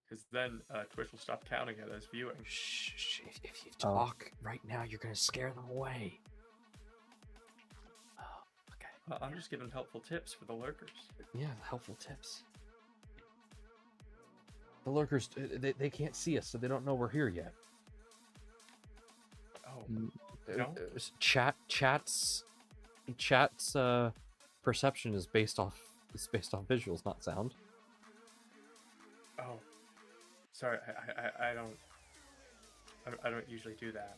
because then Twitch will stop counting it as viewing. Shh. If you talk right now, you're gonna scare them away. Oh, okay. I'm just giving helpful tips for the lurkers. Yeah, helpful tips. The lurkers, they can't see us, so they don't know we're here yet. Oh, no? Chat's perception is based off visuals, not sound. Oh, sorry. I don't usually do that.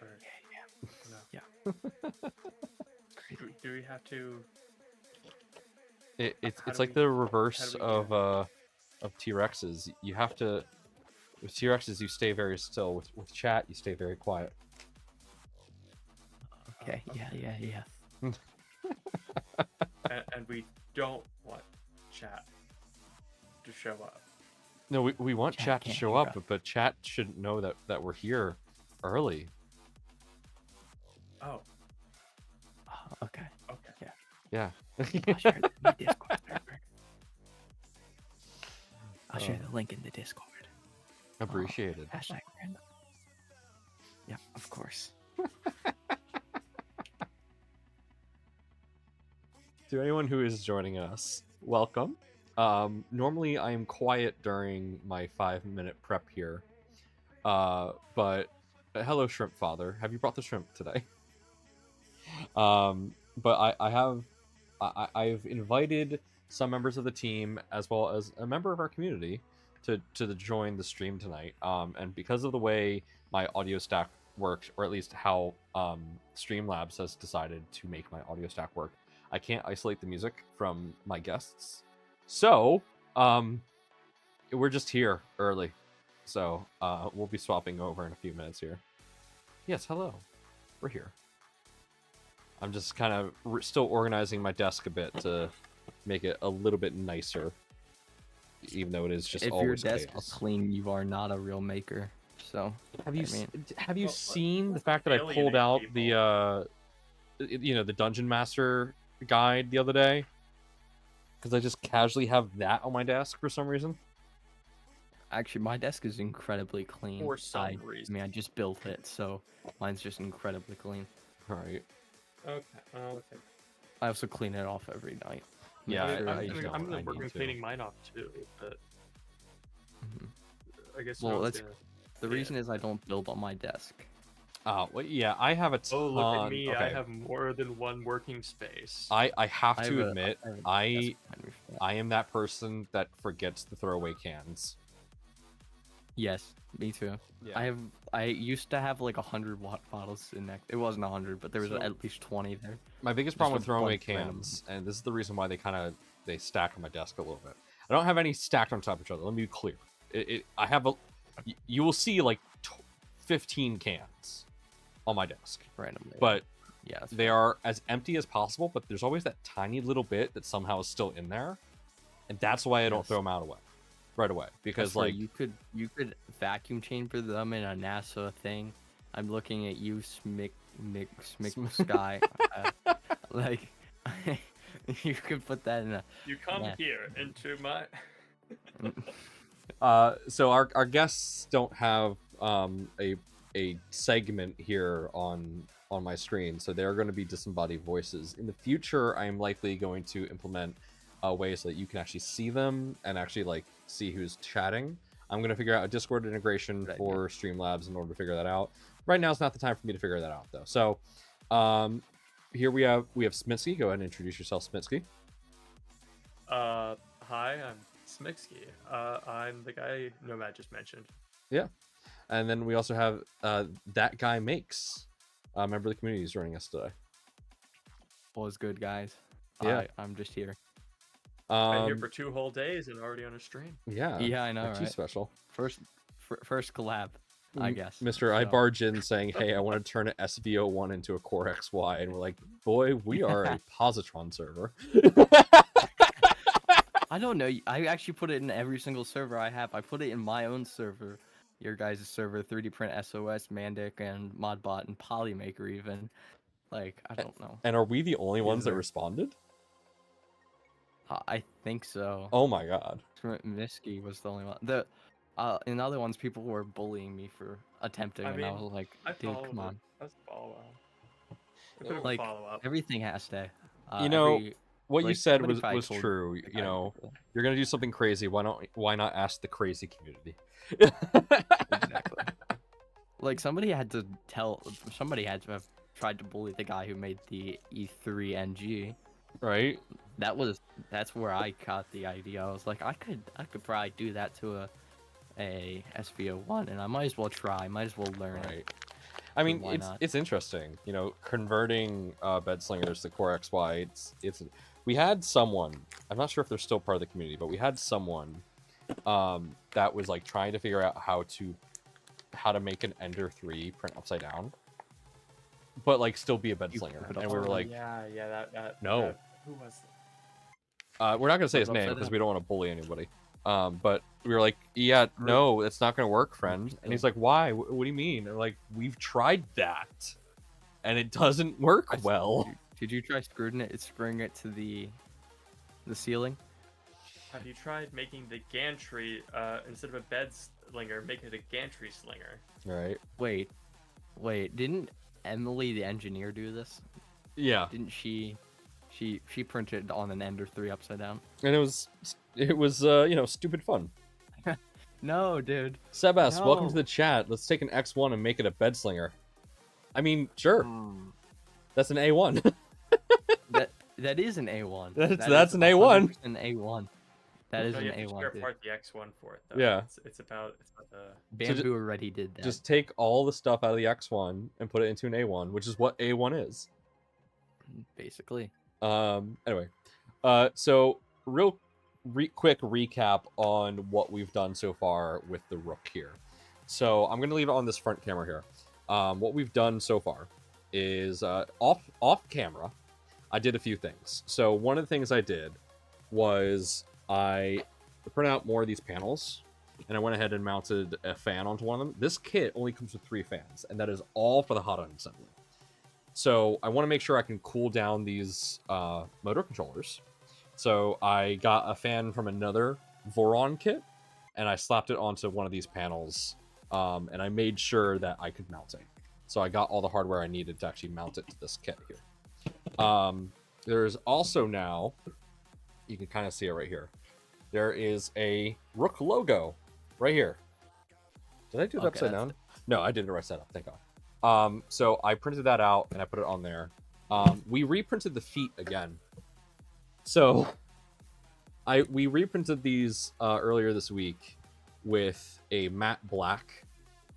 Or, no. Yeah. Do we have to? It's like the reverse of T-Rexes. You have to, with T-Rexes you stay very still. With chat you stay very quiet. Okay. Yeah. and we don't want chat to show up. No, we want chat to show up, up. but chat shouldn't know that we're here early. Oh. Okay. Yeah. I'll share my Discord server. I'll share the link in the Discord. Appreciated. Hashtag random. Yeah, of course. To anyone who is joining us, welcome. Normally I am quiet during my 5-minute prep here, but hello, Shrimp Father. Have you brought the shrimp today? But I've invited some members of the team as well as a member of our community to join the stream tonight. And because of the way my audio stack works, or at least how Streamlabs has decided to make my audio stack work, I can't isolate the music from my guests. So, we're just here early. So, we'll be swapping over in a few minutes here. Yes, hello. We're here. I'm just kind of still organizing my desk a bit to make it a little bit nicer, even though it is just always chaos. If your desk is clean, you are not a real maker. So have you seen the fact that I pulled out the the Dungeon Master guide the other day? Because I just casually have that on my desk for some reason. Actually, my desk is incredibly clean. For some reason. I just built it, so mine's just incredibly clean. All right. Okay. I also clean it off every night. Yeah, I'm gonna work on cleaning mine off too, but I guess. Well, the reason is I don't build on my desk. Well, yeah, I have a ton. Oh, look at me! Okay. I have more than one working space. I have to admit, I am that person that forgets to throw away cans. Yes, me too. Yeah. I used to have like 100 watt bottles in next. It wasn't 100, but there was at least 20 there. My biggest problem with throwing away cans, and this is the reason why they stack on my desk a little bit. I don't have any stacked on top of each other. Let me be clear. I have you will see like 15 cans on my desk randomly, but yeah, they are as empty as possible. But there's always that tiny little bit that somehow is still in there, and that's why I don't throw them out right away, because like you could vacuum chamber them in a NASA thing. I'm looking at you, Smick Sky. Like you could put that in a. You come here into my. So our guests don't have a segment here on my screen, so they're going to be disembodied voices. In the future, I am likely going to implement a way so that you can actually see them and actually like see who's chatting. I'm going to figure out a Discord integration for Streamlabs in order to figure that out. Right now is not the time for me to figure that out though. So here we have Smitsky. Go ahead and introduce yourself, Smitsky. Hi, I'm Smitsky. I'm the guy Nomad just mentioned. Yeah. And then we also have That Guy Makes, a member of the community, is joining us today. All is good, guys. Yeah. I'm just here. Been here for 2 whole days and already on a stream. Yeah. Yeah, I know, Too right? special. First collab, I guess. Mr. I barge in saying, hey, I want to turn an SVO1 into a Core XY. And we're like, boy, we are a positron server. I don't know. I actually put it in every single server I have. I put it in my own server, your guys' server, 3D Print SOS, Mandic, and Modbot, and Polymaker even. Like, I don't know. And are we the only ones that responded? I think so. Oh my god. Miski was the only one. In other ones, people were bullying me for attempting, I and I mean, was like, I dude, followed come it. on. That's a follow up. A bit of a Like, follow up. everything has to. You know, what you Like, said somebody probably was told true. the You guy know, to- you're gonna do something crazy. Why not ask the crazy community? Exactly. Like, somebody had to have tried to bully the guy who made the E3 NG. Right? That's where I caught the idea. I was like, I could probably do that to a SVO1, and I might as well try. Might as well learn it. Right. I mean, Why not? it's interesting, you know, converting bed slingers to Core XY. It's we had someone. I'm not sure if they're still part of the community, but we had someone that was like trying to figure out how to make an Ender 3 print upside down, but like still be a bed You slinger. put it And we were Oh, like, yeah, no. who was it? We're not gonna say his Put it name upside because down. we don't want to bully anybody. But we were like, yeah, no, it's not gonna work, friend. And he's like, why? What do you mean? And like, we've tried that, and it doesn't work well. Did you try screwing it to the ceiling? Have you tried making the gantry instead of a bed slinger, make it a gantry slinger? Right? Wait, didn't Emily the engineer do this? Yeah. Didn't she? She printed on an Ender 3 upside down. And it was you know, stupid fun. No, dude. Sebas, welcome to No. the chat. Let's take an X1 and make it a bed slinger. I mean, sure. That's an A1. That is an A1. That's is an A1. An A1. That is No, an you have to A1. spare Dude. apart the X1 for it, though. Yeah. It's about the... Bamboo already did that. Just take all the stuff out of the X1 and put it into an A1, which is what A1 is. basically. Anyway, so real quick recap on what we've done so far with the Rook here. So I'm gonna leave it on this front camera here. What we've done so far is off camera, I did a few things. So one of the things I did was I printed out more of these panels, and I went ahead and mounted a fan onto one of them. This kit only comes with 3 fans, and that is all for the hot end assembly. So I want to make sure I can cool down these motor controllers. So I got a fan from another Voron kit, and I slapped it onto one of these panels, and I made sure that I could mount it. So I got all the hardware I needed to actually mount it to this kit here. There's also now, you can kind of see it right here, there is a Rook logo right here. Did I do it Okay, upside that's down? No, I did it right side up, thank God. So I printed that out and I put it on there. We reprinted the feet again. So we reprinted these earlier this week with a matte black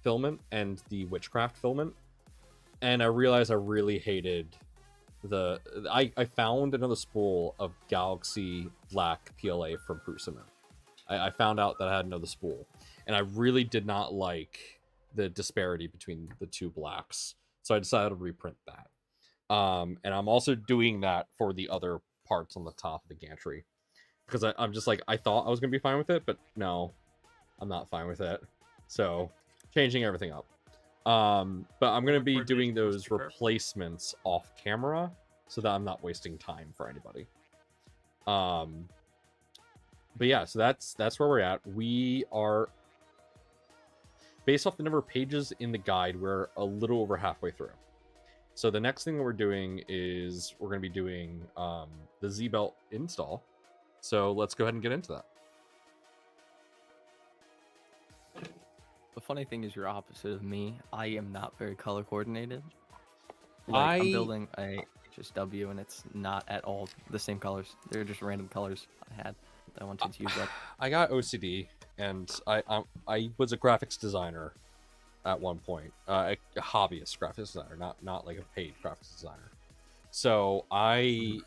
filament and the witchcraft filament. And I realized I really hated I found another spool of Galaxy Black PLA from Prusima. I found out that I had another spool, and I really did not like the disparity between the two blacks, so I decided to reprint that. And I'm also doing that for the other parts on the top of the gantry, because I'm just like, I thought I was gonna be fine with it, but no, I'm not fine with it. So changing everything up. But I'm gonna be doing those replacements off camera so that I'm not wasting time for anybody. But yeah, so that's where we're at. We are, based off the number of pages in the guide, we're a little over halfway through. So the next thing that we're doing is we're going to be doing the Z-Belt install. So let's go ahead and get into that. The funny thing is, you're opposite of me. I am not very color coordinated. Like, I'm building a HSW, and it's not at all the same colors. They're just random colors I had that I wanted to use up. I got OCD, and I was a graphics designer at one point, a hobbyist graphics designer, not like a paid graphics designer. So I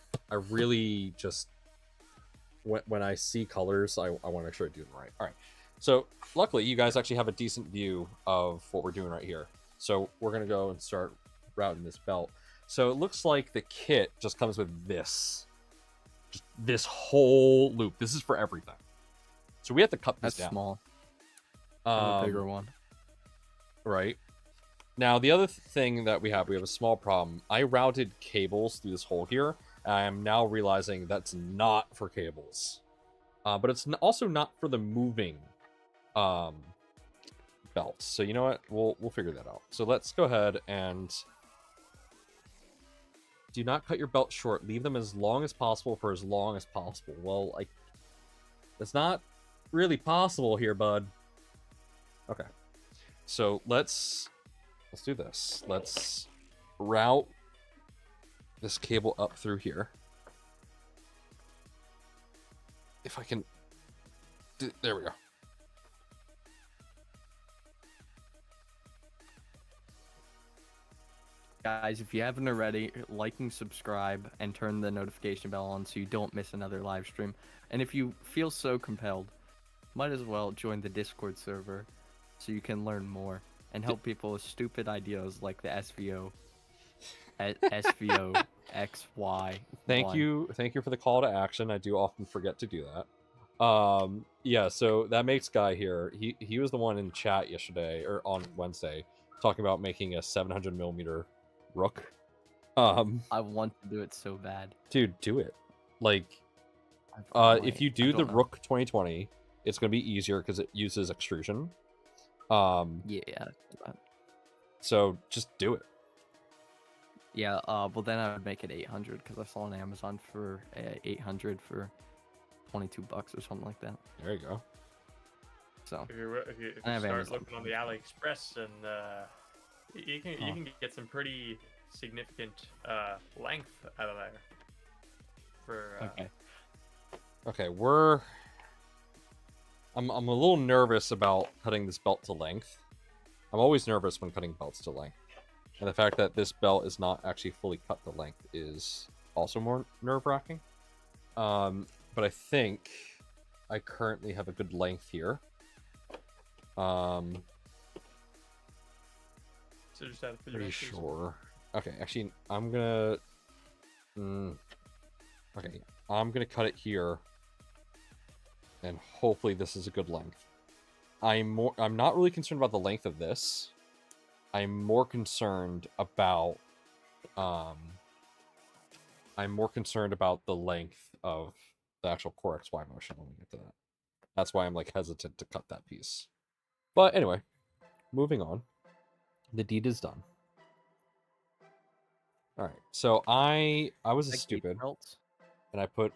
really just, when I see colors, I want to make sure I do them right. All right. So luckily, you guys actually have a decent view of what we're doing right here. So we're gonna go and start routing this belt. So it looks like the kit just comes with this whole loop. This is for everything. So we have to cut this That's down. small. A bigger one. Right. Now, the other thing that we have a small problem. I routed cables through this hole here, I am now realizing that's not for cables. But it's also not for the moving belts. So you know what? We'll figure that out. So let's go ahead and do not cut your belt short. Leave them as long as possible for as long as possible. Well, like, that's not really possible here, bud. Okay. So let's do this. Let's route this cable up through here. If I can... There we go. Guys, if you haven't already, like and subscribe and turn the notification bell on so you don't miss another live stream. And if you feel so compelled, might as well join the Discord server so you can learn more and help people with stupid ideas like the SVO XY. Thank you for the call to action. I do often forget to do that. Yeah, so that makes Guy here. He was the one in chat yesterday or on Wednesday talking about making a 700mm Rook. I want to do it so bad. Dude, do it. Like, if you do the Rook 2020, it's gonna be easier because it uses extrusion. Yeah. So just do it. Yeah. Well, then I would make it 800 because I saw on Amazon for 800 for $22 or something like that. There you go. So If you I have start Amazon. looking on the AliExpress, and you can get some pretty significant length out of there. For Okay, I'm a little nervous about cutting this belt to length. I'm always nervous when cutting belts to length. And the fact that this belt is not actually fully cut to length is also more nerve-wracking. But I think I currently have a good length here. So just out of Pretty sure. Okay, actually, I'm gonna... Okay, I'm gonna cut it here. And hopefully this is a good length. I'm not really concerned about the length of this. I'm more concerned about the length of the actual core XY motion when we get to that. That's why I'm like hesitant to cut that piece. But anyway, moving on. The deed is done. All right, so I was stupid, and I put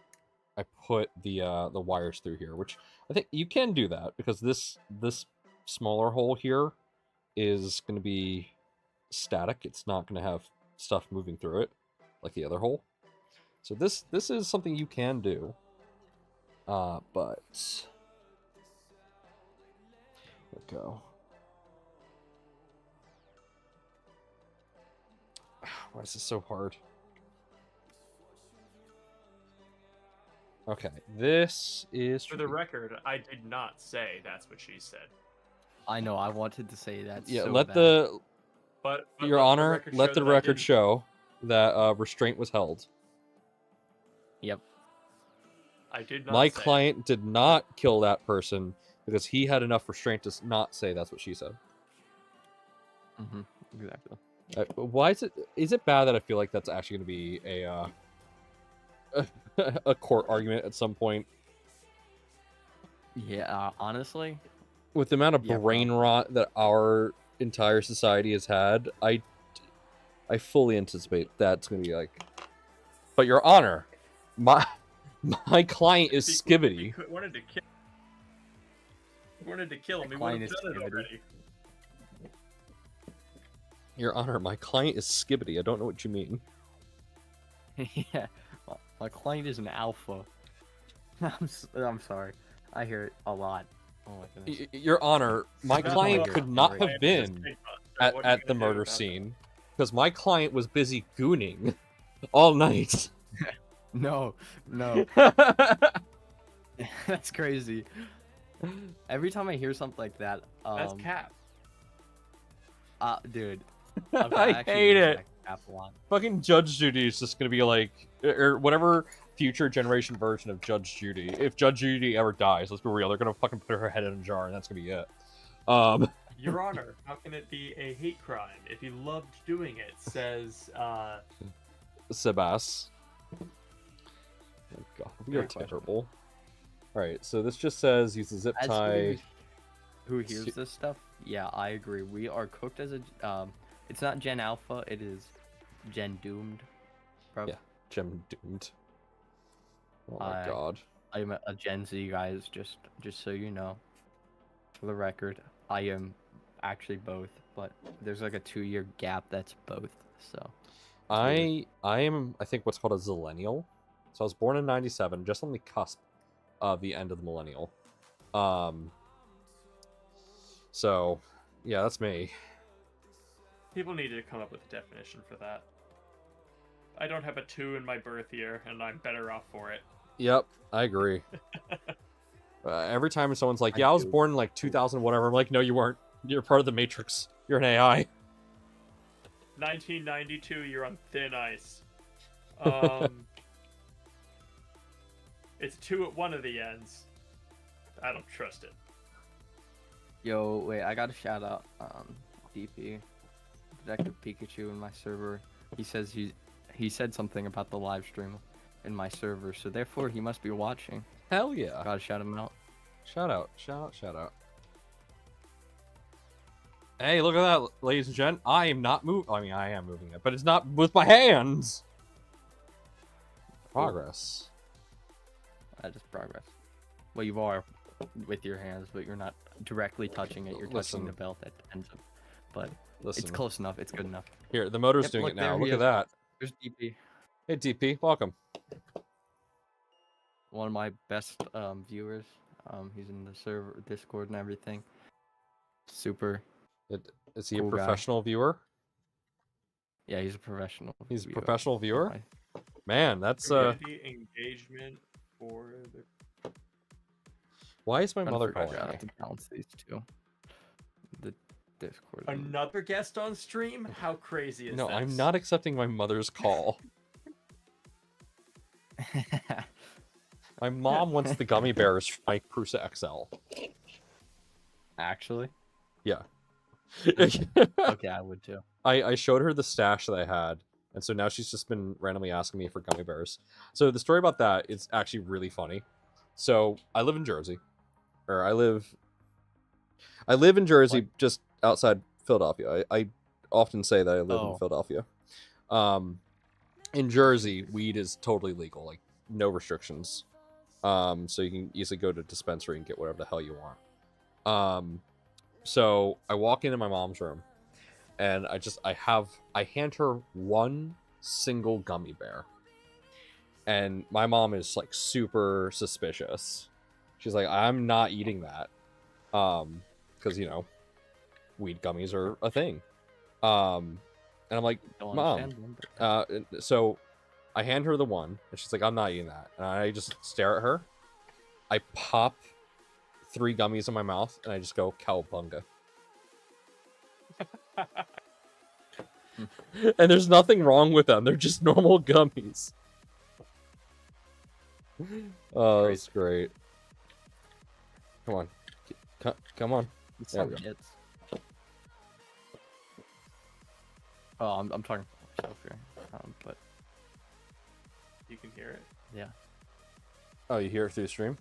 the wires through here, which I think you can do that because this smaller hole here is going to be static. It's not going to have stuff moving through it like the other hole. So this is something you can do. But let's go. Why is this so hard? Okay, this is... For the record, I did not say that's what she said. I know, I wanted to say that. Yeah, so let bad. the... But Your Honor, let the record show that restraint was held. Yep. I did not My say client did not kill that person because he had enough restraint to not say that's what she said. Mm-hmm. Exactly. Why is it bad that I feel like that's actually going to be a court argument at some point? Yeah, honestly. With the amount of brain rot that our entire society has had, I fully anticipate that's going to be like... But Your Honor, my client is Skibbity. He wanted to kill him. He would have done it already. Your Honor, my client is Skibbity. I don't know what you mean. Yeah, my client is an alpha. I'm sorry. I hear it a lot. Oh my goodness. Your Honor, my client could not have been at the murder scene because my client was busy gooning all night. No. That's crazy. Every time I hear something like that, that's cap. Dude. Okay, I hate it. Fucking Judge Judy is just gonna be like, or whatever future generation version of Judge Judy. If Judge Judy ever dies, let's be real, they're gonna fucking put her head in a jar, and that's gonna be it. Your Honor, how can it be a hate crime if he loved doing it? Says, Sebas. Oh god, we are Great question. terrible. Alright, so this just says use a zip As tie. who hears this stuff, yeah, I agree. We are cooked as a it's not Gen Alpha, it is Gen Doomed, bro. Yeah, Gem doomed. Oh my I god. I'm a Gen Z, guys, just so you know. For the record, I am actually both, but there's like a 2-year gap that's both, so I am, I think, what's called a zillennial. So I was born in 97, just on the cusp of the end of the millennial. So yeah, that's me. People needed to come up with a definition for that. I don't have a 2 in my birth year, and I'm better off for it. Yep, I agree. Every time someone's like, I "Yeah, I was do. born in like 2000, whatever," I'm like, "No, you weren't. You're part of the Matrix. You're an AI." 1992, you're on thin ice. It's 2 at one of the ends. I don't trust it. Yo, wait, I got a shout out DP Detective Pikachu in my server. He says he said something about the live stream in my server, so therefore he must be watching. Hell yeah! Gotta shout him out. Shout out! Shout out! Shout out! Hey, look at that, ladies and gents. I am not moving. I mean, I am moving it, but it's not with my hands. Progress. Just progress. Well, you are with your hands, but you're not directly touching it. You're Listen. touching the belt at the end of, but Listen. it's close enough. It's good enough. Here, the motor's Yep, doing look, it now. there he Look at is. that. There's DP. Hey, DP, welcome. One of my best viewers. He's in the server, Discord, and everything. Super. Is he Cool a guy. professional viewer? Yeah, he's a professional. He's a viewer. professional viewer? I- Man, that's Community engagement for the. Why is my trying to mother figure out calling how me? to balance these two. The Discord. Another guest on stream? How crazy is No, this? I'm not accepting my mother's call. My mom wants the gummy bears from my Prusa XL. Actually, Yeah. okay, I would too. I showed her the stash that I had, and so now she's just been randomly asking me for gummy bears. So the story about that is actually really funny. So I live in Jersey, or I live in Jersey, What? just outside Philadelphia. I often say that I live in Oh. Philadelphia. In Jersey, weed is totally legal, like no restrictions. So you can easily go to dispensary and get whatever the hell you want. So I walk into my mom's room, and I hand her one single gummy bear, and my mom is like super suspicious. She's like, "I'm not eating that," because weed gummies are a thing. And I'm like, Don't "Mom," understand them, but- so I hand her the one, and she's like, "I'm not eating that," and I just stare at her. I pop 3 gummies in my mouth, and I just go cowabunga. And there's nothing wrong with them. They're just normal gummies. Oh, that's great. Come on. Come on. It's There some we go. hits. Oh, I'm talking for myself here, but You can hear it. yeah. Oh, you hear it through the stream?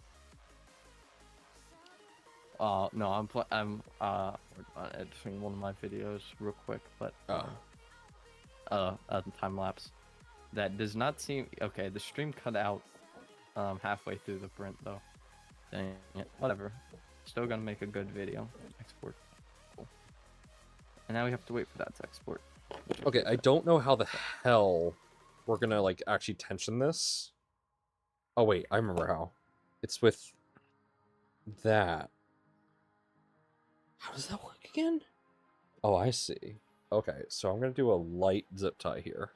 No, I'm editing one of my videos real quick, but time lapse. That does not seem okay. The stream cut out halfway through the print though. Dang it. Whatever. Still gonna make a good video. Export. Cool. And now we have to wait for that to export. Okay, I don't know how the hell we're gonna like actually tension this. Oh wait, I remember how. It's with that. How does that work again? Oh, I see. Okay, so I'm gonna do a light zip tie here.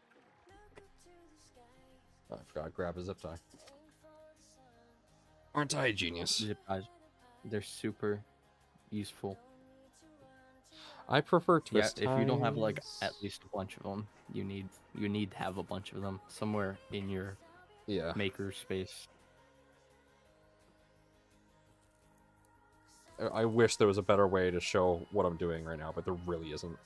Oh, I forgot to grab a zip tie. Aren't I a genius? Zip ties. They're super useful. I prefer twist Yeah, if you don't have like ties. at least a bunch of them, you need to have a bunch of them somewhere in your Yeah. maker space. I wish there was a better way to show what I'm doing right now, but there really isn't.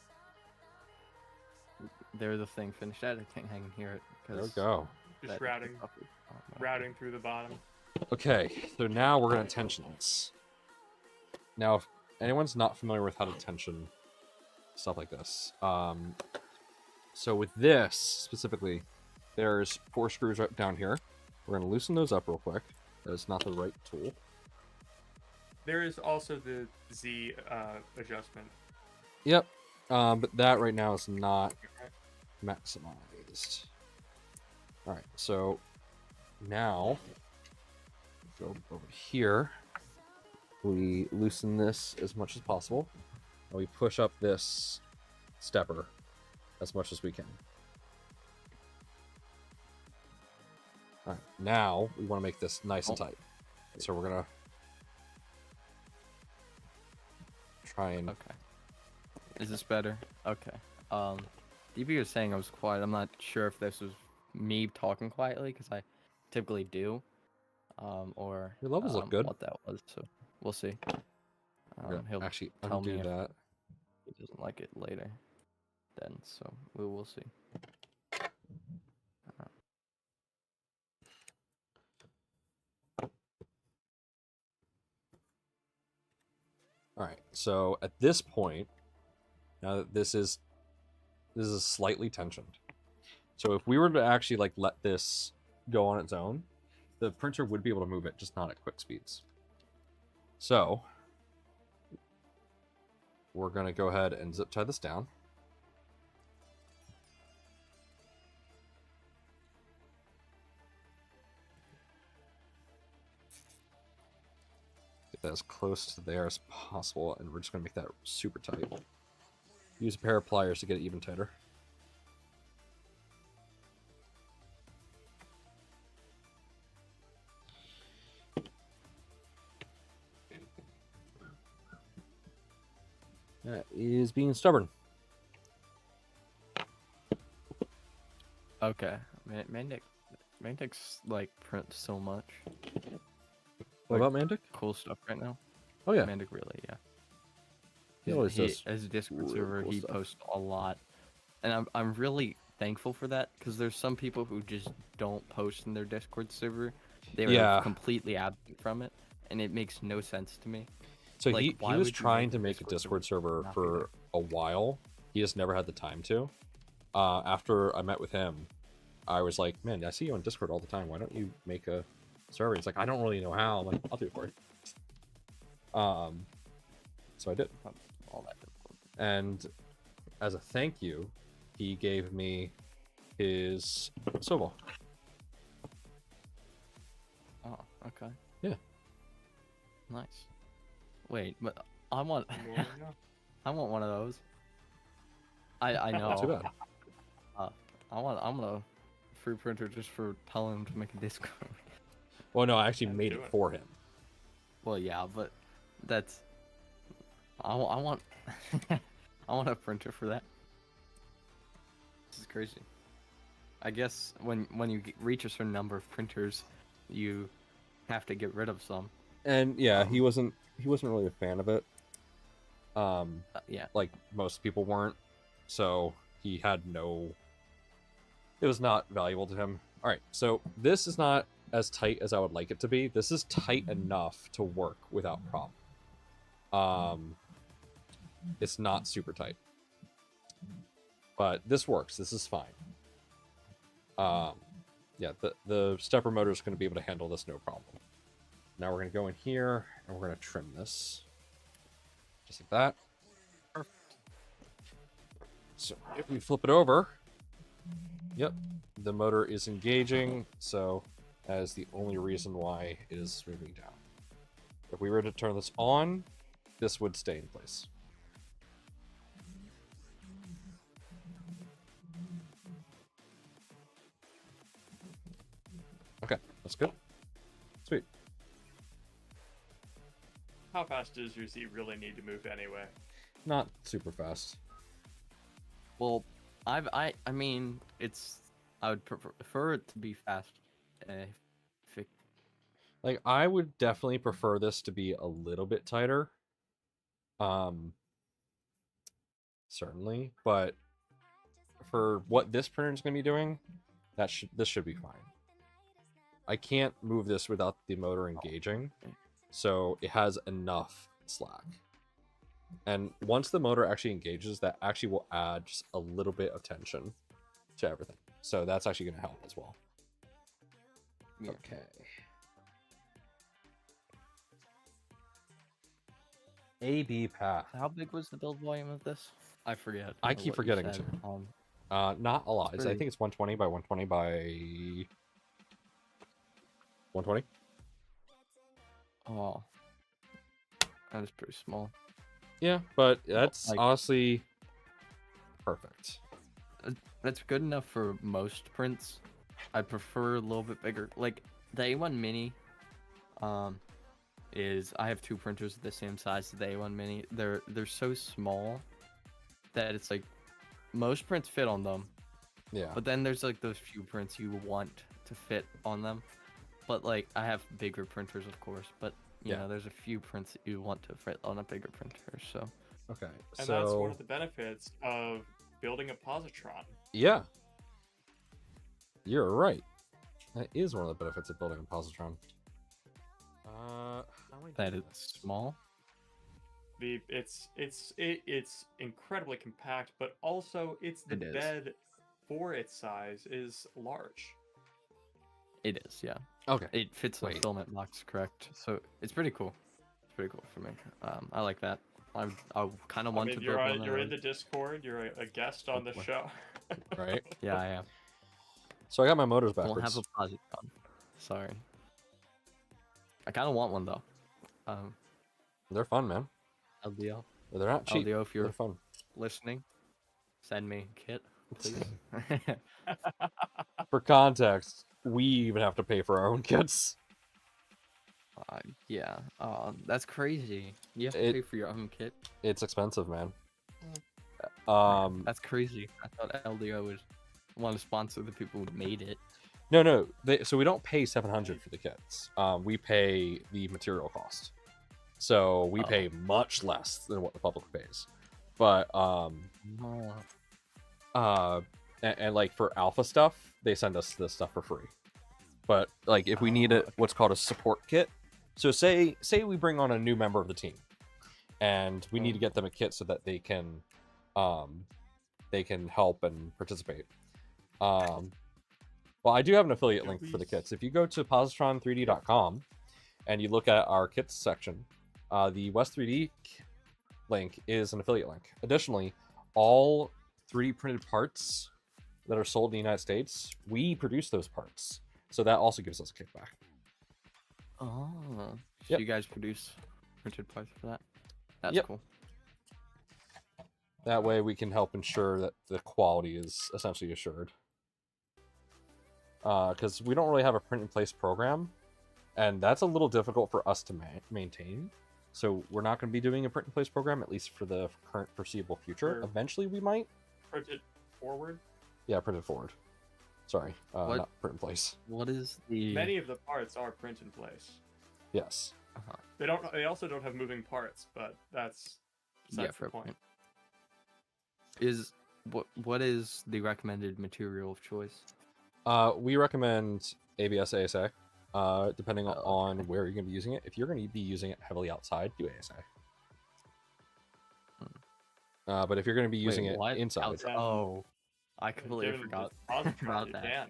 They're the thing. Finished editing. I can hear it. There we 'cause go. Just That- routing, oh, my routing through the bottom. Okay, so now we're gonna tension this. Now, if anyone's not familiar with how to tension stuff like this, so with this specifically, there's 4 screws right down here. We're gonna loosen those up real quick. That is not the right tool. There is also the Z adjustment. Yep, but that right now is not maximized. All right, so now go over here. We loosen this as much as possible, and we push up this stepper as much as we can. All right, now we want to make this nice and tight. So we're gonna try and. Okay. Is this better? Okay. DB was saying I was quiet. I'm not sure if this was me talking quietly because I typically do, or Your levels look good. what that was. So we'll see. We're gonna He'll actually tell undo me if that. he doesn't like it later. Then so we will see. All right, so at this point, now that this is slightly tensioned. So if we were to actually like let this go on its own, the printer would be able to move it, just not at quick speeds. So we're gonna go ahead and zip tie this down. Get that as close to there as possible, and we're just gonna make that super tight. Use a pair of pliers to get it even tighter. That is being stubborn. Okay. Mantic's like print so much What about Mantic? cool stuff right now. Oh yeah, Mantic really, yeah. he always does. As a Discord really server, cool he stuff. posts a lot, and I'm really thankful for that because there's some people who just don't post in their Discord server. They're Yeah. completely absent from it, and it makes no sense to me. So Like, he why was would you trying make to a make a Discord Discord server not be for there? a while. He just never had the time to. After I met with him, I was like, "Man, I see you on Discord all the time. Why don't you make a server?" He's like, "I don't really know how." I'm like, "I'll do it for you." So I did. Not all that difficult. And as a thank you, he gave me his Sobol. Oh, okay. Yeah. Nice. Wait, but I want I want one of those. I know. Not too bad. I'm gonna free printer just for telling him to make a Discord. Well, no, I actually Yeah, made do it it. for him. Well, yeah, but that's I want I want a printer for that. This is crazy. I guess when you reach a certain number of printers, you have to get rid of some. And yeah, he wasn't really a fan of it. Yeah. Like most people weren't. So he had no. It was not valuable to him. All right, so this is not as tight as I would like it to be. This is tight enough to work without problem. It's not super tight, but this works. This is fine. Yeah, the stepper motor is going to be able to handle this no problem. Now we're going to go in here and we're going to trim this, just like that. Perfect. So if we flip it over, yep, the motor is engaging, so that is the only reason why it is moving down. If we were to turn this on, this would stay in place. Okay, that's good. Sweet. How fast does your Z really need to move anyway? Not super fast. Well, I mean, I would prefer it to be fast. If it, Like, I would definitely prefer this to be a little bit tighter. Certainly, but for what this printer is going to be doing, this should be fine. I can't move this without the motor engaging, so it has enough slack. And once the motor actually engages, that actually will add just a little bit of tension to everything. So that's actually going to help as well. Yeah. Okay. A-B path. How big was the build volume of this? I forget. I keep what you forgetting said. too. Not a lot. I pretty- think it's 120 by 120 by 120. Oh, that is pretty small. Yeah, but that's like- honestly perfect. That's good enough for most prints. I prefer a little bit bigger. Like the A1 Mini, is I have two printers the same size as the A1 Mini. They're so small that it's like most prints fit on them, Yeah. but then there's like those few prints you want to fit on them. But like I have bigger printers, of course, but you Yeah. know there's a few prints that you want to fit on a bigger printer. So Okay. And so that's one of the benefits of building a positron. yeah, you're right. That is one of the benefits of building a positron. How am I that doing is this? small. It's incredibly compact, but also the It is. bed for its size is large. It is, yeah. Okay. It fits the Wait. filament box, correct? So it's pretty cool. It's pretty cool for me. I like that. I kind of I want mean, to build one. you're in the Discord. You're a guest on the Hopefully. show. Right. Yeah, I am. So I got my motors I won't backwards. have a positron. Sorry. I kind of want one though. They're fun, man. LDO. They're not cheap. LDO, if you're They're fun. listening, send me a kit, please. For context, we even have to pay for our own kits. Yeah. That's crazy. You have to It- pay for your own kit. It's expensive, man. Man, that's crazy. I thought LDO would want to sponsor the people who made it. No. So we don't pay 700 for the kits. We pay the material cost. So we Oh. pay much less than what the public pays. But and like for alpha stuff, they send us this stuff for free. But like if we need what's called a support kit, so say we bring on a new member of the team, and we need to get them a kit so that they can help and participate. Well, I do have an affiliate link for the kits. If you go to positron3d.com and you look at our kits section, the West 3D link is an affiliate link. Additionally, all 3D printed parts that are sold in the United States, we produce those parts. So that also gives us a kickback. Oh. So Yep. you guys produce printed parts for that? That's Yep. cool. That way we can help ensure that the quality is essentially assured. Because we don't really have a print-in-place program, and that's a little difficult for us to maintain. So we're not going to be doing a print-in-place program, at least for the current foreseeable future. Sure. Eventually we might. Printed forward. Yeah, printed forward. Sorry, What? not print-in-place. What is the... Many of the parts are print in place. Yes. They also don't have moving parts, but that's besides fair the point. point. What is the recommended material of choice? We recommend ABS ASA, depending Oh, on where you're going to be using it. If you're going to be using it heavily outside, do ASA. But if you're going to be using it what? inside, Outside. Oh, I completely Given forgot this positron, about you that. can.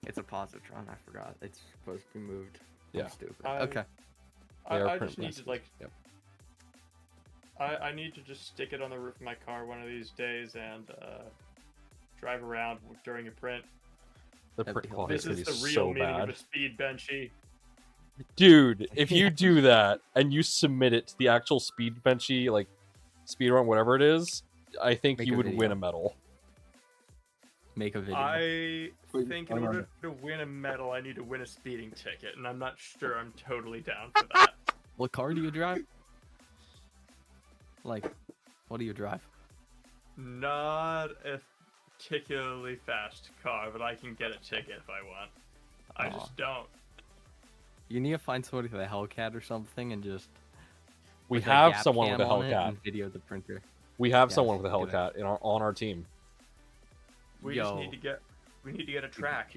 It's a positron. I forgot. It's supposed to be moved. Yeah. I'm stupid. I- Okay. they are I print just need to like. Yep. I need to just stick it on the roof of my car one of these days and drive around during a print. The That'd print be quality is This going is to the be real so meaning bad. of a speed benchy. Dude, if you do that and you submit it to the actual speed benchy, like speed run, whatever it is, I think Make you a would video. win a medal. Make a video. I Please, think I in love order to win a medal, I need to win a speeding ticket, and I'm not sure I'm totally down for that. What car do you drive? Like, what do you drive? Not a particularly fast car, but I can get a ticket if I want. I Aw. just don't. You need to find somebody with a Hellcat or something and just. We with a have gap someone with a cam on it Hellcat. and video the printer. We have Yes, someone with a do that. Hellcat on our team. We Yo. just need to get. We need to get a track.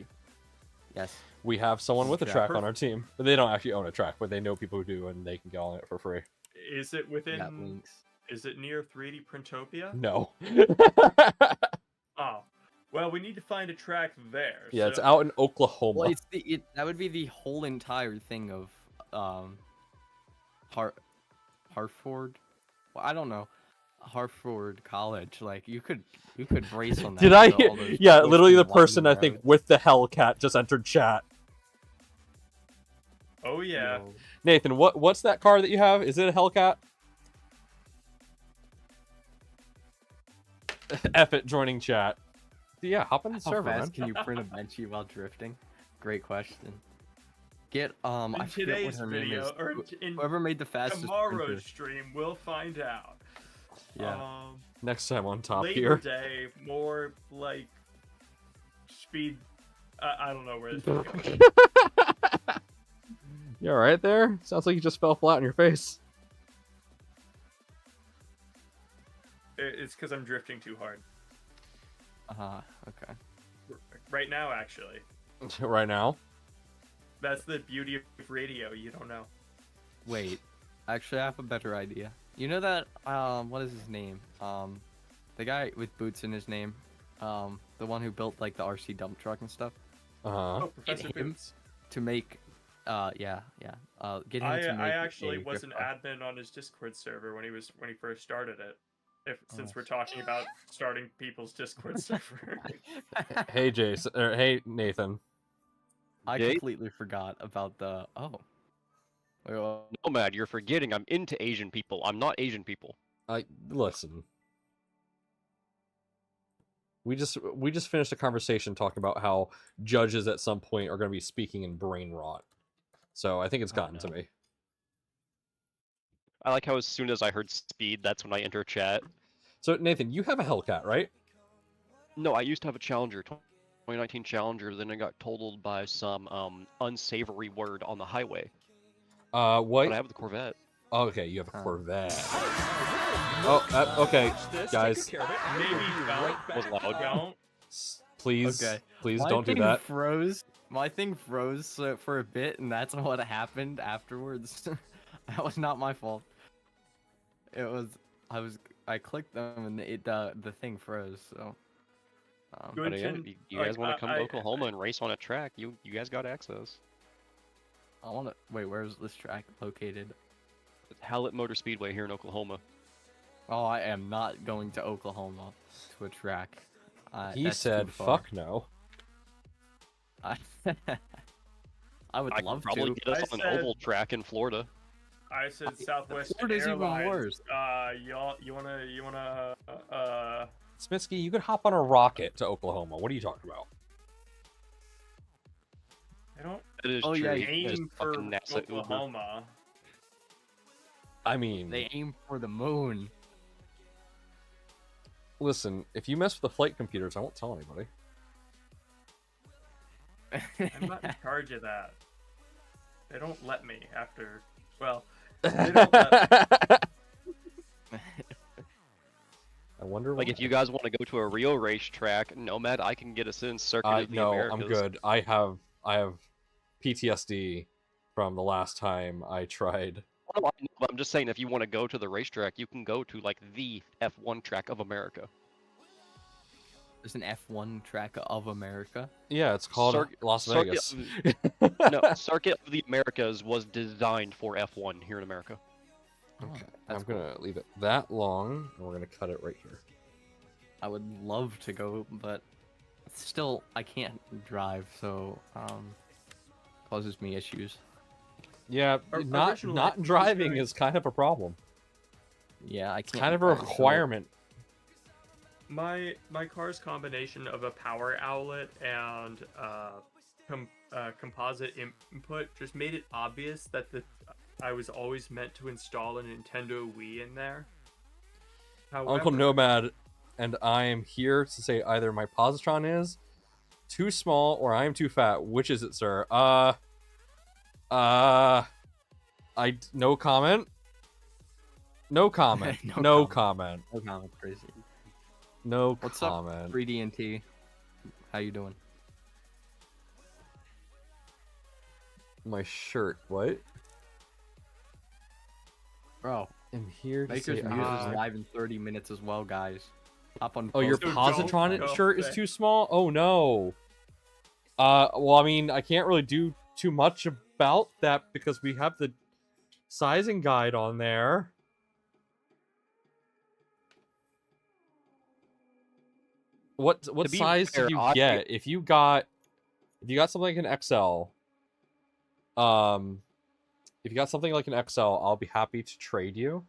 Yes. We have someone with a Track. track on our team, but they don't actually own a track, but they know people who do, and they can get on it for free. Is it within? That links. Is it near 3D Printopia? No. Oh, well, we need to find a track there. Yeah, it's so- out in Oklahoma. Well, that would be the whole entire thing of Hartford. Well, I don't know. Hartford College. Like you could race on that. Did I? to all those Yeah, twists literally the and person I winding think roads. with the Hellcat just entered chat. Oh yeah. Yo. Nathan, what's that car that you have? Is it a Hellcat? F it, joining chat. Yeah, hop in the How server, man. fast can you print a benchy while drifting? Great question. Get In I forget what today's her name video, is. or in Whoever made the fastest tomorrow's printer. stream, we'll find out. Yeah. Next time on top Labor here. Day, more like speed. I don't know where this is going. You alright there? Sounds like you just fell flat on your face. It's because I'm drifting too hard Okay. right now. Actually, Right now? that's the beauty of radio. You don't know. Wait. Actually, I have a better idea. You know that what is his name? The guy with boots in his name. The one who built like the RC dump truck and stuff. Uh-huh. Oh, Professor him. Boots. To make yeah. Get him to make I actually a was an drift car. admin on his Discord server when he first started it. Since Oh. we're talking about starting people's Discord server. Hey, Jason. Or, hey, Nathan. I Jay? completely forgot about the Wait, what? Nomad, you're forgetting I'm into Asian people. I'm not Asian people. Listen. We just finished a conversation talking about how judges at some point are going to be speaking in brain rot. So I think it's Oh, gotten to no. me. I like how as soon as I heard speed, that's when I enter chat. So Nathan, you have a Hellcat, right? No, I used to have a Challenger, 2019 Challenger, then it got totaled by some unsavory word on the highway. What? But I have the Corvette. Oh, okay, you have a Huh. Corvette. Oh, okay, guys. Maybe don't. Was loud. Don't. Please, Okay. please My don't do thing that. Froze. My thing froze for a bit, and that's what happened afterwards. That was not my fault. It was. I clicked them, and the thing froze. So. Good. But yeah, Mention, you guys want like, to come to Oklahoma and race on a track? You guys got access. I want to wait. Where's this track located? It's Hallett Motor Speedway here in Oklahoma. Oh, I am not going to Oklahoma to a track. He That's said, too far. "Fuck no." I would I could love probably to. get us I on said- an oval track in Florida. I said Southwest Florida's even Airlines. worse. You wanna Smitsky, you could hop on a rocket to Oklahoma. What are you talking about? I don't It is Oh, true. yeah, you aim just for fucking NASA Uber. Oklahoma. I mean, They aim for the moon. listen, if you mess with the flight computers, I won't tell anybody. I'm not in charge of that. They don't let me after. Well, they don't let I wonder. Like, why. if you guys want to go to a real racetrack, Nomad, I can get us in Circuit of the no, Americas. I'm good. I have PTSD from the last time I tried. Oh, no, I know, but I'm just saying, if you want to go to the racetrack, you can go to, like, the F1 track of America. There's an F1 track of America. Yeah, it's called Las Circuit Vegas. No, Circuit of the Americas was designed for F1 here in America. Oh, Okay, that's I'm cool. gonna leave it that long, and we're gonna cut it right here. I would love to go, but still, I can't drive, so causes me issues. Yeah, not Originally, driving very- is kind of a problem. Yeah, I It's can't. kind of a drive, so- requirement. my car's combination of a power outlet and composite input just made it obvious that I was always meant to install a Nintendo Wii in there. However, Uncle Nomad and I am here to say either my positron is too small or I am too fat. Which is it, sir? No comment. No comment. No no comment. comment. Oh, no, crazy. No What's up, comment. 3D and T? How you doing? my shirt. What? Bro, I'm here to Maker's say Muse I... is live in 30 minutes as well, guys. Hop on. Oh, your So positron don't shirt is say- too small? Oh no. Well, I mean, I can't really do too much about that because we have the sizing guide on there. What To be size fair, did you get? If you got something like an XL, if you got something like an XL, I'll be happy to trade you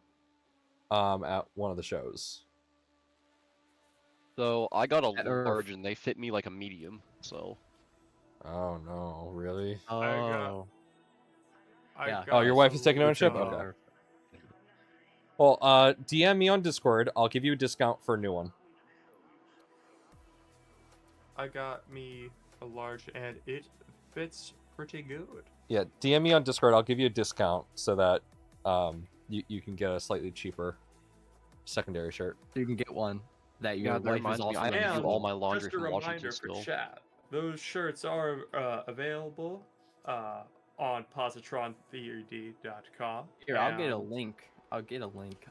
at one of the shows. So I got a At Earth. large, and they fit me like a medium. So Oh no, really? Oh. Yeah. Oh, your wife is some taking ownership? Lucha. Okay. Well, DM me on Discord. I'll give you a discount for a new one. I got me a large and it fits pretty good. Yeah, DM me on Discord. I'll give you a discount so that you can get a slightly cheaper secondary shirt. So you can get one that Yeah, your that wife is reminds me, also I have to And do all my laundry just a from Washington reminder for still. chat, those shirts are available on positron3d.com. Here, I'll get a link. I'll get a link.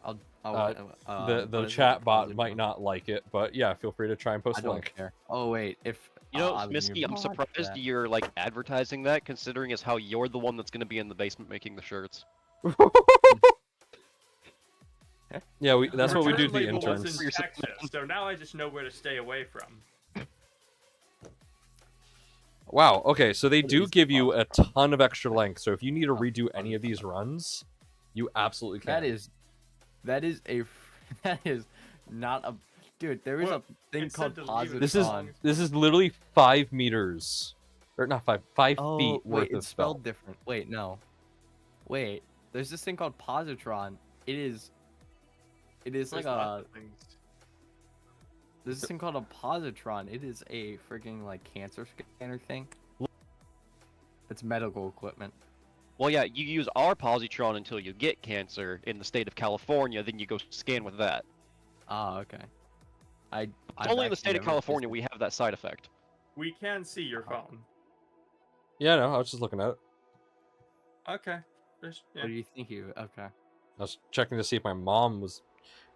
The chat bot might not like it, but yeah, feel free to try and post I a don't link. care. Oh wait, if You know, I was Misky, gonna I'm watch surprised that. you're like advertising that, considering as how you're the one that's going to be in the basement making the shirts. Yeah, that's what we do to the Return label was interns. in Texas, so now I just know where to stay away from. Wow. Okay, so they What do is give you a positron? ton of extra length. So if you need to redo any of these runs, you absolutely can. That is not a dude. There is Well, a thing it called said to leave it This is positron. this is literally 5 meters, or not 5 Oh feet worth wait, of it's spelled felt. different. Wait, no. Wait, there's this thing called positron. It is like There's lots a of things. there's this thing called a positron. It is a freaking like cancer scanner thing. It's medical equipment. Well, yeah, you use our positron until you get cancer in the state of California, then you go scan with that. Ah, okay. It's only in the state of California we have that side effect. We can see your phone. Yeah, no, I was just looking at it. Okay. Just, yeah. What do you think you? Okay. I was checking to see if my mom was.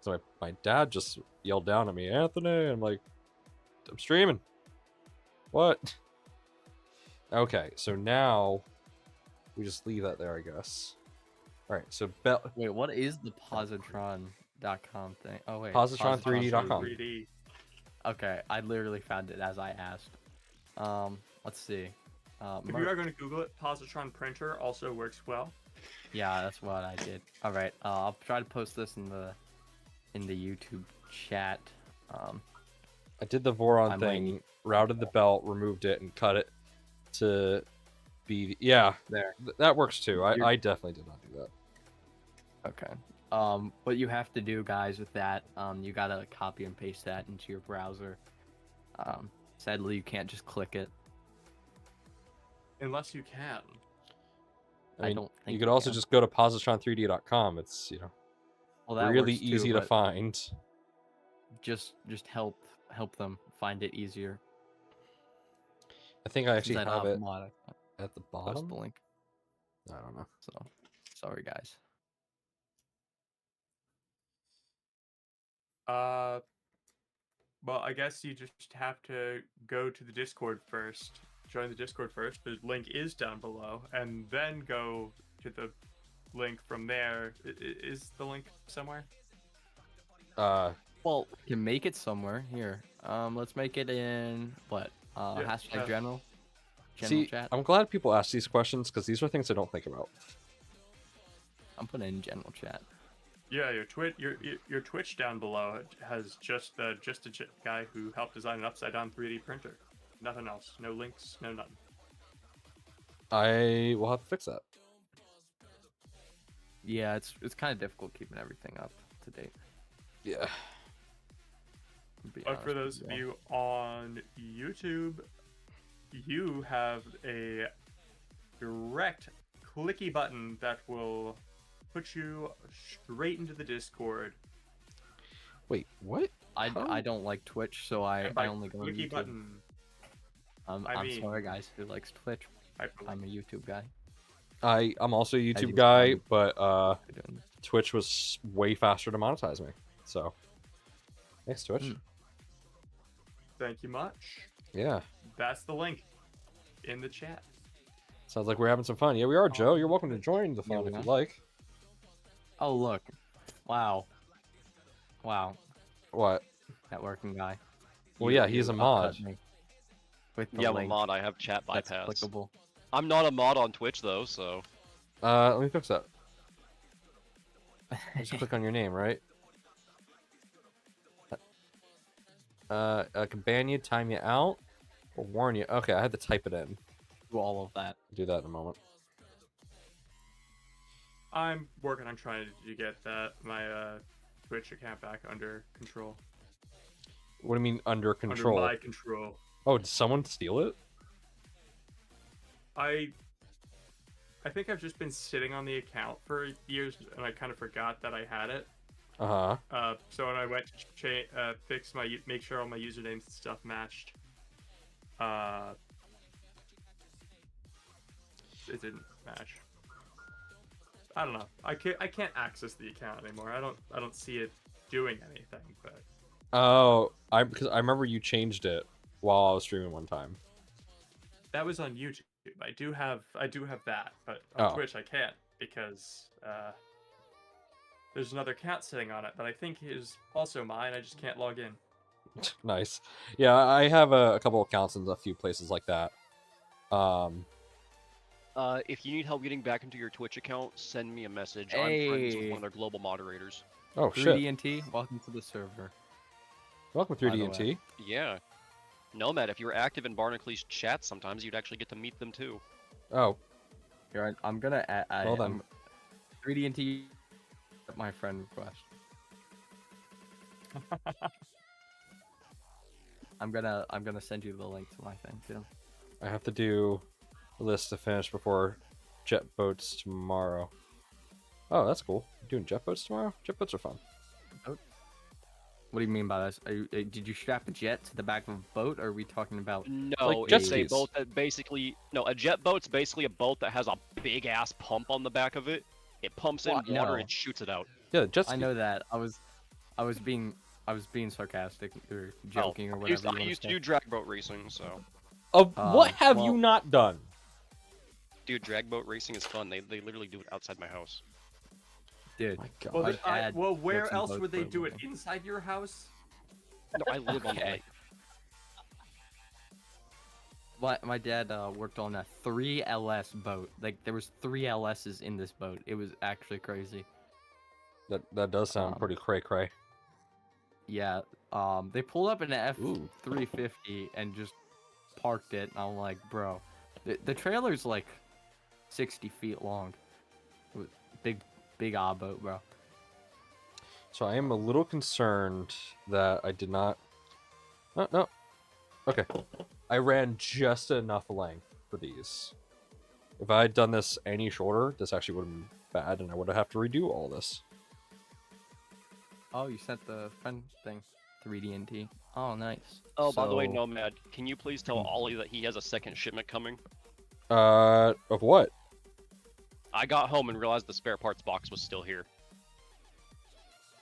So my dad just yelled down at me, Anthony. I'm like, I'm streaming. What? Okay, so now we just leave that there, I guess. All right, so Wait, what is the positron.com thing? Oh wait. Positron3D.com. 3D. Okay, I literally found it as I asked. Let's see. If you are going to Google it, positron printer also works well. Yeah, that's what I did. All right, I'll try to post this in the YouTube chat. I did the Voron thing, routed the belt, removed it, and cut it to be. Yeah, There. That works too. I definitely did not do that. Okay. What you have to do, guys, with that, you gotta copy and paste that into your browser. Sadly, you can't just click it. Unless you can. I mean, don't think you could also can. just go to positron3d.com. It's Well, that really works too, easy to but find. Just help them find it easier. I think I actually Since I have don't it mod, at the post bottom. the link. I don't know. So, sorry, guys. Well, I guess you just have to go to the Discord first. Join the Discord first. The link is down below, and then go to the link from there. Is the link somewhere? Well, we can make it somewhere here. Let's make it in what? Hashtag general See, chat. I'm glad people ask these questions because these are things I don't think about. I'm putting it in general chat. Yeah, your Twitch down below has just a guy who helped design an upside down 3D printer. Nothing else. No links. No nothing. I will have to fix that. Yeah, it's kind of difficult keeping everything up to date. Yeah. But for those of you on YouTube, you have a direct clicky button that will put you straight into the Discord. Wait, what? I don't like Twitch, so I only go on clicky YouTube. button. I'm I mean- sorry, guys, who likes Twitch. I'm a YouTube guy. I'm also a I YouTube just guy, wanted but to do it. Twitch was way faster to monetize me. So, thanks, Twitch. Hmm. Thank you much. Yeah, That's the link in the chat. sounds like we're having some fun. Yeah, we are, Joe. You're welcome to join the Yeah, fun we if are. you'd like. Oh look, wow, wow, What? networking guy. Well, yeah, he's a mod. upcut me with the Yeah, I'm a link mod. I have chat that's bypass. applicable. I'm not a mod on Twitch though, so Let me fix that. Just click on your name, right? Can ban you, time you out, or warn you. Okay, I had to type it in. Do all of that. Do that in a moment. I'm working on trying to get my Twitch account back under control. What do you mean under control? Under my control. Oh, did someone steal it? I think I've just been sitting on the account for years, and I kind of forgot that I had it. Uh-huh. So when I went to fix make sure all my usernames and stuff matched, it didn't match. I don't know. I can't access the account anymore. I don't see it doing anything. But Oh, because I remember you changed it while I was streaming one time. that was on YouTube. I do have that, but on Oh. Twitch I can't because there's another account sitting on it that I think is also mine. I just can't log in. Nice. Yeah, I have a couple accounts in a few places like that. if you need help getting back into your Twitch account, send me a message. I'm friends with Hey. one of their global moderators. Oh, shit. 3D&T, welcome to the server. Welcome, by the 3D&T. Yeah. Nomad, if you were active in Barnacle chat, sometimes you'd actually get to meet them too. Oh, Here, I'm gonna add. Well then. 3D&T, my friend request. I'm gonna send you the link to my thing too. I have to do a list to finish before jet boats tomorrow. Oh, that's cool. You're doing jet boats tomorrow? Jet boats are fun. What do you mean by this? Did you strap a jet to the back of a boat, or are we talking about? No, like jet it's a skis. boat that basically a jet boat's basically a boat that has a big ass pump on the back of it. It pumps in Well, water no. and shoots it out. Yeah, jet ski. I know that. I was being sarcastic or joking or I whatever used, you I want used to to say. do drag boat racing, so What have you well- not done? dude, drag boat racing is fun. They literally do it outside my house. Dude, My God. Well, My dad where works in else boats would they for a do it? living. Inside your house? No, I live on the Okay. lake. My dad worked on a 3LS boat. Like there was 3 LSs in this boat. It was actually crazy. That does sound pretty cray-cray. Yeah. They pulled up an Ooh. F350 and just parked it. And I'm like, bro, the trailer's like 60 feet long. It was big boat, bro. So I am a little concerned that I did not... No. Okay. I ran just enough length for these. If I had done this any shorter, this actually would have been bad, and I would have to redo all this. Oh, you sent the friend thing, 3D&T. Oh, nice. Oh, by the way, So- Nomad, can you please tell Ollie that he has a second shipment coming? Of what? I got home and realized the spare parts box was still here.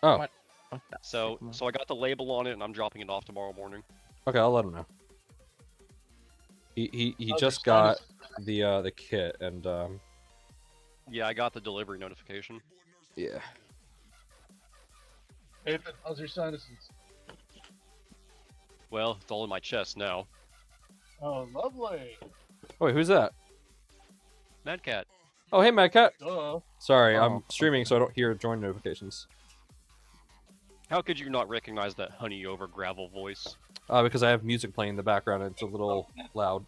Oh, What? What the So Sigma? I got the label on it and I'm dropping it off tomorrow morning. okay, I'll let him know. He How's just your got sinus? the kit, and Yeah, I got the delivery notification. yeah. Nathan, how's your sinuses? Well, it's all in my chest now. Oh, lovely. Oh, wait, who's that? Mad Cat. Oh, hey, Mad Cat. Duh. Sorry, Oh, I'm streaming, so I don't hear join notifications. How could you not recognize that honey over gravel voice? Because I have music playing in the background, and it's a little loud.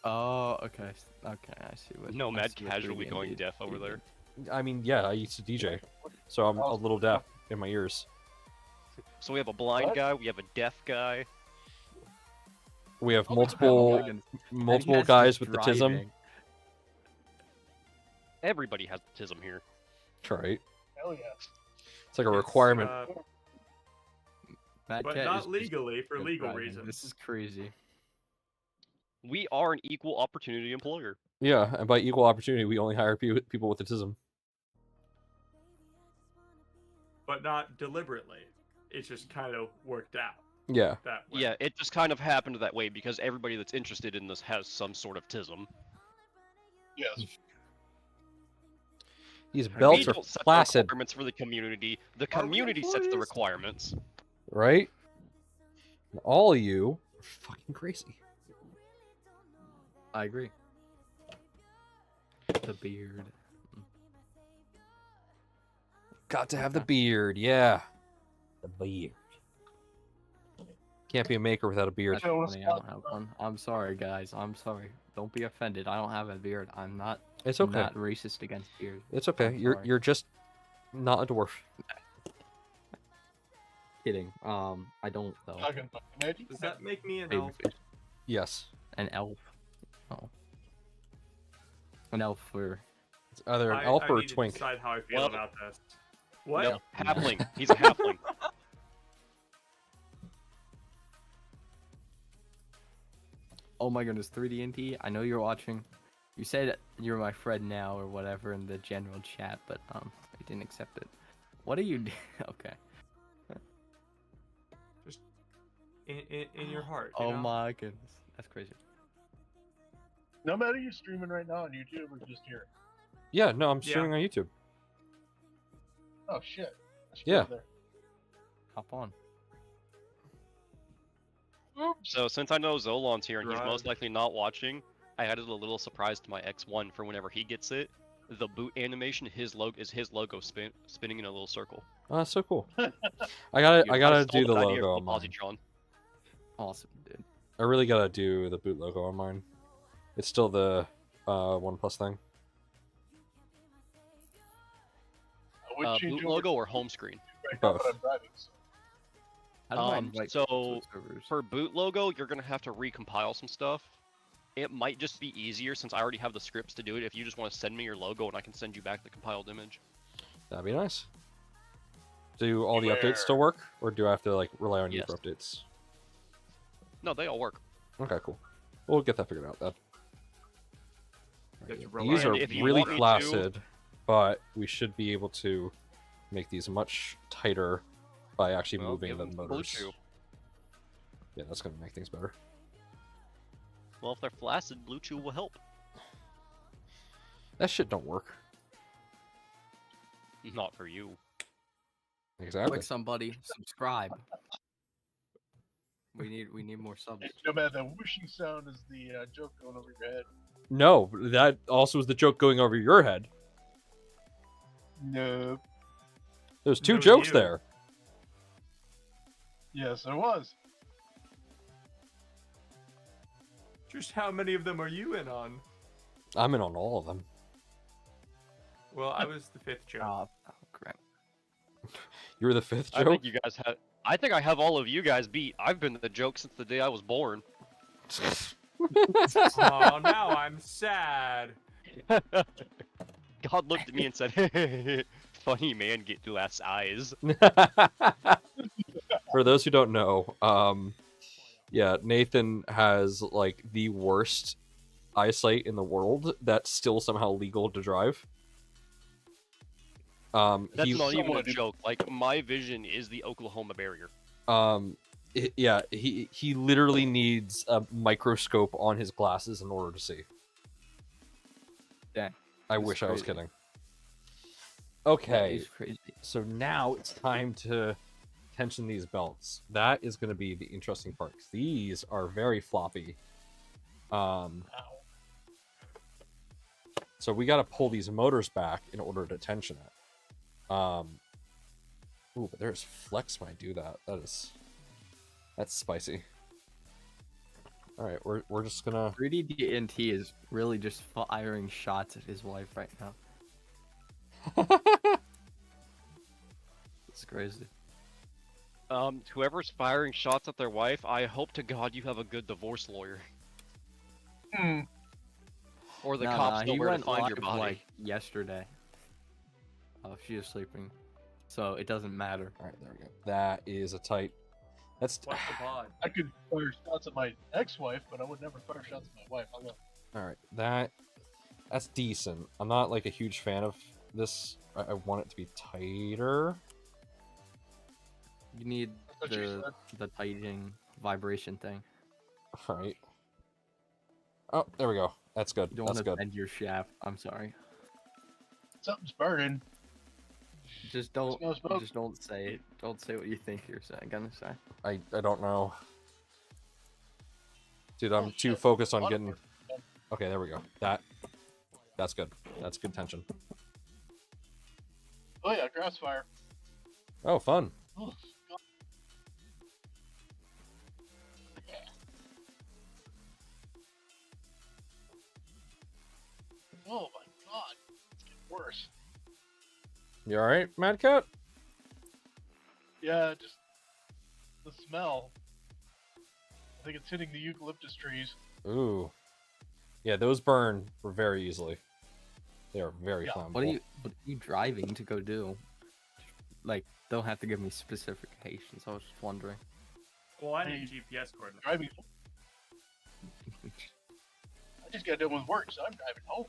Oh, okay. Okay, I see what. I Nomad see what casually 3D&T going is. deaf over there. I mean, yeah, I used to DJ, so I'm a little deaf in my ears. So we have a blind What? guy, we have a deaf guy. We have Oh my Oh multiple my goodness. And multiple you guys guys just with the tism. driving. Everybody has autism here. Right. Hell yeah. It's like a requirement. Mad But Cat is not just legally, for good legal driving. reasons. This is crazy. We are an equal opportunity employer. Yeah, and by equal opportunity, we only hire people with autism. But not deliberately. It just kind of worked out Yeah. that way. Yeah, it just kind of happened that way because everybody that's interested in this has some sort of tism. Yes. These We belts We are don't set the placid, requirements for the community. The Are we community sets the employees? requirements. right? And all of you are fucking crazy. I agree. The beard. Got to have the Okay. beard, yeah. The beard. Can't be a maker without a beard. That's Yeah, well, funny. I don't have one. I'm sorry, guys. I'm sorry. Don't be offended. I don't have a beard. I'm not. It's okay. Not racist against beard. It's okay. I'm You're sorry. you're just not a dwarf. Kidding. I don't though. Talking about magic. Does that make me an Baby elf? face. Yes. An elf. Oh. An elf for. It's either an I elf or a need to twink. decide how I feel Well, about this. What? Nope, halfling. He's a halfling. Oh my goodness, 3D&T. I know you're watching. You said you're my friend now or whatever in the general chat, but I didn't accept it. What are you doing? Okay. Just in your heart. Oh you know? my goodness, that's crazy. No matter you streaming right now on YouTube or just here. Yeah, no, I'm Yeah. streaming on YouTube. Oh shit. I should Yeah. go there. Hop on. Oops. So since I know Zolon's here and he's Right. most likely not watching, I added a little surprise to my X1 for whenever he gets it. The boot animation, his logo spinning in a little circle. Oh, that's so cool. I gotta stole do the that idea logo on from mine. Positron. Awesome, dude. I really gotta do the boot logo on mine. It's still the OnePlus thing. I would change Boot over logo or home screen? right now, Both. but I'm driving. So. How do I invite So people to servers? for boot logo, you're gonna have to recompile some stuff. It might just be easier since I already have the scripts to do it. If you just want to send me your logo and I can send you back the compiled image. That'd be nice. Do all the Beware. updates still work, or do I have to like rely on you for Yes. updates? No, they all work. Okay, cool. We'll get that figured out then. You have to These rely are on if you really want me to- flaccid, but we should be able to make these much tighter by actually Well, moving give the 'em motors. Blue Chew. Yeah, that's gonna make things better. Well, if they're flaccid, Blue Chew will help. That shit don't work. Not for you. Exactly. Quick, somebody subscribe. We need more subs. No matter that whooshing sound is the joke going over your head. No, that also is the joke going over your head. No. There's two No, jokes you. there. Yes, there was. Just how many of them are you in on? I'm in on all of them. Well, I was the fifth joke. Oh crap. You're the fifth I joke. think you guys have. I think I have all of you guys beat. I've been the joke since the day I was born. Oh, now I'm sad. God looked at me and said, "Funny man, get glass eyes." For those who don't know, yeah, Nathan has like the worst eyesight in the world that's still somehow legal to drive. That's he, not even a somewhat- joke. Like my vision is the Oklahoma barrier. yeah, he literally needs a microscope on his glasses in order to see. Dang. I That's wish I was crazy. kidding. That Okay, is crazy. so now it's time to tension these belts. That is going to be the interesting part. 'Cause these are very floppy. Ow. So we got to pull these motors back in order to tension it. Ooh, but there's flex when I do that. That's spicy. All right, we're just gonna. 3D&T is really just firing shots at his wife right now. It's crazy. Whoever's firing shots at their wife, I hope to God you have a good divorce lawyer, Hmm. or the Nah, cops know he where to went find your live, body. like yesterday. Oh, she is sleeping, so it doesn't matter. All right, there we go. That is a tight. That's What's the pod? I could fire shots at my ex-wife, but I would never fire shots at my wife. I'll go. all right. That That's decent. I'm not like a huge fan of this. I want it to be tighter. You need That's what you the tightening vibration thing. Right. Oh, there we go. That's good. You don't That's want to good. bend your shaft. I'm sorry. Something's burning. Just don't. Smells smoke. Just don't say it. Don't say what you think you're saying. Gonna say. I don't know. Dude, I'm Oh, too shit. focused on Water getting... burning. Okay, there we go. That's good. That's good tension. Oh yeah, grass fire. Oh, fun. Oh, God. Oh my god, it's getting worse. You alright, Mad Cat? Yeah, just the smell. I think it's hitting the eucalyptus trees. Ooh. Yeah, those burn very easily. They are very Yeah. flammable. What are you driving to go do? Like, don't have to give me specifications. I was just wondering. Well, I Hey. need GPS coordinates. Driving. I just got done with work, so I'm driving home.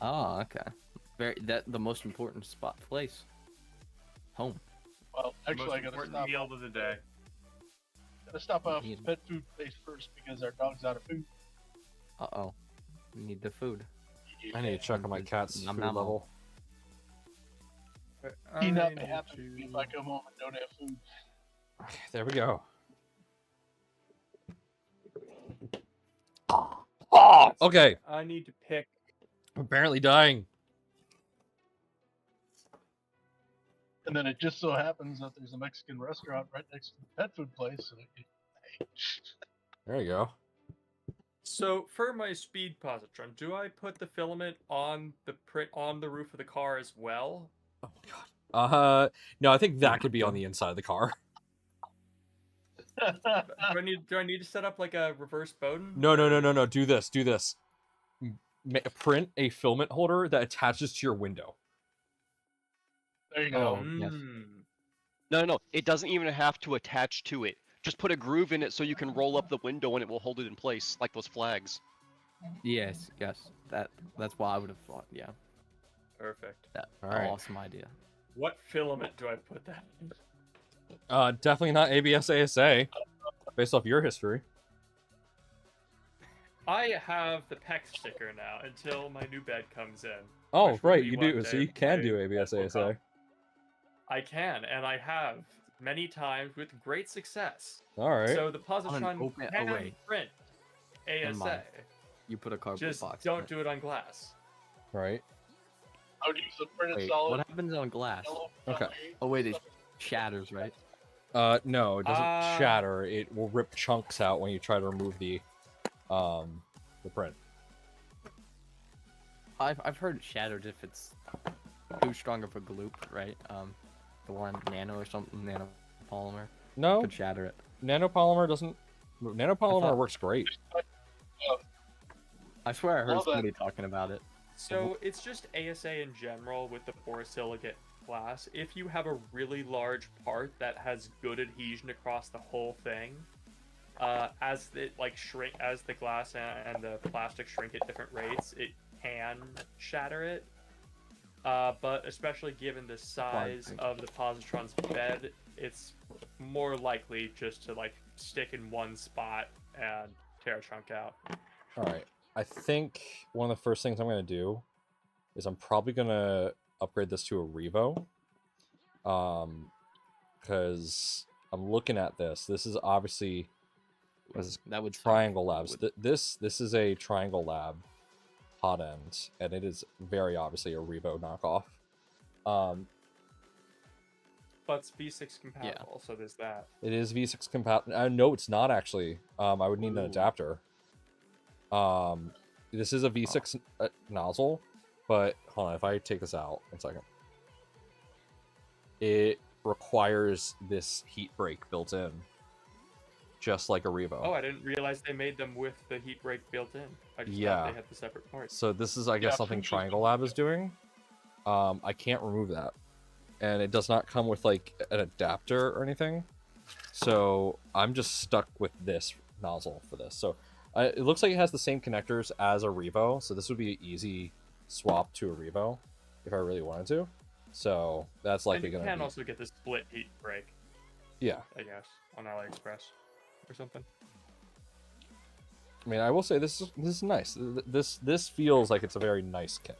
Oh, okay. The most important place. Home. Well, The actually, most I gotta important stop. meal of the day. Gotta stop off Yeah. the pet food place first because our dog's out of food. Uh-oh. We need the food. I need to check on my cat's Nom food nom. level. He not be happy with me if I come home and don't have food. Okay, there we go. Okay, I need to pick. I'm apparently dying. And then it just so happens that there's a Mexican restaurant right next to the pet food place. So There you go. So for my speed positron, do I put the filament on the print on the roof of the car as well? Oh my god. No, I think that could be on the inside of the car. Do I need to set up like a reverse Bowden? No. Do this. Print a filament holder that attaches to your window. there you go. Oh, yes. No. It doesn't even have to attach to it. Just put a groove in it so you can roll up the window and it will hold it in place, like those flags. Yes. That's what I would have thought. Yeah. Perfect. That All right. awesome idea. What filament do I put that in? Definitely not ABS ASA, based off your history. I have the PEX sticker now until my new bed comes in. Oh, Which will right, be you one do. day So you if can I- do ABS I will ASA. come. I can, and I have many times with great success. All right. So the positron open it can away. print Never ASA. mind. You put a cardboard Just box. in don't it. do it on glass. Right. I would use the printed Wait, solid. what happens on glass? Yellow, Okay. Oh wait, it shatters, right? No, it doesn't Uh, shatter. It will rip chunks out when you try to remove the print. I've heard it shatters if it's too strong of a gloop, right? The one nano or something, nanopolymer No, could shatter it. nanopolymer doesn't. Nanopolymer thought- works great. I swear I heard Love that. somebody talking about it. So it's just ASA in general with the borosilicate glass. If you have a really large part that has good adhesion across the whole thing, as it shrink as the glass and the plastic shrink at different rates, it can shatter it. But especially given the size of the positron's bed, it's more likely just to stick in one spot and tear a chunk out. All right. I think one of the first things I'm going to do is I'm probably going to upgrade this to a Revo. Because I'm looking at this. This is obviously That would suck. Triangle Labs. Would- This is a Triangle Lab hot end, and it is very obviously a Revo knockoff. But it's V6 compatible, so there's that. It is V6 compatible. No, it's not actually. I would need an Ooh. adapter. This is a V6 nozzle, but hold on. If I take this out, 1 second, it requires this heat break built in, just like a Revo. Oh, I didn't realize they made them with the heat break built in. I just Yeah. thought they had the separate parts. So this is, I guess, Yeah, something Fuji's Triangle Lab is doing. I can't remove that, and it does not come with like an adapter or anything. So I'm just stuck with this nozzle for this. So It looks like it has the same connectors as a Revo, so this would be an easy swap to a Revo if I really wanted to. So that's likely And you going to can be... also get the split heat break, Yeah. I guess, on AliExpress or something. I mean, I will say this is nice. This feels like it's a very nice kit.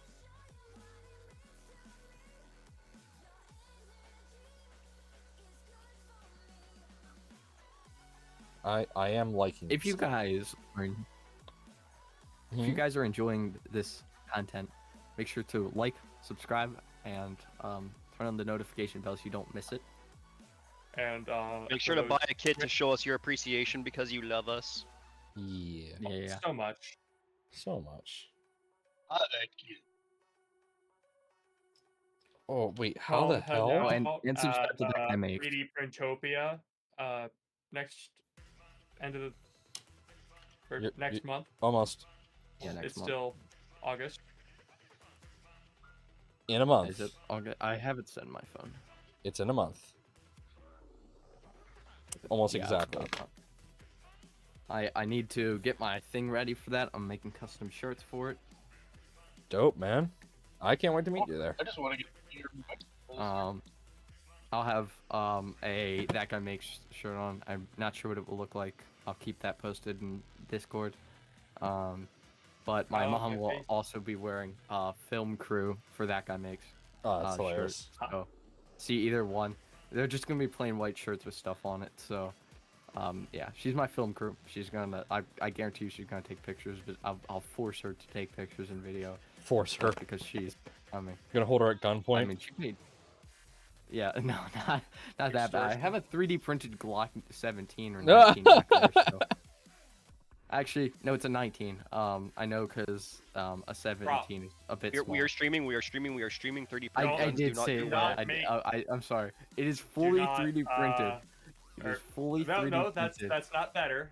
I am liking. If you this. guys are, if you Mhm. guys are enjoying this content, make sure to like, subscribe, and turn on the notification bell so you don't miss it. And Make for sure to those buy a kit to Twitch- show us your appreciation because you love us. Yeah, Yeah. so much. so much. Ah, that kid. Oh wait, how the Head hell? Oh, and- out and subscribe at, to that guy makes. 3D Printopia next end of the or You're- next you- month. Almost Yeah, next It's month. still August. in a month. Is it August? I have it set in my phone. It's in a month. Almost Yeah, it's exactly. not fun. I need to get my thing ready for that. I'm making custom shirts for it. Dope, man. I can't wait to meet you there. I just want to get your I'll have a That Guy Makes shirt on. I'm not sure what it will look like. I'll keep that posted in Discord. But my Oh, mom okay. will also be wearing film crew for That Guy Makes Oh, that's shirt. hilarious. So see either one. They're just gonna be plain white shirts with stuff on it. So yeah, she's my film crew. She's gonna. I guarantee you she's gonna take pictures, but I'll force her to take pictures and video. Force her. Just because she's. I mean, Gonna hold her at gunpoint. I mean, she made. Yeah, no, not that bad. I have a 3D printed Glock 17 or 19 back there. So. Actually, no, it's a 19. I know because a 17 is a bit small. We are streaming 3D I printed. did Do not say do that. not I'm sorry. It is fully not, 3D printed. It or- is fully 3D No, that's printed. not better.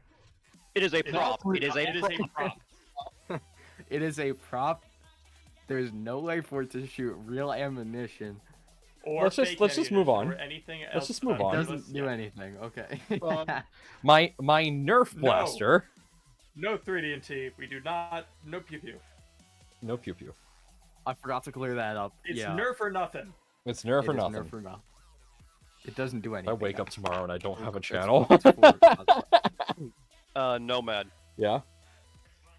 It is a It is- prop. It is It is a a prop. prop. It is a prop. There's no way for it to shoot real ammunition. Or Let's just- fake let's just move ammunition on. Or anything Let's else just move that on. It Honestly, doesn't do anything. Okay. My Nerf No. blaster. No 3D and T. We do not. No pew pew. No pew pew. I forgot to clear that up. It's yeah. Nerf or nothing. It's Nerf It or is nothing. Nerf or nothing. It doesn't do I anything. wake up tomorrow and I don't have a It's channel. Nomad. Yeah.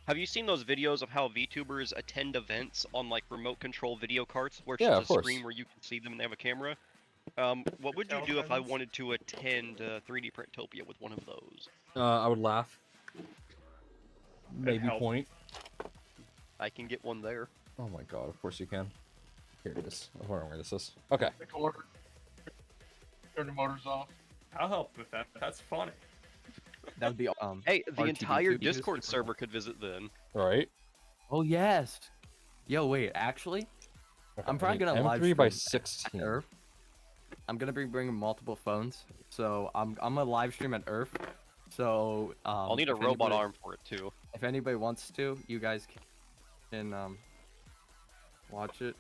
Have you seen those videos of how VTubers attend events on like remote control video carts where it's Yeah, just of a course. screen where you can see them and they have a camera? What would you do if I wanted to attend 3D Printopia with one of those? I would laugh. Maybe help. point. I can get one there. Oh my god, of course you can. Here it is. I wonder where this is. Okay. the corner. Turn the motors off. I'll help with that. That's funny. That would be Hey, the R2D2 entire because Discord it's- server could visit then. Alright. Oh yes. Yo, wait. Actually, I'm probably gonna live M3 by stream 16. Earth. I'm gonna be bringing multiple phones, so I'm gonna live stream at Earth. So I'll need a if robot anybody- arm for it too. If anybody wants to, you guys can watch it.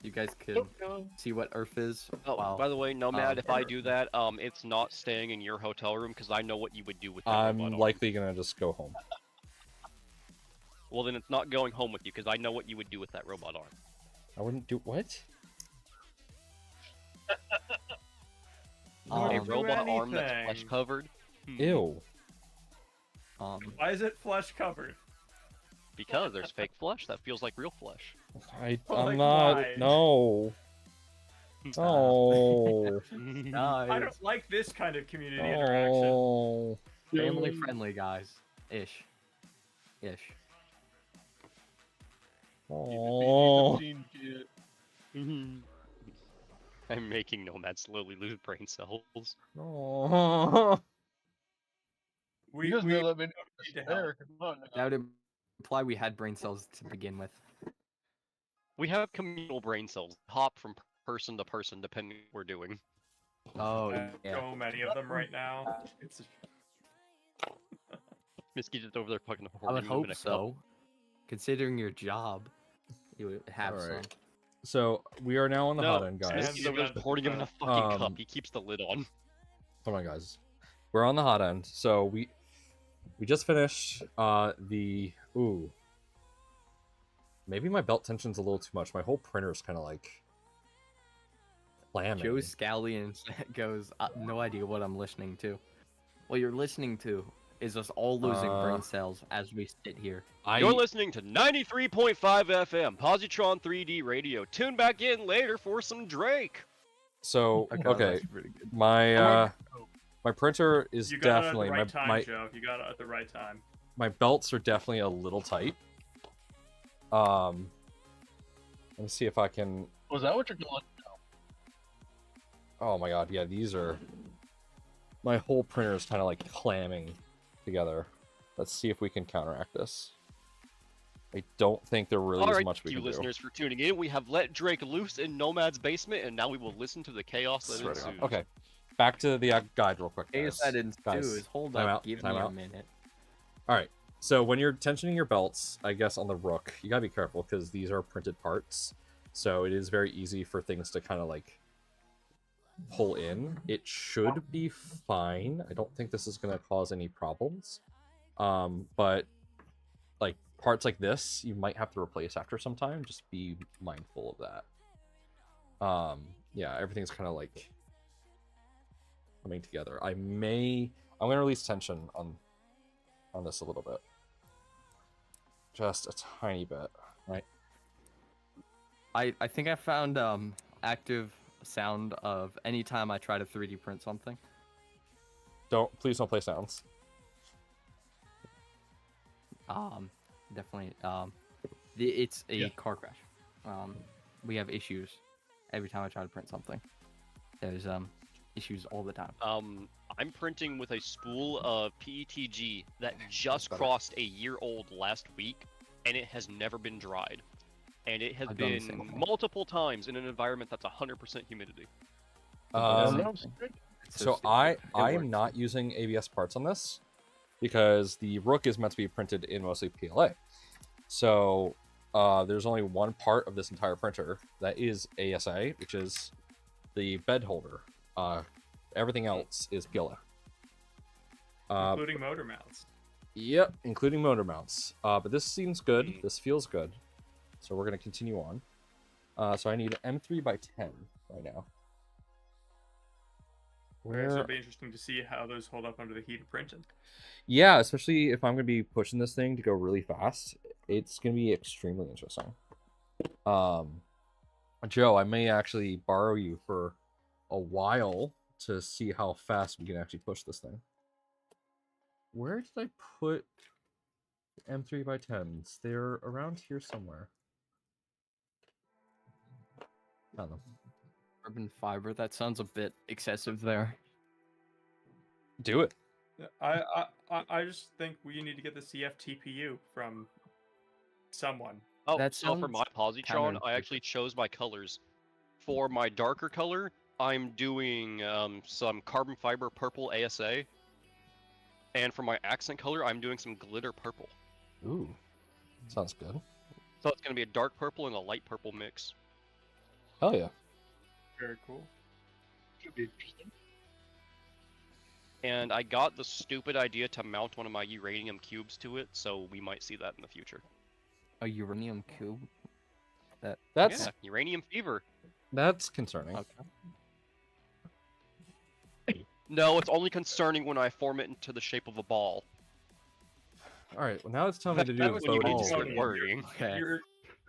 You guys can see what Earth is. Oh, while- by the way, Nomad, if I do that, it's not staying in your hotel room because I know what you would do with that I'm robot arm. likely gonna just go home. Well, then it's not going home with you because I know what you would do with that robot arm. I wouldn't do what? A Um, do robot arm that's anything. flesh covered. Ew. Why is it flesh covered? Because there's fake flesh that feels like real flesh. I'm Like, not. why? No. No. I nice. don't like this kind of community interaction. Oh. Family friendly, guys. Ish. Ish. Oh. PG-13 kid. I'm making Nomad slowly lose brain cells. Oh. We, You guys we know that many need to help. there. Come on. now. That would imply we had brain cells to begin with. We have communal brain cells. Hop from person to person depending what we're doing. Oh yeah. So many of them right now. It's Misky's just over there fucking I hoarding would them in hope a cup. so. Considering your job, you would have Alright. some. So we are now on the hot No, end, guys. Misky's over there just hoarding them in a fucking cup. He keeps the lid on. Hold on, guys. We're on the hot end. So we just finished ooh. Maybe my belt tension's a little too much. My whole printer's kind of like clamming. Joe Scallion goes, no idea what I'm listening to. What you're listening to is us all losing brain cells as we sit here. You're listening to 93.5 FM, Positron 3D Radio. Tune back in later for some Drake. So, okay, that's pretty good. my printer is You got definitely it at the right time, Joe. You got it at the right time. my belts are definitely a little tight. Let me see if I can. Was that what you're going? Oh my god, yeah, these are. My whole printer is kind of like clamming together. Let's see if we can counteract this. I don't think there really is much we Thank can you, listeners, for tuning in. We have let Drake loose in Nomad's basement, and now we will listen to the chaos that ensues. Okay, back to the guide real quick. Case that ensues. Hold up, give me a minute. All right. So when you're tensioning your belts, I guess on the Rook, you gotta be careful because these are printed parts. So it is very easy for things to kind of like pull in. It should be fine. I don't think this is gonna cause any problems. But like parts like this, you might have to replace after some time. Just be mindful of that. Yeah, everything's kind of like coming together. I'm gonna release tension on this a little bit. Just a tiny bit, right? I think I found active sound of any time I try to 3D print something. Please don't play sounds. Definitely. It's a car crash. We have issues every time I try to print something. There's issues all the time. I'm printing with a spool of PETG that just crossed a year old last week, and it has never been dried. And it has been multiple times in an environment that's 100% humidity. So I am not using ABS parts on this because the Rook is meant to be printed in mostly PLA. So there's only one part of this entire printer that is ASA, which is the bed holder. Everything else is PLA. Including motor mounts. Yep, including motor mounts. But this seems good. This feels good. So we're going to continue on. So I need an M3 by 10 right now. So it'll be interesting to see how those hold up under the heat of printing. Yeah, especially if I'm going to be pushing this thing to go really fast. It's going to be extremely interesting. Joe, I may actually borrow you for a while to see how fast we can actually push this thing. Where did I put M3 by 10s? They're around here somewhere. I don't know. Carbon fiber, that sounds a bit excessive there. Do it. I just think we need to get the CFTPU from someone. Oh, That so for my positron, I actually chose my colors. For my darker color, I'm doing some carbon fiber purple ASA. And for my accent color, I'm doing some glitter purple. Ooh, sounds good. So it's going to be a dark purple and a light purple mix. Hell yeah. Very cool. Should be interesting. And I got the stupid idea to mount one of my uranium cubes to it, so we might see that in the future. A uranium cube? That's uranium fever. That's concerning. Okay. No, it's only concerning when I form it into the shape of a ball. All right. Well, now it's time to do That was the when you need voting. to start plutonium. worrying. Okay.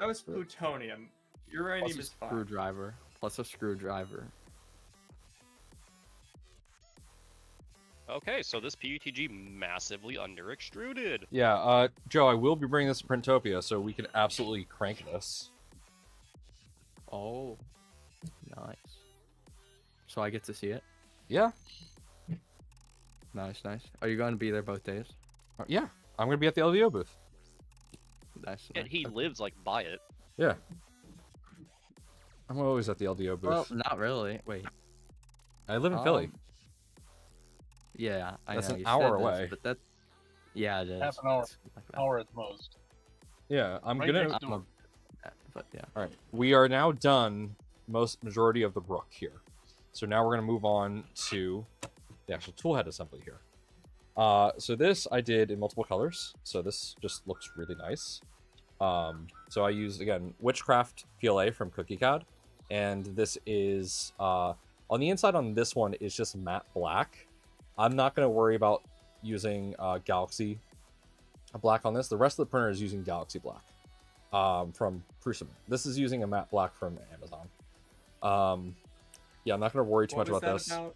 That was plutonium. Uranium Plus a is fine. screwdriver. Plus a screwdriver. Okay, so this PUTG massively under extruded. Yeah, Joe, I will be bringing this to Printopia, so we can absolutely crank this. Oh, nice. So I get to see it. Yeah. Nice. Are you going to be there both days? Yeah. I'm gonna be at the LDO booth. Nice. And he lives like by it. Yeah. I'm always at the LDO booth. Well, not really. Wait. I live in Philly. Yeah, I That's know. an you hour said this, away. but that. Yeah, it is. Half an hour. It's like that. Hour at most. Yeah, I'm Right gonna. next door. But yeah. All right, we are now done majority of the Rook here. So now we're gonna move on to the actual toolhead assembly here. So this I did in multiple colors. So this just looks really nice. So I used, again, Witchcraft PLA from Cookie Cad. And this is, on the inside on this one is just matte black. I'm not going to worry about using Galaxy black on this. The rest of the printer is using Galaxy black from Prusa. This is using a matte black from Amazon. Yeah, I'm not going to worry too much about this. About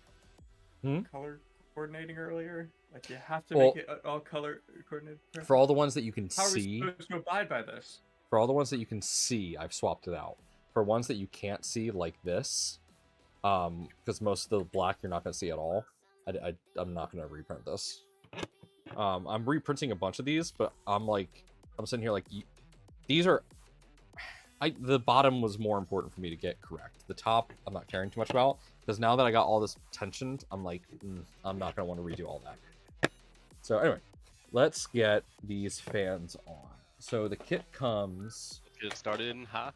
color coordinating earlier? Like, you have to Well, make it all color coordinated? For all the ones that you can How see... are we supposed to abide by this? For all the ones that you can see, I've swapped it out. For ones that you can't see, like this, because most of the black you're not going to see at all, I'm not going to reprint this. I'm reprinting a bunch of these, but I'm sitting here like, these are... the bottom was more important for me to get correct. The top, I'm not caring too much about, because now that I got all this tensioned, I'm like, I'm not going to want to redo all that. So anyway, let's get these fans on. So the kit comes... Get it started in half.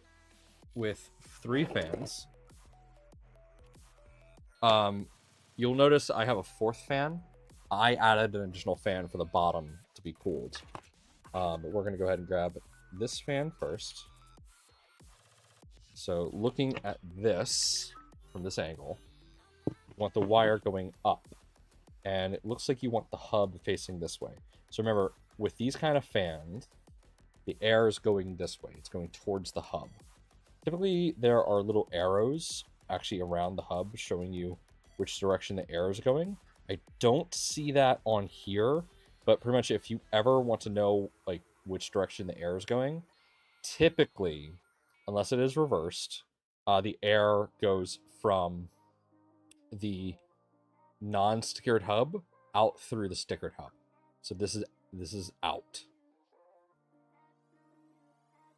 With 3 fans. You'll notice I have a 4th fan. I added an additional fan for the bottom to be cooled. But we're going to go ahead and grab this fan first. So looking at this from this angle, you want the wire going up. And it looks like you want the hub facing this way. So remember, with these kind of fans, the air is going this way. It's going towards the hub. Typically, there are little arrows actually around the hub showing you which direction the air is going. I don't see that on here, but pretty much if you ever want to know like which direction the air is going, typically, unless it is reversed, the air goes from the non-stickered hub out through the stickered hub. So this is out.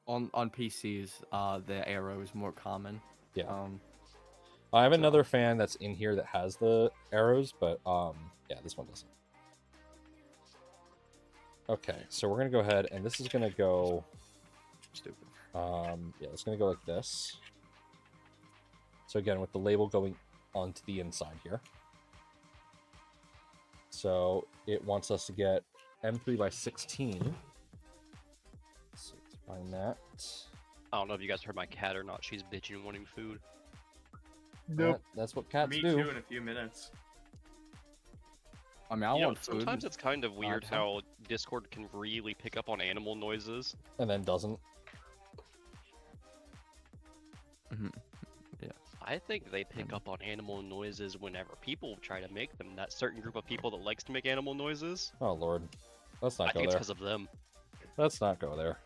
On PCs, the arrow is more common. Yeah. I have another fan that's in here that has the arrows, but yeah, this one doesn't. Okay, so we're gonna go ahead, and this is gonna go. Stupid. Yeah, it's gonna go like this. So again, with the label going onto the inside here. So it wants us to get M3 by 16. So let's find that. I don't know if you guys heard my cat or not. She's bitching and wanting food. Nope. That's what cats Me do. too in a few minutes. I mean, I want food. Sometimes it's kind of weird so. how Discord can really pick up on animal noises. And then doesn't. Yeah. I think they pick up on animal noises whenever people try to make them. That certain group of people that likes to make animal noises. Oh lord. Let's I not go think it's there. because of them. Let's not go there.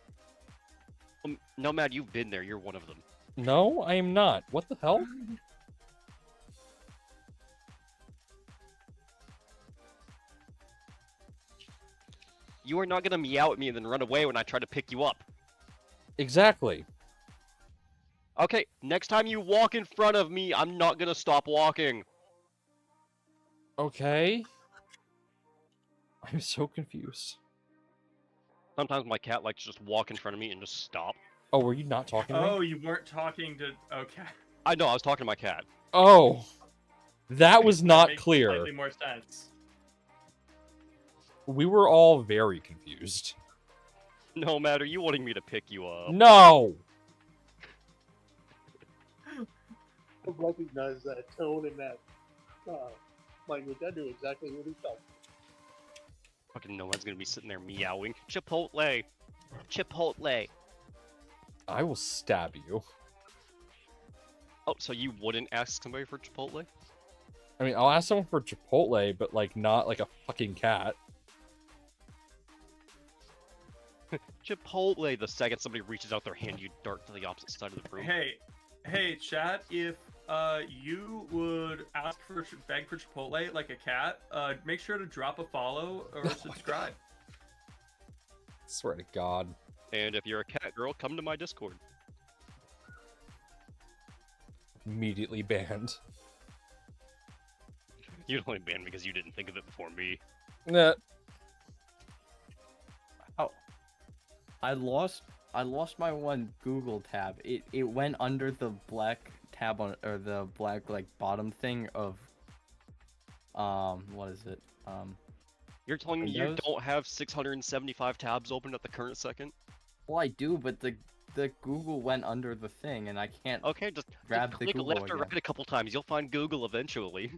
No, Matt, you've been there. You're one of them. No, I am not. What the hell? You are not gonna meow at me and then run away when I try to pick you up. Exactly. Okay, next time you walk in front of me, I'm not gonna stop walking. Okay. I'm so confused. Sometimes my cat likes to just walk in front of me and just stop. Oh, were you not talking to me? Oh, you weren't talking to. Okay. I know, I was talking to my cat. Oh. That was not Makes clear. Slightly more sense. We were all very confused. No, Matt, are you wanting me to pick you up? No! I recognize that tone and that language. I knew exactly what he felt. Fucking no one's gonna be sitting there meowing. Chipotle! Chipotle! I will stab you. Oh, so you wouldn't ask somebody for Chipotle? I mean, I'll ask someone for Chipotle, but like not like a fucking cat. Chipotle! The second somebody reaches out their hand, you dart to the opposite side of the room. Hey, chat. If you would beg for Chipotle like a cat, make sure to drop a follow or subscribe. Swear to God. And if you're a cat girl, come to my Discord. Immediately banned. You'd only ban because you didn't think of it before me. Nah. Oh, I lost my one Google tab. It went under the black tab on, or the black like bottom thing of what is it? You're telling me you Windows? don't have 675 tabs open at the current second? Well, I do, but the Google went under the thing, and I can't Okay, just grab the click Google left or again. right a couple times. You'll find Google eventually.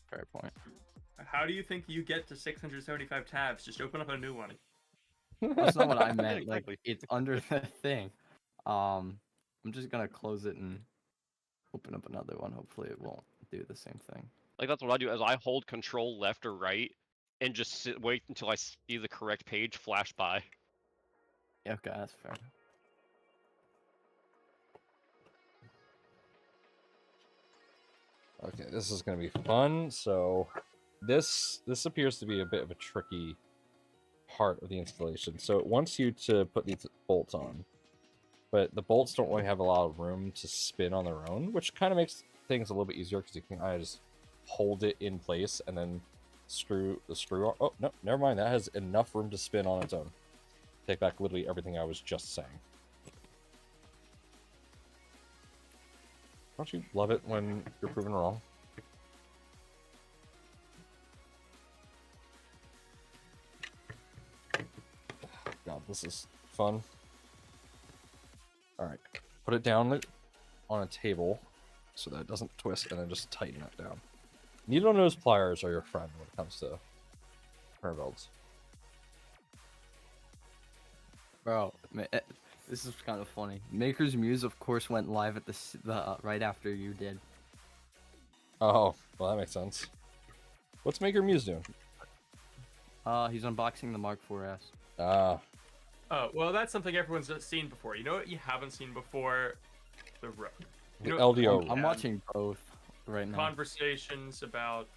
Fair point. How do you think you get to 675 tabs? Just open up a new one. That's not what I meant. Exactly. Like, it's under the thing. I'm just gonna close it and open up another one. Hopefully, it won't do the same thing. Like that's what I do. Is I hold Control left or right and just wait until I see the correct page flash by. Yeah, okay, that's fair. Okay, this is going to be fun. So this appears to be a bit of a tricky part of the installation. So it wants you to put these bolts on, but the bolts don't really have a lot of room to spin on their own, which kind of makes things a little bit easier because you can kind of just hold it in place and then screw the screw on. Oh, no, never mind. That has enough room to spin on its own. Take back literally everything I was just saying. Don't you love it when you're proven wrong? God, this is fun. Alright, put it down on a table so that it doesn't twist, and then just tighten it down. Needle nose pliers are your friend when it comes to printer builds. Bro, this is kind of funny. Maker's Muse, of course, went live at the right after you did. Oh, well that makes sense. What's Maker Muse doing? He's unboxing the Mark IVs. Ah, Oh, well, that's something everyone's seen before. You know what you haven't seen before? The Rook. the You know, LDO Rook. I'm watching both right now. conversations about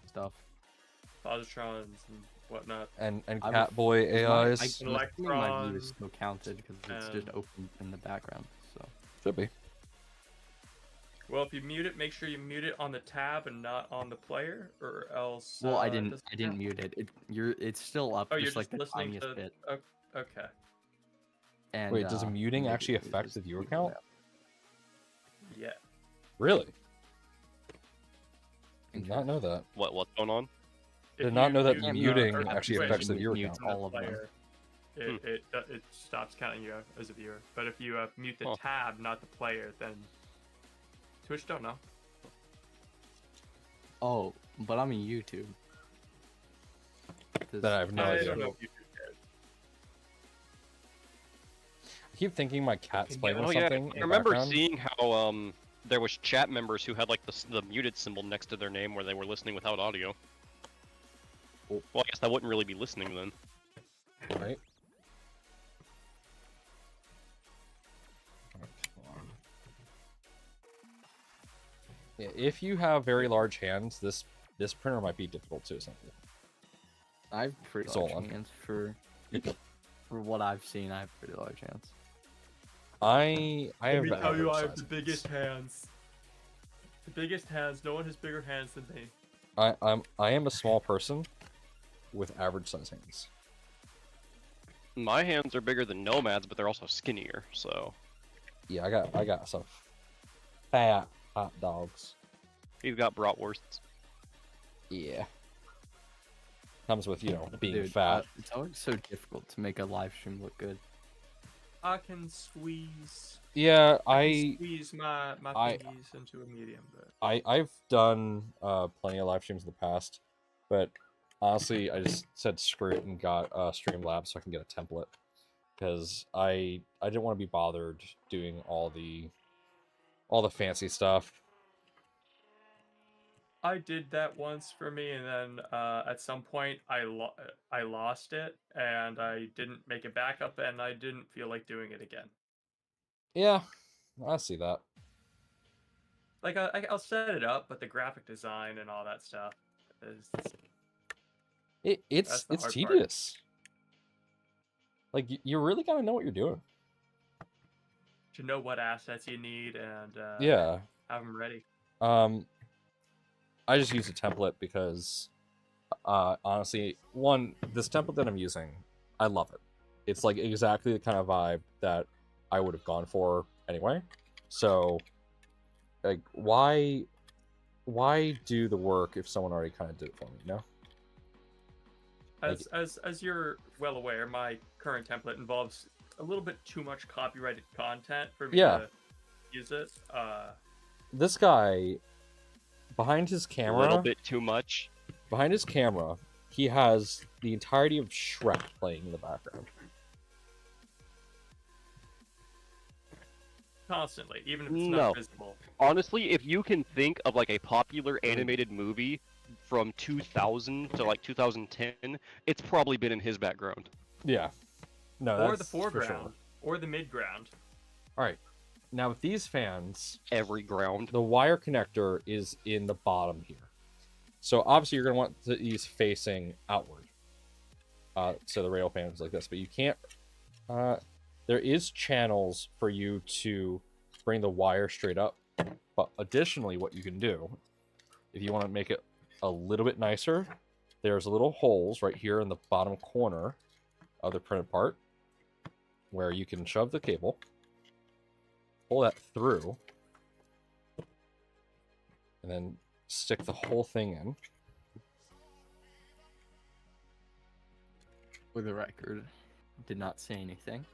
Stuff. positrons and whatnot. and I Catboy Is my- AIs. I'm assuming my view Electron, is still counted because it's just and- open in the background. So Should be. Well, if you mute it, make sure you mute it on the tab and not on the player, or else. well, I it didn't doesn't I didn't count. mute it. It's still up, Oh, you're just like just the listening tiniest to. bit. Okay. And Wait, does muting Maker's actually Muse affect is the viewer muted count? out. Yeah. Really? Did not know that. What's going on? Did If not you know that mute, muting or actually Twitch affects the mute- viewer mutes count. all of them. player, it stops counting you as a viewer. But if you mute the Huh. tab, not the player, then Twitch don't know. Oh, but I'm in YouTube. Then I have no I idea. don't know if you cares. I keep thinking my cat's playing with Oh yeah, something. I in the remember background. seeing how there was chat members who had like the muted symbol next to their name where they were listening without audio. Well, I guess I wouldn't really be listening then. Right? Yeah, if you have very large hands, this printer might be difficult to assemble. I have pretty Solon. large hands for what I've seen. I have pretty large hands. I Let have me tell you, I have average the size biggest hands. hands. The biggest hands. No one has bigger hands than me. I am a small person with average size hands. My hands are bigger than Nomad's, but they're also skinnier. So Yeah, I got some fat hot dogs. he's got bratwursts. Yeah. Comes with, being Dude, fat. it's always so difficult to make a live stream look good. I can squeeze. Yeah, I I can squeeze my I- thingies into a medium, but I've done plenty of live streams in the past, but honestly, I just said screw it and got Streamlabs so I can get a template because I didn't want to be bothered doing all the fancy stuff. I did that once for me, and then at some point I lost it, and I didn't make it back up, and I didn't feel like doing it again. Yeah, I see that. Like I'll set it up, but the graphic design and all that stuff is It's That's the hard part. tedious. Like you really gotta know what you're doing. to know what assets you need and Yeah. have them ready. I just use a template because, honestly, this template that I'm using, I love it. It's like exactly the kind of vibe that I would have gone for anyway. So, like, why why do the work if someone already kind of did it for me? You know. As you're well aware, my current template involves a little bit too much copyrighted content for me to use it. This guy, behind his A camera, little bit too much. behind his camera, he has the entirety of Shrek playing in the background. Constantly, even if it's No. not visible. Honestly, if you can think of like a popular animated movie from 2000 to like 2010, it's probably been in his background. Yeah. No, Or that's the for foreground, sure. or the midground. All right. Now with these fans, Every ground. the wire connector is in the bottom here. So obviously you're going to want these facing outward. So the rail fans like this, but you can't. There is channels for you to bring the wire straight up. But additionally, what you can do, if you want to make it a little bit nicer, there's little holes right here in the bottom corner of the printed part where you can shove the cable, pull that through, and then stick the whole thing in. For the record, did not say anything.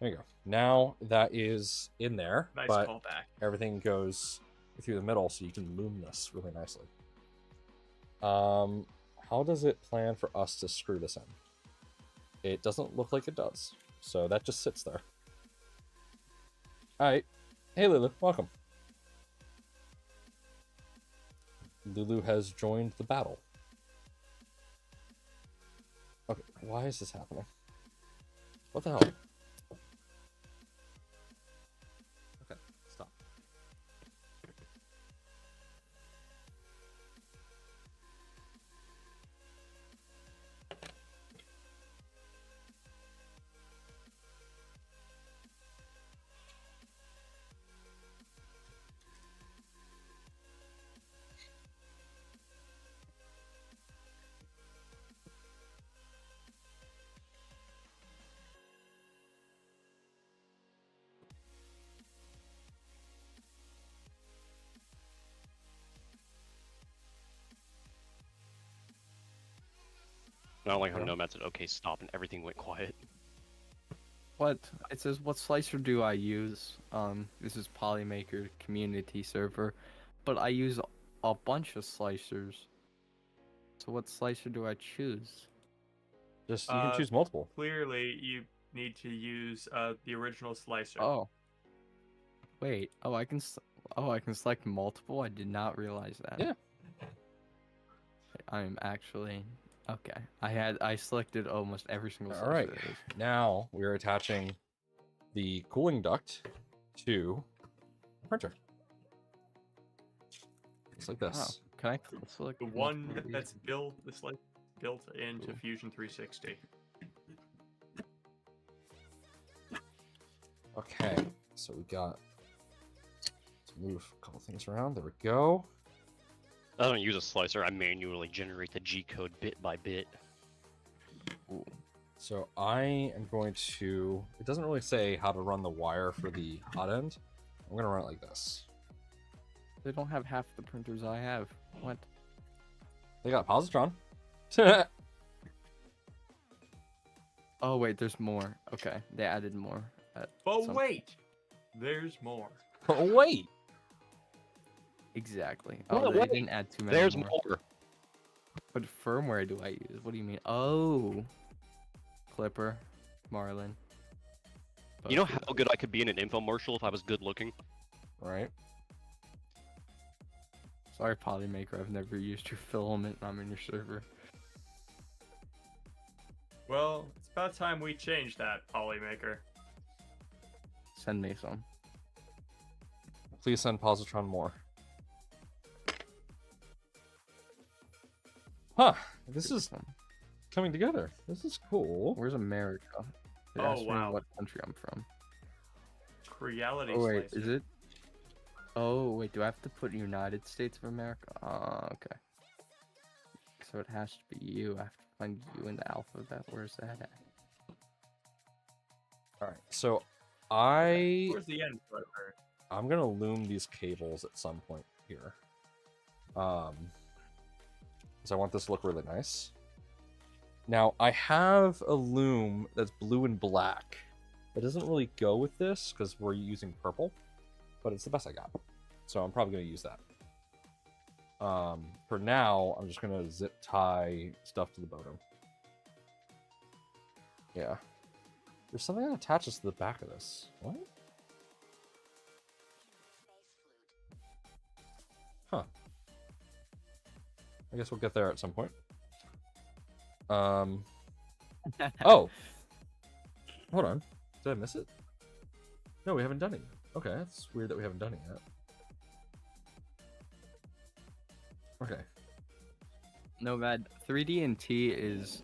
There you go. Now that is in there, Nice but callback. everything goes through the middle, so you can loom this really nicely. How does it plan for us to screw this in? It doesn't look like it does, so that just sits there. All right. Hey, Lulu, welcome. Lulu has joined the battle. Okay, why is this happening? What the hell? Okay, stop. I don't like how Yeah. Nomad said, okay, stop, and everything went quiet. What it says, what slicer do I use? This is Polymaker community server, but I use a bunch of slicers. So what slicer do I choose? Just you can choose multiple. Clearly, you need to use the original slicer. Oh. Wait. Oh, I can. Oh, I can select multiple. I did not realize that. Yeah. I'm actually okay. I selected almost every single All slicer right. there is. Now we are attaching the cooling duct to the printer. Just like Wow. this. Can I select The one multiple of that's these? built into Cool. Fusion 360. Okay, so we got to move a couple things around. There we go. I don't use a slicer, I manually generate the G code bit by bit. Ooh. So I am going to. It doesn't really say how to run the wire for the hot end. I'm going to run it like this. They don't have half the printers I have. What? They got positron. Oh wait, there's more. Okay, they added more. But some- wait, there's more. Oh, wait. Exactly. Wait, Oh, they wait. didn't add too many There's more. more. What firmware do I use? What do you mean? Oh, Clipper, Marlin. You know Both how of good I could be in an infomercial if I was good looking? Right. those. Sorry, Polymaker. I've never used your filament. I'm in your server. Well, it's about time we change that, Polymaker. Send me some. Please send positron more. Huh. This is Some. coming together. This is cool. Where's America? They Oh, asked me wow. what country I'm from. Reality Oh wait, slicer. is it? Oh wait, do I have to put United States of America? Okay. So it has to be you. I have to find you in the alphabet. Where's that at? All right. So I Towards the end, Clipper. I'm gonna loom these cables at some point here. Because I want this to look really nice. Now, I have a loom that's blue and black. It doesn't really go with this because we're using purple, but it's the best I got. So I'm probably going to use that. For now, I'm just going to zip tie stuff to the bottom. Yeah. There's something that attaches to the back of this. What? Huh. I guess we'll get there at some point. Oh. Hold on. Did I miss it? No, we haven't done it yet. Okay, that's weird that we haven't done it yet. Okay. Nomad, 3D&T is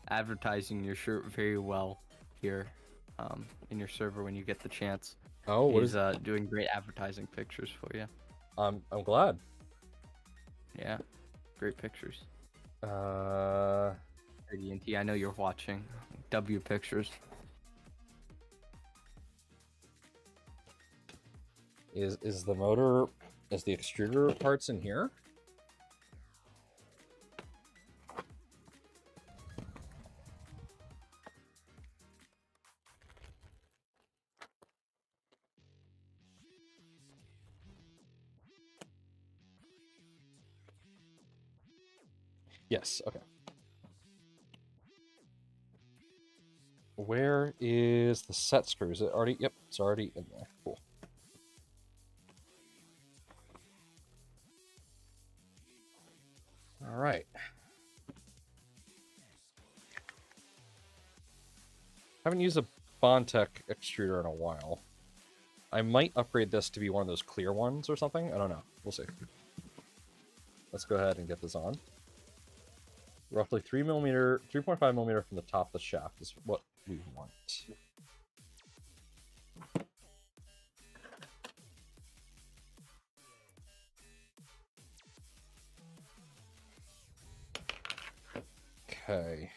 advertising your shirt very well here in your server when you get the chance. Oh, what He's is doing great advertising pictures for you. I'm glad. Yeah, great pictures. 3D. 3D&T, I know you're watching. W Pictures. Is the motor, is the extruder parts in here? Yes, okay. Where is the set screw? Is it already? Yep, it's already in there. Cool. All right. Haven't used a Bondtech extruder in a while. I might upgrade this to be one of those clear ones or something. I don't know. We'll see. Let's go ahead and get this on. Roughly 3.5 millimeter from the top of the shaft is what we want. Okay.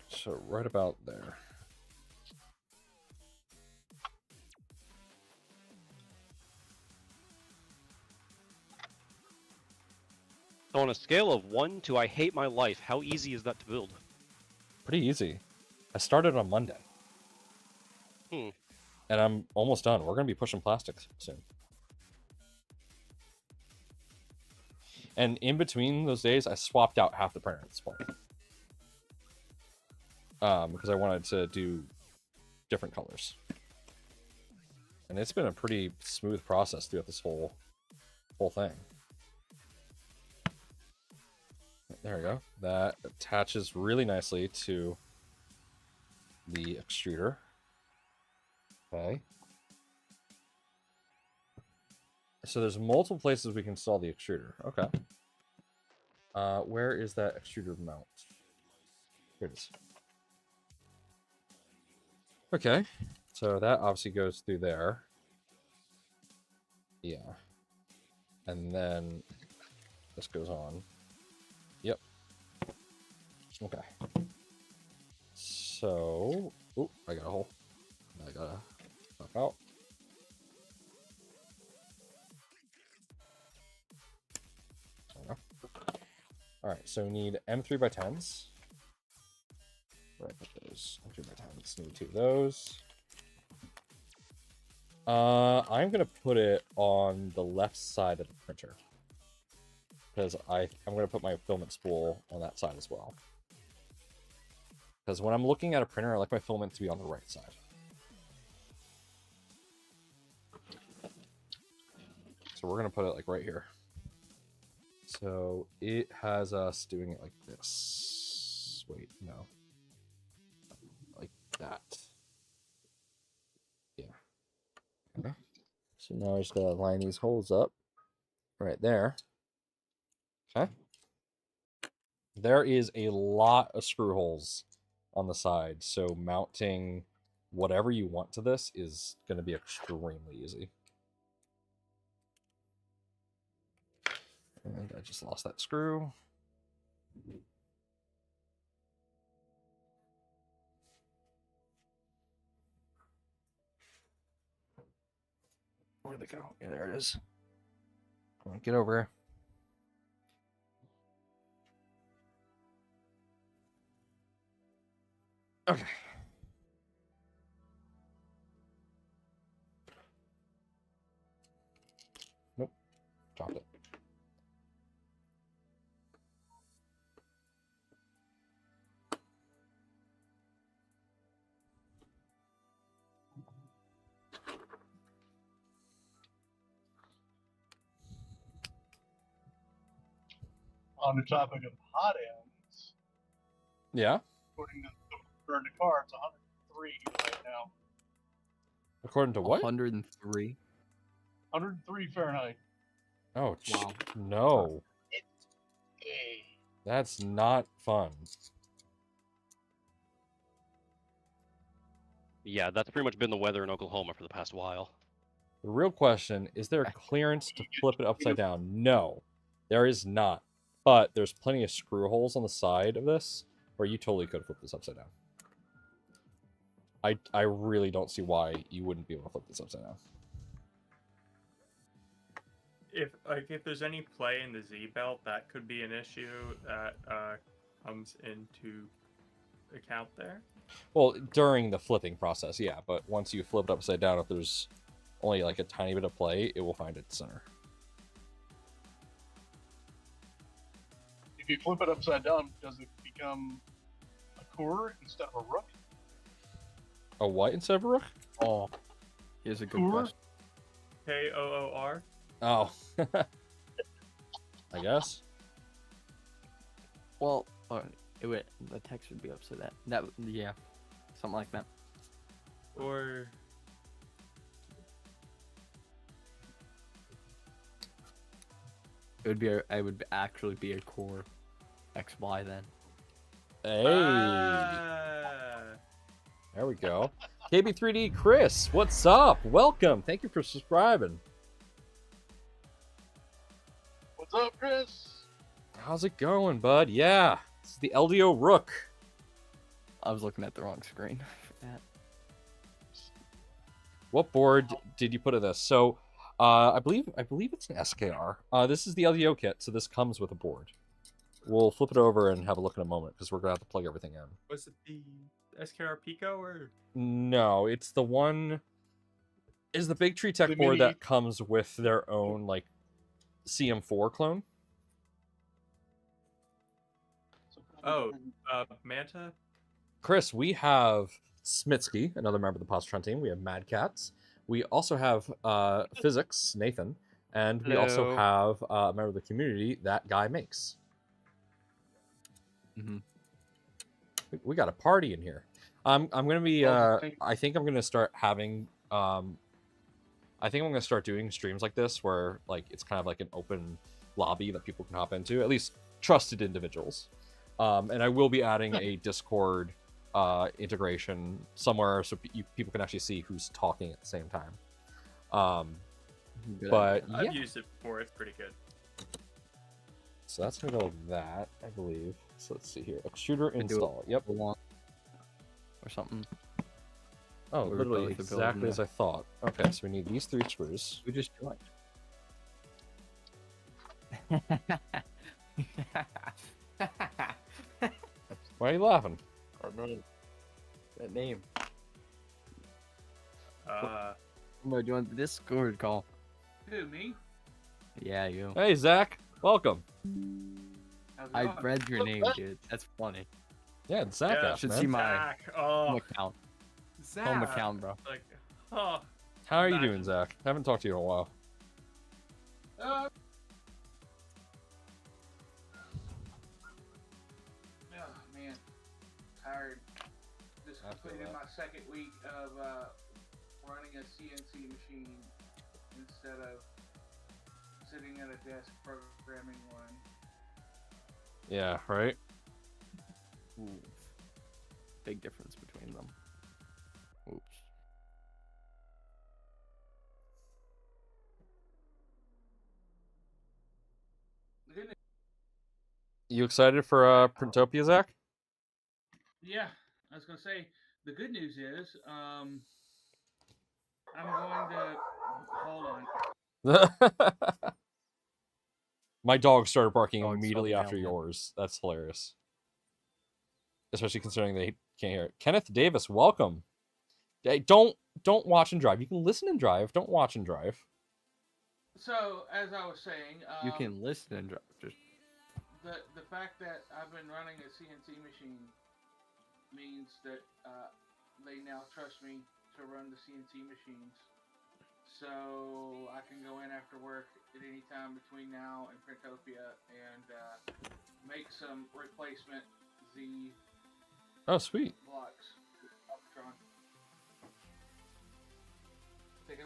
So right about there. So on a scale of 1 to I hate my life, how easy is that to build? Pretty easy. I started on Monday. And I'm almost done. We're going to be pushing plastics soon. And in between those days, I swapped out half the printer at this point. Because I wanted to do different colors. And it's been a pretty smooth process throughout this whole thing. There we go. That attaches really nicely to the extruder. Okay. So there's multiple places we can install the extruder. Okay. Where is that extruder mount? Here it is. Okay. So that obviously goes through there. Yeah. And then this goes on. Yep. Okay. So, oh, I got a hole. I gotta pop out. Alright, so we need M3 by 10s. Where I put those? M3 by 10s. Need 2 of those. I'm gonna put it on the left side of the printer. Because I'm gonna put my filament spool on that side as well. Because when I'm looking at a printer, I like my filament to be on the right side. So we're gonna put it like right here. So it has us doing it like this. Wait, no. Like that. Yeah. Okay. So now I just gotta line these holes up right there. Okay. There is a lot of screw holes on the side, so mounting whatever you want to this is going to be extremely easy. And I just lost that screw. where'd they go? Yeah, there it is. Come on, get over here. Okay. Nope. Dropped it. On the topic of hot aliens, Yeah. according to the car, it's 103 right now. According to what? 103. 103 Fahrenheit. Oh, Wow. no. Hey. That's not fun. Yeah, that's pretty much been the weather in Oklahoma for the past while. The real question, is there clearance to flip it upside down? No, there is not. But there's plenty of screw holes on the side of this where you totally could flip this upside down. I really don't see why you wouldn't be able to flip this upside down. If there's any play in the Z belt, that could be an issue that comes into account there. Well, during the flipping process, yeah, but once you flip it upside down, if there's only like a tiny bit of play, it will find its center. If you flip it upside down, does it become a core instead of a rook? A what instead of a rook? Oh, here's a good Coor? question. KOOR. Oh. I guess. Well, the text would be upside down. Yeah, something like that. Or It would be. I would actually be a core XY then. Hey. Ah. There we go. KB3D Chris, what's up? Welcome. Thank you for subscribing. What's up, Chris? How's it going, bud? Yeah, it's the LDO Rook. I was looking at the wrong screen for that. What board did you put in this? So, I believe it's an SKR. This is the LDO kit, so this comes with a board. We'll flip it over and have a look in a moment because we're gonna have to plug everything in. Was it the SKR Pico or? No, it's the one. Is the Big Tree Tech The board mini- that comes with their own like CM4 clone? Oh, Manta. Chris, we have Smitsky, another member of the Positron team. We have Mad Cats. We also have Physics, Nathan. And we also Hello. have a member of the community, that guy makes. Mm-hmm. We got a party in here. I'm gonna be. Well, thank- I think I'm gonna start having. I think I'm gonna start doing streams like this, where like it's kind of like an open lobby that people can hop into. At least trusted individuals. And I will be adding a Discord integration somewhere so people can actually see who's talking at the same time. But yeah, I've used it before. It's pretty good. so that's gonna go like that, I believe. So let's see here. Extruder Do it. install. Yep. Or something. Oh, We're literally both building exactly as that. I thought. Okay, so we need these 3 screws. We just joined. Why are you laughing? That name. Somebody joined the Discord call. Who, me? Yeah, you. Hey, Zach. Welcome. How's it I going? read your name, dude. That's funny. Yeah, it's Zach. Yeah, asked, should man. see my Zach. home Oh, account. Zach. Home account, bro. like, oh. How are you Imagine. doing, Zach? Haven't talked to you in a while. Oh, man. Tired. Just I feel completed that. my second week of running a CNC machine instead of sitting at a desk programming one. Yeah, right? Ooh. Big difference between them. Oops. The good news- You excited for Printopia, Zach? Yeah, I was gonna say the good news is I'm going to hold on. My dog started barking Dog saw immediately the after mailman. yours. That's hilarious. Especially considering they can't hear it. Kenneth Davis, welcome. Hey, don't watch and drive. You can listen and drive. Don't watch and drive. So, as I was saying, You can listen and just the fact that I've been running a CNC machine means that they now trust me to run the CNC machines. So I can go in after work at any time between now and Printopia and make some replacement Z Oh, sweet. blocks with Optron. I think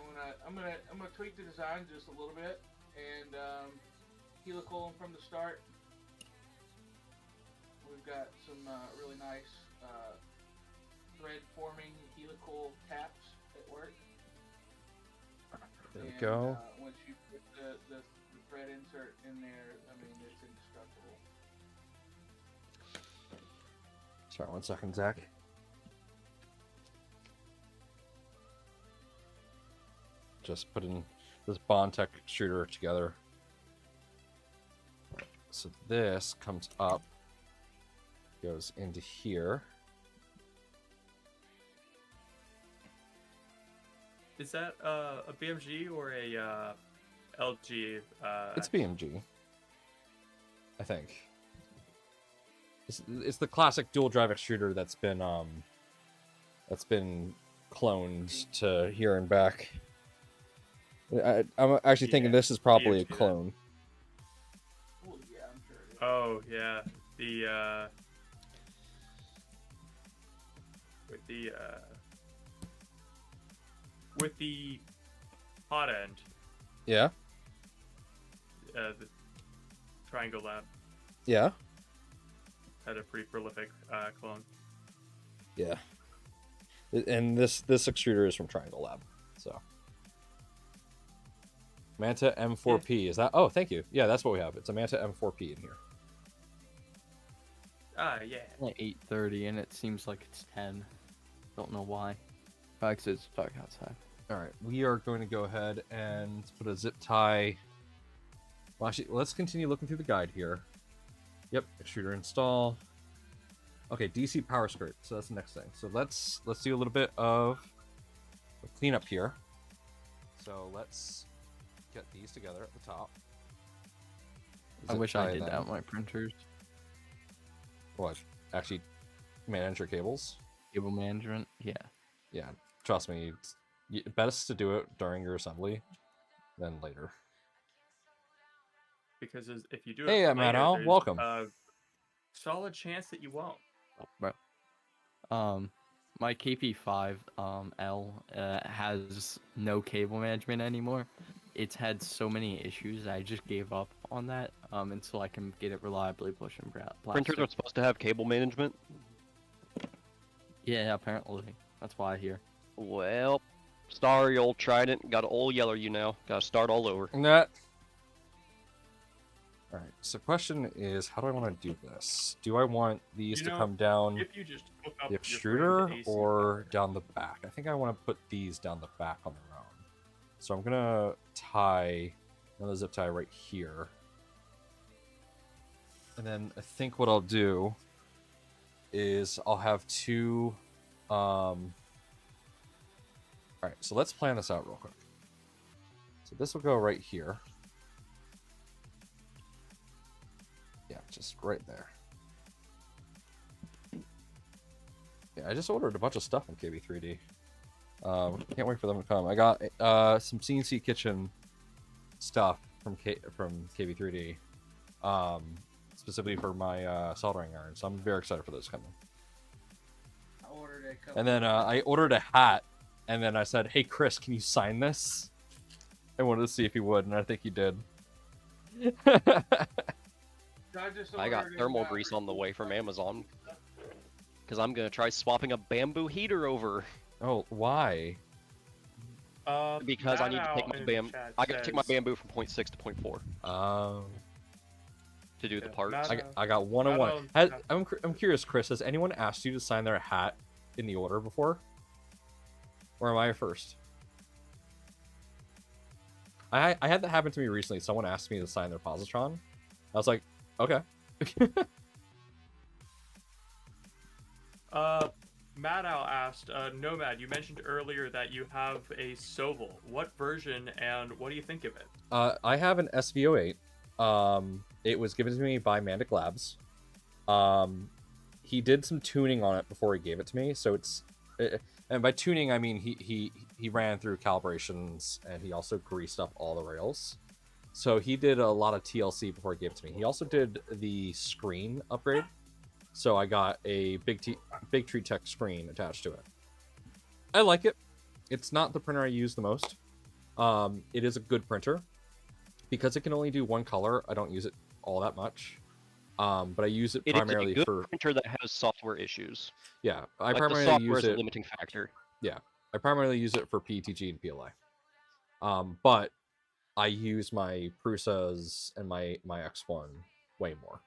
I'm gonna tweak the design just a little bit and helical them from the start. We've got some really nice thread forming helical caps at work. There we And, go. Once you put the thread insert in there, I mean, it's indestructible. Sorry, 1 second, Zach. Just putting this Bondtech extruder together. So this comes up, goes into here. Is that a BMG or a LG? It's BMG, I think. It's the classic dual drive extruder that's been cloned to here and back. I'm actually thinking Yeah, this is probably a BMG then. clone. Well, yeah, I'm sure it is. Oh yeah, with the hot end, Yeah, the Triangle Lab yeah, had a pretty prolific clone. yeah. And this extruder is from Triangle Lab. So Manta M4P is that? Oh, thank you. Yeah, that's what we have. It's a Manta M4P in here. Ah, yeah. like 8:30 and it seems like it's 10. Don't know why. Probably 'cause it's dark outside. All right, we are going to go ahead and put a zip tie. Well, actually, let's continue looking through the guide here. Yep, extruder install. Okay, DC power skirt. So that's the next thing. So let's do a little bit of cleanup here. So let's get these together at the top. I Zip wish tie I did them. that with my printers. What? Actually, manage your cables. Cable management. Yeah. Yeah, trust me. It's best to do it during your assembly than later. Because if you do it Hey, later, Manal, there's welcome. a solid chance that you won't. Bro. My KP5 L has no cable management anymore. It's had so many issues. I just gave up on that until I can get it reliably pushing Printers plastic. are supposed to have cable management. Yeah, apparently. That's why I hear. Well, sorry, old Trident. Got to old yeller you now. Got to start all over. That. All right. So, question is, how do I want to do this? Do I want these You to know, come down If you just hook up the your extruder frame to AC or down the back? I think I want to put these down the back on their own. So I'm gonna tie another zip tie right here, and then I think what I'll do is I'll have two. All right. So let's plan this out real quick. So this will go right here. Yeah, just right there. Yeah, I just ordered a bunch of stuff from KB3D. Can't wait for them to come. I got some CNC Kitchen stuff from KB3D, specifically for my soldering iron. So I'm very excited for those coming. I ordered a couple. And then I ordered a hat, and then I said, "Hey Chris, can you sign this?" I wanted to see if he would, and I think he did. I got thermal grease on the way from Amazon. Because I'm going to try swapping a bamboo heater over. Oh, why? Because I need to take Manal my in the chat I got to take my says- bamboo from 0.6 to 0.4 to do the Yeah, parts. I got 101. Manal- I'm curious, Chris. Has anyone asked you to sign their hat in the order before, or am I first? I had that happen to me recently. Someone asked me to sign their positron. I was like, okay. Mad Owl asked, Nomad, you mentioned earlier that you have a Soval. What version and what do you think of it? I have an SVO8. It was given to me by Mandic Labs. He did some tuning on it before he gave it to me, so it's... And by tuning, I mean he ran through calibrations, and he also greased up all the rails. So he did a lot of TLC before he gave it to me. He also did the screen upgrade. So I got a Big Tree Tech screen attached to it. I like it. It's not the printer I use the most. It is a good printer. Because it can only do one color, I don't use it all that much. But I use it primarily is a good for printer that has software issues. Yeah, I Like primarily the software use is it. a limiting factor. Yeah, I primarily use it for PETG and PLA. But I use my Prusas and my X1 way more.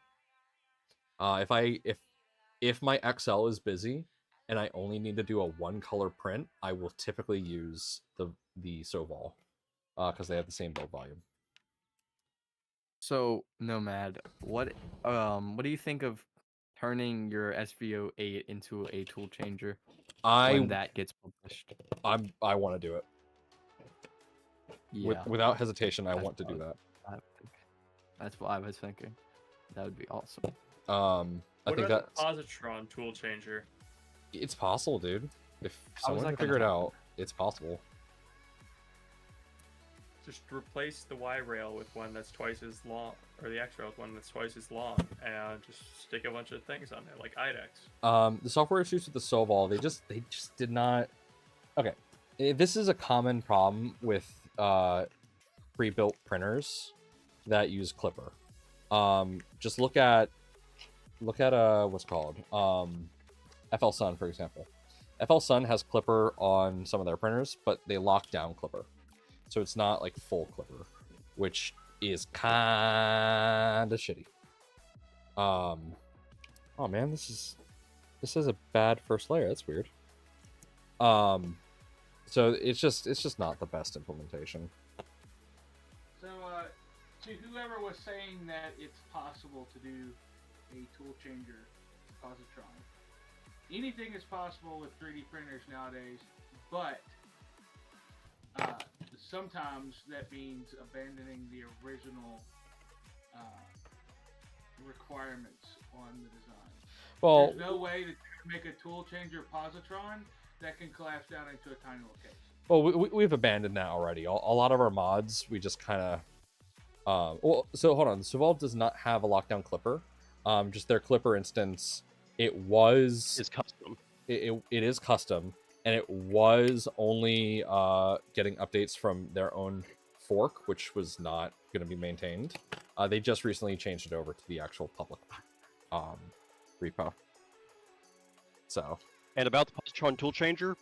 If my XL is busy and I only need to do a one color print, I will typically use the Soval because they have the same build volume. So, Nomad, what do you think of turning your SVO8 into a tool changer when that gets published? I want to do it. Yeah. Without hesitation, I want to do that. That's what I was thinking. That would be awesome. I think about that the positron tool changer? It's possible, dude. If How is someone that can gonna figure it happen? out, it's possible. Just replace the Y rail with one that's twice as long, or the X rail with one that's twice as long, and just stick a bunch of things on there, like IDEX. The software issues with the Soval, they just did not. Okay, this is a common problem with pre-built printers that use Clipper. Just look at what's called FL Sun, for example. FL Sun has Clipper on some of their printers, but they lock down Clipper, so it's not like full Clipper, which is kind of shitty. Oh man, this is a bad first layer. That's weird. So it's just not the best implementation. So, to whoever was saying that it's possible to do a tool changer positron, anything is possible with 3D printers nowadays, but sometimes that means abandoning the original requirements on the design. Well, there's no way to make a tool changer positron that can collapse down into a tiny little case. well, we've abandoned that already. A lot of our mods, we just kind of. Well, so hold on. Soval does not have a lockdown Clipper. Just their Clipper instance, it's custom. It is custom, and it was only getting updates from their own fork, which was not going to be maintained. They just recently changed it over to the actual public repo. So. And about the positron tool changer,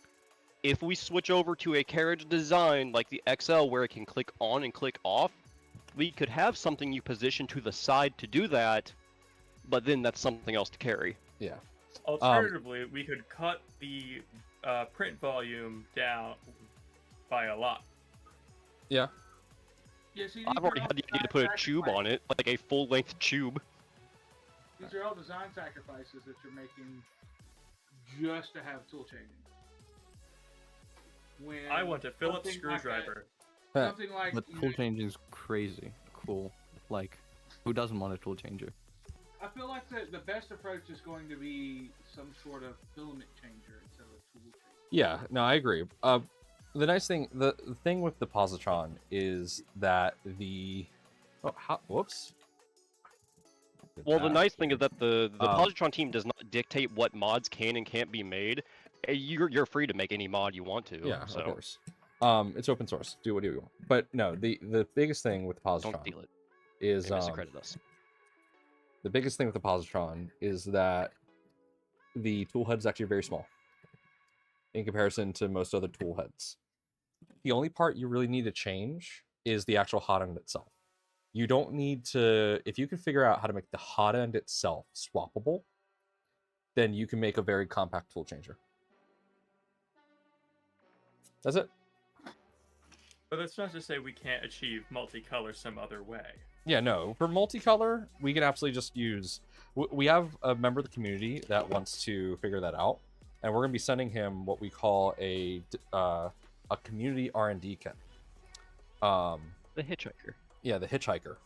if we switch over to a carriage design like the XL where it can click on and click off, we could have something you position to the side to do that, but then that's something else to carry. Yeah. Alternatively, we could cut the print volume down by a lot. Yeah. Yeah, see, I've already had the idea to put a tube on it, like a full-length tube. These are all design sacrifices that you're making just to have tool changing. When I want a Phillips something like screwdriver. that- something like But you tool know, changing is crazy cool. Like, who doesn't want a tool changer? I feel like the best approach is going to be some sort of filament changer instead of a tool changer. Yeah, no, I agree. The nice thing, the thing with the positron is that whoops. Well, the nice thing is that the Um, positron team does not dictate what mods can and can't be made. You're free to make any mod you want to. Yeah, so of course. It's open source. Do what you want. But no, the biggest thing with the positron don't steal it. is They miscredit us. the biggest thing with the positron is that the tool head is actually very small in comparison to most other tool heads. The only part you really need to change is the actual hot end itself. You don't need to, if you can figure out how to make the hot end itself swappable, then you can make a very compact tool changer. That's it. But that's not to say we can't achieve multicolor some other way. Yeah, no. For multicolor, we can absolutely just use. We have a member of the community that wants to figure that out, and we're going to be sending him what we call a community R&D kit. The hitchhiker. Yeah, the hitchhiker,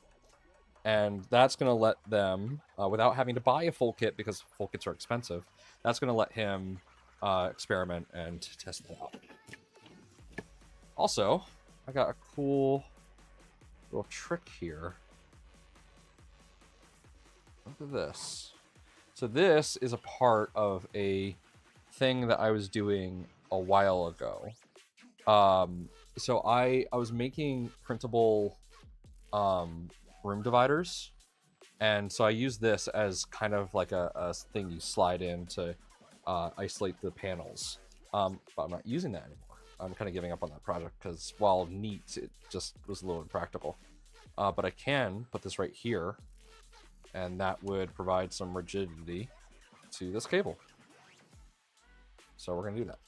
and that's going to let them, without having to buy a full kit because full kits are expensive. That's going to let him experiment and test it out. Also, I got a cool little trick here. Look at this. So this is a part of a thing that I was doing a while ago. So I was making printable room dividers, and so I use this as kind of like a thing you slide in to isolate the panels. But I'm not using that anymore. I'm kind of giving up on that project because while neat, it just was a little impractical. But I can put this right here, and that would provide some rigidity to this cable. So we're going to do that.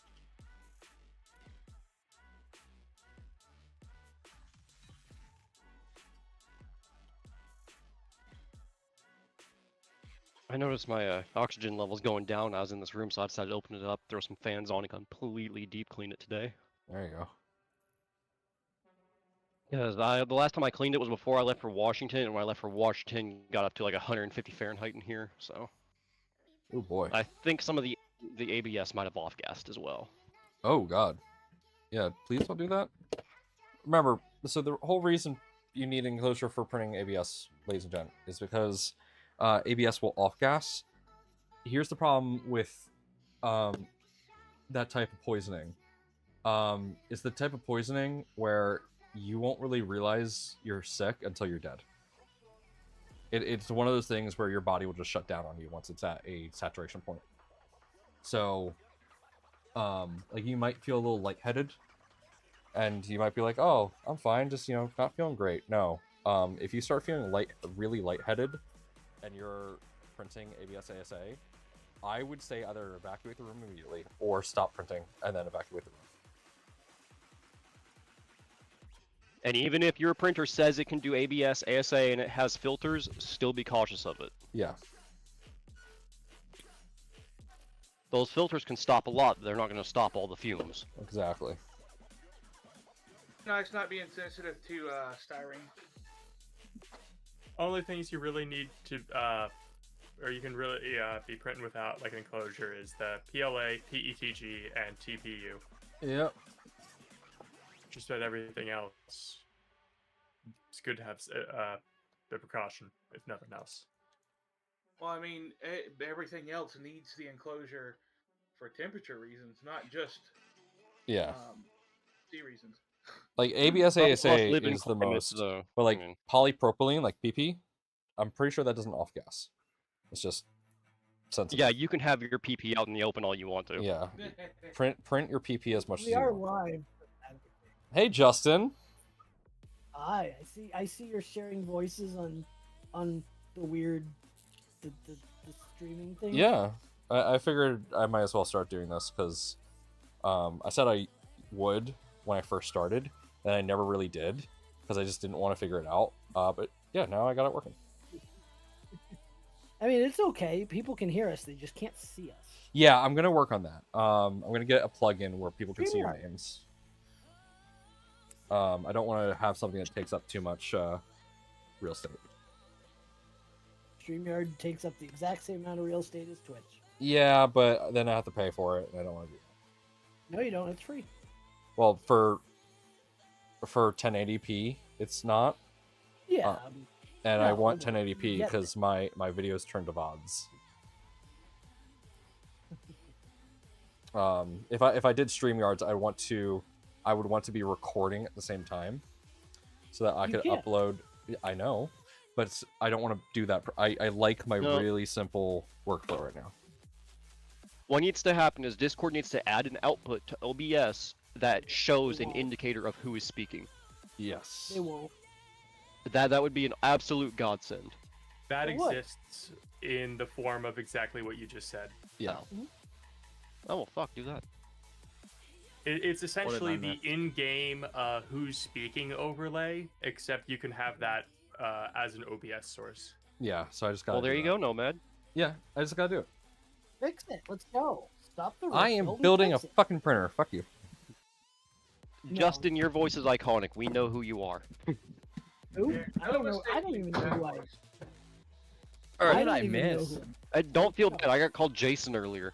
I noticed my oxygen levels going down when I was in this room, so I decided to open it up, throw some fans on, and completely deep clean it today. There you go. Because the last time I cleaned it was before I left for Washington, and when I left for Washington, got up to like 150 Fahrenheit in here. So Oh boy. I think some of the ABS might have off-gassed as well. Oh god. Yeah, please don't do that. Remember, so the whole reason you need enclosure for printing ABS, ladies and gentlemen, is because ABS will off-gas. Here's the problem with that type of poisoning. It's the type of poisoning where you won't really realize you're sick until you're dead. It's one of those things where your body will just shut down on you once it's at a saturation point. So, like you might feel a little lightheaded, and you might be like, "Oh, I'm fine, just not feeling great." No, if you start feeling really lightheaded, and you're printing ABS ASA, I would say either evacuate the room immediately or stop printing and then evacuate the room. And even if your printer says it can do ABS, ASA, and it has filters, still be cautious of it. Yeah. Those filters can stop a lot, but they're not going to stop all the fumes. Exactly. No, it's not being sensitive to styrene. Only things you really need to, or you can really be printing without like an enclosure is the PLA, PETG, and TPU. Yep. Just about everything else, it's good to have the precaution, if nothing else. Well, I mean, everything else needs the enclosure for temperature reasons, not just C reasons. Like ABS ASA is the most, though. but like polypropylene, like PP, I'm pretty sure that doesn't off gas. It's just sensitive. Yeah, you can have your PP out in the open all you want to. Yeah. Print your PP as much as We you are want. live. Hey Justin. Hi, I see you're sharing voices on the weird the streaming thing. Yeah. I figured I might as well start doing this because I said I would when I first started, and I never really did because I just didn't want to figure it out. But yeah, now I got it working. I mean, it's okay. People can hear us. They just can't see us. Yeah, I'm gonna work on that. I'm gonna get a plugin where people can see your StreamYard. names. I don't want to have something that takes up too much real estate. StreamYard takes up the exact same amount of real estate as Twitch. Yeah, but then I have to pay for it, and I don't want to do that. No, you don't. It's free. Well, for 1080p, it's not. Yeah. And No, I want okay. 1080p Yeah. because my videos turn to VODs. If I did StreamYards, I would want to be recording at the same time, so that I You could can't. upload. I know, but I don't want to do that. I like my No. really simple workflow right now. What needs to happen is Discord needs to add an output to OBS that shows an indicator of who is speaking. Yes. They won't. That would be an absolute godsend. That For what? exists in the form of exactly what you just said. Yeah. Oh well, fuck, do that. It's essentially the miss? in-game who's speaking overlay, except you can have that as an OBS source. Yeah, so I just got. Well, there you go, Nomad. Yeah, I just gotta do it. Fix it. Let's go. Stop the. I am build and building a fix it. fucking printer. Fuck you. No. Justin, your voice is iconic. We know who you are. Who? Yeah, I don't know. I don't even know who I am. What I did don't I even know miss? who I am. I don't feel bad. I got called Jason earlier.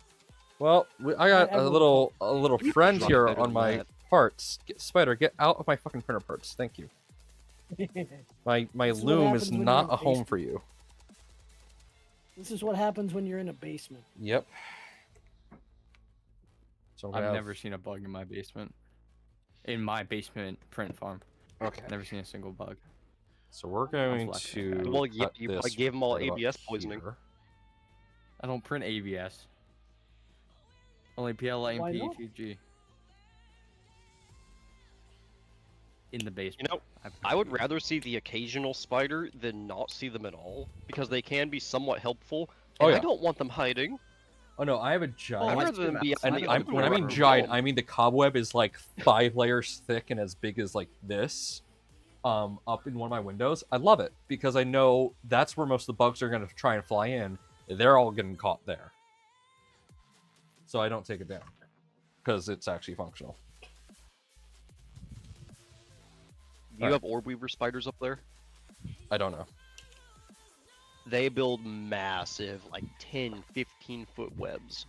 Well, I got a everyone little friend Drop here better on than my that. parts. Spider, get out of my fucking printer parts. Thank you. My This is what loom happens is when you're not in a home basement. for you. This is what happens when you're in a basement. Yep. So I'm gonna I've have- never seen a bug in my basement. In my basement print farm. Okay. Never seen a single bug. So we're going flex to. that. Well, cut you this probably gave 'em all right about ABS poisoning. here. I don't print ABS. Only PLA and Why not? PETG. In the basement. You know, I would rather see the occasional spider than not see them at all, because they can be somewhat helpful. Oh, And yeah. I don't want them hiding. Oh no, I have a I'd giant. rather them be And out in the when I open mean wherever. giant, I mean the cobweb is like 5 layers thick and as big as like this, up in one of my windows. I love it because I know that's where most of the bugs are going to try and fly in. They're all getting caught there, so I don't take it down because it's actually functional. You Alright. have orb weaver spiders up there? I don't know. They build massive, like 10, 15-foot webs.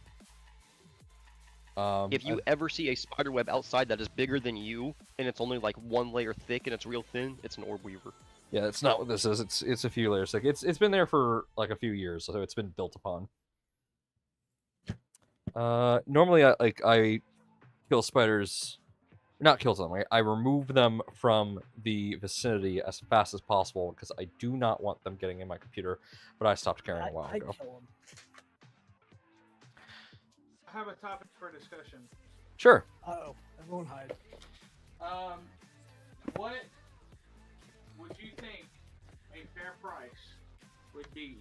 If you ever see a spider web outside that is bigger than you, and it's only like 1 layer thick and it's real thin, it's an orb weaver. Yeah, it's not what this is. It's a few layers thick. It's been there for like a few years, so it's been built upon. Normally I kill spiders, not kill them. I remove them from the vicinity as fast as possible because I do not want them getting in my computer. But I stopped caring a while I ago. kill 'em. I have a topic for discussion. Sure. Uh-oh. Everyone hide. What would you think a fair price would be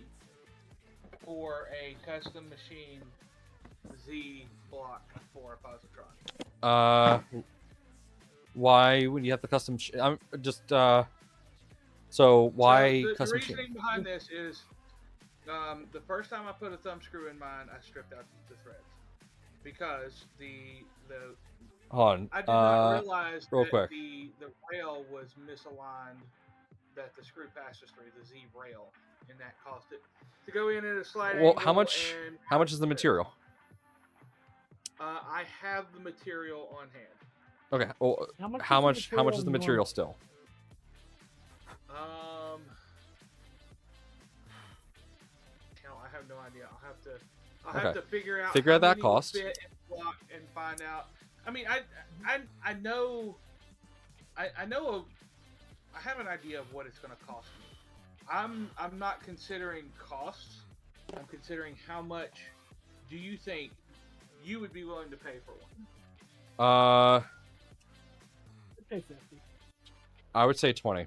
for a custom machine Z block for a positron? Why would you have the custom? I'm just So why So the custom reasoning machine? behind this is the first time I put a thumb screw in mine, I stripped out the threads because the Hold on. I did not realize real that quick. the rail was misaligned, that the screw passes through the Z rail, and that caused it to go in at a slight Well, angle. how much is the material? I have the material on hand. Okay. Well, how much is the material still? I have no idea. I'll have to figure out Figure out how that many will cost. fit in the block and find out. I mean, I know I have an idea of what it's going to cost me. I'm not considering costs. I'm considering how much do you think you would be willing to pay for one? Pay 50. I would say 20.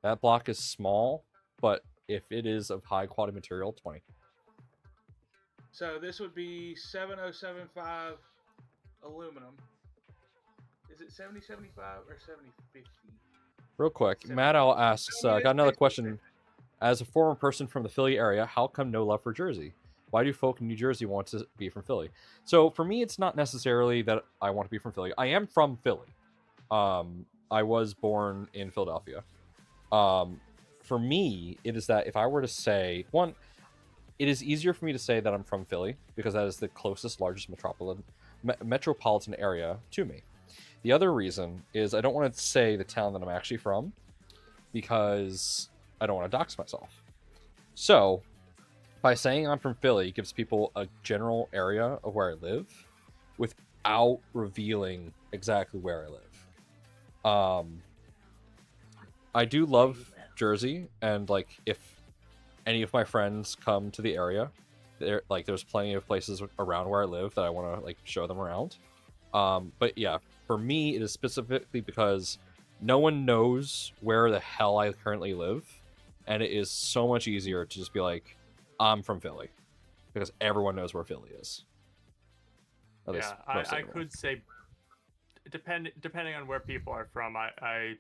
That block is small, but if it is of high quality material, 20. So this would be 7075 aluminum. Is it 7075 or 7050? Real quick, Matt Owl asks, I got another question. As a former person from the Philly area, how come no love for Jersey? Why do folk in New Jersey want to be from Philly? So for me, it's not necessarily that I want to be from Philly. I am from Philly. I was born in Philadelphia. For me, it is that if I were to say, one, it is easier for me to say that I'm from Philly because that is the closest, largest metropolitan area to me. The other reason is I don't want to say the town that I'm actually from because I don't want to dox myself. So by saying I'm from Philly, it gives people a general area of where I live without revealing exactly where I live. I do love Jersey, and like if any of my friends come to the area, there's plenty of places around where I live that I want to like show them around. But yeah, for me, it is specifically because no one knows where the hell I currently live, and it is so much easier to just be like, I'm from Philly, because everyone knows where Philly is. At least Yeah, most I everyone. could say, depending on where people are from, I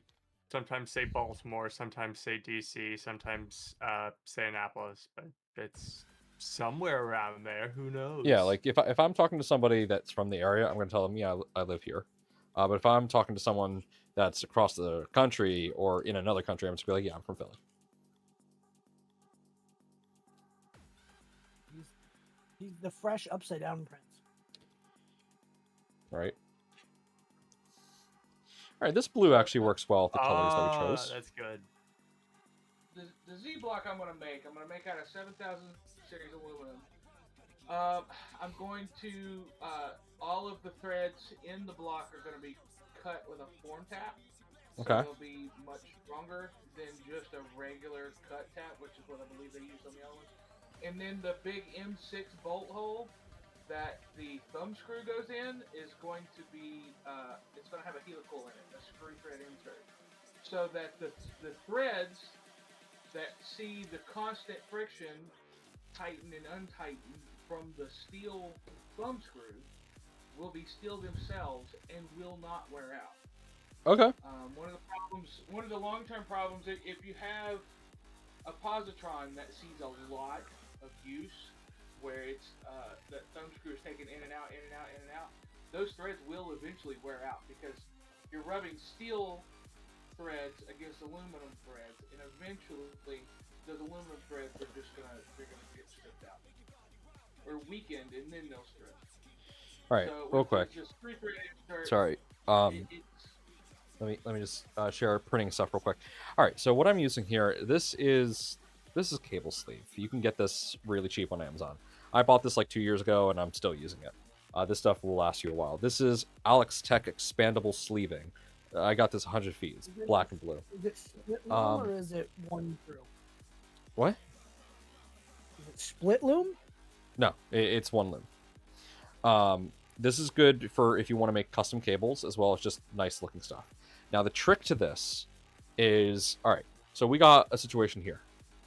sometimes say Baltimore, sometimes say DC, sometimes say Annapolis, but it's somewhere around there. Who knows? Yeah, like if I'm talking to somebody that's from the area, I'm going to tell them, yeah, I live here. But if I'm talking to someone that's across the country or in another country, I'm just going to be like, yeah, I'm from Philly. He's the fresh upside down prince. Right. All right, this blue actually works well with the colors that we chose. That's good. The Z block I'm going to make out of 7,000 series aluminum. I'm going to, all of the threads in the block are going to be cut with a form tap. So Okay. they'll be much stronger than just a regular cut tap, which is what I believe they use on the other ones. And then the big M6 bolt hole that the thumb screw goes in is going to be, it's going to have a helical in it, a screw thread insert. So that the threads that see the constant friction tighten and untighten from the steel thumb screw will be steel themselves and will not wear out. Okay. One of the long-term problems, if you have a positron that sees a lot of use, where it's the thumb screw is taken in and out, in and out, in and out, those threads will eventually wear out because you're rubbing steel threads against aluminum threads, and eventually those aluminum threads are just gonna get stripped out or weakened, and then they'll strip. All right, So real quick. Just three-thread insert, Sorry. Let me just share printing stuff real quick. All right, so what I'm using here, this is cable sleeve. You can get this really cheap on Amazon. I bought this like 2 years ago, and I'm still using it. This stuff will last you a while. This is Alex Tech expandable sleeving. I got this 100 feet. It's black and blue. Is it split loom or is it one through? What? Is it split loom? No, it's one loom. This is good for if you want to make custom cables as well as just nice looking stuff. Now the trick to this is, all right, so we got a situation here.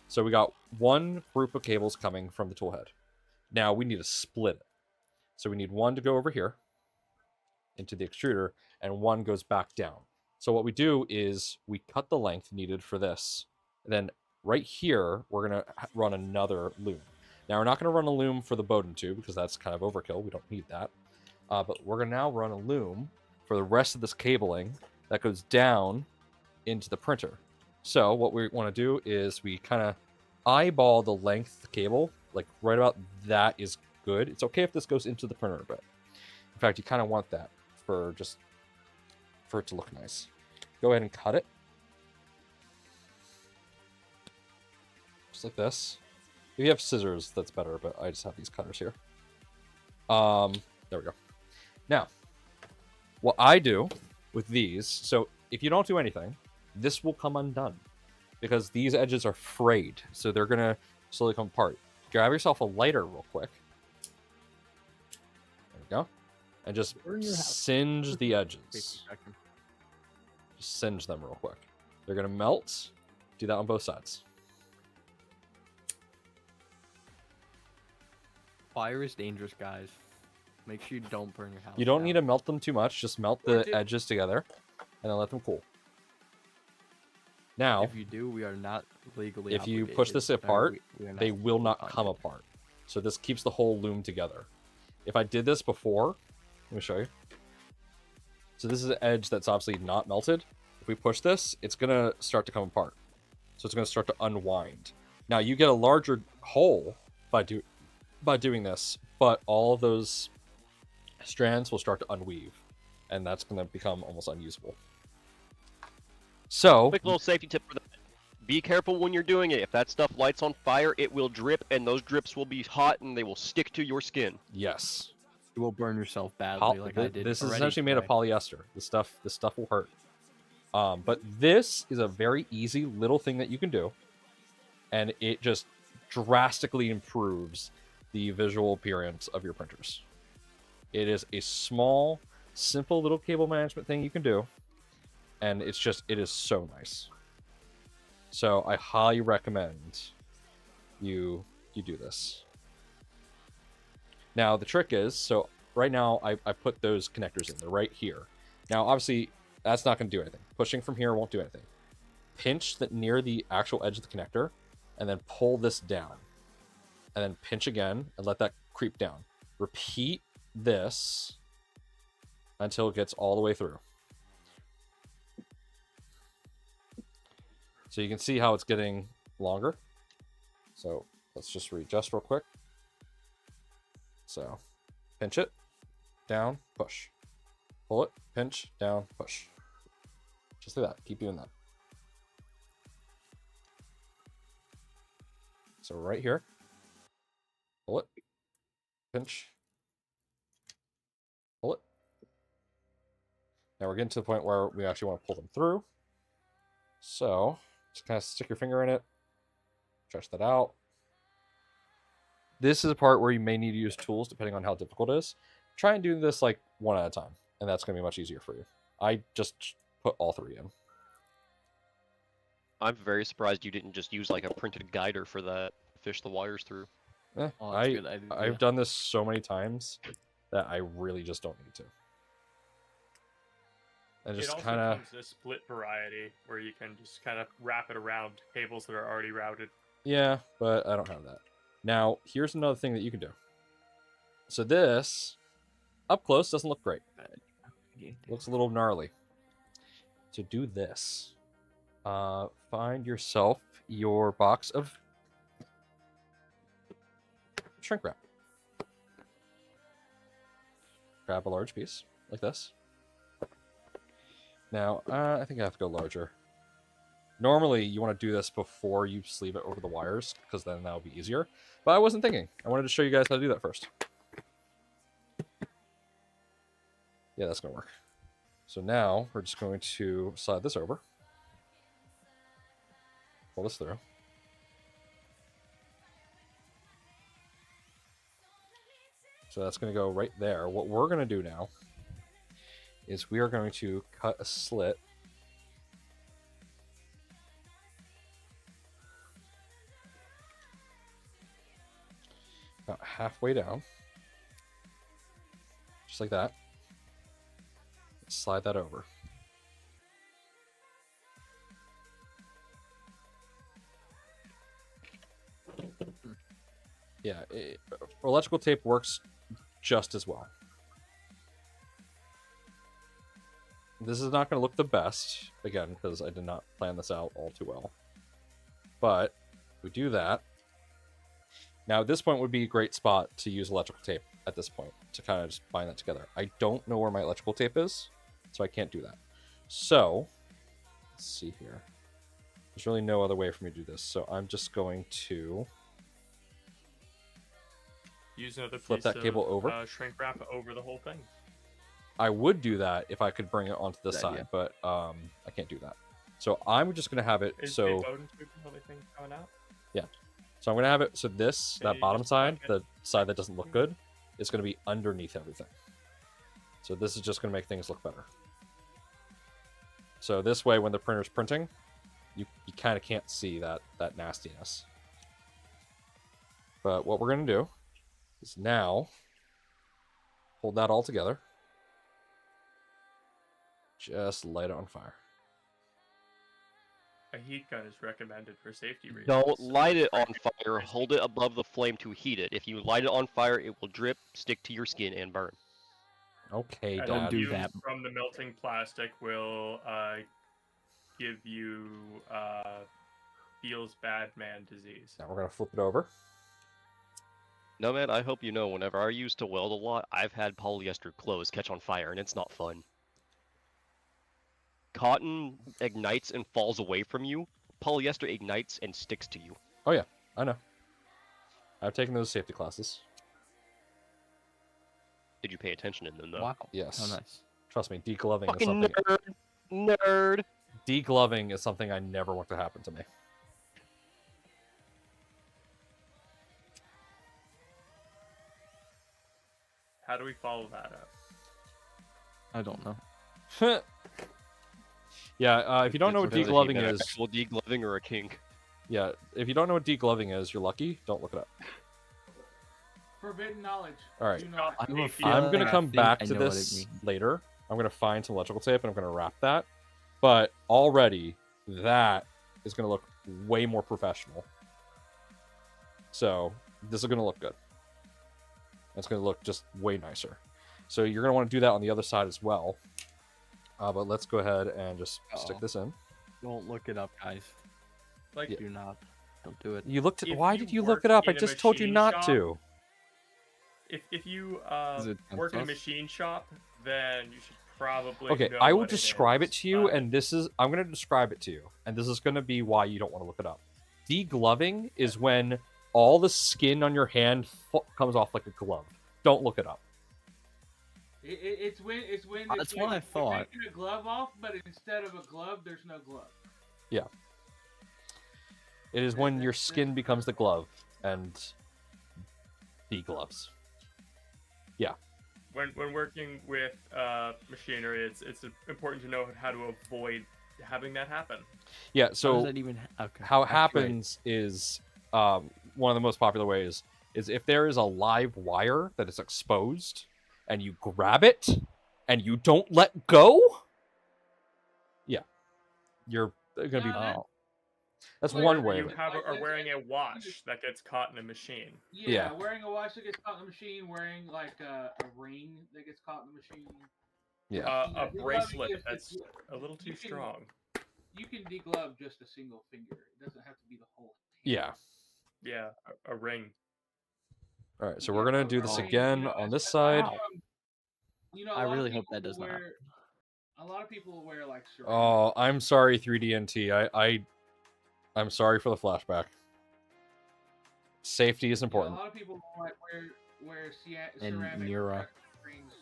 So we got one group of cables coming from the tool head. Now we need to split it. So we need one to go over here into the extruder and one goes back down. So what we do is we cut the length needed for this. And then right here, we're going to run another loom. Now we're not going to run a loom for the Bowden tube because that's kind of overkill. We don't need that. But we're going to now run a loom for the rest of this cabling that goes down into the printer. So what we want to do is we kind of eyeball the length of the cable, like right about that is good. It's okay if this goes into the printer a bit. In fact, you kind of want that for it to look nice. Go ahead and cut it. Just like this. If you have scissors, that's better, but I just have these cutters here. There we go. Now, what I do with these, so if you don't do anything, this will come undone because these edges are frayed, so they're gonna slowly come apart. Grab yourself a lighter real quick. There we go. And just singe the edges. Just singe them real quick. They're gonna melt. Do that on both sides. Fire is dangerous, guys. Make sure you don't burn your house. You don't down. need to melt them too much. Just melt the edges together and then let them cool. Now, if you do, we are not legally if you obligated. push this apart, they will not bonded. come apart. So this keeps the whole loom together. If I did this before, let me show you. So this is an edge that's obviously not melted. If we push this, it's going to start to come apart. So it's going to start to unwind. Now you get a larger hole by doing this, but all of those strands will start to unweave, and that's going to become almost unusable. So, Quick little safety tip for that. Be careful when you're doing it. If that stuff lights on fire, it will drip, and those drips will be hot, and they will stick to your skin. yes, You will burn yourself badly, like I did. this is already essentially made of today. polyester. This stuff will hurt. But this is a very easy little thing that you can do, and it just drastically improves the visual appearance of your printers. It is a small, simple little cable management thing you can do, and it is so nice. So I highly recommend you do this. Now the trick is, so right now I put those connectors in. They're right here. Now, obviously, that's not going to do anything. Pushing from here won't do anything. Pinch that near the actual edge of the connector, and then pull this down. And then pinch again, and let that creep down. Repeat this until it gets all the way through. So you can see how it's getting longer. So let's just readjust real quick. So pinch it, down, push. Pull it, pinch, down, push. Just like that. Keep doing that. So right here, pull it, pinch, pull it. Now we're getting to the point where we actually want to pull them through. So just kind of stick your finger in it, stretch that out. This is a part where you may need to use tools depending on how difficult it is. Try and do this like one at a time, and that's going to be much easier for you. I just put all three in. I'm very surprised you didn't just use like a printed guider for that. Fish the wires through. Oh, that's a good idea. I've done this so many times that I really just don't need to. And It just also kind of... comes in a split variety where you can just kind of wrap it around cables that are already routed. Yeah, but I don't have that. Now, here's another thing that you can do. So this, up close, doesn't look great. It looks a little gnarly. So do this. Find yourself your box of shrink wrap. Grab a large piece, like this. Now, I think I have to go larger. Normally, you want to do this before you sleeve it over the wires, because then that'll be easier. But I wasn't thinking. I wanted to show you guys how to do that first. Yeah, that's going to work. So now, we're just going to slide this over. Pull this through. So that's going to go right there. What we're going to do now is we are going to cut a slit about halfway down, just like that. Slide that over. Yeah, electrical tape works just as well. This is not going to look the best, again, because I did not plan this out all too well. But we do that. Now, at this point would be a great spot to use electrical tape at this point to kind of just bind that together. I don't know where my electrical tape is, so I can't do that. So, let's see here. There's really no other way for me to do this, so I'm just going to Use another flip piece that cable over. Shrink wrap over the whole thing. I would do that if I could bring it onto the Good side, idea. but I can't do that. So I'm just going to have it Is so... the Bowden tube and everything coming out? Yeah. So I'm going to have it so this, Can that you bottom just side, plug it? the side that doesn't look good, is going to be underneath everything. So this is just going to make things look better. So this way, when the printer's printing, you kind of can't see that nastiness. But what we're going to do is now hold that all together. Just light it on fire. A heat gun is recommended for safety reasons. Don't light it on fire. Hold it above the flame to heat it. If you light it on fire, it will drip, stick to your skin, and burn. Okay, And Dad. the do fumes that. from the melting plastic will give you feels bad man disease. Now we're going to flip it over. No, man, I hope you know, whenever I used to weld a lot, I've had polyester clothes catch on fire, and it's not fun. Cotton ignites and falls away from you. Polyester ignites and sticks to you. Oh yeah, I know. I've taken those safety classes. Did you pay attention in them, though? Wow. Yes. How nice. Trust me, degloving is Fucking something... nerd! Nerd! Degloving is something I never want to happen to me. How do we follow that up? I don't know. Yeah, if you don't know what It's a degloving an is, actual degloving or a kink. yeah, if you don't know what degloving is, you're lucky. Don't look it up. Forbidden knowledge. All right. Do not. I'm a I'm gonna fan. I come think back I to know what it this means. later. I'm gonna find some electrical tape and I'm gonna wrap that. But already that is gonna look way more professional. So this is gonna look good. It's gonna look just way nicer. So you're gonna want to do that on the other side as well. But let's go ahead and just stick Uh-oh. this in. Don't look it up, guys. Like, Do not. Don't do it. You looked at. If Why you did you work look it up? I in a just told you machine not shop, to. if you Is it work in a Tempest? machine shop, then you should probably Okay, know I will what it describe it is. to you, and this is I'm going to describe it to you, and this is going to be why you don't want to look it up. Degloving is when all the skin on your hand comes off like a glove. Don't look it up. It's when That's it's what like I thought. taking a glove off, but instead of a glove, there's no glove. Yeah. It is when your skin becomes the glove and degloves. Yeah. When working with machinery, it's important to know how to avoid having that happen. Yeah, How does so that even? Okay. how it actually, happens is one of the most popular ways is if there is a live wire that is exposed and you grab it and you don't let go, yeah, you're gonna be. Yeah, Oh, That's Like, one way You of it. are wearing a watch that gets caught in a machine. Yeah. wearing a watch that gets caught in the machine, wearing like a ring that gets caught in the machine. Yeah. A Degloving bracelet is- that's a little too you can- strong. You can deglove just a single finger. It doesn't have to be the whole. Yeah. Yeah, a ring. All right, so we're gonna do this I mean, again on this side. I really hope that does not happen. A lot of people wear like ceramic. Oh, I'm sorry, 3DNT. I'm sorry for the flashback. Safety is A important. lot of people might wear And ceramic Mira. rings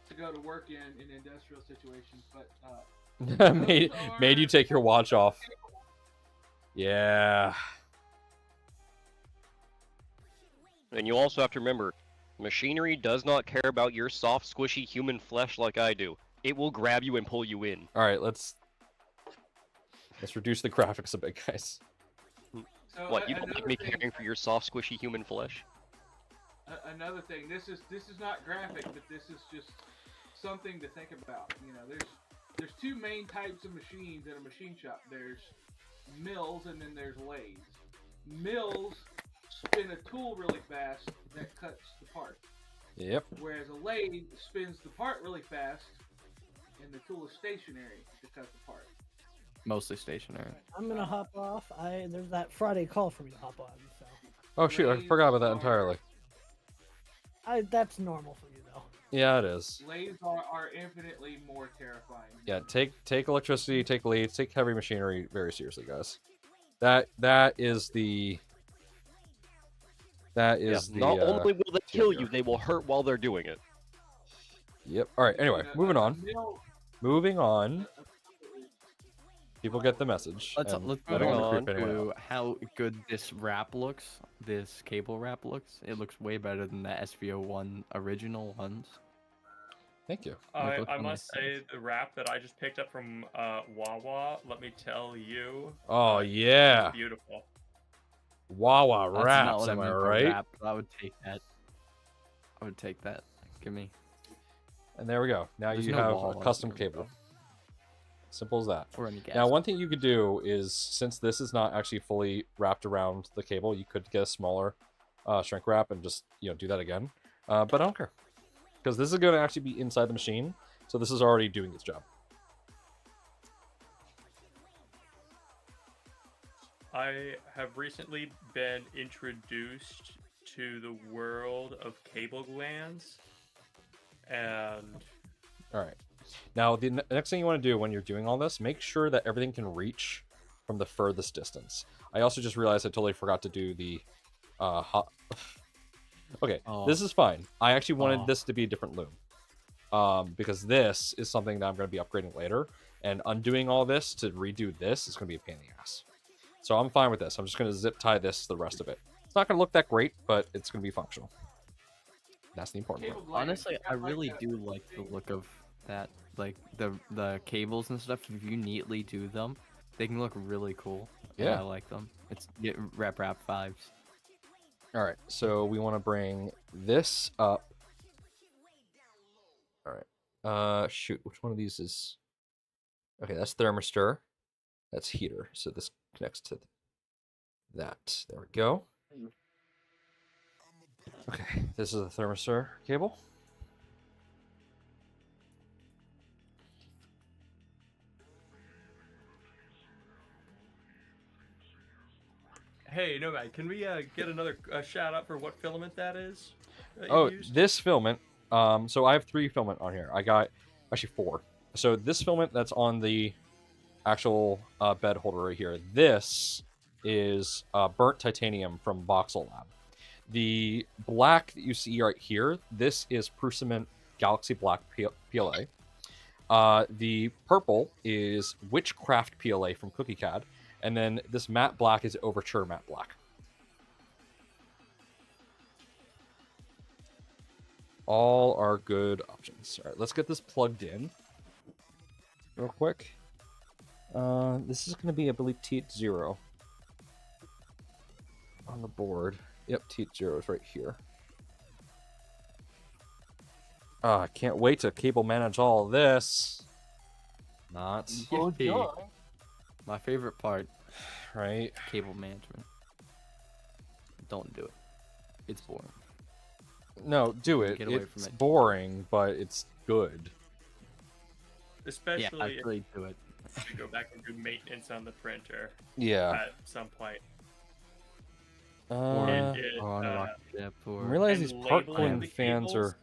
to go to work in industrial situations, but made you take your watch off. Yeah. And you also have to remember, machinery does not care about your soft, squishy human flesh like I do. It will grab you and pull you in. All right, let's reduce the graphics a bit, guys. So What, you don't like another me thing- caring for your soft, squishy human flesh? Another thing, this is not graphic, but this is just something to think about. You know, there's two main types of machines in a machine shop. There's mills and then there's lathes. Mills spin a tool really fast that cuts the part, Yep. whereas a lathe spins the part really fast and the tool is stationary to cut the part. Mostly stationary. I'm gonna hop off. There's that Friday call for me to hop on. So Oh shoot, I forgot about that entirely. that's normal for you though. Yeah, it is. Lathes are infinitely more terrifying. Yeah, take electricity, take leads, take heavy machinery very seriously, guys. That is the Not only will they kill here. you, they will hurt while they're doing it. Yep. All right. Anyway, moving on. Mill, Moving on. People get the message. Let's and move I don't wanna on creep anyone to out. how good this wrap looks. This cable wrap looks. It looks way better than the SVO1 original ones. Thank you. I looks must nice. say the wrap that I just picked up from Wawa, let me tell you, Oh is yeah, beautiful. Wawa That's not wraps. what Am I meant by right? wrap, but I would take that. I would take that. Give me. And there we go. Now There's you no have wall a on custom here, cable. Simple as that. Or any gas. Now, one thing you could do is, since this is not actually fully wrapped around the cable, you could get a smaller shrink wrap and just do that again. But I don't care, because this is going to actually be inside the machine, so this is already doing its job. I have recently been introduced to the world of cable glands, and All right. Now, the next thing you want to do when you're doing all this, make sure that everything can reach from the furthest distance. I also just realized I totally forgot to do the hot. Okay, Oh. this is fine. I actually wanted Oh. this to be a different loom. Because this is something that I'm going to be upgrading later, and undoing all this to redo this is going to be a pain in the ass. So I'm fine with this. I'm just going to zip tie this to the rest of it. It's not going to look that great, but it's going to be functional. That's the important cable part. glands, Honestly, you I got, like, really a- do like the look of that. Like the cables and stuff. If you neatly do them, they can look really cool. And Yeah. I like them. It's wrap 5s. All right, so we want to bring this up. All right. Shoot, which one of these is? Okay, that's thermistor. That's heater. So this connects to that. There we go. Okay, this is the thermistor cable. Hey, Nomad, can we get another shout out for what filament that is? That Oh, you've used? this filament. So I have 3 filament on here. I got actually 4. So this filament that's on the actual bed holder right here. This is burnt titanium from Voxel Lab. The black that you see right here, this is Prusament Galaxy Black PLA. The purple is Witchcraft PLA from Cookie Cad. And then this matte black is Overture Matte Black. All are good options. All right, let's get this plugged in real quick. This is going to be, I believe, T0 on the board. Yep, T0 is right here. I can't wait to cable manage all of this. Not. Yippee. My favorite part, Right. cable management. Don't do it. It's boring. No, do it. Get away It's from it. boring, but it's good. Especially Yeah, actually do it. if you go back and do maintenance on the printer Yeah. at some point. Uh, It, Or on a uh, rocket ship, or I realize and these part labeling cooling the fans cables are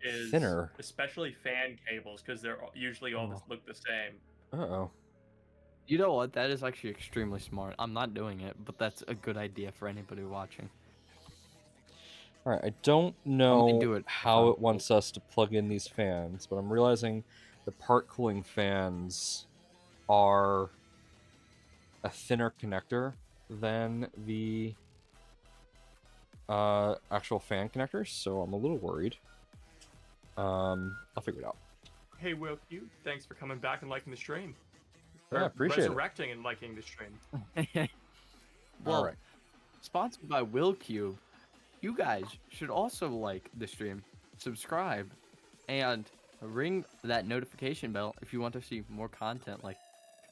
is thinner. especially fan cables because they're usually all Oh. look the same. Uh-oh. You know what? That is actually extremely smart. I'm not doing it, but that's a good idea for anybody watching. All right, I don't know do it how if it wants us to plug in these fans, but I'm realizing the part cooling fans are a thinner connector than the actual fan connectors, so I'm a little worried. I'll figure it out. Hey, Will Q, thanks for coming back and liking the stream. Yeah, Or appreciate it. resurrecting and liking the stream. Well, All right. sponsored by Will Cube. You guys should also like the stream, subscribe, and ring that notification bell if you want to see more content like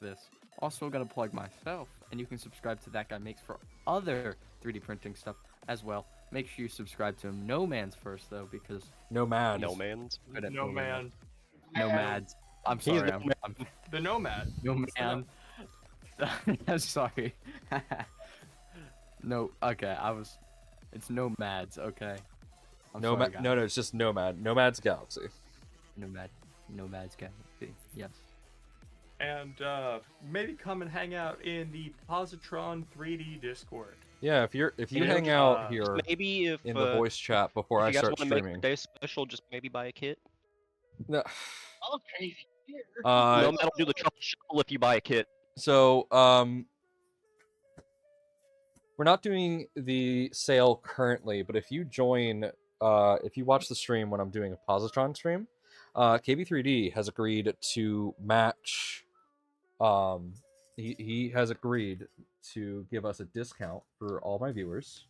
this. Also, gonna plug myself, and you can subscribe to That Guy Makes for other 3D printing stuff as well. Make sure you subscribe to him. No Man's first though, because Nomad. No man's. good at No moving man. Nomads. I'm He's sorry. the I'm The Nomad. no It's the man. I'm sorry. No. Okay, It's Nomads. Okay. I'm sorry, guys. No, it's just Nomad. Nomad's Galaxy. Nomads Galaxy. Yes. And maybe come and hang out in the Positron 3D Discord. Yeah, if you You know, hang out here Maybe if in the voice chat before I if you guys start want to make streaming. a day special, just maybe buy a kit. No. Okay. No man will do the truffle shuffle if you buy a kit. So, we're not doing the sale currently, but if you join, if you watch the stream when I'm doing a Positron stream, KB3D has agreed to match. He has agreed to give us a discount for all my viewers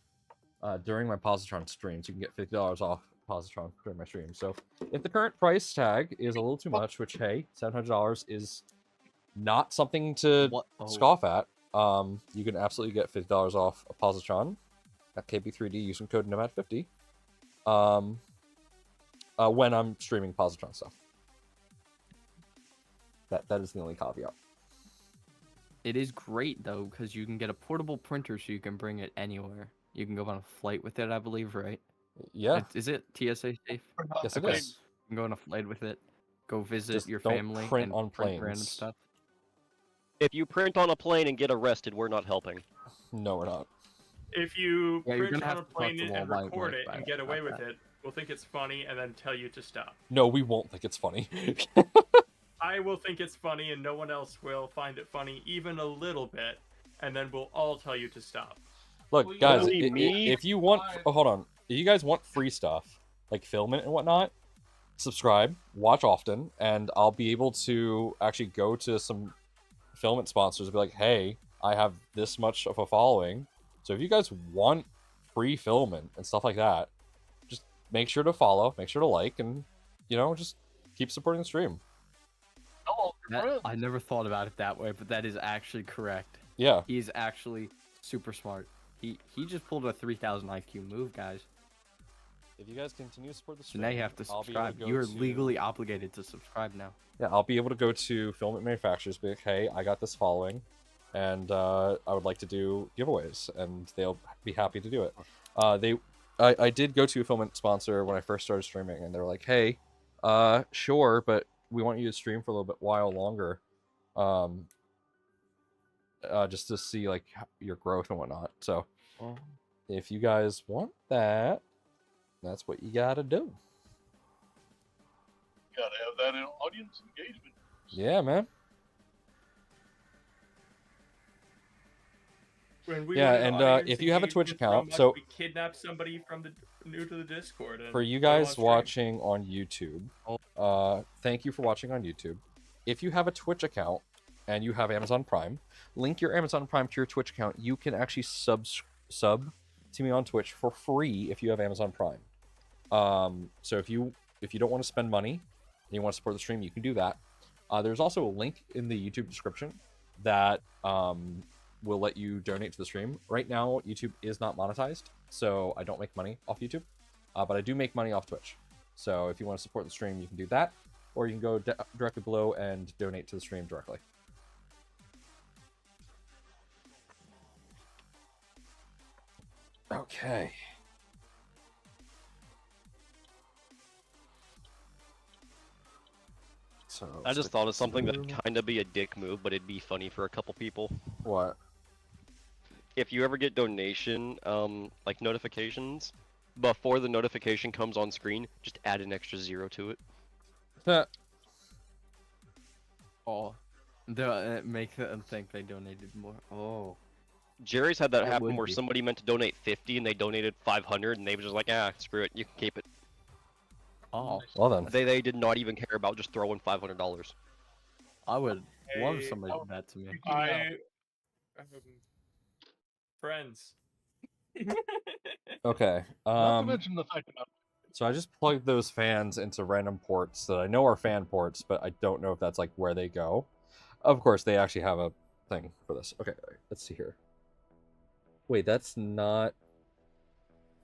during my Positron streams. You can get $50 off Positron during my stream. So if the current price tag is a little too much, which hey, $700 is not something to What? Oh. scoff at, you can absolutely get $50 off a Positron at KB3D using code Nomad50 when I'm streaming Positron stuff. That is the only caveat. It is great though, because you can get a portable printer, so you can bring it anywhere. You can go on a flight with it, I believe, right? Yeah, Is it TSA safe? yes it Okay. is. You can go on a flight with it. Go visit Just your don't family print and on print random planes. stuff. If you print on a plane and get arrested, we're not helping. No, we're not. If you Yeah, you're print gonna on have a to talk plane to and Walmart record it about and get away with that. it, we'll think it's funny and then tell you to stop. No, we won't think it's funny. I will think it's funny and no one else will find it funny even a little bit, and then we'll all tell you to stop. Look, Well, you guys, only me? if you want, Why? oh, hold on. If you guys want free stuff like filament and whatnot, subscribe, watch often, and I'll be able to actually go to some filament sponsors and be like, hey, I have this much of a following, so if you guys want pre-filming and stuff like that, just make sure to follow, make sure to like, and just keep supporting the stream. Hello, I never thought about it that way, but that is actually correct. Yeah. He is actually super smart. He just pulled a 3,000 IQ move, guys. If you guys continue to support the So stream, now you have to I'll be able subscribe. go You are to- legally obligated to subscribe now. Yeah, I'll be able to go to filament manufacturers, be like, hey, I got this following, and I would like to do giveaways, and they'll be happy to do it. I did go to a filament sponsor when I first started streaming, and they were like, hey, sure, but we want you to stream for a little bit while longer, just to see like your growth and whatnot. So if you guys want that, that's what you gotta do. Gotta have that in audience engagement. Yeah, man. When we Yeah, wanted and audience if you have a Twitch engagement account, from us, so- we kidnapped somebody from the new to the Discord. And For you put 'em on guys stream. watching on YouTube, thank you for watching on YouTube. If you have a Twitch account and you have Amazon Prime, link your Amazon Prime to your Twitch account. You can actually sub to me on Twitch for free if you have Amazon Prime. So if you don't want to spend money and you want to support the stream, you can do that. There's also a link in the YouTube description that will let you donate to the stream. Right now, YouTube is not monetized, so I don't make money off YouTube, but I do make money off Twitch. So if you want to support the stream, you can do that, or you can go directly below and donate to the stream directly. Okay. So I just thought of something that'd kind of be a dick move, but it'd be funny for a couple people. What? If you ever get donation, like notifications, before the notification comes on screen, just add an extra 0 to it. Oh, make them think they donated more. Oh, Jerry's had that That happen would where be. somebody meant to donate 50 and they donated 500 and they were just like, ah, screw it, you can keep it. oh, Well then. They did not even care about just throwing $500. I would love Hey, somebody to do that to me. Friends. Okay. Not to mention the fact about So I just plugged those fans into random ports that I know are fan ports, but I don't know if that's like where they go. Of course, they actually have a thing for this. Okay, let's see here. Wait, that's not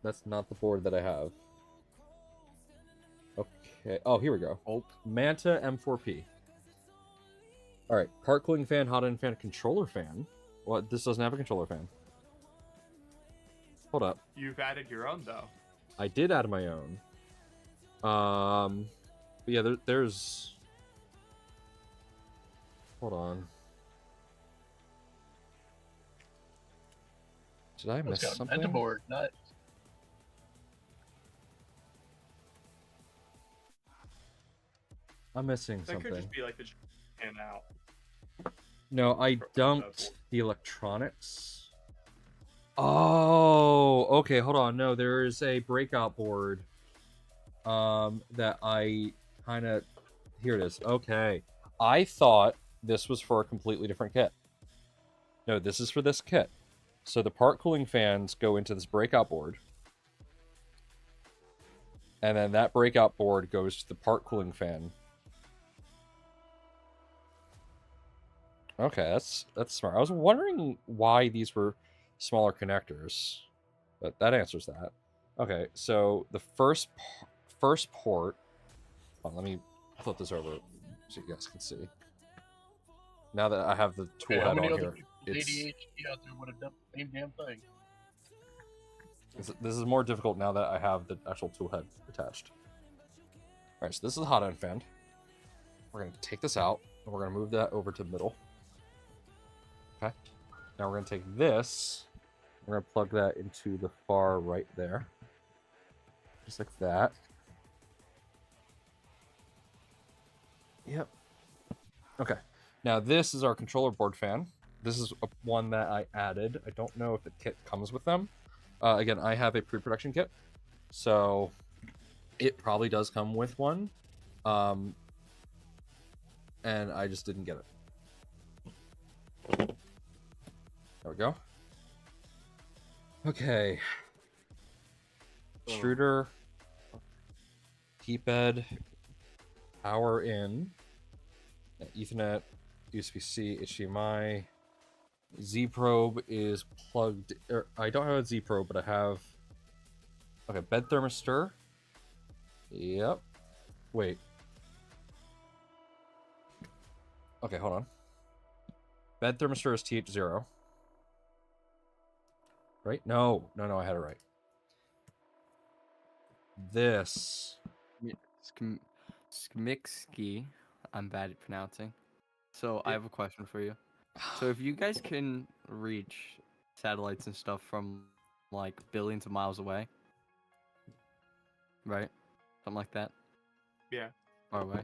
the board that I have. Okay. Oh, here we go. Oh, Manta M4P. All right, part cooling fan, hot end fan, controller fan. What? This doesn't have a controller fan. Hold up. You've added your own though. I did add my own. But yeah, there's. Hold on. Did I miss it's got a something? pentaboard. Nice. I'm missing That could something. just be like the and out. No, I Pro- dumped the electronics. Oh, okay. Hold on. No, there is a breakout board. That I kind of. Here it is. Okay, I thought this was for a completely different kit. No, this is for this kit. So the part cooling fans go into this breakout board, and then that breakout board goes to the part cooling fan. Okay, that's smart. I was wondering why these were smaller connectors, but that answers that. Okay, so the first port. Oh, let me flip this over so you guys can see. Now that I have the tool How head many on other here, people with it's ADHD out there would have done the same damn thing? this is more difficult now that I have the actual tool head attached. All right, so this is the hot end fan. We're gonna take this out and we're gonna move that over to the middle. Okay. Now we're gonna take this. We're gonna plug that into the far right there, just like that. Yep. Okay. Now this is our controller board fan. This is one that I added. I don't know if the kit comes with them. Again, I have a pre-production kit, so it probably does come with one. And I just didn't get it. There we go. Okay. extruder, heat bed, power in, Ethernet, USB-C, HDMI. Z probe is plugged. I don't have a Z probe, but I have. Okay, bed thermistor. Yep. Wait. Okay, hold on. Bed thermistor is TH0. Right? No, I had it right. This. Skmixki. I'm bad at pronouncing. So I have a question for you. So if you guys can reach satellites and stuff from like billions of miles away, right? Something like that. Yeah. Far away.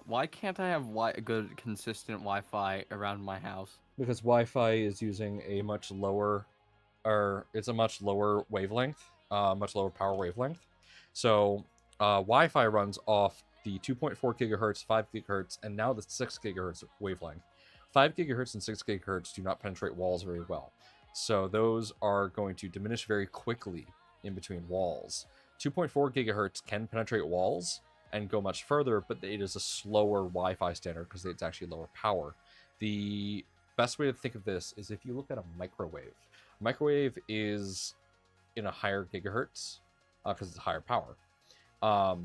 Why can't I have good consistent Wi-Fi around my house? Because Wi-Fi is using a much lower, or it's a much lower wavelength, much lower power wavelength. So Wi-Fi runs off the 2.4 gigahertz, 5 gigahertz, and now the 6 gigahertz wavelength. 5 gigahertz and 6 gigahertz do not penetrate walls very well. So those are going to diminish very quickly in between walls. 2.4 gigahertz can penetrate walls and go much further, but it is a slower Wi-Fi standard because it's actually lower power. The best way to think of this is if you look at a microwave. Microwave is in a higher gigahertz because it's higher power. 2.4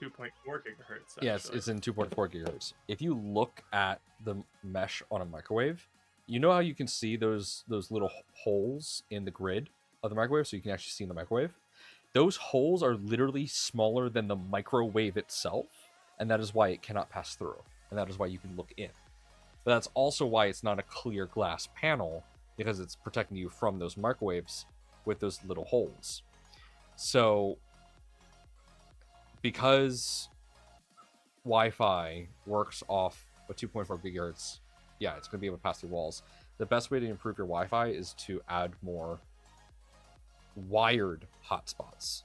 gigahertz. Actually. Yes, it's in 2.4 gigahertz. If you look at the mesh on a microwave, you know how you can see those little holes in the grid of the microwave, so you can actually see in the microwave? Those holes are literally smaller than the microwave itself, and that is why it cannot pass through, and that is why you can look in. But that's also why it's not a clear glass panel, because it's protecting you from those microwaves with those little holes. So, because Wi-Fi works off a 2.4 gigahertz, yeah, it's going to be able to pass through walls. The best way to improve your Wi-Fi is to add more wired hotspots,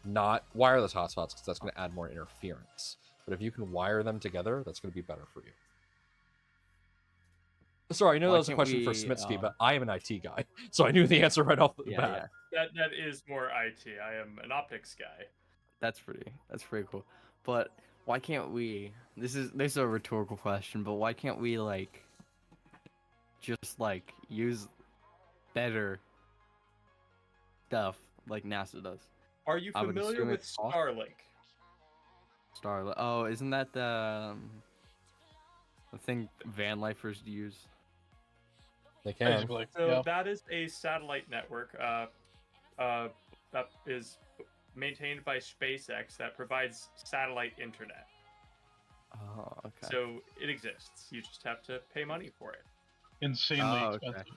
not wireless hotspots, because that's going to add more interference. But if you can wire them together, that's going to be better for you. Sorry, I know that was a question for Smitsky, but I am an IT guy, so I knew the answer right off the bat. Yeah. That is more IT. I am an optics guy. That's pretty cool. But why can't we? This is a rhetorical question, but why can't we like just like use better stuff like NASA does? Are you familiar with Starlink? Starlink. Oh, isn't that the thing van lifers use? They can. Basically, So yeah. that is a satellite network that is maintained by SpaceX that provides satellite internet. Oh, okay. So it exists. You just have to pay money for it. Insanely expensive.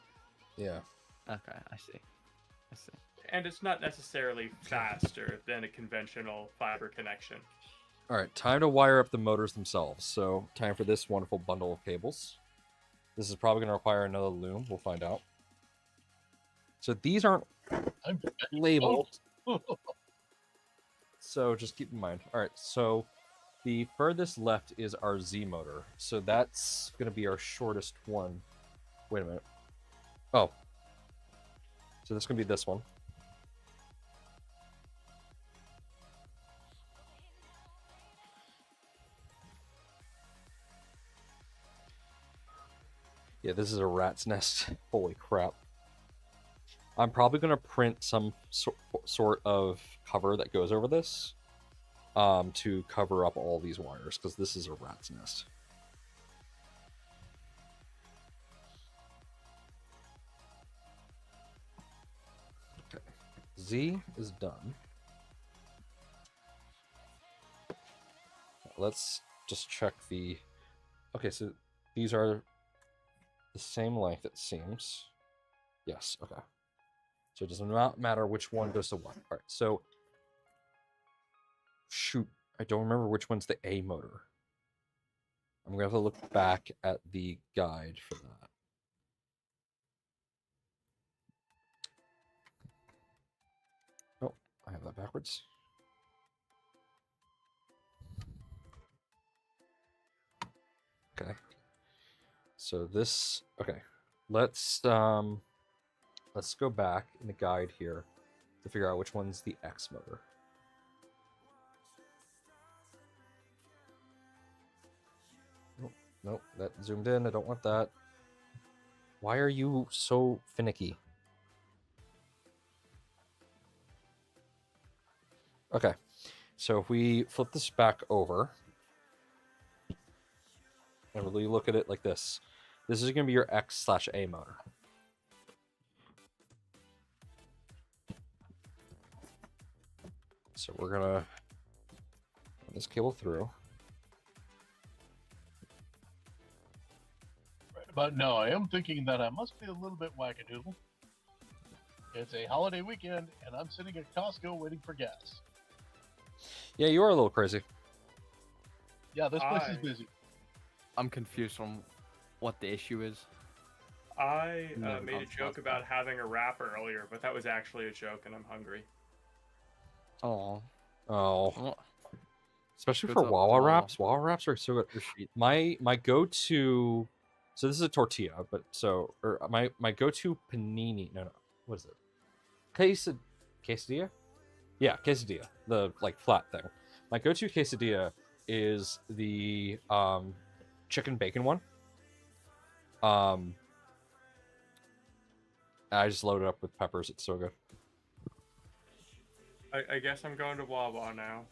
Yeah. Okay, I see. And it's not necessarily faster than a conventional fiber connection. All right, time to wire up the motors themselves. So, time for this wonderful bundle of cables. This is probably going to require another loom. We'll find out. So, these aren't labeled. So, just keep in mind. All right, so the furthest left is our Z motor. So, that's going to be our shortest one. Wait a minute. Oh. So, this is going to be this one. Yeah, this is a rat's nest. Holy crap. I'm probably going to print some sort of cover that goes over this to cover up all these wires, because this is a rat's nest. Okay. Z is done. Let's just check the... Okay, so these are the same length, it seems. Yes, okay. So it does not matter which one goes to what. All right, so... Shoot, I don't remember which one's the A motor. I'm going to have to look back at the guide for that. Oh, I have that backwards. Okay. So this, okay. Let's go back in the guide here. to figure out which one's the X motor. Nope, that zoomed in. I don't want that. Why are you so finicky? Okay, so if we flip this back over and really look at it like this, this is going to be your X/A motor. So we're going to run this cable through. But no, I am thinking that I must be a little bit wackadoodle. It's a holiday weekend, and I'm sitting at Costco waiting for gas. Yeah, you are a little crazy. Yeah, this place is busy. I'm confused on what the issue is. I Never made gone a to joke Costco. about having a wrap earlier, but that was actually a joke, and I'm hungry. Oh, Oh, especially What's for up, Wawa Wawa? wraps. Wawa wraps are so good. receipt. My go-to, so this is a tortilla, but so or my go-to panini. No, what is it? Quesadilla? Yeah, quesadilla. The like flat thing. My go-to quesadilla is the chicken bacon one. I just load it up with peppers. It's so good. I guess I'm going to Wawa now.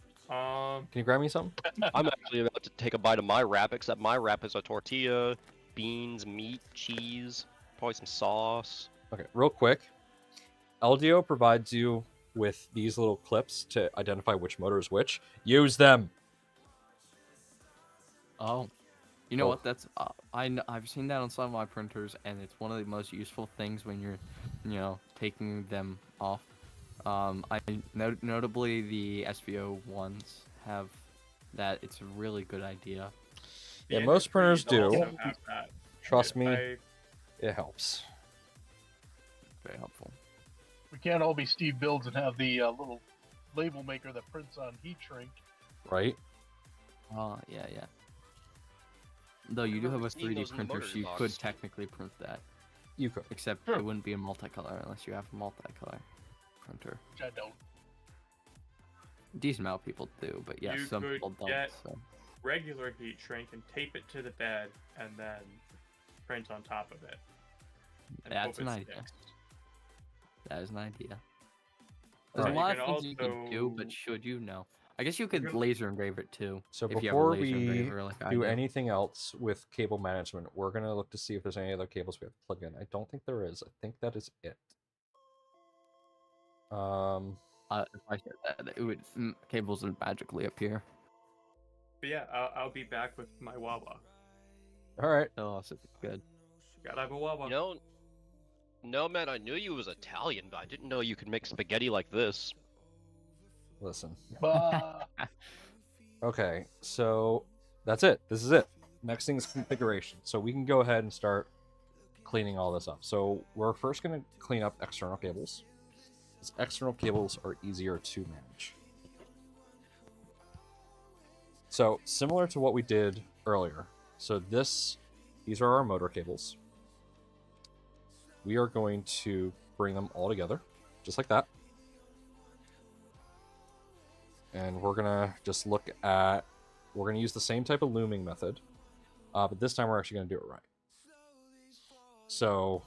Can you grab me something? I'm actually about to take a bite of my wrap, except my wrap is a tortilla, beans, meat, cheese, probably some sauce. Okay, real quick. LDO provides you with these little clips to identify which motor is which. Use them. Oh, you know Oh. what? That's I've seen that on some of my printers, and it's one of the most useful things when you're, taking them off. Notably the SVO ones have that. It's a really good idea. The Yeah, most printers industry do. also have that. Trust me, I- it helps. Very helpful. We can't all be Steve Builds and have the little label maker that prints on heat shrink. Right? Oh, yeah. Though you do have remember a seeing 3D those in the printer, so motors you box. could technically print that. You could. Except Sure. it wouldn't be a multicolor unless you have a multicolor printer. Which I don't. Decent amount of people do, but yeah, You some could people don't. get- So. regular heat shrink and tape it to the bed and then print on top of it. And That's hope an it idea. sticks. That is an idea. There's Alright. a lot You of can things you can do, also- but should you know? I guess you could can- laser engrave it too. So if you have a before laser we engraver like I do anything else with cable management, we're going to look to see if there's any other cables we have to plug in. I don't think there is. I think that is it. If I said that, it would cables would magically appear. But yeah, I'll be back with my Wawa. All right. Oh, so good. Gotta have a Wawa. No, man, I knew you was Italian, but I didn't know you could make spaghetti like this. Listen. Bah. Okay, so that's it. This is it. Next thing is configuration. So we can go ahead and start cleaning all this up. So we're first going to clean up external cables. Because external cables are easier to manage. So similar to what we did earlier. So these are our motor cables. We are going to bring them all together, just like that. And we're gonna just look at, we're gonna use the same type of looming method, but this time we're actually gonna do it right. So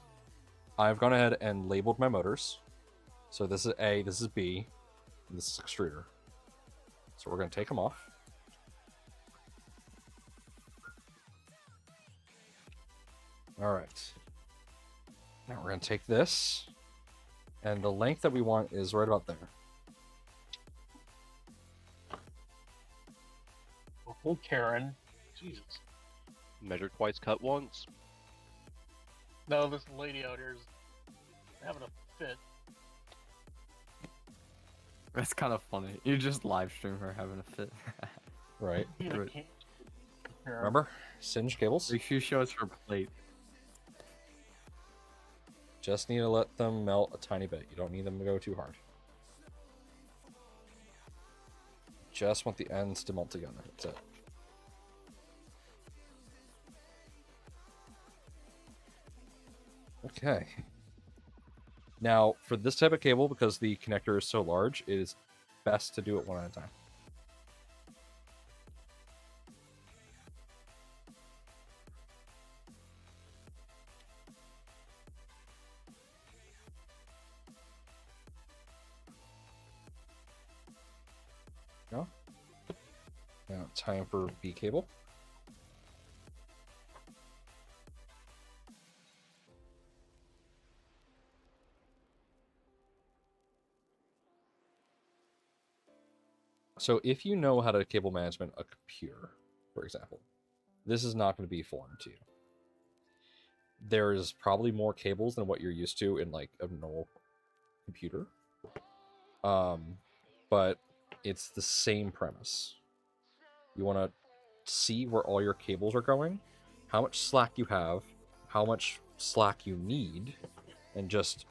I've gone ahead and labeled my motors. So this is A, this is B, and this is extruder. So we're gonna take them off. All right. Now we're gonna take this, and the length that we want is right about there. Oh, Karen. Jesus. Measured twice, cut once. No, this lady out here is having a fit. That's kind of funny. You just live stream her having a fit. Right. You Right. can't- Karen. Remember? Singed cables. Make sure you show us her plate. Just need to let them melt a tiny bit. You don't need them to go too hard. Just want the ends to melt together. That's it. Okay. Now, for this type of cable, because the connector is so large, it is best to do it one at a time. No? Now, time for B cable. So if you know how to cable management a computer, for example, this is not going to be foreign to you. There's probably more cables than what you're used to in like a normal computer. But it's the same premise. You want to see where all your cables are going, how much slack you have, how much slack you need, and just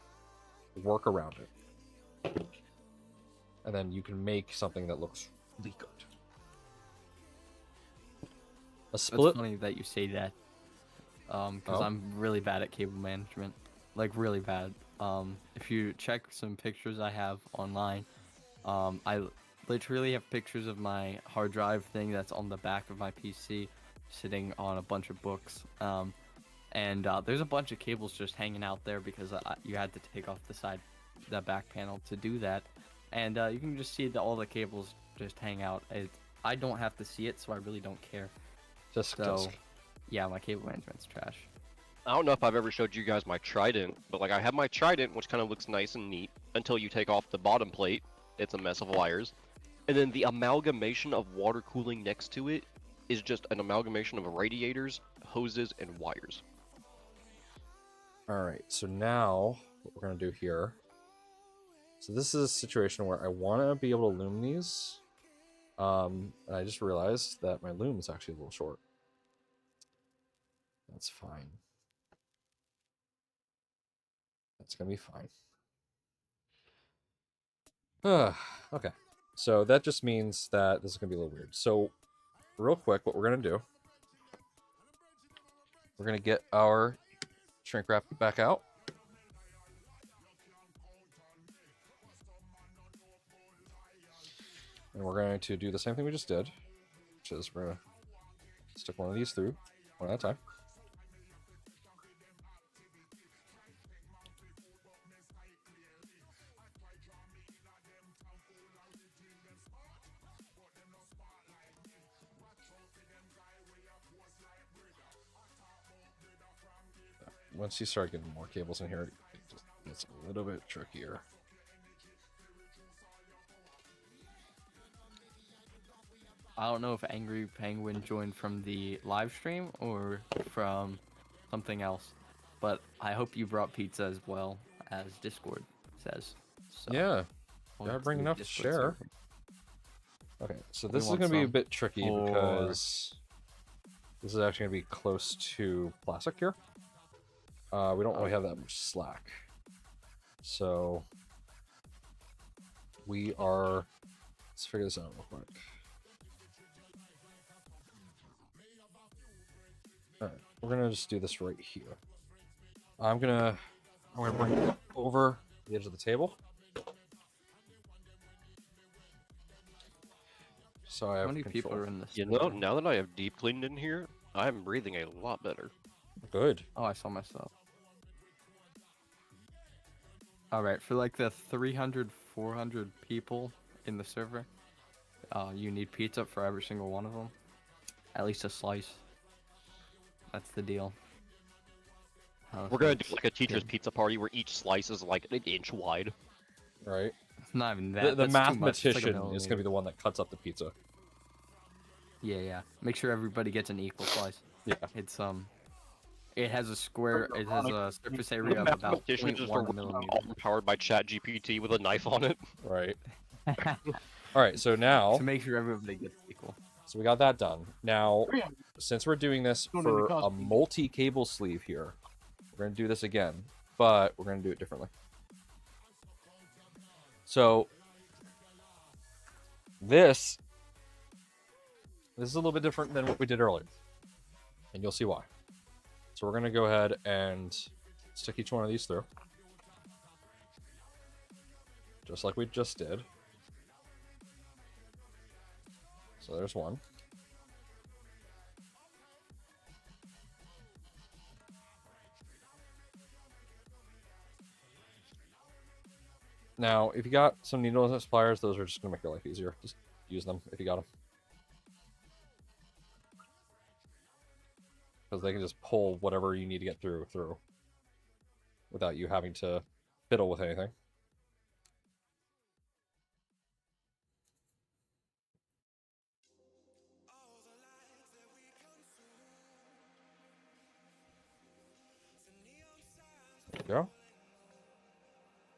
work around it. And then you can make something that looks really good. A split. It's funny that you say that, because I'm really bad at cable management, like really bad. If you check some pictures I have online, I literally have pictures of my hard drive thing that's on the back of my PC, sitting on a bunch of books. And there's a bunch of cables just hanging out there because you had to take off the back panel to do that. And you can just see that all the cables just hang out. I don't have to see it, so I really don't care. Just yeah, my cable management's trash. I don't know if I've ever showed you guys my trident, but like I have my trident, which kind of looks nice and neat until you take off the bottom plate. It's a mess of wires. And then the amalgamation of water cooling next to it is just an amalgamation of radiators, hoses, and wires. All right, so now what we're going to do here. So this is a situation where I want to be able to loom these. And I just realized that my loom is actually a little short. That's fine. That's going to be fine. Okay, so that just means that this is going to be a little weird. So real quick, what we're going to do, we're going to get our shrink wrap back out. And we're going to do the same thing we just did, which is we're going to stick one of these through, one at a time. Once you start getting more cables in here, it just gets a little bit trickier. I don't know if Angry Penguin joined from the live stream or from something else, but I hope you brought pizza as well, as Discord says. So, Yeah, I'll gotta get bring the enough to Discord share. server. Okay, so We this is want going to be a some. bit tricky Or- because this is actually going to be close to plastic here. We don't really have that much slack. So we are, let's figure this out real quick. All right, we're gonna just do this right here. I'm gonna bring it over the edge of the table. So I have How many people control. are in this? You know, now that I have deep cleaned in here, I'm breathing a lot better. Good. Oh, I saw myself. Alright, for like the 300, 400 people in the server, you need pizza for every single one of them. At least a slice. That's the deal. We're gonna do like a teacher's pizza party where each slice is like an inch wide. Right. It's not even that. The that's too much. It's like a mathematician is going to millimeter. be the one that cuts up the pizza. Yeah. Make sure everybody gets an equal slice. Yeah. It's it has a square. It has a surface area of The about mathematician is just a 0.1 robot millimeter. powered by ChatGPT with a knife on it. Right. All right. So now, To make sure everybody gets equal. so we got that done. Now, Yeah. since we're doing this Going into for a costume. multi-cable sleeve here, we're going to do this again, but we're going to do it differently. So this is a little bit different than what we did earlier, and you'll see why. So we're going to go ahead and stick each one of these through. just like we just did. So there's one. Now, if you got some needle nose pliers, those are just going to make your life easier. Just use them if you got them. Because they can just pull whatever you need to get through without you having to fiddle with anything. There we go.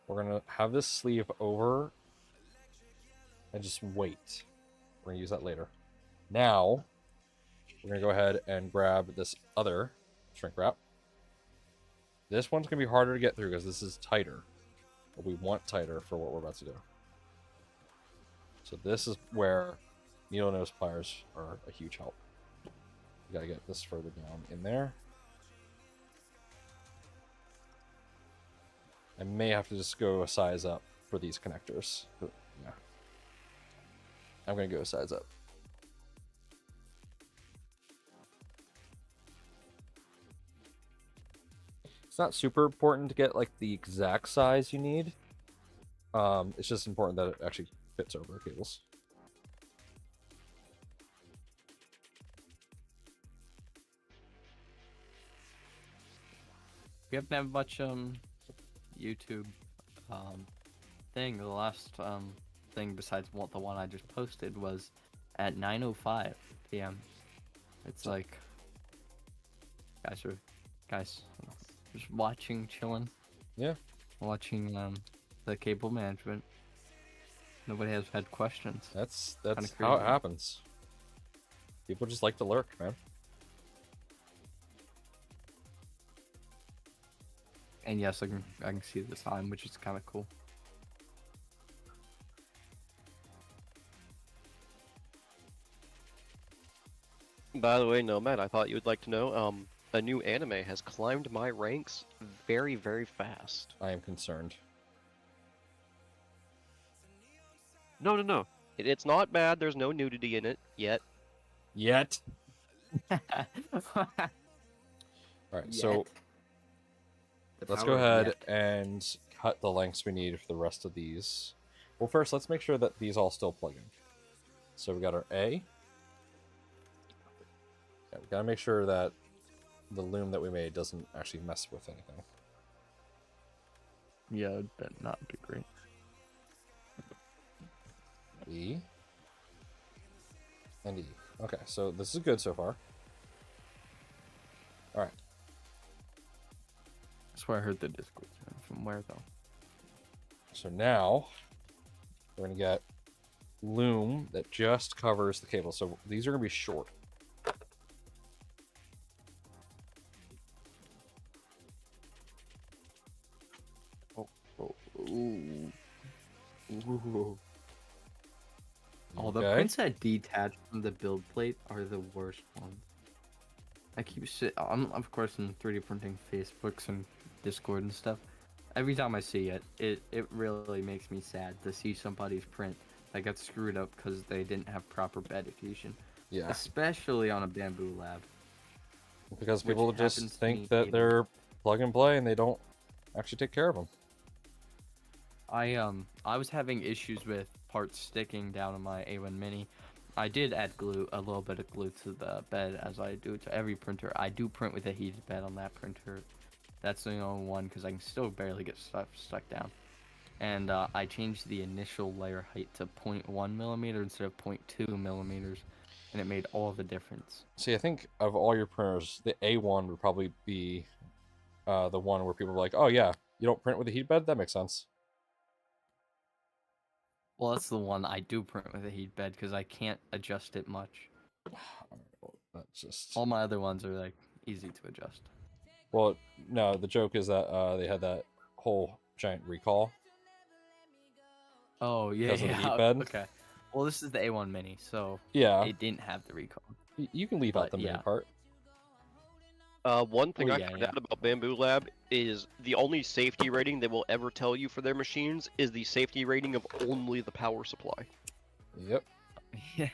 We're going to have this sleeve over and just wait. We're going to use that later. Now, we're going to go ahead and grab this other shrink wrap. This one's going to be harder to get through because this is tighter. But we want tighter for what we're about to do. So this is where needle nose pliers are a huge help. You got to get this further down in there. I may have to just go a size up for these connectors. But, yeah. I'm going to go a size up. It's not super important to get like the exact size you need. It's just important that it actually fits over the cables. We haven't had much YouTube thing. The last thing besides the one I just posted was at 9:05 p.m. It's like guys just watching, chilling. Yeah. Watching the cable management. Nobody has had questions. That's Kinda how it crazy. happens. People just like to lurk, man. And yes, I can see the sign, which is kind of cool. By the way, Nomad, I thought you would like to know, a new anime has climbed my ranks very, very fast. I am concerned. No. It's not bad. There's no nudity in it yet. Yet. All right, so let's go ahead and cut the lengths we need for the rest of these. Well, first, let's make sure that these all still plug in. So we got our A. Yeah, we gotta make sure that the loom that we made doesn't actually mess with anything. Yeah, that'd not be great. B. And E. Okay, so this is good so far. Alright. That's where I heard the Discord. From where though? So now we're gonna get loom that just covers the cable. So these are gonna be short. Ooh. Oh, the Okay. prints that detach from the build plate are the worst ones. I'm of course in 3D printing Facebooks and Discord and stuff. Every time I see it, it really makes me sad to see somebody's print that got screwed up because they didn't have proper bed adhesion. Yeah. Especially on a bamboo lab. Because Which people just happens to think me that daily. they're plug and play and they don't actually take care of them. I was having issues with parts sticking down on my A1 Mini. I did add a little bit of glue to the bed, as I do to every printer. I do print with a heated bed on that printer. That's the only one because I can still barely get stuff stuck down. And I changed the initial layer height to 0.1 millimeter instead of 0.2 millimeters, and it made all the difference. See, I think of all your printers, the A1 would probably be the one where people are like, oh yeah, you don't print with a heat bed? That makes sense. Well, that's the one I do print with a heat bed because I can't adjust it much. That's just... All my other ones are like easy to adjust. Well, no, the joke is that they had that whole giant recall. Oh yeah, Because of the yeah. heat bed? Okay. Well, this is the A1 Mini, so Yeah, it didn't have the recall. you can leave out but the mini yeah. part. One thing Oh, I yeah, found yeah. out about Bamboo Lab is the only safety rating they will ever tell you for their machines is the safety rating of only the power supply. Yep. Yeah.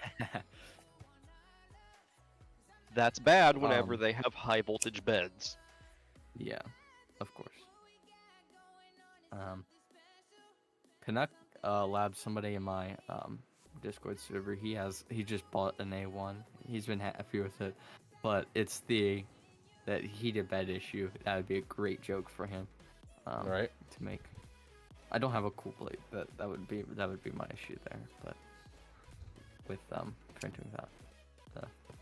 That's bad whenever Um, they have high voltage beds. Yeah, of course. Canuck Lab, somebody in my Discord server, he just bought an A1. He's been happy with it, but it's that heated bed issue. That would be a great joke for him. Right. To make. I don't have a cool plate. That would be my issue there. But with printing that.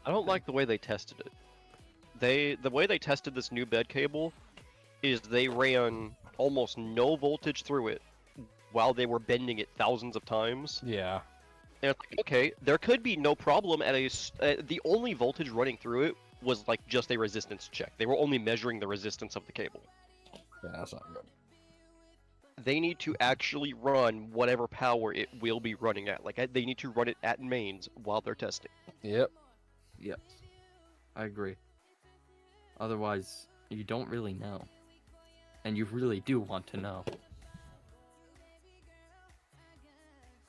I don't like the way they tested it. The way they tested this new bed cable is they ran almost no voltage through it while they were bending it thousands of times. Yeah. And it's like, okay, there could be no problem at the only voltage running through it was like just a resistance check. They were only measuring the resistance of the cable. Yeah, that's not good. They need to actually run whatever power it will be running at. Like they need to run it at mains while they're testing. Yep. Yes, I agree. Otherwise, you don't really know, and you really do want to know.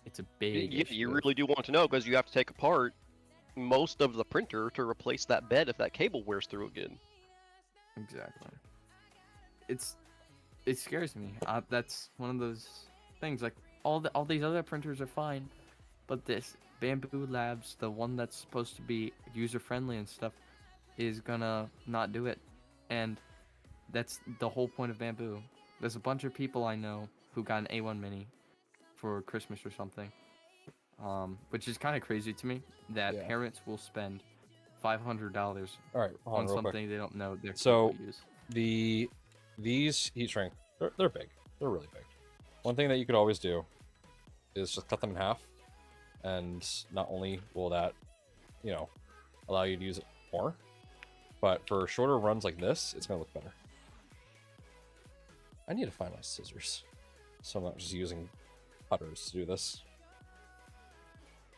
It's a big issue. You really do want to know because you have to take apart most of the printer to replace that bed if that cable wears through again. Exactly. It scares me. That's one of those things. Like all these other printers are fine, but this Bamboo Labs, the one that's supposed to be user friendly and stuff, is gonna not do it, and that's the whole point of Bamboo. There's a bunch of people I know who got an A1 Mini for Christmas or something, which is kind of crazy to me that Yeah. parents will spend $500 All right. Hold on real something quick. they don't know their kid So will use. these heat shrink, they're big. They're really big. One thing that you could always do is just cut them in half, and not only will that, allow you to use it more, but for shorter runs like this, it's gonna look better. I need to find my scissors, so I'm not just using cutters to do this.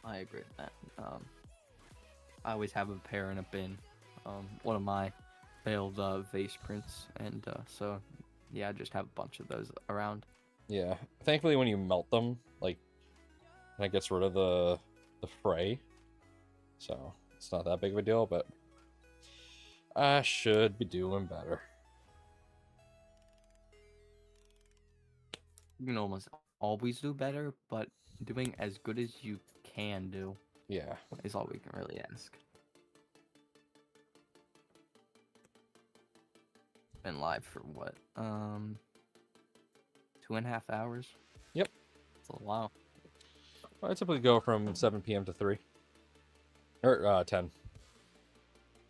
I agree with that. I always have a pair in a bin. One of my failed vase prints, and so yeah, I just have a bunch of those around. Yeah, thankfully when you melt them, like, that gets rid of the fray, so it's not that big of a deal, but I should be doing better. You can almost always do better, but doing as good as you can do Yeah. is all we can really ask. Been live for what? 2.5 hours? Yep. It's a while. I typically go from 7 p.m. to 3. Or 10.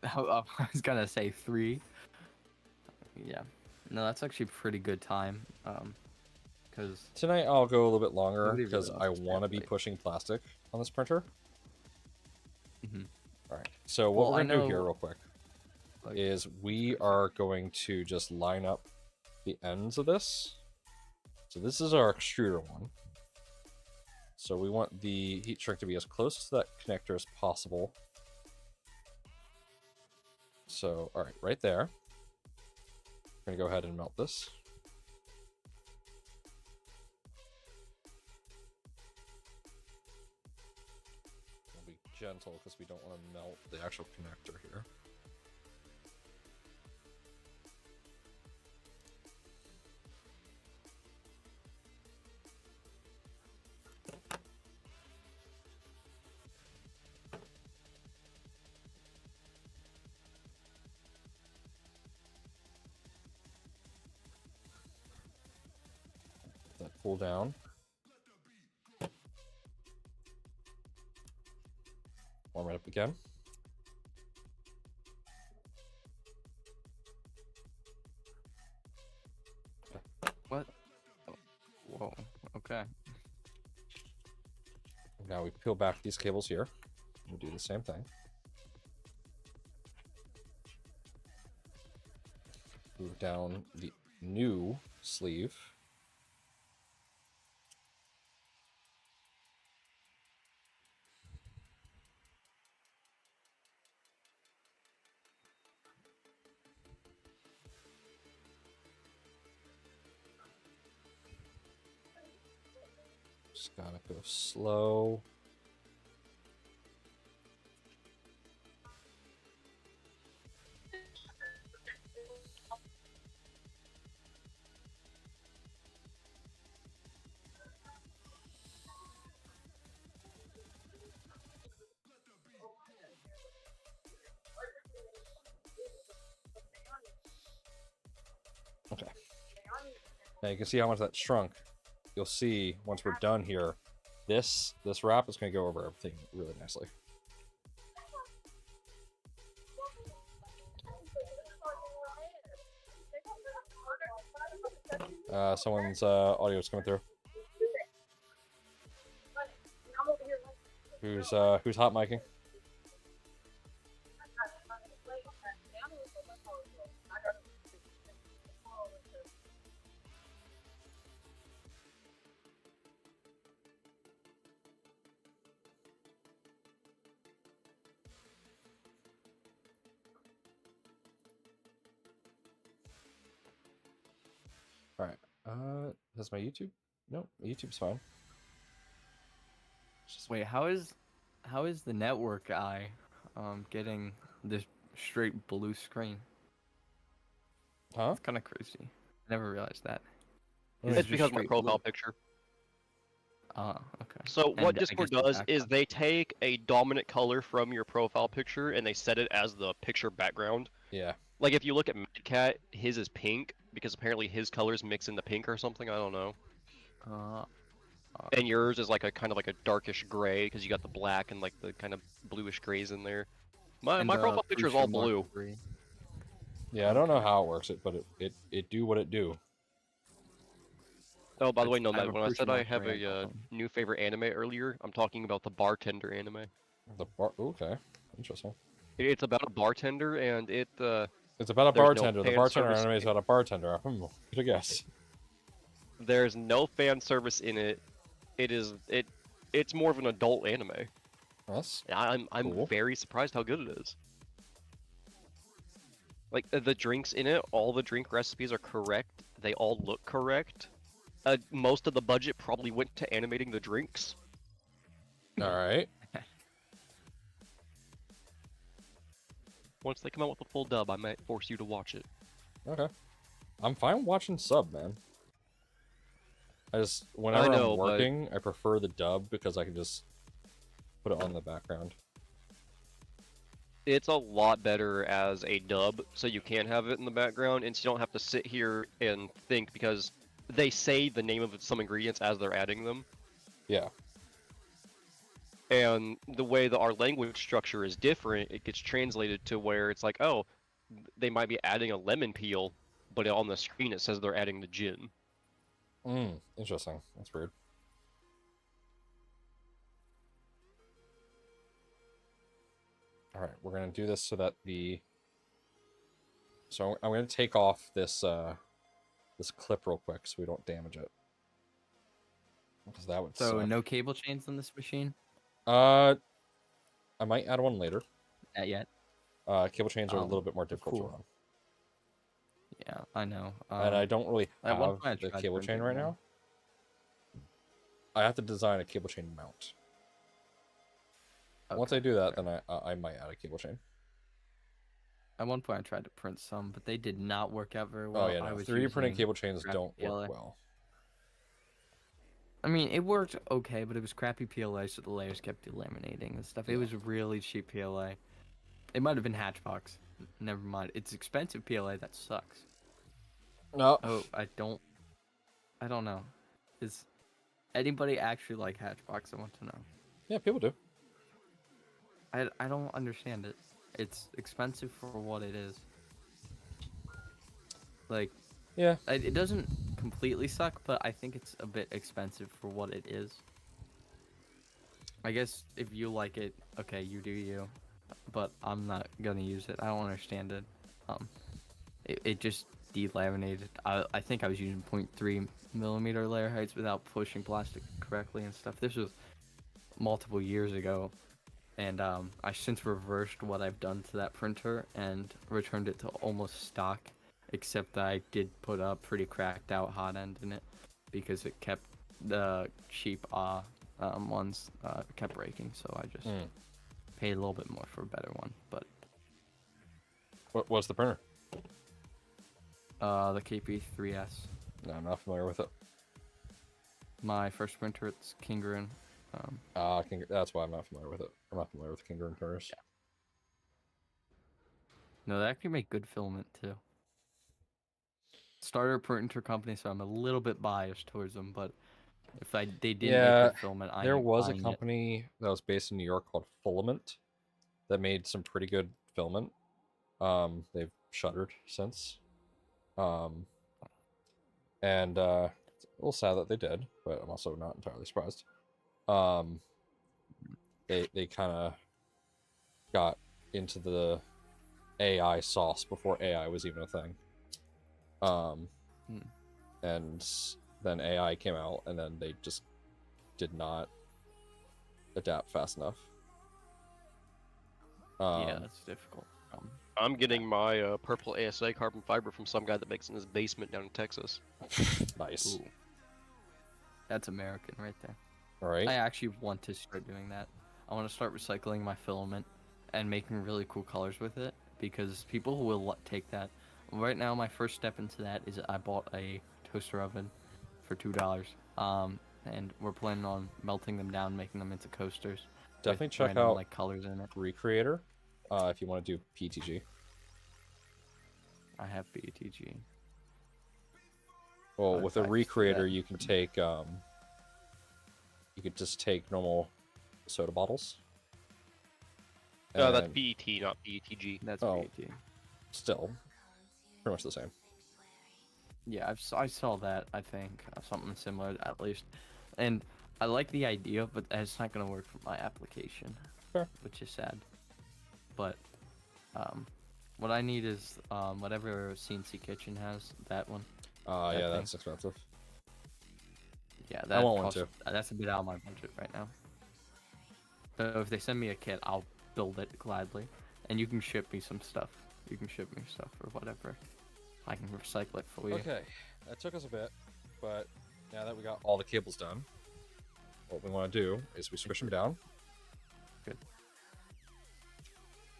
I was gonna say 3. Yeah. No, that's actually a pretty good time. Because Tonight I'll go a little bit longer Nobody because really I wants to want to be play. pushing plastic on this printer. Mhm. Alright, so what Well, we're I going to do here know- real quick like, is we are going to just line up the ends of this. So this is our extruder one. So we want the heat shrink to be as close to that connector as possible. So, alright, right there. We're going to go ahead and melt this. We'll be gentle because we don't want to melt the actual connector here. Let that cool down. Warm it up again. what? Oh, whoa. Okay. Now we peel back these cables here and do the same thing. Move down the new sleeve. Just gotta go slow. Okay. Now you can see how much that shrunk. You'll see once we're done here, this wrap is going to go over everything really nicely. Someone's audio is coming through. Who's hot micing? All right. That's my YouTube. No, YouTube's fine. Wait, how is the network guy getting this straight blue screen? Huh? It's kind of crazy. I never realized that. It's It's because of my profile picture. Ah, okay. So what And I Discord guess the does is background. they take a dominant color from your profile picture and they set it as the picture background. Yeah. Like if you look at Madcat, his is pink because apparently his colors mix into pink or something. I don't know. And yours is like a kind of like a darkish gray because you got the black and like the kind of bluish grays in there. My profile picture is all blue. Yeah, I don't know how it works, but it do what it do. Oh, by the way, I have Nomad, a when I said Prussian I have Mark a new favorite anime earlier, I'm talking about the bartender anime. The bar. Okay, interesting. It's about a bartender and It's about a there's no bartender. The fan bartender service anime in is it. about a bartender. Could have guessed. There's no fan service in it. It's more of an adult anime. That's I'm cool. very surprised how good it is. Like the drinks in it, all the drink recipes are correct. They all look correct. Most of the budget probably went to animating the drinks. All right. Once they come out with a full dub, I might force you to watch it. Okay. I'm fine watching sub, man. Whenever know, I'm working, I prefer the dub because I can just put it on in the background. It's a lot better as a dub, so you can have it in the background, and so you don't have to sit here and think because they say the name of some ingredients as they're adding them. Yeah. And the way that our language structure is different, it gets translated to where it's like, oh, they might be adding a lemon peel, but on the screen it says they're adding the gin. Interesting. That's weird. All right, we're gonna do this so that So I'm gonna take off this this clip real quick so we don't damage it. Because that would So suck. no cable chains on this machine? I might add one later. Not yet. Cable chains are a Oh, little bit more difficult cool. to run. Yeah, I know. And I don't really at one have point I the tried cable chain printing right one. now. I have to design a cable chain mount. Once I do that, then I might add a cable chain. At one point I tried to print some, but they did not work out very well. Oh yeah, no. 3D printing cable chains crappy don't PLA. work well. I mean, it worked okay, but it was crappy PLA, so the layers kept delaminating and stuff. It Yeah. was really cheap PLA. It might have been Hatchbox. Never mind. It's expensive PLA that sucks. No. Oh, I don't know. Is anybody actually like Hatchbox? I want to know. Yeah, people do. I don't understand it. It's expensive for what it is. Like, Yeah. it doesn't completely suck, but I think it's a bit expensive for what it is. I guess if you like it, okay, you do you. But I'm not gonna use it. I don't understand it. It just delaminated. I think I was using 0.3 millimeter layer heights without pushing plastic correctly and stuff. This was multiple years ago, and I since reversed what I've done to that printer and returned it to almost stock, except that I did put a pretty cracked out hot end in it because it kept the cheap ones kept breaking, so I just paid a little bit more for a better one. But What's the printer? the KP3S. No, I'm not familiar with it. My first printer, it's Kingaroon. That's why I'm not familiar with it. I'm not familiar with Kingaroon printers. Yeah. No, they actually make good filament too. Starter printer company, so I'm a little bit biased towards them, but if they didn't make good filament, there was a buying it. company that was based in New York called Filament that made some pretty good filament. They've shuttered since. And it's a little sad that they did, but I'm also not entirely surprised. They kind of got into the AI sauce before AI was even a thing. And then AI came out, and then they just did not adapt fast enough. Yeah, that's difficult. I'm getting my purple ASA carbon fiber from some guy that makes it in his basement down in Texas. Nice. Ooh. That's American right there. All right. I actually want to start doing that. I want to start recycling my filament and making really cool colors with it, because people will take that. Right now, my first step into that is I bought a toaster oven for $2. And we're planning on melting them down, making them into coasters. Definitely with check random, out like colors in it. Recreator if you want to do PTG. I have BTG. Well, Fun with a fact, Recreator, yeah. you can take you could just take normal soda bottles. No, that's and PET, not PETG. That's Oh. BT. Still, pretty much the same. Yeah, I saw that, I think. Something similar, at least. And I like the idea, but it's not going to work for my application. Fair. Which is sad. But, what I need is, whatever CNC Kitchen has, that one. Yeah, thing. that's expensive. Yeah, I that want one costs, too. that's a bit out of my budget right now. So if they send me a kit, I'll build it gladly. And you can ship me some stuff. You can ship me stuff or whatever. I can recycle it for you. Okay, that took us a bit, but now that we got all the cables done, what we want to do is we squish them down. Good.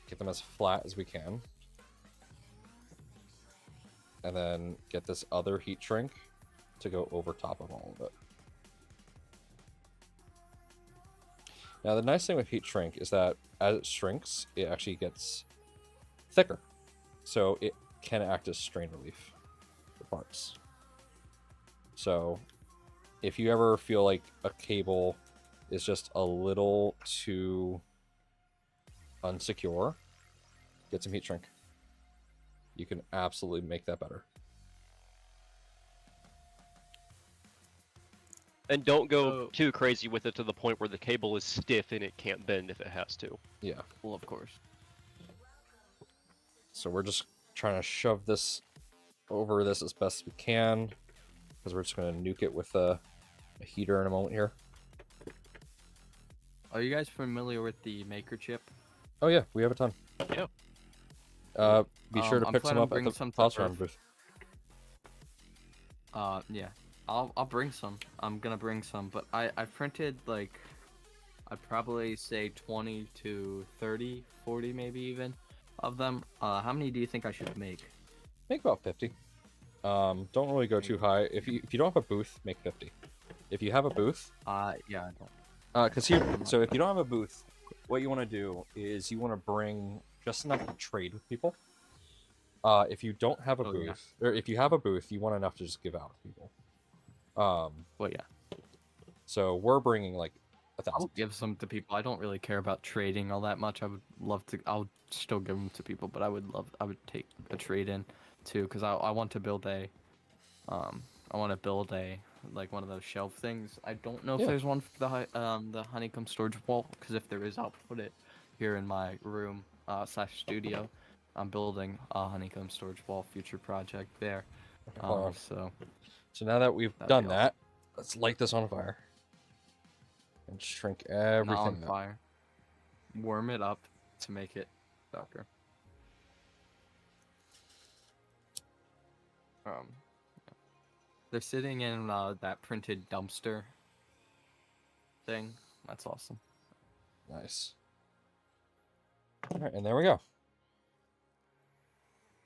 Get them as flat as we can. And then get this other heat shrink to go over top of all of it. Now, the nice thing with heat shrink is that as it shrinks, it actually gets thicker. So it can act as strain relief for parts. So if you ever feel like a cable is just a little too unsecure, get some heat shrink. You can absolutely make that better. And don't go too crazy with it to the point where the cable is stiff and it can't bend if it has to. Yeah. Well, of course. So we're just trying to shove this over this as best as we can, because we're just going to nuke it with a heater in a moment here. Are you guys familiar with the Maker chip? Oh yeah, we have a ton. Yeah. Be sure to I'm pick some planning on up at bringing the some to Phosphor Earth. booth. Yeah. I'll bring some. I'm gonna bring some, but I printed like, I'd probably say 20 to 30, 40 maybe even of them. How many do you think I should make? Make about 50. Don't really go too high. If you don't have a booth, make 50. If you have a booth, Yeah, I don't. so if you don't have a booth, what you want to do is you want to bring just enough to trade with people. If you don't have a booth, or if you have a booth, you want enough to just give out to people. Well, yeah. So we're bringing like 1,000. I'll give some to people. I don't really care about trading all that much. I would love to. I'll still give them to people, but I would take a trade in too, because I want to build a, like one of those shelf things. I don't know if there's one for the honeycomb storage wall, because if there is, I'll put it here in my room / studio. I'm building a honeycomb storage wall future project there. So now that we've done that, let's light this on fire and shrink everything Not on up. fire. Warm it up to make it darker. They're sitting in that printed dumpster thing. That's awesome. Nice. All right, and there we go.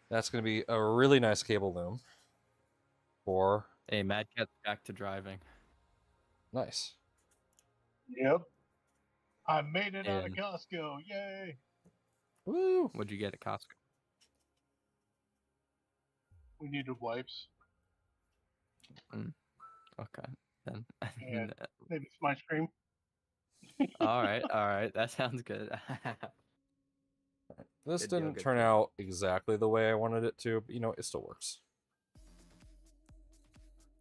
That's going to be a really nice cable loom for... Hey, Mad Cat's back to driving. Nice. Yep. I made it out of And- Costco. Yay! Woo! What'd you get at Costco? We needed wipes Okay, then. and maybe some ice cream. all right. That sounds good. This Good deal, didn't good turn deal. out exactly the way I wanted it to, but, you know, it still works.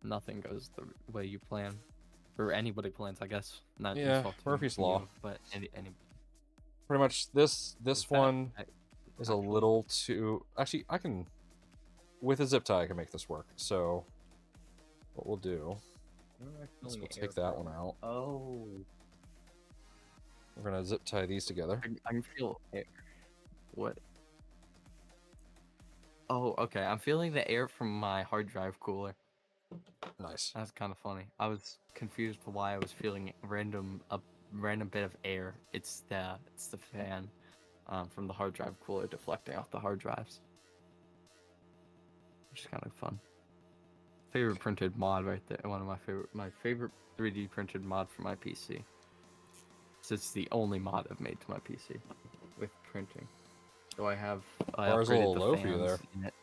Nothing goes the way you plan, or anybody plans, I guess. Not Yeah, insult to Murphy's you, Law. but any. Pretty much this Is that- one I- is a actually- little too... Actually, I can... With a zip tie, I can make this work. So, what we'll do is we'll take that one out. Oh. We're going to zip tie these together. I can feel air. What? Oh, okay. I'm feeling the air from my hard drive cooler. Nice. That's kind of funny. I was confused for why I was feeling a random bit of air. It's the fan from the hard drive cooler deflecting off the hard drives. Which is kind of fun. Favorite printed mod right there. One of my favorite 3D printed mod for my PC. So it's the only mod I've made to my PC with printing. So I Bar's a upgraded little the low for you fans there. in it.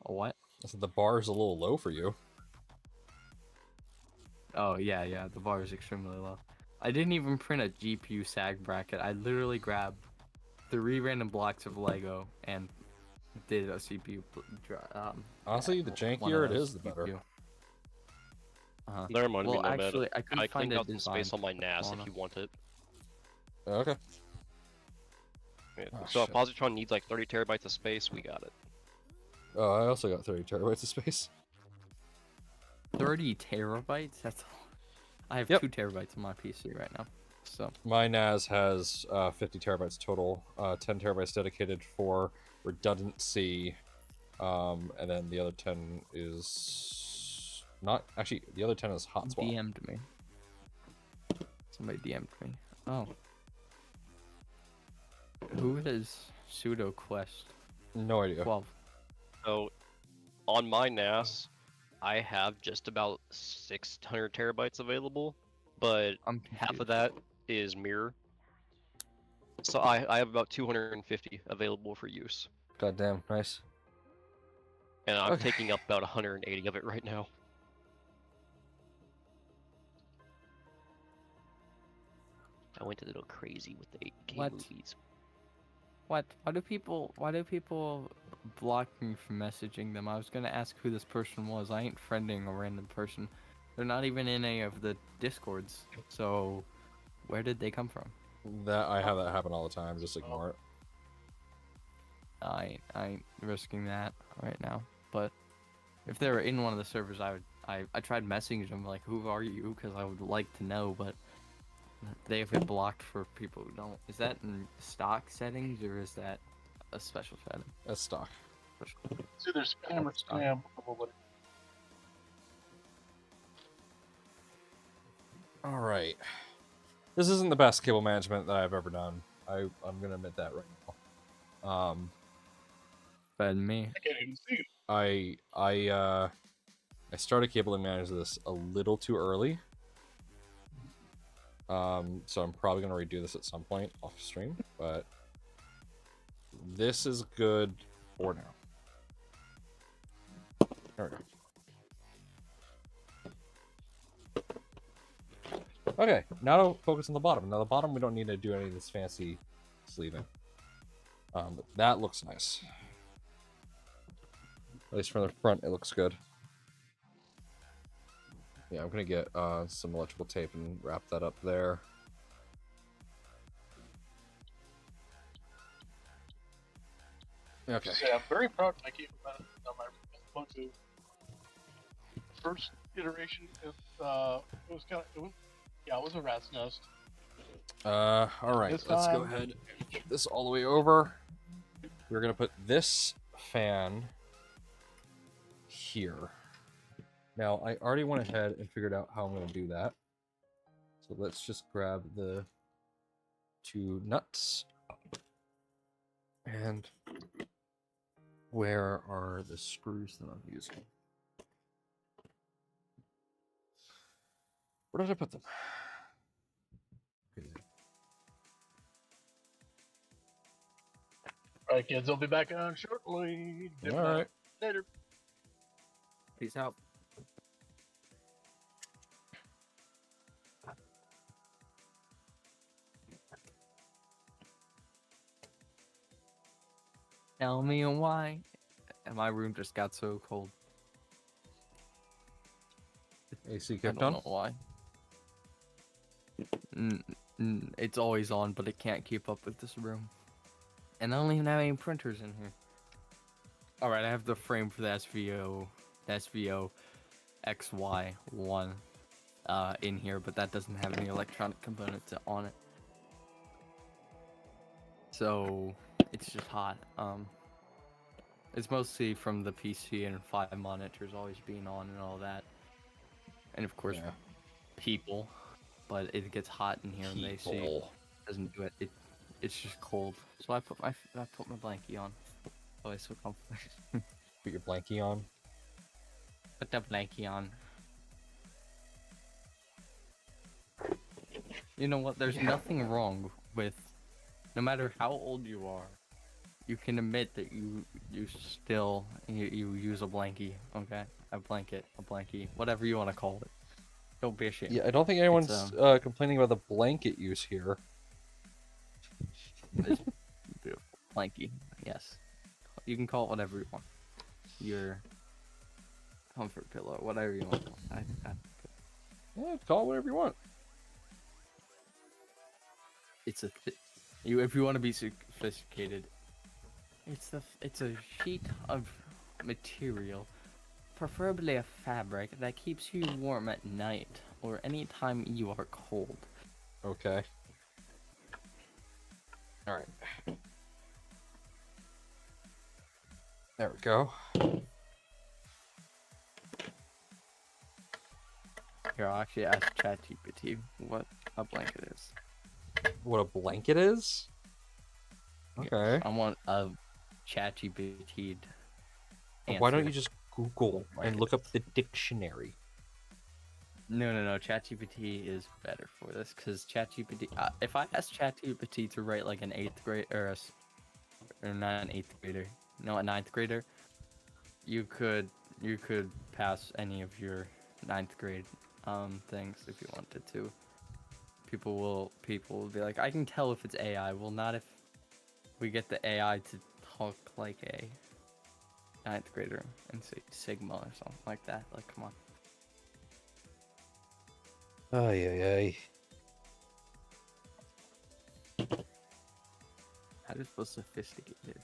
A what? I said the bar is a little low for you. Oh yeah, the bar is extremely low. I didn't even print a GPU sag bracket. I literally grabbed 3 random blocks of Lego and did a CPU. Honestly, the one of jankier it those is, the better. GPU. That reminded Well, me, Nomad. actually, I couldn't I find cleaned a out some design. space on my NAS on if it. you want it. Okay. Yeah. Oh, So if shit. Positron needs like 30 terabytes of space, we got it. Oh, I also got 30 terabytes of space. 30 terabytes? That's. I have Yep. 2 terabytes on my PC right now. So My NAS has 50 terabytes total, 10 terabytes dedicated for redundancy, and then the other 10 is not actually. The other 10 is hot swap. DM'd me. Somebody DM'd me. Oh. Who is pseudo quest No idea. 12? So on my NAS, I have just about 600 terabytes available, but I'm half confused. of that is mirror. So I have about 250 available for use, Goddamn, nice. and I'm Okay. taking up about 180 of it right now. I went a little crazy with the 8K What? movies. What? Why do people block me from messaging them? I was gonna ask who this person was. I ain't friending a random person. They're not even in any of the discords. So where did they come from? That I have that happen all the time. Just ignore it. I ain't risking that right now. But if they were in one of the servers, I tried messaging them like, who are you? Because I would like to know, but they have it blocked for people who don't. Is that in stock settings or is that a special setting? That's stock. It's either spam or spam, probably. All right. This isn't the best cable management that I've ever done. I'm gonna admit that right now. Better than me. I can't even see it. I started cabling manage this a little too early. So I'm probably gonna redo this at some point off stream, but this is good for now. There we go. Okay, now to focus on the bottom. Now the bottom, we don't need to do any of this fancy sleeving. But that looks nice. At least from the front, it looks good. Yeah, I'm gonna get some electrical tape and wrap that up there. Okay. Yeah, I'm very proud of my cable management on my Ubuntu. First iteration, it was a rat's nest. All right. This Let's go time- ahead. Get this all the way over. We're gonna put this fan here. Now, I already went ahead and figured out how I'm going to do that. So let's just grab the 2 nuts. And where are the screws that I'm using? Where did I put them? Okay. Alright, kids, I'll be back on shortly. All right. Later. Peace out. Tell me why. And my room just got so cold. AC I kept don't on? know why. It's always on, but it can't keep up with this room. And I don't even have any printers in here. Alright, I have the frame for the SVO XY1 in here, but that doesn't have any electronic components on it. So it's just hot. It's mostly from the PC and 5 monitors always being on and all that. And of course, Yeah. people. But it gets hot in here and they see it doesn't do it. It's just cold. So I put my blankie on. Oh, it's so comfortable. Put your blankie on. Put the blankie on. You know what? There's nothing wrong with, no matter how old you are, you can admit that you still use a blankie. Okay, a blankie, whatever you want to call it. Don't be ashamed. Yeah, I don't think anyone's complaining about the blanket use here. It's beautiful. Blankie, yes. You can call it whatever you want. Your comfort pillow, whatever you want. Yeah, call it whatever you want. It's a if you want to be sophisticated, it's a sheet of material, preferably a fabric that keeps you warm at night or anytime you are cold. Okay. All right. There we go. Here, I'll actually ask ChatGPT what a blanket is. What a blanket is? Okay. I want a ChatGPT. Why don't you just Google and look up the dictionary? No. ChatGPT is better for this because ChatGPT. If I ask ChatGPT to write like an 8th grade or not an 8th grader, no, a 9th grader, you could pass any of your 9th grade things if you wanted to. People will be like, I can tell if it's AI. Well, not if we get the AI to talk like a 9th grader and say Sigma or something like that. Like, come on. Ay. How is this sophisticated?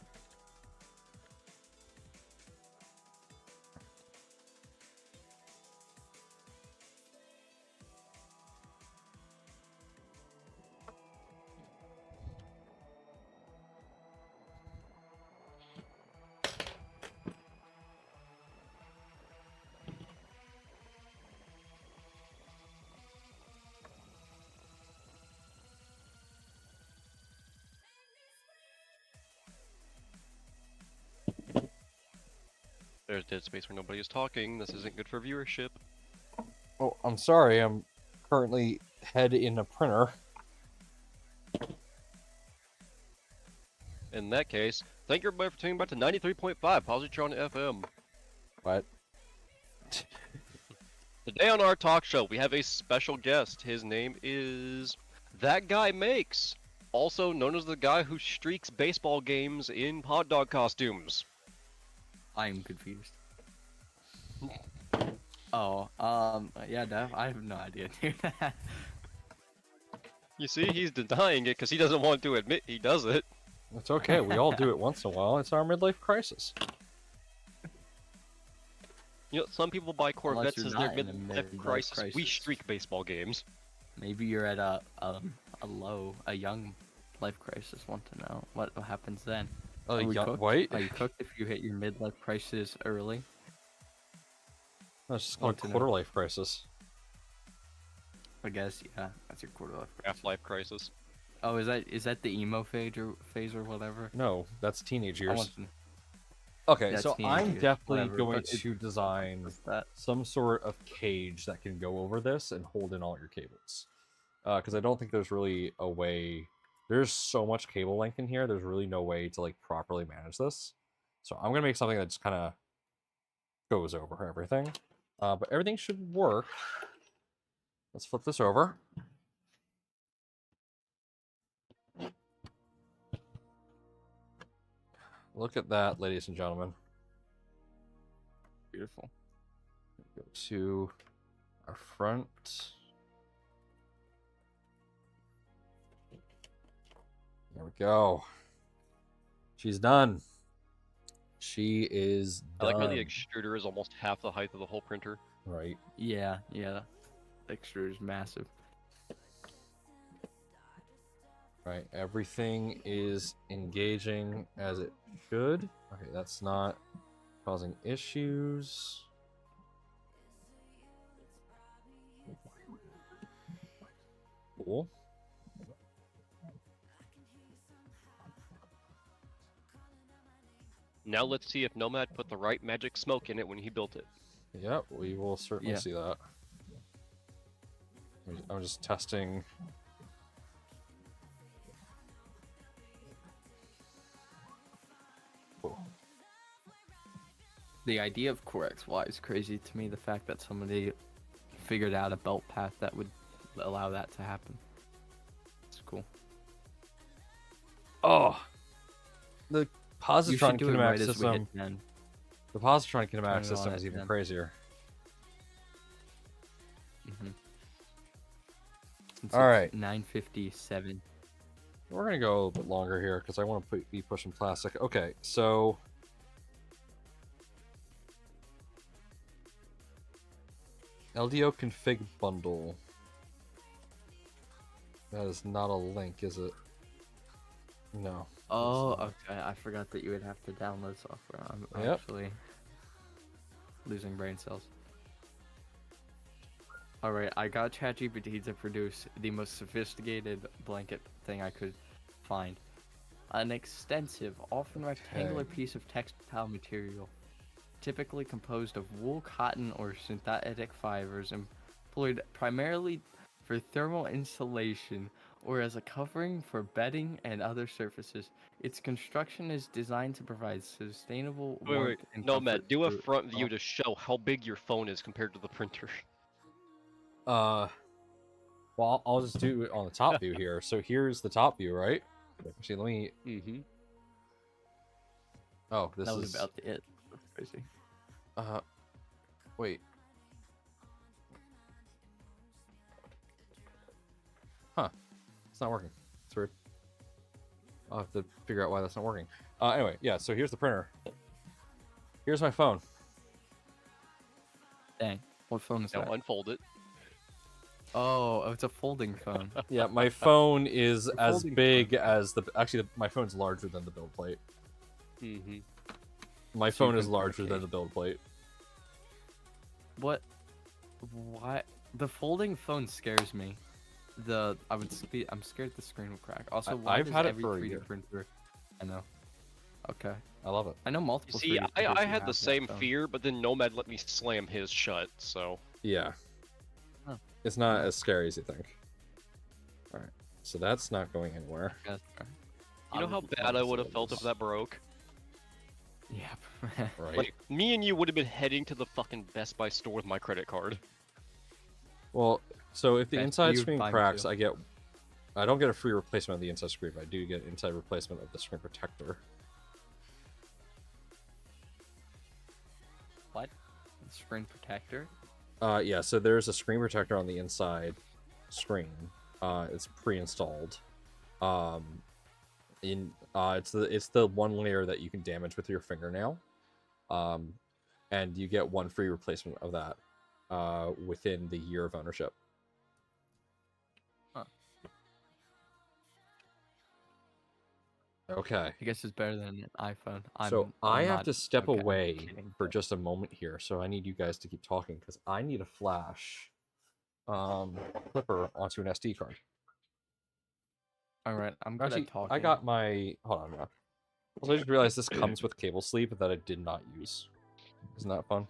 There's dead space where nobody is talking. This isn't good for viewership. Oh, I'm sorry. I'm currently head in a printer. In that case, thank you everybody for tuning back to 93.5 Positron FM. What? Today on our talk show, we have a special guest. His name is That Guy Makes, also known as the guy who streaks baseball games in hot dog costumes. I'm confused. Oh, yeah, Dev, I have no idea, dude. You see, he's denying it because he doesn't want to admit he does it. It's okay. We all do it once in a while. It's our midlife crisis. You know, some people buy Corvettes you're as their not in a midlife midlife crisis. We crisis. streak baseball games. Maybe you're at a young life crisis. Want to know what happens then? Oh, Are we yeah, cooked? wait. Are you cooked if you hit your midlife crisis early? That's just Want called to know. quarter life crisis. I guess, yeah, that's your quarter life. Half-Life Crisis. Oh, is that the emo phase or whatever? No, that's teenage I years. want to. Okay, Yeah, so teenage I'm years, definitely whatever, going but it- to design what's that? some sort of cage that can go over this and hold in all your cables. Because I don't think there's really a way. There's so much cable length in here. There's really no way to like properly manage this. So I'm gonna make something that just kind of goes over everything. But everything should work. Let's flip this over. Look at that, ladies and gentlemen. Beautiful. Go to our front. There we go. She's done. She is I done. like how the extruder is almost half the height of the whole printer. Right. Yeah. The extruder is massive. Right. Everything is engaging as it should. Okay, that's not causing issues. Cool. Now let's see if Nomad put the right magic smoke in it when he built it. Yep, we will certainly Yeah. see that. I'm just testing. Cool. The idea of Core XY is crazy to me. The fact that somebody figured out a belt path that would allow that to happen. It's cool. Oh, the You positron should do it kinematic right as we system. hit 10. The positron Turn kinematic it system on is at even 10. crazier. It's All right. 9:57. We're gonna go a little bit longer here because I want to be pushing plastic. Okay, so LDO config bundle. That is not a link, is it? No. Oh, okay. I forgot that you would have to download software. I'm Yep. actually losing brain cells. Alright, I got ChatGPT to produce the most sophisticated blanket thing I could find. An extensive, often rectangular Okay. piece of textile material, typically composed of wool, cotton, or synthetic fibers, employed primarily for thermal insulation or as a covering for bedding and other surfaces. Its construction is designed to provide sustainable Wait, warmth and Nomad, comfort do a through- front view to show how big your phone is compared to the printer. Well, I'll just do it on the top view here. So here's the top view, right? Actually, let me. Mm-hmm. Oh, this That is. was about it. That's crazy. Wait. Huh. It's not working. It's weird. I'll have to figure out why that's not working. Anyway, yeah, so here's the printer. Here's my phone. Dang. What phone is Now that? unfold it. Oh, it's a folding phone. Yeah, my phone is The as folding big as the. Actually, my phone's larger than the build plate. Mm-hmm. My So you phone is can larger than communicate. the build plate. What? Why? The folding phone scares me. I'm scared the screen will crack. Also, why I've does had it every for a 3D year. printer? I know. Okay. I love it. I know multiple. See, 3D I printers had have the that same phone. fear, but then Nomad let me slam his shut, so... Yeah. Huh. It's not as scary as you think. Alright. So that's not going anywhere. Yes, You know how bad I would have felt if that broke? Yeah. Right. Like, me and you would have been heading to the fucking Best Buy store with my credit card. Well, so if the Best inside you screen buy me cracks, too. I don't get a free replacement of the inside screen, but I do get an inside replacement of the screen protector. What? Screen protector? Yeah, so there's a screen protector on the inside screen. It's pre-installed. It's the one layer that you can damage with your fingernail. And you get one free replacement of that within the year of ownership. Huh. Okay. I guess it's better than an iPhone. So I I'm have not- to step okay, I'm away kidding, for but- just a moment here. So I need you guys to keep talking because I need a flash clipper onto an SD card. All right, I'm good Actually, at talking. I got my. Hold on. Now. Also, I just realized this comes with cable sleeve that I did not use. Isn't that fun?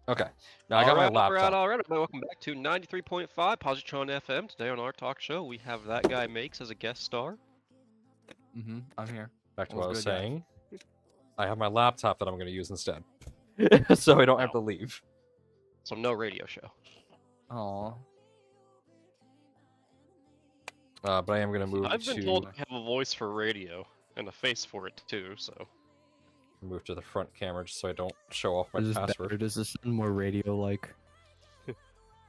Okay. Now I got my laptop. All right. Welcome back to 93.5 Positron FM. Today on our talk show, we have that guy Makes as a guest star. I'm here. Back to What's what I was good, guys? saying. I have my laptop that I'm going to use instead, so I don't have to leave. So no radio show. Aw. But I am going to move I've been to told I have a voice for radio and a face for it too. So the front camera just so I don't show off my Is this password. better? Does this sound more radio-like?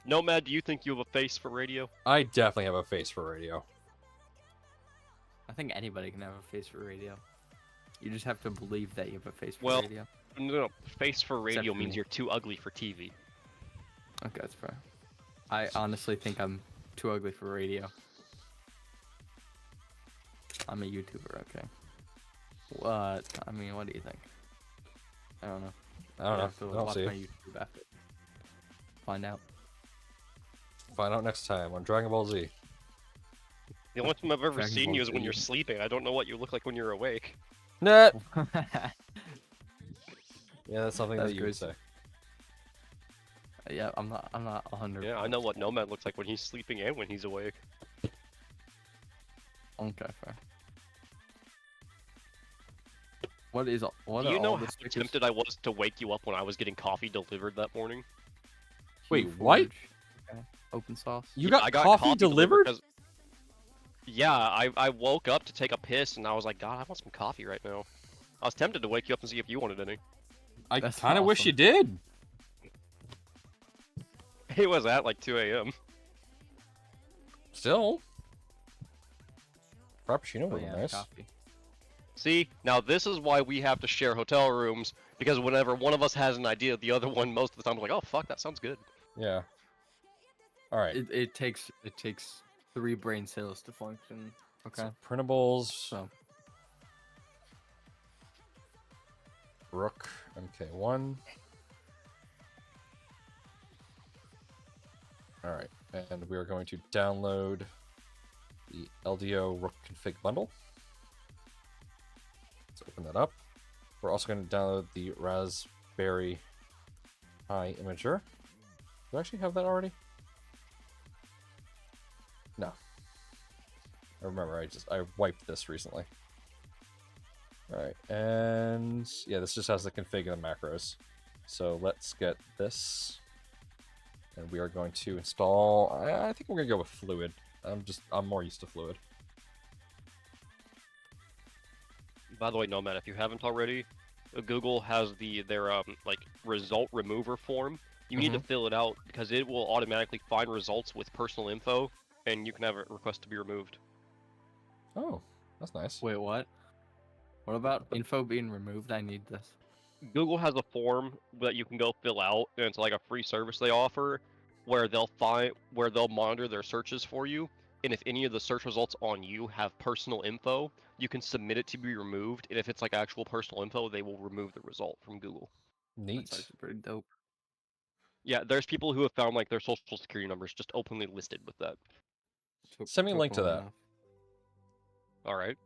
Nomad, do you think you have a face for radio? I definitely have a face for radio. I think anybody can have a face for radio. You just have to believe that you have a face for Well, radio. No. Face for radio for means me. you're too ugly for TV. Okay, that's fair. I honestly think I'm too ugly for radio. I'm a YouTuber, okay. What? I mean, what do you think? I don't know. I don't You know. have to I don't watch see. my YouTube after. Find out. Find out next time on Dragon Ball Z. The only time I've ever Dragon seen Ball you is when you're Z. sleeping. I don't know what you look like when you're awake. Nah. Yeah, that's something That's that you would good. say. Yeah, I'm not 100. Yeah, I know what Nomad looks like when he's sleeping and when he's awake. Okay, fair. What is what Do are you know all how the stickers? tempted I was to wake you up when I was getting coffee delivered that morning? Wait, what? Okay. Open sauce. You Yeah, got I got coffee delivered? because- Yeah, I woke up to take a piss and I was like, God, I want some coffee right now. I was tempted to wake you up and see if you wanted any. I That's kind of wish awesome. you did. It was at like 2 a.m. Still. Frappuccino Oh, would be yeah, nice. coffee. See, now this is why we have to share hotel rooms, because whenever one of us has an idea, the other one most of the time is like, oh fuck, that sounds good. Yeah. All right. It takes 3 brain cells to function. Okay. So printables. So Rook MK1. All right, and we are going to download the LDO Rook config bundle. Let's open that up. We're also going to download the Raspberry Pi imager. Do I actually have that already? No. I remember I wiped this recently. Alright, and yeah, this just has the config and the macros. So let's get this. And we are going to install, I think we're gonna go with Fluid. I'm more used to Fluid. By the way, Nomad, if you haven't already, Google has their like result remover form. You need to fill it out because it will automatically find results with personal info, and you can have a request to be removed. Oh, that's nice. wait, what? What about info being removed? I need this. Google has a form that you can go fill out, and it's like a free service they offer, where they'll monitor their searches for you, and if any of the search results on you have personal info, you can submit it to be removed, and if it's like actual personal info, they will remove the result from Google. Neat. That's actually pretty dope. Yeah, there's people who have found like their social security numbers just openly listed with that. Send me a Took link to long that. enough. All right.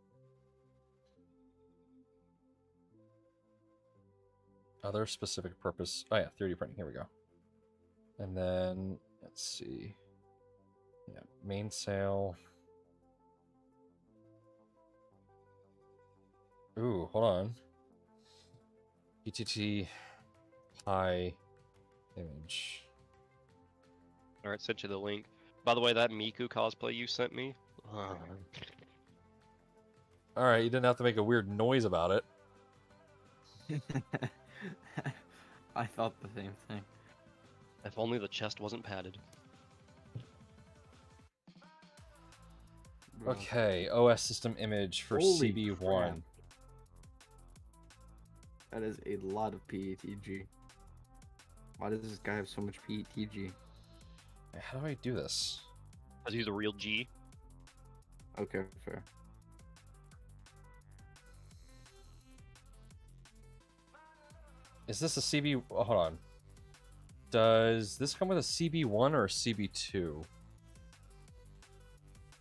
Other specific purpose. Oh yeah, 3D printing. Here we go. And then let's see. Yeah, mainsail. Ooh, hold on. PTT high image. All right, sent you the link. By the way, that Miku cosplay you sent me. All right, you didn't have to make a weird noise about it. I thought the same thing. If only the chest wasn't padded. Bro. Okay, OS system image for Holy CB1. crap. That is a lot of PETG. Why does this guy have so much PETG? How do I do this? Because he's a real G. Okay, fair. Is this a CB? Oh, hold on. Does this come with a CB1 or a CB2?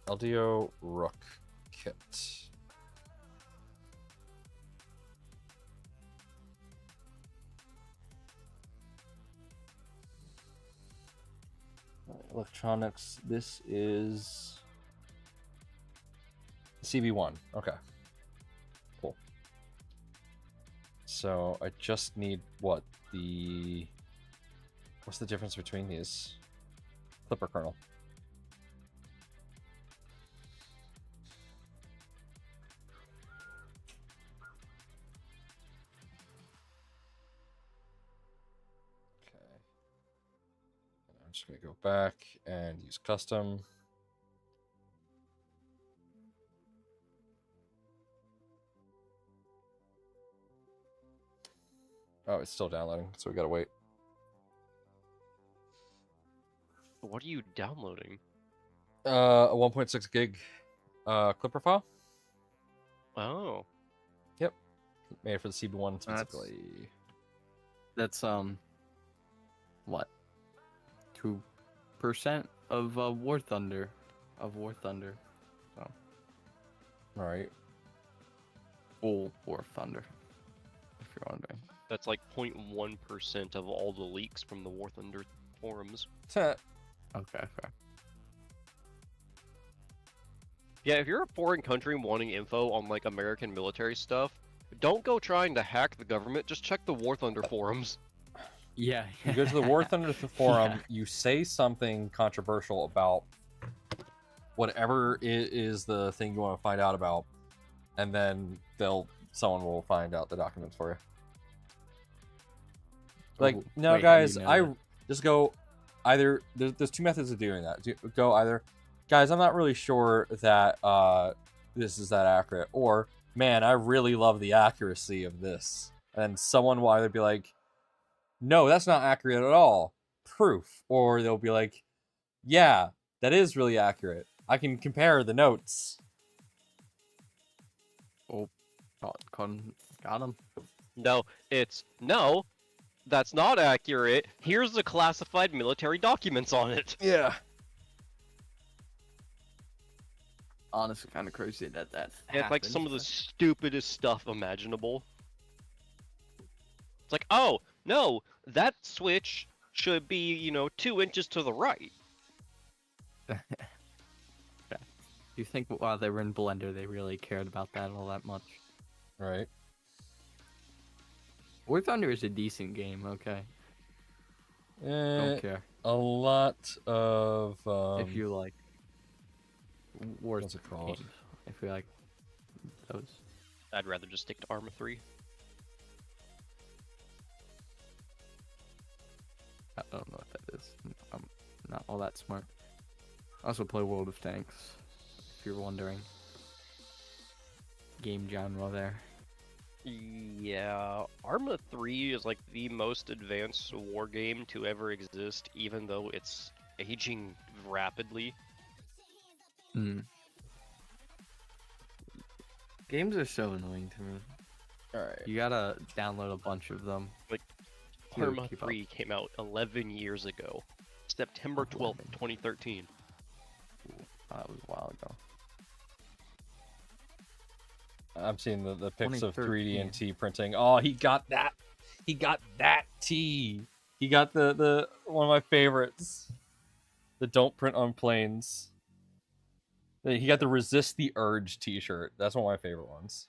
LDO Rook kit. Electronics. This is CB1. Okay. Cool. So I just need what? What's the difference between these? Clipper kernel. Okay. I'm just gonna go back and use custom. Oh, it's still downloading, so we gotta wait. What are you downloading? A 1.6 gig Clipper file. Oh. Yep. Made for the CB1 specifically. That's what? 2% of War Thunder. So Alright. full War Thunder. If you're wondering. That's like 0.1% of all the leaks from the War Thunder forums. Okay, fair. Yeah, if you're a foreign country wanting info on like American military stuff, don't go trying to hack the government, just check the War Thunder forums. Yeah. You go to the War Thunder forum, you say something controversial about whatever is the thing you want to find out about, and then someone will find out the documents for you. Like, Oh, no, wait, how do you guys, know that? just go either. There's two methods of doing that. Go either, guys, I'm not really sure that this is that accurate, or man, I really love the accuracy of this. And someone will either be like, no, that's not accurate at all. Proof. Or they'll be like, yeah, that is really accurate. I can compare the notes. Oh, got him. No, it's no, that's not accurate. Here's the classified military documents on it. Yeah. Honestly, kind of crazy that It's like some of the stupidest stuff imaginable. It's like, oh, no, that switch should be, 2 inches to the right. Do you think while they were in Blender, they really cared about that all that much? Right. War Thunder is a decent game, okay. Don't care. A lot of If you like War what's it called? games. If you like those. I'd rather just stick to Arma 3. I don't know what that is. I'm not all that smart. I also play World of Tanks, if you're wondering. Game genre there. Yeah, Arma 3 is like the most advanced war game to ever exist, even though it's aging rapidly. Hmm. Games are so annoying to me. Alright. You gotta download a bunch of them. Like, to Arma keep up. 3 came out 11 years ago. September 12th, 11. 2013. That was a while ago. I'm seeing the pics of 3D and 2013. T printing. Oh, he got that. He got that T. He got the one of my favorites. The Don't Print on Planes. He got the Resist the Urge T-shirt. That's one of my favorite ones.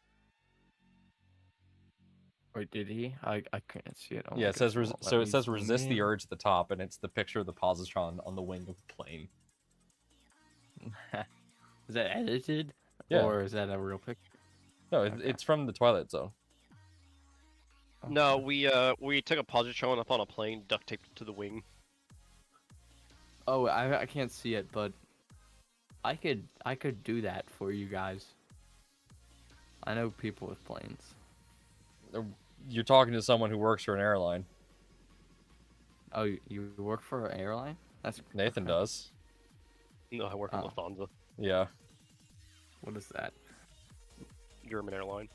Wait, did he? I couldn't see it. Oh my Yeah, it says goodness, won't let so it me says zoom Resist the in. Urge at the top, and it's the picture of the positron on the wing of the plane. Is that edited? Yeah. Or is that a real picture? No, Okay. it's from the Twilight Zone. No, we took a positron up on a plane, duct taped it to the wing. Oh, I can't see it, but I could do that for you guys. I know people with planes. You're talking to someone who works for an airline. Oh, you work for an airline? That's Nathan okay. does. No, I work on Oh. Lufthansa. Yeah. What is that? German airline.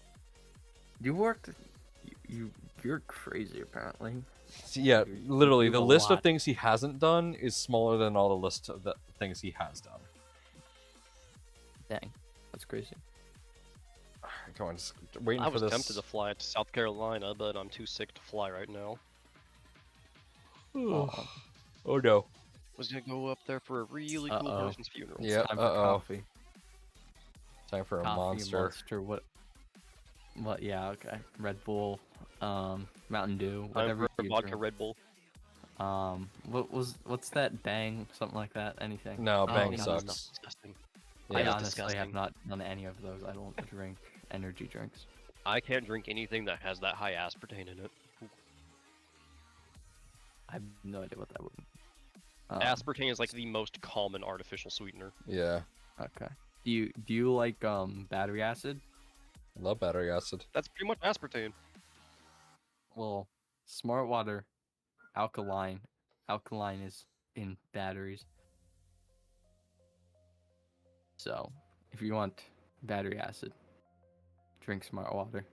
You worked. You're crazy apparently. So, yeah, You literally, do the a list of lot. things he hasn't done is smaller than all the list of the things he has done. Dang, that's crazy. Come on, just waiting I for was this. tempted to fly to South Carolina, but I'm too sick to fly right now. Oh, Oh no. Was gonna go up there for a really cool Uh-oh. person's funeral. Yeah. time for Uh-oh. coffee. Time for a Coffee, monster. What? What? Yeah. Okay. Red Bull, Mountain Dew, I'm whatever for you vodka drink. Red Bull. What's that? Bang, something like that. Anything? No, Oh, Bang God, sucks. Disgusting. Yeah. I It's honestly have disgusting. not done any of those. I don't drink energy drinks. I can't drink anything that has that high aspartame in it. I have no idea what that would. Aspartame is like the most common artificial sweetener. Yeah. Okay. Do you like battery acid? I love battery acid. That's pretty much aspartame. Well, smart water, alkaline. Alkaline is in batteries. So, if you want battery acid, drink smart water.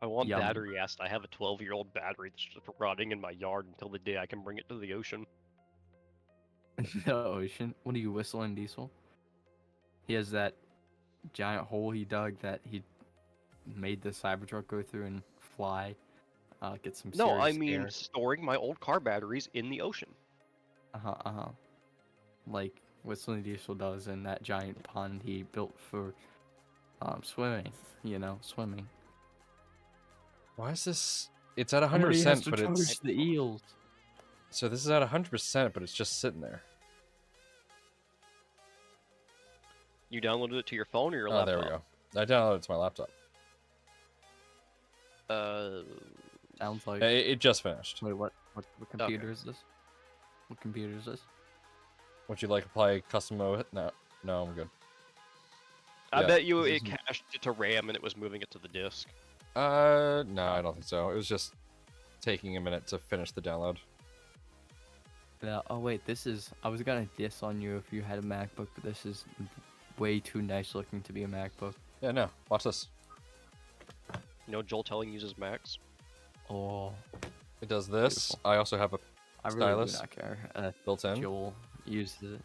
I want Yum. battery acid. I have a 12-year-old battery that's just rotting in my yard until the day I can bring it to the ocean. The ocean. What are you whistling, Diesel? He has that giant hole he dug that he made the Cybertruck go through and fly. Get some No, I serious mean air. storing my old car batteries in the ocean. Like Whistling Diesel does in that giant pond he built for swimming. You know, swimming. Why is this? It's at Somebody has 100%, to but charge it's the eels. so this is at 100%, but it's just sitting there. You downloaded it to your phone or your Oh, laptop? there we go. I downloaded it to my laptop. Sounds like. It just finished. Wait, what computer is this? What computer is this? Would you like to apply custom mode? No, I'm good. I Yeah. bet you This it isn't- cached it to RAM and it was moving it to the disk. No, I don't think so. It was just taking a minute to finish the download. Yeah. Oh wait, this is. I was gonna diss on you if you had a MacBook, but this is way too nice looking to be a MacBook. Yeah, no. Watch this. You know, Joel Telling uses Macs. Oh, It does this. Beautiful. I also have a I really Stylus do not care. built in. Joel uses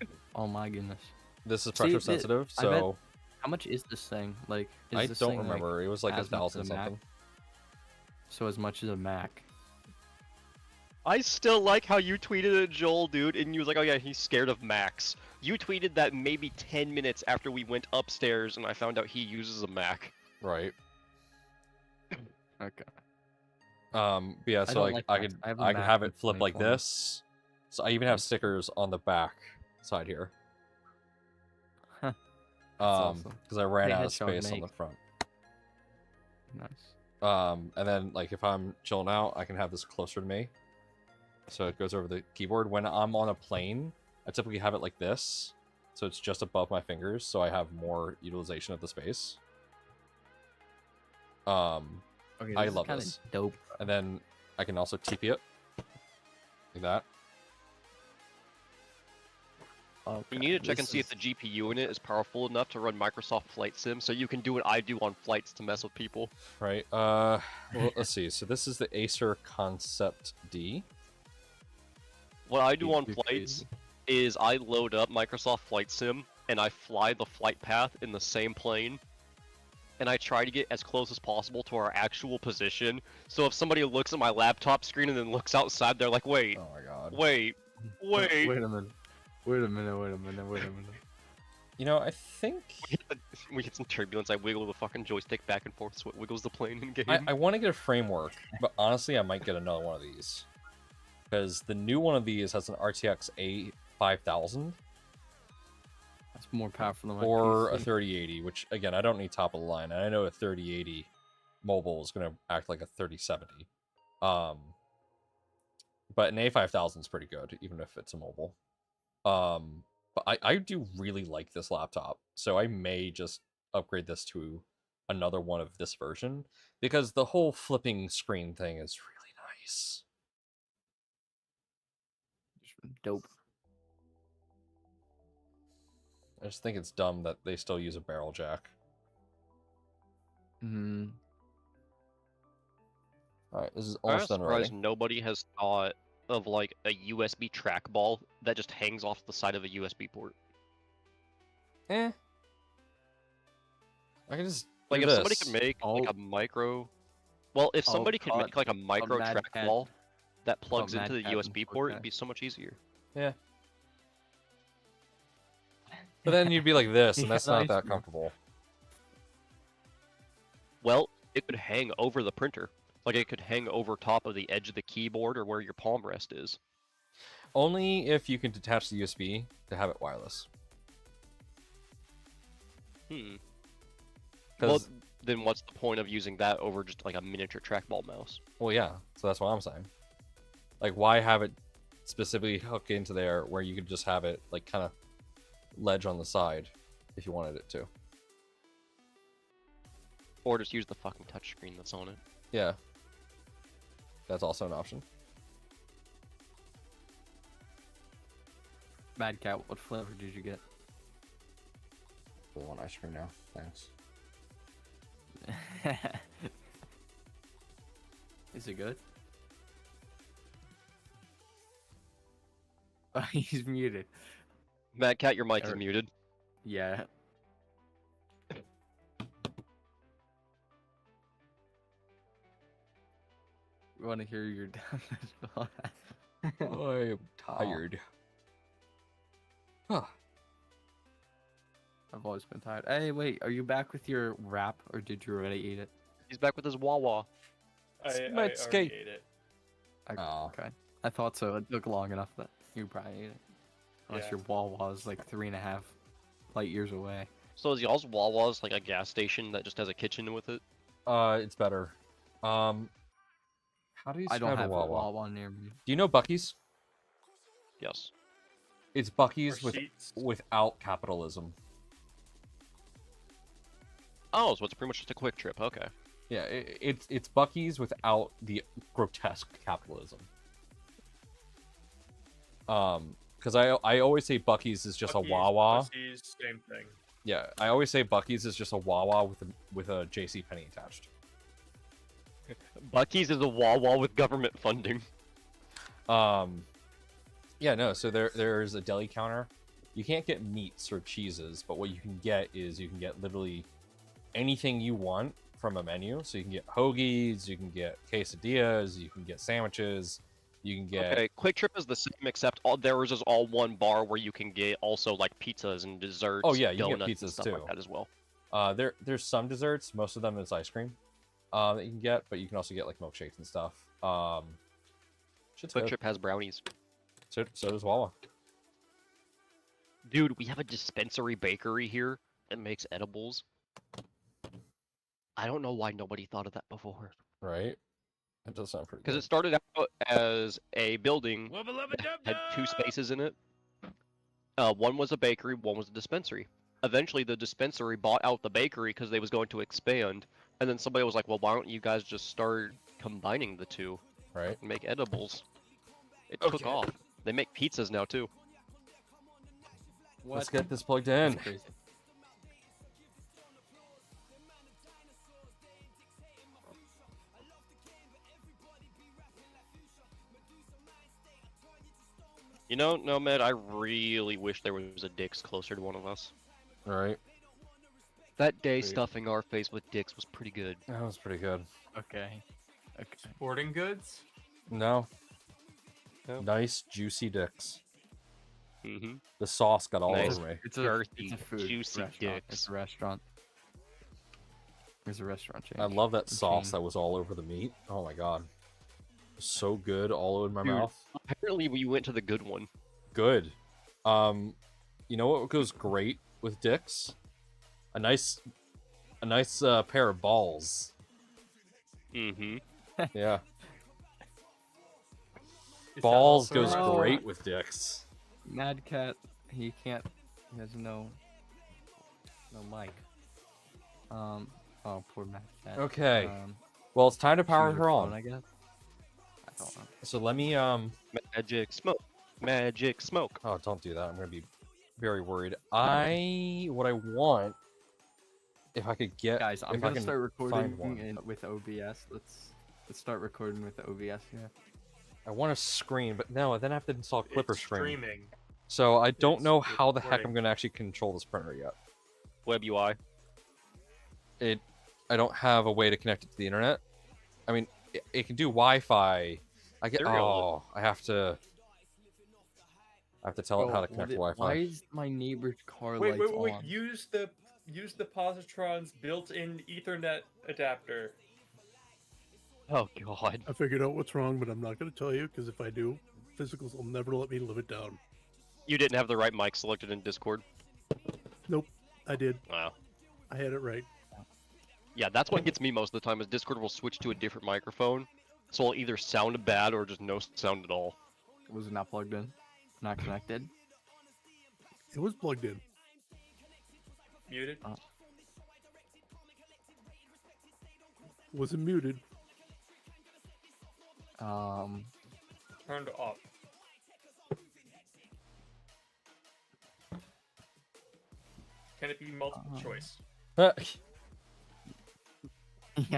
it. Oh my goodness. This is See, pressure sensitive, I bet- so How much is this thing? Like, is I this don't thing, like, remember. It was like as much as 1,000 a Mac? something. so as much as a Mac? I still like how you tweeted at Joel, dude, and you was like, oh yeah, he's scared of Macs. You tweeted that maybe 10 minutes after we went upstairs and I found out he uses a Mac. Right. Okay. But yeah, so don't like like I Macs. could I have a I could Mac have it with flip like 2020. this. So I even have stickers on the back side here. Huh. That's Because awesome. I ran Hey, out of Hedgehog and space on the Egg. front. Nice. And then like if I'm chilling out, I can have this closer to me. So it goes over the keyboard. When I'm on a plane, I typically have it like this. So it's just above my fingers, so I have more utilization of the space. Okay, I this is love kinda this. Dope. And then I can also TP it. Like that. Okay, You need to check and this see if is- the GPU in it is powerful enough to run Microsoft Flight Sim, so you can do what I do on flights to mess with people. Right. Well, let's see. So this is the Acer Concept D. What I do You're on flights crazy. is I load up Microsoft Flight Sim and I fly the flight path in the same plane, and I try to get as close as possible to our actual position. So if somebody looks at my laptop screen and then looks outside, they're like, wait, Oh my god. wait. Wait a minute. Wait a minute. You know, I think We hit some turbulence. I wiggle the fucking joystick back and forth, so it wiggles the plane in game. I want to get a framework, but honestly, I might get another one of these. Because the new one of these has an RTX A5000 That's more powerful than my or a PC. 3080, which, again, I don't need top of the line. And I know a 3080 mobile is going to act like a 3070. But an A5000 is pretty good, even if it's a mobile. But I do really like this laptop, so I may just upgrade this to another one of this version, because the whole flipping screen thing is really nice. Dope. I just think it's dumb that they still use a barrel jack. Hmm. All right, this is I'm almost done surprised writing. nobody has thought of like a USB trackball that just hangs off the side of a USB port. I can just Like do if somebody could this. make like a micro, well, if somebody could make like a micro Mad Cat. trackball that plugs Mad into the Cat USB and port, Cat. it'd be so much easier. Yeah. But then you'd be like this, and Yeah, that's not nice, that bro. comfortable. Well, it could hang over the printer. Like it could hang over top of the edge of the keyboard or where your palm rest is. Only if you can detach the USB to have it wireless. Hmm. 'Cause- Well, then what's the point of using that over just like a miniature trackball mouse? Well, yeah, so that's what I'm saying. Like, why have it specifically hook into there where you could just have it, like, kind of ledge on the side if you wanted it to? Or just use the fucking touchscreen that's on it. Yeah. That's also an option. Mad Cat, what flavor did you get? I want ice cream now. Thanks. Is it good? Oh, he's muted. Mad Cat, your mic is Or- muted. Yeah. We want to hear your done as well. I am tired. Huh. I've always been tired. Hey, wait, are you back with your wrap, or did you already eat it? He's back with his Wawa. I Let's already skate. ate it. Aw. Okay. I thought so. It took long enough that you probably ate it. Unless Yeah. your Wawa is like 3.5 light years away. So is y'all's Wawa's like a gas station that just has a kitchen with it? It's better. How do you I don't describe have a a Wawa? Wawa near me. Do you know Buc-ee's? Yes. It's Buc-ee's Or Sheetz. without capitalism. Oh, so it's pretty much just a quick trip. Okay. Yeah, it's Buc-ee's without the grotesque capitalism. Because I always say Buc-ee's is just Buc-ee's, a Wawa. Pussies, same thing. Yeah, I always say Buc-ee's is just a Wawa with a JC Penney attached. Buc-ee's is a Wawa with government funding. Yeah, no. So there's a deli counter. You can't get meats or cheeses, but what you can get is you can get literally anything you want from a menu. So you can get hoagies, you can get quesadillas, you can get sandwiches, you can get. Okay, Quick Trip is the same, except all theirs is all one bar where you can get also like pizzas and desserts. Oh, yeah, you can get donuts, and pizzas stuff too. like that as well. There's some desserts. Most of them is ice cream. That you can get, but you can also get like milkshakes and stuff. Shit's Quick good. Trip has brownies. So does Wawa. Dude, we have a dispensary bakery here that makes edibles. I don't know why nobody thought of that before. Right? That does sound pretty Because good. it started out as a building that had two spaces in it. One was a bakery, one was a dispensary. Eventually, the dispensary bought out the bakery because they was going to expand. And then somebody was like, well, why don't you guys just start combining the two Right? and make edibles? It took Okay. off. They make pizzas now, too. Let's get this plugged in. That's crazy. You know, Nomad, I really wish there was a Dick's closer to one of us. All right. That day Great. stuffing our face with Dick's was pretty good. That was pretty good. Okay. Okay. Sporting goods? No. No. Nice juicy dicks. Mm-hmm. The sauce got all Nice. over me. It's a Girthy, food juicy restaurant. dicks. It's a restaurant. There's a restaurant chain. I love that sauce chain. that was all over the meat. Oh my god. So good all over my Dude. mouth. Apparently, we went to the good one. Good. You know what goes great with dicks? A nice pair of balls. Mm-hmm. Yeah. Is that Balls also goes a restaurant? great with dicks. Mad Cat, he can't. He has no mic. Oh, poor Mad Cat. Okay. Well, it's time to power use your her phone, on. I guess. I don't know. So let me Magic smoke. Magic smoke. Oh, don't do that. I'm gonna be very worried. What I want, if I could get, Guys, I'm if I gonna can start find recording one. with OBS. Let's start recording with the OBS here. I want a screen, but no, then I have to install Clipper It's Screen. streaming. So I don't It's know how the heck recording. I'm going to actually control this printer yet. Web UI. I don't have a way to connect it to the internet. I mean, it can do Wi-Fi. Serial. I have to tell it how to Bro, connect to why Wi-Fi. is my neighbor's car Wait, lights wait. on? Use the positron's built-in Ethernet adapter. Oh god. I figured out what's wrong, but I'm not going to tell you because if I do, physicals will never let me live it down. You didn't have the right mic selected in Discord. Nope, I did. Wow. I had it right. Yeah, that's what gets me most of the time is Discord will switch to a different microphone. So it'll either sound bad or just no sound at all. Was it not plugged in? Not connected? It was plugged in. Muted. Wasn't muted. Turned off. Can it be multiple choice? Yeah,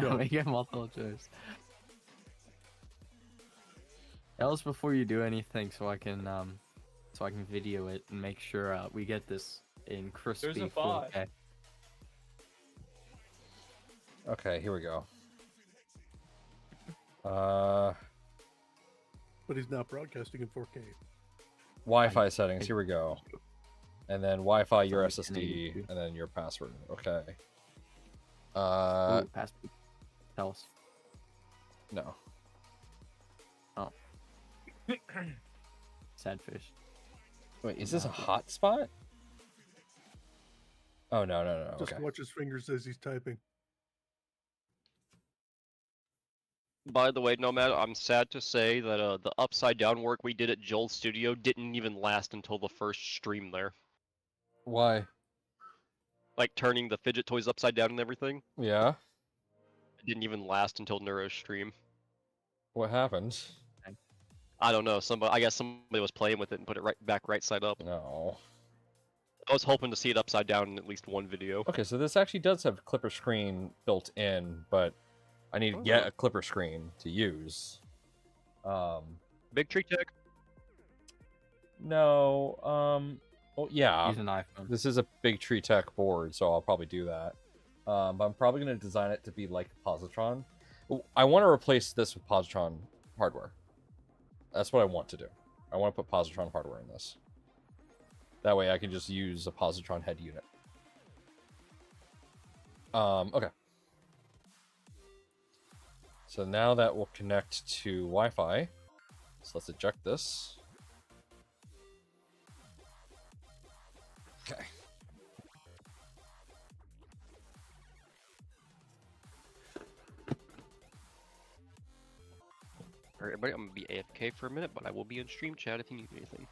No. make it multiple choice. Tell us before you do anything so I can video it and make sure we get this in crispy There's a bot. 4K. Okay, here we go. But he's not broadcasting in 4K. Wi-Fi settings. Here we go. And then Wi-Fi, your Somebody SSD, can and then your password. Okay. Ooh, password. Tell us. No. Sad fish. Wait, is this a hotspot? Oh no. Just Okay. watch his fingers as he's typing. By the way, Nomad, I'm sad to say that the upside down work we did at Joel's studio didn't even last until the first stream there. Why? Like turning the fidget toys upside down and everything. Yeah. It didn't even last until Neuro's stream. What happened? I don't know. I guess somebody was playing with it and put it right side up. No. I was hoping to see it upside down in at least one video. Okay, so this actually does have Clipper Screen built in, but I need to get a Clipper Screen to use. Big Tree Tech. No. Oh yeah. Use an iPhone. This is a Big Tree Tech board, so I'll probably do that. But I'm probably going to design it to be like Positron. I want to replace this with Positron hardware. That's what I want to do. I want to put Positron hardware in this. That way I can just use a Positron head unit. Okay. So now that will connect to Wi-Fi. So let's eject this. Okay. Alright, everybody, I'm gonna be AFK for a minute, but I will be in stream chat if you need anything.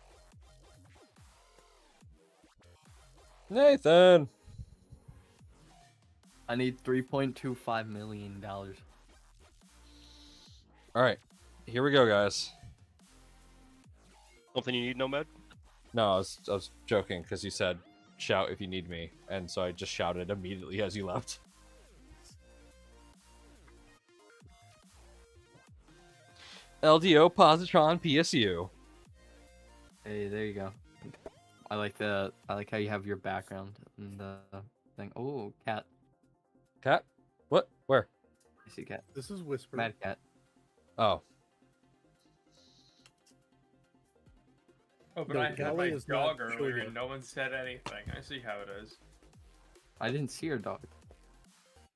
Nathan! I need $3.25 million. Alright. Here we go, guys. Something you need, Nomad? No, I was joking because you said shout if you need me, and so I just shouted immediately as you left. LDO Positron PSU. Hey, there you go. I like how you have your background and the thing. Oh, cat. Cat? What? Where? I see cat. This is Whisper. Mad cat. Oh. Oh, but No, I had Callie my is not dog earlier showing and no one said anything. I see how it is. I didn't see your dog.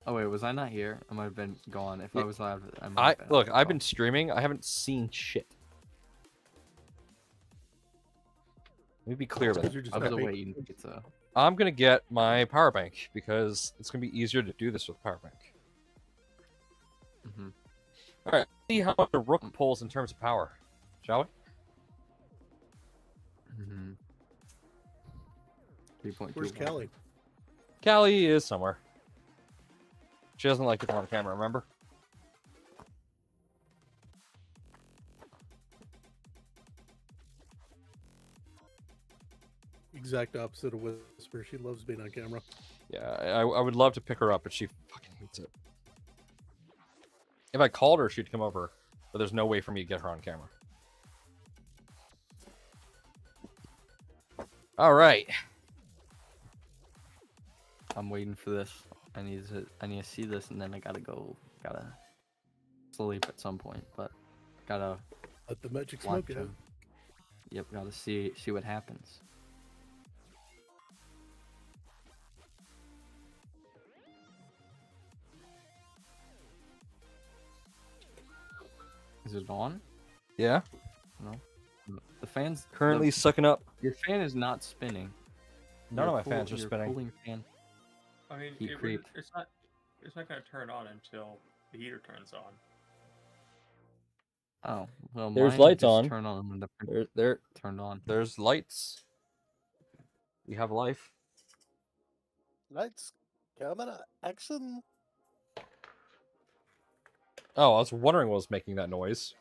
Oh wait, was I not here? I might have been gone. If I Yeah, was live, I might have been Look, on I've the been streaming. I haven't seen shit. Let me be clear about Because it. you're just call. I was typing. waiting. It's a. I'm gonna get my power bank because it's gonna be easier to do this with power bank. Mm-hmm. All right, see how much the Rook pulls in terms of power, shall we? Mm-hmm. 3.2. Where's Callie? Callie is somewhere. She doesn't like to come on camera, remember? exact opposite of Whisper. She loves being on camera. Yeah, I would love to pick her up, but she fucking hates it. If I called her, she'd come over, but there's no way for me to get her on camera. All right. I'm waiting for this. I need to see this, and then I gotta sleep at some point. But gotta Let the magic watch smoke it out. him. Yep, gotta see what happens. Is it on? Yeah. No. The fan's Currently sucking up. Your fan is not spinning. None of Your my fans are your spinning. cooling fan. I mean, Heat creep. it's not going to turn on until the heater turns on. Oh, well, There's mine lights just on. Turn on when the There, turned on. there's lights. We have life. Lights, camera, action. Oh, I was wondering what was making that noise.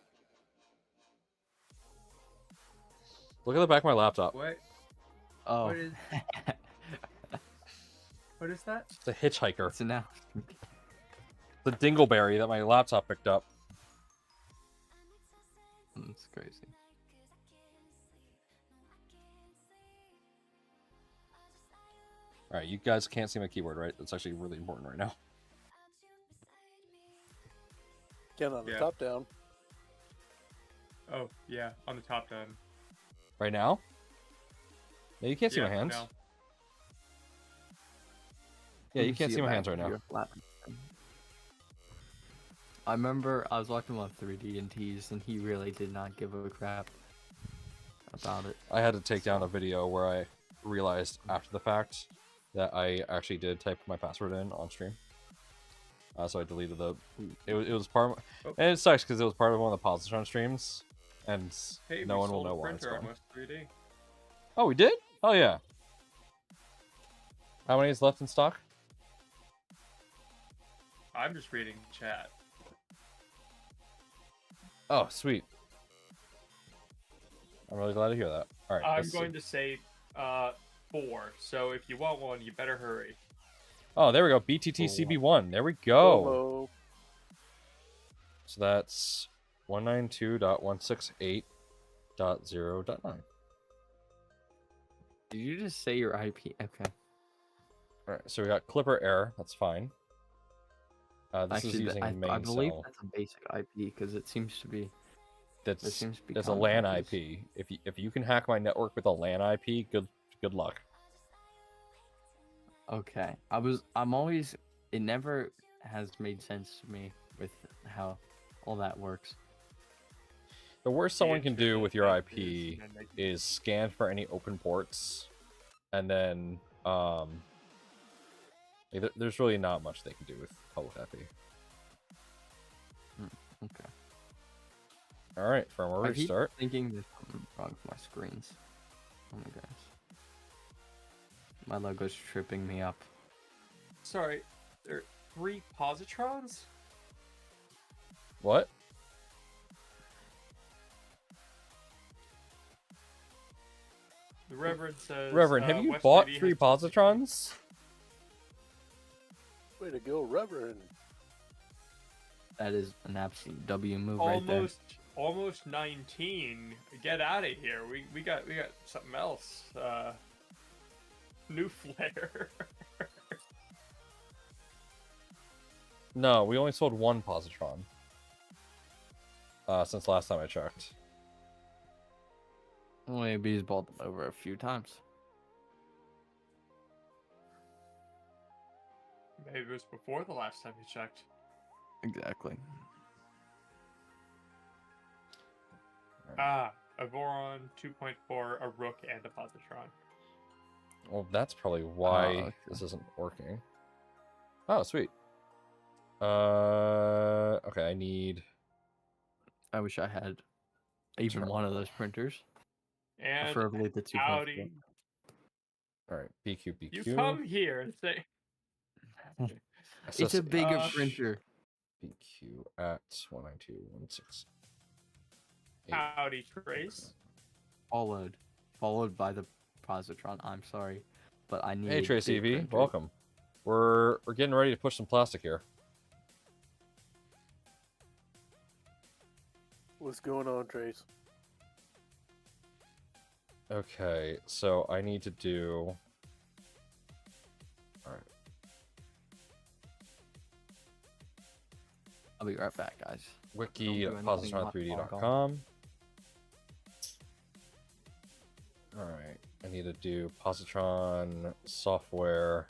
Look at the back of my laptop. What? Oh, What is? What is that? It's a hitchhiker. it's now. The dingleberry that my laptop picked up. It's crazy. All right, you guys can't see my keyboard, right? That's actually really important right now. Get on the Yeah. top down. Oh yeah, on the top down. Right now? Yeah, you can't see Yeah, my hands. no. Yeah, you can't see it my back hands right to now. your lap. I remember I was watching him on 3D and T's, and he really did not give a crap about it. I had to take down a video where I realized after the fact that I actually did type my password in on stream. So I deleted the. It was part of, Oh. and it sucks because it was part of one of the Positron streams, and Hey, no we one will sold know a why it's printer gone. almost 3D. Oh, we did? Oh yeah. How many is left in stock? I'm just reading chat. Oh, sweet. I'm really glad to hear that. All right. I'm going to say 4. So if you want one, you better hurry. Oh, there we go. BTT CB1. There we go. Hello. So that's 192.168.0.9. Did you just say your IP? Okay. All right. So we got Clipper error. That's fine. This is Actually, using I main believe cell. that's a basic IP because it seems to be. That's seems to be a common LAN practice. IP. If you can hack my network with a LAN IP, good luck. Okay. It never has made sense to me with how all that works. The worst someone can do with your IP is is scan for any open ports, and then there's really not much they can do with public IP. Okay. All right, firmware I keep restart. thinking there's something wrong with my screens. Oh my gosh. My logo's tripping me up. Sorry, there are 3 positrons? What? The Reverend says. Reverend, have you West bought 3D 3 has positrons? Way to go, Reverend. That is an absolute W move right there. Almost 19. Get out of here. We got something else. New flare. No, we only sold 1 positron. Since last time I checked. Maybe he's bought them over a few times. Maybe it was before the last time you checked. Exactly. Ah, a Voron 2.4, a Rook, and a positron. Well, that's probably why okay. this isn't working. Oh, sweet. Okay, I need. I wish I had even one of those printers. And Preferably the 2.4. howdy, All right, BQ, BQ. you come here and say, It's a bigger Uh, printer. BQ at 192.168. howdy, Trace. Followed by the positron. I'm sorry, but I need. Hey, a Tracy big V, printer. welcome. We're getting ready to push some plastic here. What's going on, Trace? Okay, so I need to do. All right. I'll be right back, guys. Wiki.positron3d.com. All right, I need to do positron software.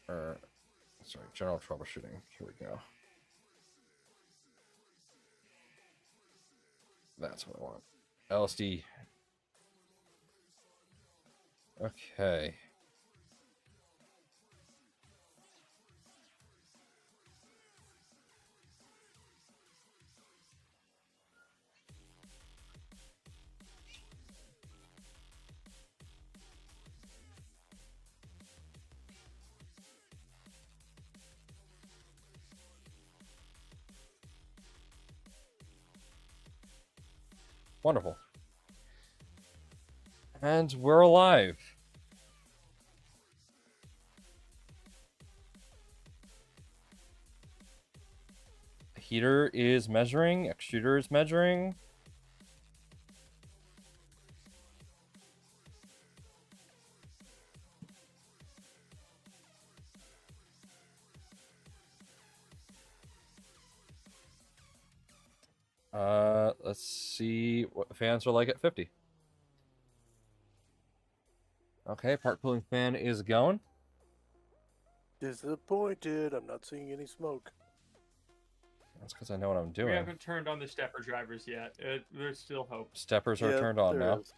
Sorry, general troubleshooting. Here we go. That's what I want. LSD. Okay. Wonderful. And we're alive. Heater is measuring, extruder is measuring. Let's see what the fans are like at 50. Okay, part cooling fan is going. Disappointed. I'm not seeing any smoke. That's because I know what I'm We doing. haven't turned on the stepper drivers yet. There's still hope. Steppers are Yeah, turned on there now. is.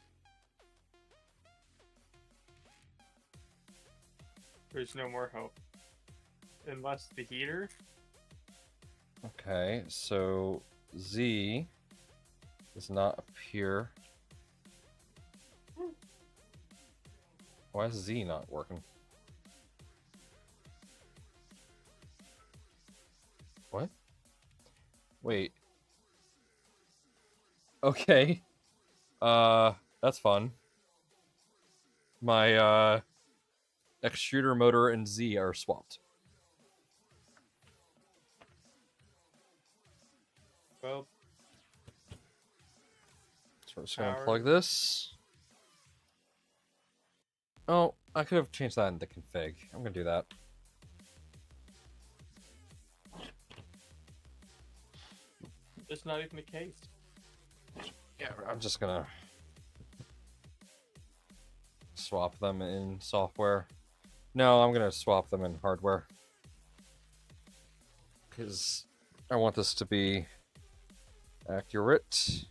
There's no more hope. Unless the heater. Okay, so Z does not appear. Why is Z not working? What? Wait. Okay. That's fun. My extruder motor and Z are swapped. Well, So we're just gonna Power. plug this. Oh, I could have changed that in the config. I'm gonna do that. that's not even the case. Yeah, I'm just gonna swap them in software. No, I'm gonna swap them in hardware. Because I want this to be accurate.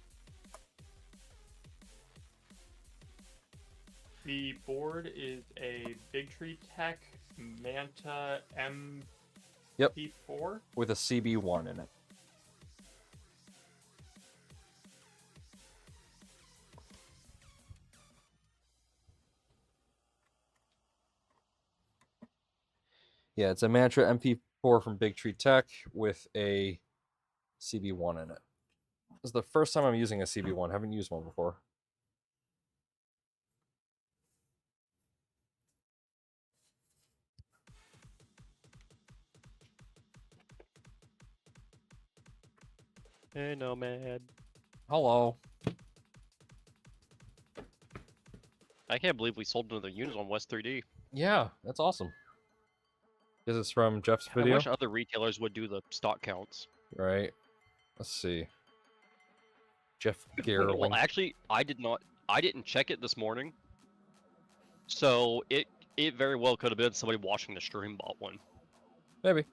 The board is a Big Tree Tech Manta MP4. Yep. With a CB1 in it. Yeah, it's a Mantra MP4 from Big Tree Tech with a CB1 in it. This is the first time I'm using a CB1. Haven't used one before. Hey, Nomad. Hello. I can't believe we sold another unit on West 3D. Yeah, that's awesome. This is from Jeff's I video, wish other retailers would do the stock counts. right? Let's see. Jeff Well, Gerling. actually, I didn't check it this morning. So it very well could have been somebody watching the stream bought one. Maybe.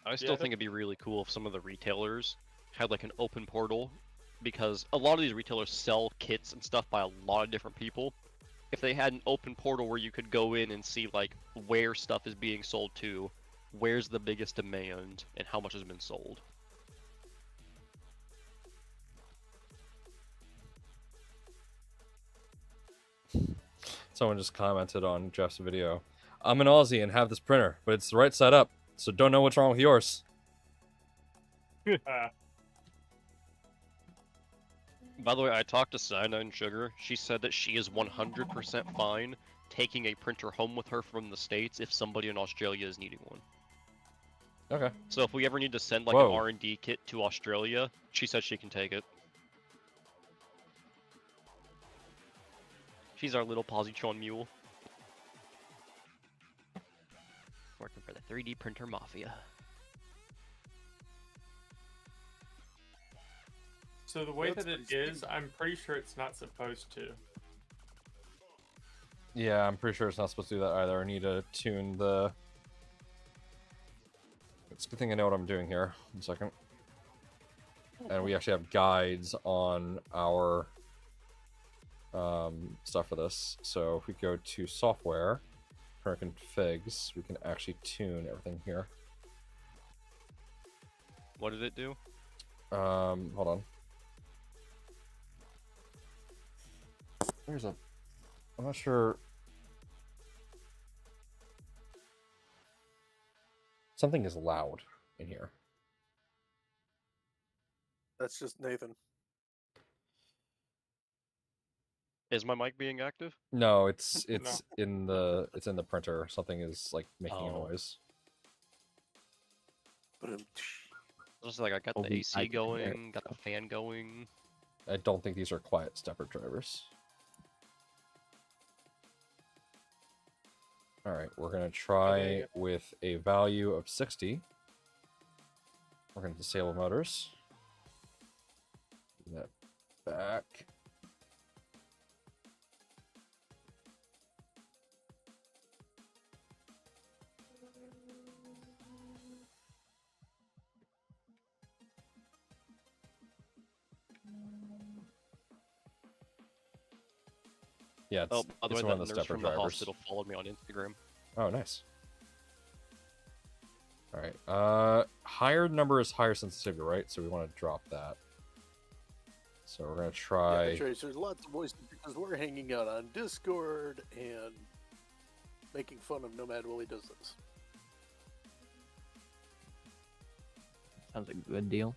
I still Yeah. think it'd be really cool if some of the retailers had like an open portal, because a lot of these retailers sell kits and stuff by a lot of different people. If they had an open portal where you could go in and see like where stuff is being sold to, where's the biggest demand, and how much has been sold. Someone just commented on Jeff's video. I'm an Aussie and have this printer, but it's the right side up, so don't know what's wrong with yours. By the way, I talked to Cyanide Sugar. She said that she is 100% fine taking a printer home with her from the States if somebody in Australia is needing one. Okay. So if we ever need to send like Whoa. an R&D kit to Australia, she said she can take it. She's our little positron mule. Working for the 3D printer mafia. So the way That's that it pretty is, I'm pretty sure it's not supposed to. Yeah, I'm pretty sure it's not supposed to do that either. I need to tune the... It's a good thing I know what I'm doing here. 1 second. And we actually have guides on our stuff for this. So if we go to software, current configs, we can actually tune everything here. What did it do? Hold on. There's a... I'm not sure... Something is loud in here. That's just Nathan. Is my mic being active? No, it's in the printer. Something is like making a Oh. noise. But Just like I got Oh, the I AC can hear going, it. got the fan going. I don't think these are quiet stepper drivers. All right, we're gonna try with a value of 60. We're gonna disable motors. That back. Yeah, it's, Oh, by the it's way, one that of the nurse stepper from the drivers. hospital followed me on Instagram. Oh, nice. All right. Higher number is higher sensitivity, right? So we want to drop that. So we're gonna try. yeah, Trace, there's lots of voices because we're hanging out on Discord and making fun of Nomad while he does this. Sounds like a good deal.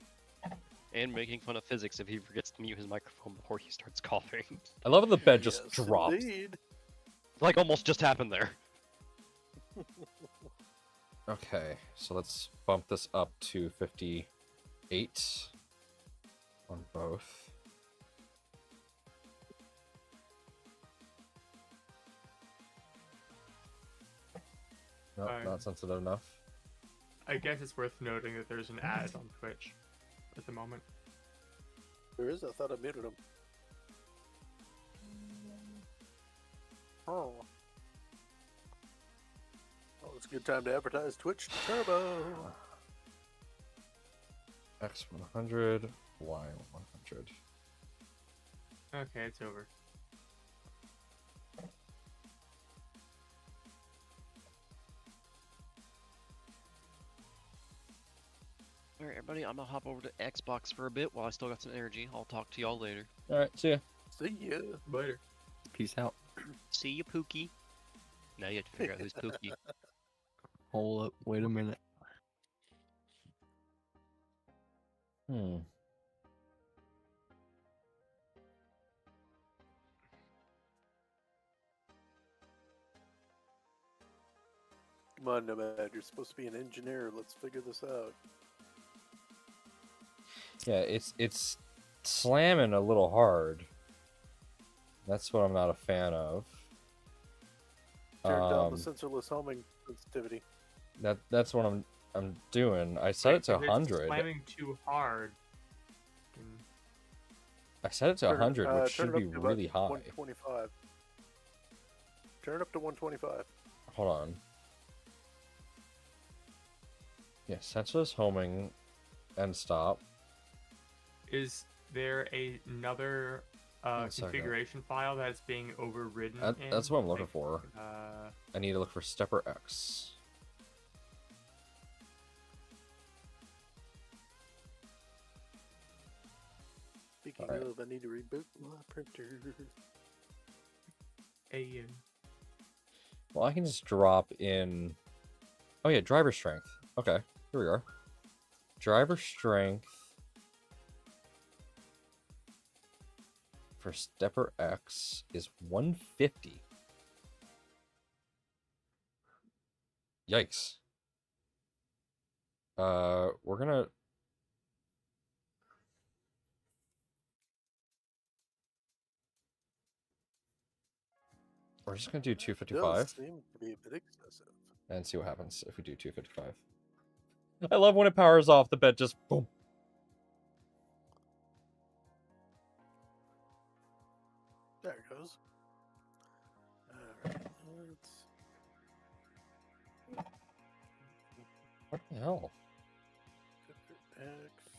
And making fun of physics if he forgets to mute his microphone before he starts coughing. I love how the bed just Yes, dropped. indeed. Like almost just happened there. Okay, so let's bump this up to 58 on both. Nope, Fine. not sensitive enough. I guess it's worth noting that there's an ad on Twitch at the moment. There is. I thought I muted him. Oh. Oh, it's a good time to advertise Twitch Turbo. X100, Y100. Okay, it's over. Alright, everybody, I'm gonna hop over to Xbox for a bit while I still got some energy. I'll talk to y'all later. Alright, see ya. See ya. Later. Peace out. See you, Pookie. Now you have to figure out who's Pookie. Hold up. Wait a minute. Hmm. Come on, Nomad. You're supposed to be an engineer. Let's figure this out. Yeah, it's slamming a little hard. That's what I'm not a fan of. Turn down the sensorless homing sensitivity. That's what I'm doing. I set it to If it's 100. slamming too hard. then- I set it to 100, which turn should it be up to about really high. 125. Turn it up to 125. Hold on. Yeah, senseless homing and stop. Is there another One second. configuration file that's being overridden? That's what I'm looking for. Uh, I need to look for stepper X. Speaking Alright. of, I need to reboot my printer. a Well, I can just drop in... Oh yeah, driver strength. Okay, here we are. Driver strength for stepper X is 150. Yikes. We're gonna... We're just gonna do Does 255 seem to be a bit excessive. and see what happens if we do 255. I love when it powers off, the bed just boom. There it goes. Alright, let's... What the hell? X.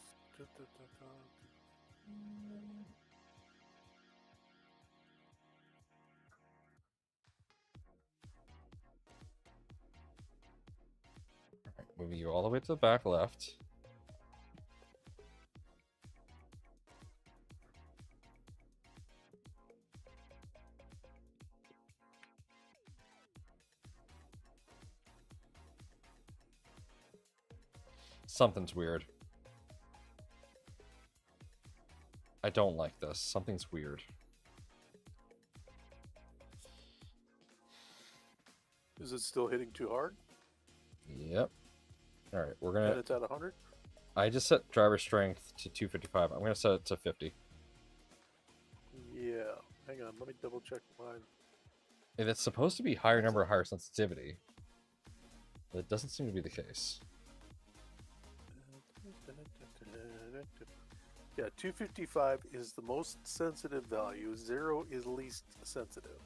Moving you all the way to the back left. Something's weird. I don't like this. Something's weird. Is it still hitting too hard? Yep. Alright, we're And gonna... it's at 100? I just set driver strength to 255. I'm gonna set it to 50. Yeah. Hang on, let me double check mine. If it's supposed to be higher number, higher sensitivity, but it doesn't seem to be the case. Yeah, 255 is the most sensitive value. 0 is least sensitive.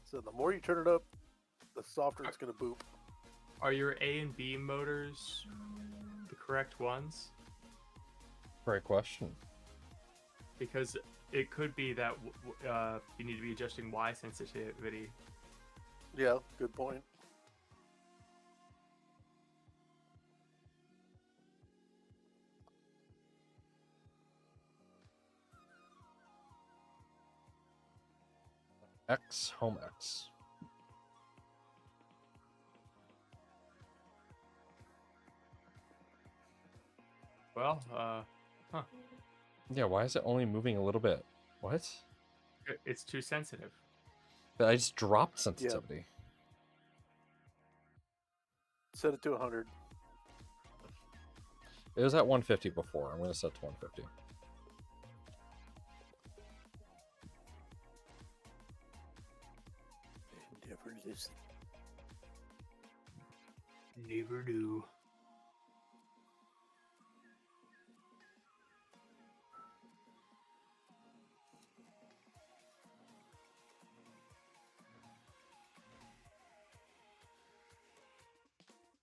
So the more you turn it up, the softer it's going to boop. are your A and B motors the correct ones? Great question. Because it could be that you need to be adjusting Y sensitivity. Yeah, good point. X, home X. Well, Yeah, why is it only moving a little bit? What? it's too sensitive. But I just dropped sensitivity. Set it to 100. It was at 150 before. I'm gonna set it to 150. Never listen. Never do.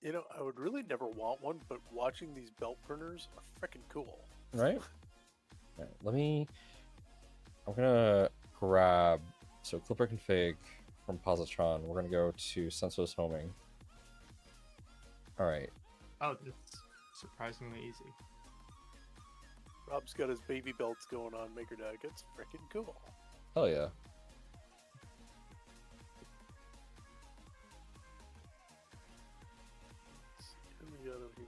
You know, I would really never want one, but watching these belt printers are freaking cool. Right? Alright, let me... I'm gonna grab... So Clipper config from Positron. We're gonna go to senseless homing. Alright. Oh, that's surprisingly easy. Rob's got his baby belts going on Maker Deck. It's freaking cool. Hell yeah. Let's see, what do we got over here?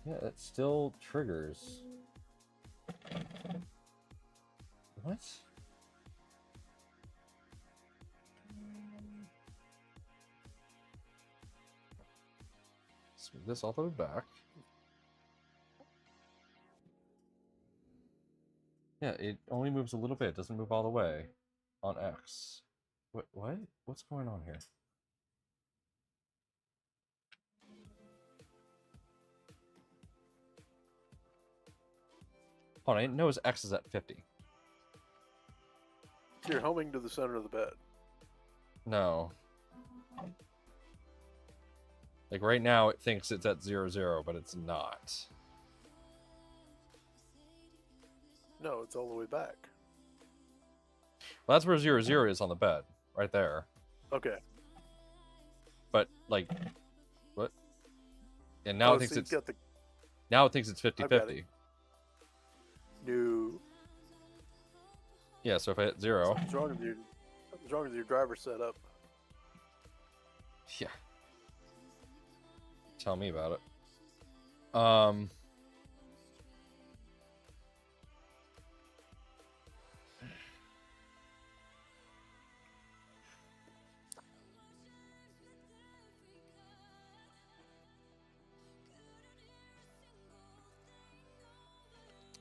Yeah, it still triggers. What? Let's move this all the way back. Yeah, it only moves a little bit. It doesn't move all the way on X. What? What's going on here? Hold on, I know his X is at 50. You're homing to the center of the bed. No. Like right now, it thinks it's at 0, but it's not. No, it's all the way back. Well, that's where 0 is on the bed, right there. Okay. But like, what? And now it thinks so you it's got the now it thinks it's I've got 50-50. new. Yeah. So if I hit 0, What's wrong with your driver setup? yeah. Tell me about it.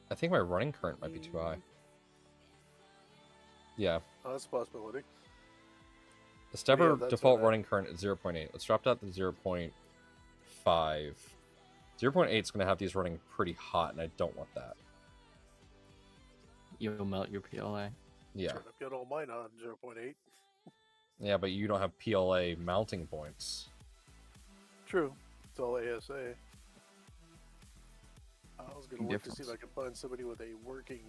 I think my running current might be too high. Yeah. Oh, that's a possibility. The stepper Yeah, that's default alright. running current is 0.8. Let's drop that to 0.5. 0.8 is going to have these running pretty hot, and I don't want that. You'll melt your PLA. Yeah. I've got all mine on 0.8. Yeah, but you don't have PLA mounting points. True. It's all ASA. I was going to look to see if I Difference. could find somebody with a working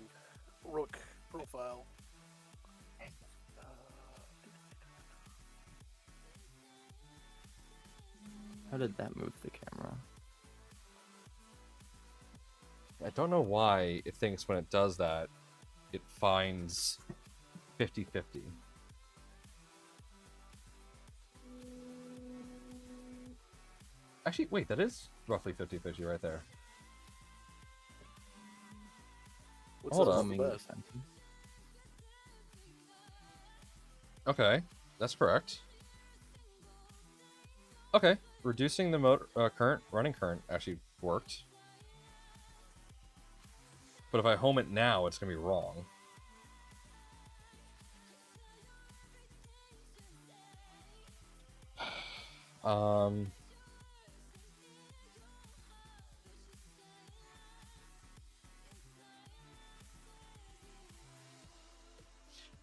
Rook profile. How did that move the camera? I don't know why it thinks when it does that, it finds 50-50. Actually, wait, that is roughly 50-50 right there. What's Hold up on. with Zooming the this into- Okay, that's correct. Okay, reducing the motor running current actually worked. But if I home it now, it's gonna be wrong.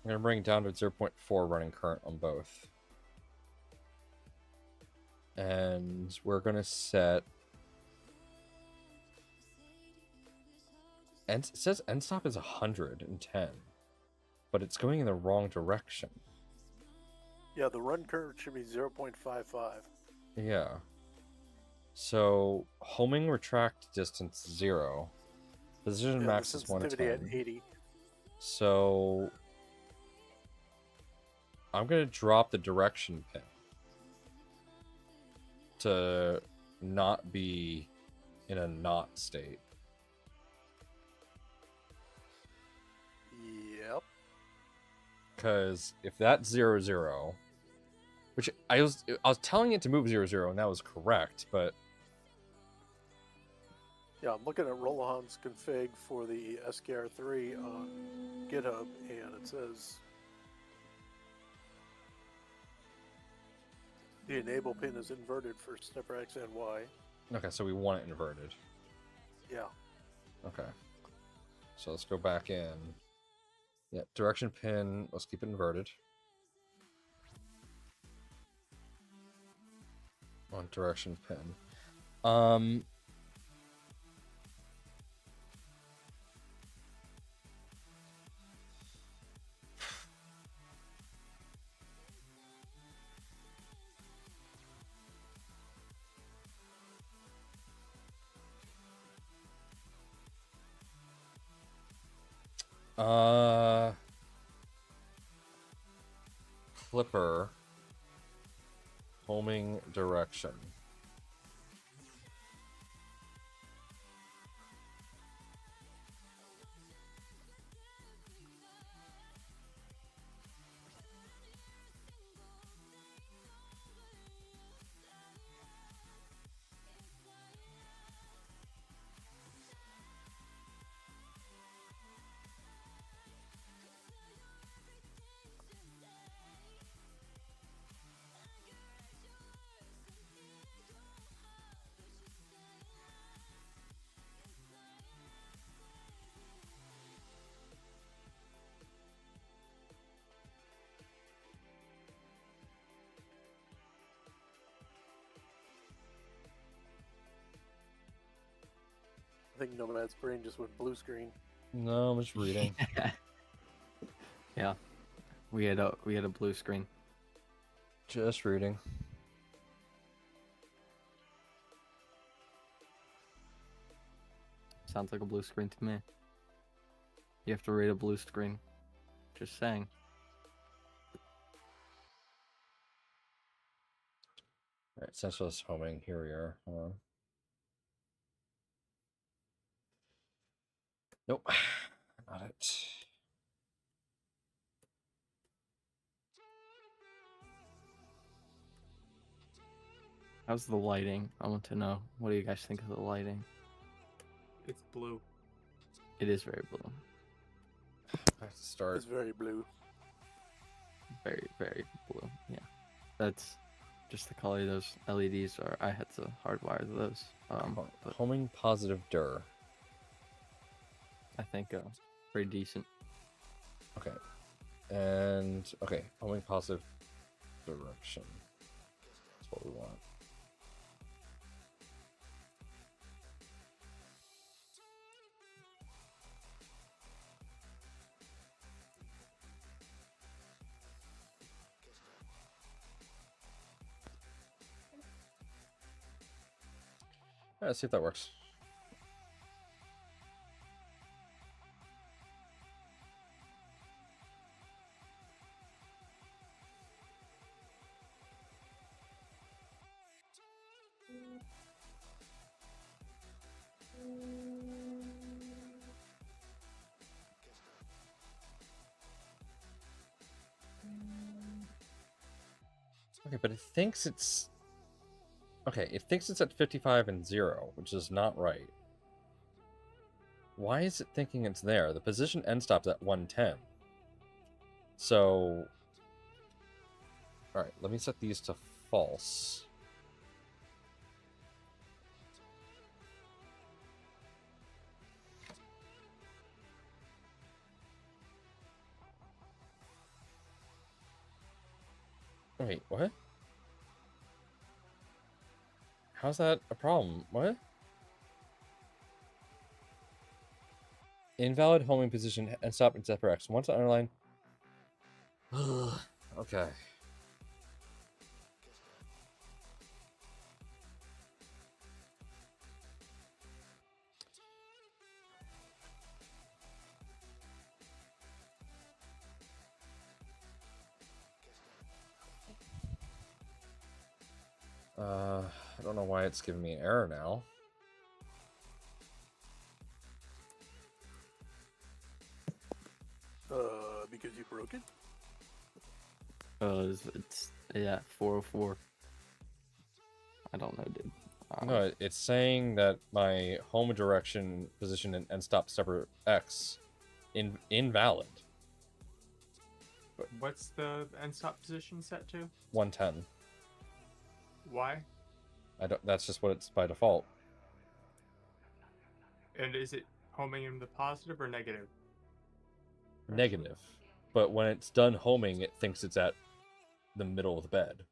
I'm gonna bring it down to 0.4 running current on both. And we're gonna set and it says end stop is 110, but it's going in the wrong direction. Yeah, the run curve should be 0.55. Yeah. So homing retract distance 0. Position Yeah, max the is sensitivity 110. at 80. So I'm gonna drop the direction pin to not be in a not state. Yep. Because if that's 0, which I was telling it to move 0, and that was correct, but Yeah, I'm looking at Rolahan's config for the SKR3 on GitHub, and it says the enable pin is inverted for stepper X and Y. okay, so we want it inverted. Yeah. Okay. So let's go back in. Yeah, direction pin, let's keep it inverted. On direction pin. Clipper homing direction. I think Nomad's brain just went blue screen. No, I'm just reading. Yeah, we had a blue screen. Just reading. Sounds like a blue screen to me. You have to read a blue screen. Just saying. Alright, senseless homing. Here we are. Hold on. Nope. Not it. How's the lighting? I want to know. What do you guys think of the lighting? It's blue. It is very blue. I have to start. It's very blue. Very, very blue. Yeah. That's just the color those LEDs are. I had to hardwire those. But Homing positive dir. I think pretty decent. Okay. And okay, homing positive direction. That's what we want. Let's see if that works. Okay, but it thinks it's... Okay, it thinks it's at 55 and 0, which is not right. Why is it thinking it's there? The position end stop's at 110. So... Alright, let me set these to false. Wait, what? How's that a problem? What? Invalid homing position and stop in separate X. Once underline. Okay. I don't know why it's giving me an error now. Because you broke it? It's yeah, 404. I don't know, dude. No, it's saying that my home direction position and end stop separate X invalid. What's the end stop position set to? 110. Why? I don't. That's just what it's by default. And is it homing in the positive or negative? Negative. But when it's done homing, it thinks it's at the middle of the bed.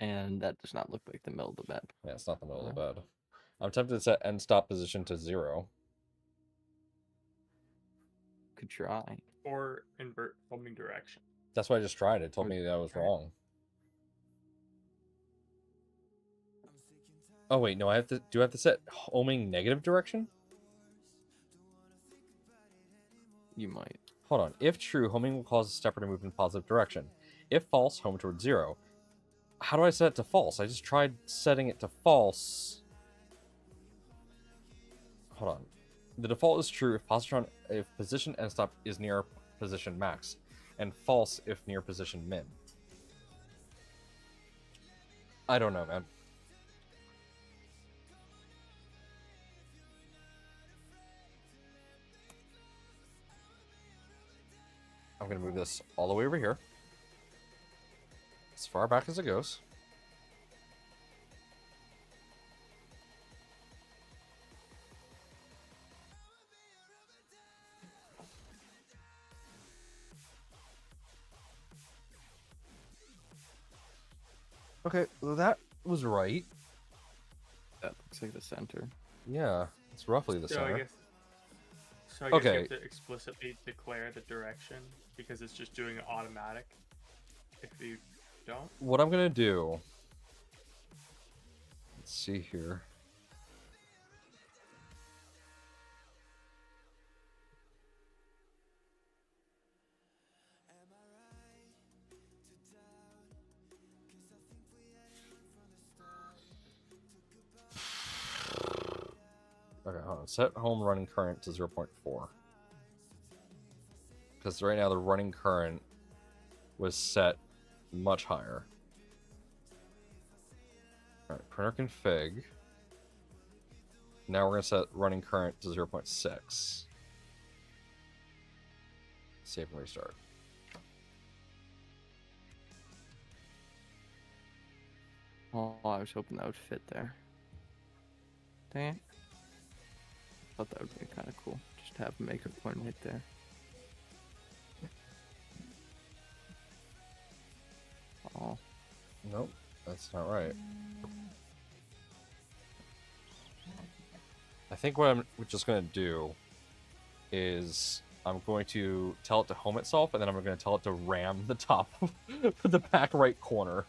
And that does not look like the middle of the bed. Yeah, it's not the middle of the bed. I'm tempted to set end stop position to 0. Could try. Or invert homing direction. That's what I just tried. It told me that I was wrong. Oh wait, no, I have to. Do I have to set homing negative direction? You might. Hold on. If true, homing will cause the stepper to move in positive direction. If false, home towards 0. How do I set it to false? I just tried setting it to false. Hold on. The default is true if position end stop is near position max, and false if near position min. I don't know, man. I'm going to move this all the way over here. As far back as it goes. Okay, well that was right. Looks like the center. Yeah, it's roughly the So center. I guess. So I guess you Okay. have to explicitly declare the direction because it's just doing it automatic. If you don't, What I'm gonna do. Let's see here. Okay, hold on. Set home running current to 0.4. Because right now the running current was set much higher. Alright, printer config. Now we're going to set running current to 0.6. Save and restart. Oh, I was hoping that would fit there. Dang it. Thought that would be kind of cool. Just have a maker point right there. Oh. Nope, that's not right. I think what I'm just going to do is I'm going to tell it to home itself, and then I'm going to tell it to ram the top of the back right corner.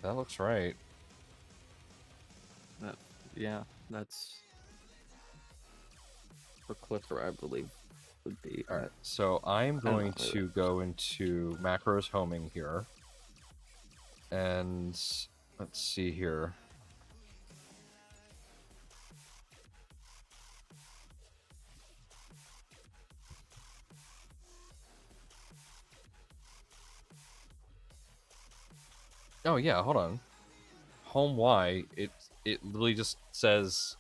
That looks right. Yeah, that's the clicker, I believe, would be. All right, so I'm going know. to go into macros homing here. And let's see here. Oh yeah, hold on. Home Y, it literally just says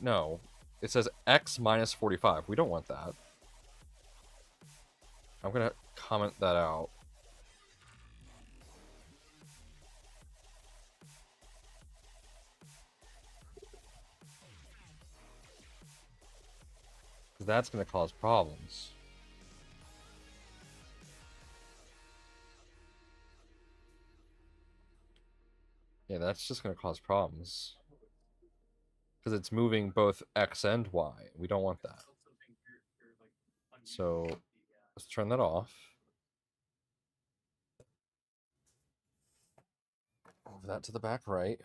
no. It says X minus 45. We don't want that. I'm gonna comment that out. That's gonna cause problems. Yeah, that's just gonna cause problems. Because it's moving both X and Y. We don't want that. So let's turn that off. Move that to the back right.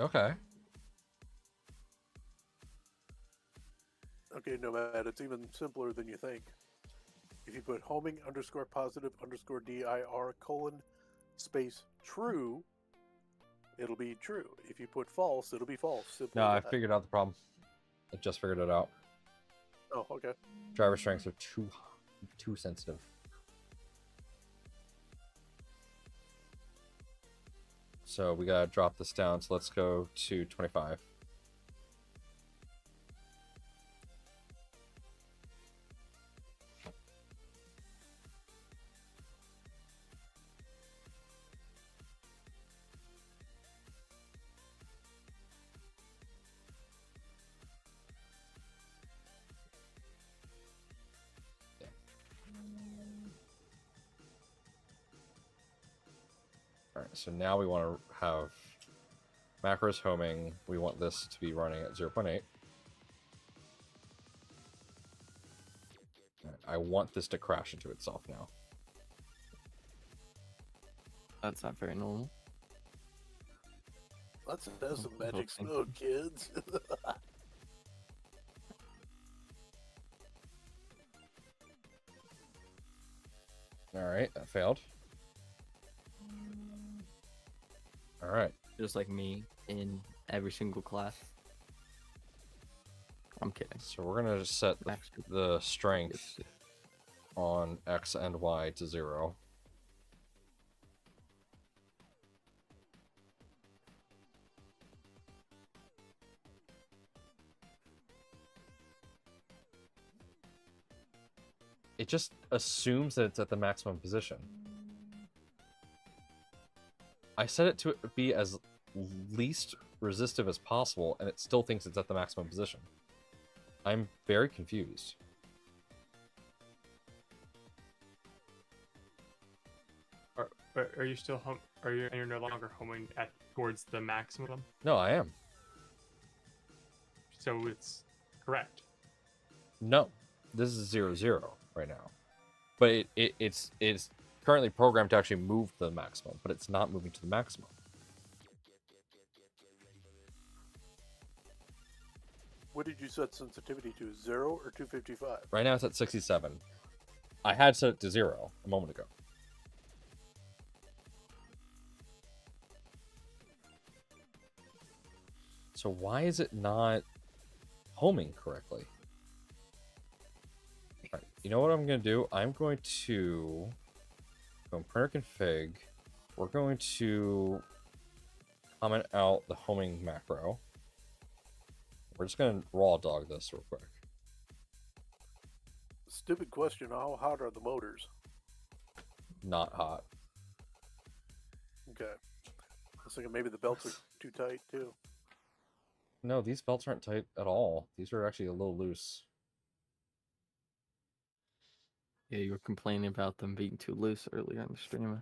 Okay. Okay, Nomad, it's even simpler than you think. If you put homing underscore positive underscore dir colon space true, it'll be true. If you put false, it'll be false. Simple No, as I that. figured out the problem. I just figured it out. Oh, okay. Driver strengths are too sensitive. So we gotta drop this down. So let's go to 25. Alright, so now we want to have macros homing. We want this to be running at 0.8. I want this to crash into itself now. That's not very normal. Let's have some magic smoke, kids. Alright, that failed. Alright. Just like me in every single class. I'm kidding. So we're gonna just set the strength on X and Y to 0. It just assumes that it's at the maximum position. I set it to be as least resistive as possible, and it still thinks it's at the maximum position. I'm very confused. Are you still home? You're no longer homing towards the maximum? No, I am. So it's correct. No, this is 0-0 right now. But it's currently programmed to actually move to the maximum, but it's not moving to the maximum. What did you set sensitivity to? 0 or 255? Right now it's at 67. I had set it to 0 a moment ago. So why is it not homing correctly? All right, you know what I'm going to do? I'm going to go in printer config. We're going to comment out the homing macro. We're just going to raw dog this real quick. Stupid question. How hot are the motors? Not hot. Okay. I was thinking maybe the belts are too tight, too. No, these belts aren't tight at all. These are actually a little loose. Yeah, you were complaining about them being too loose earlier in the stream.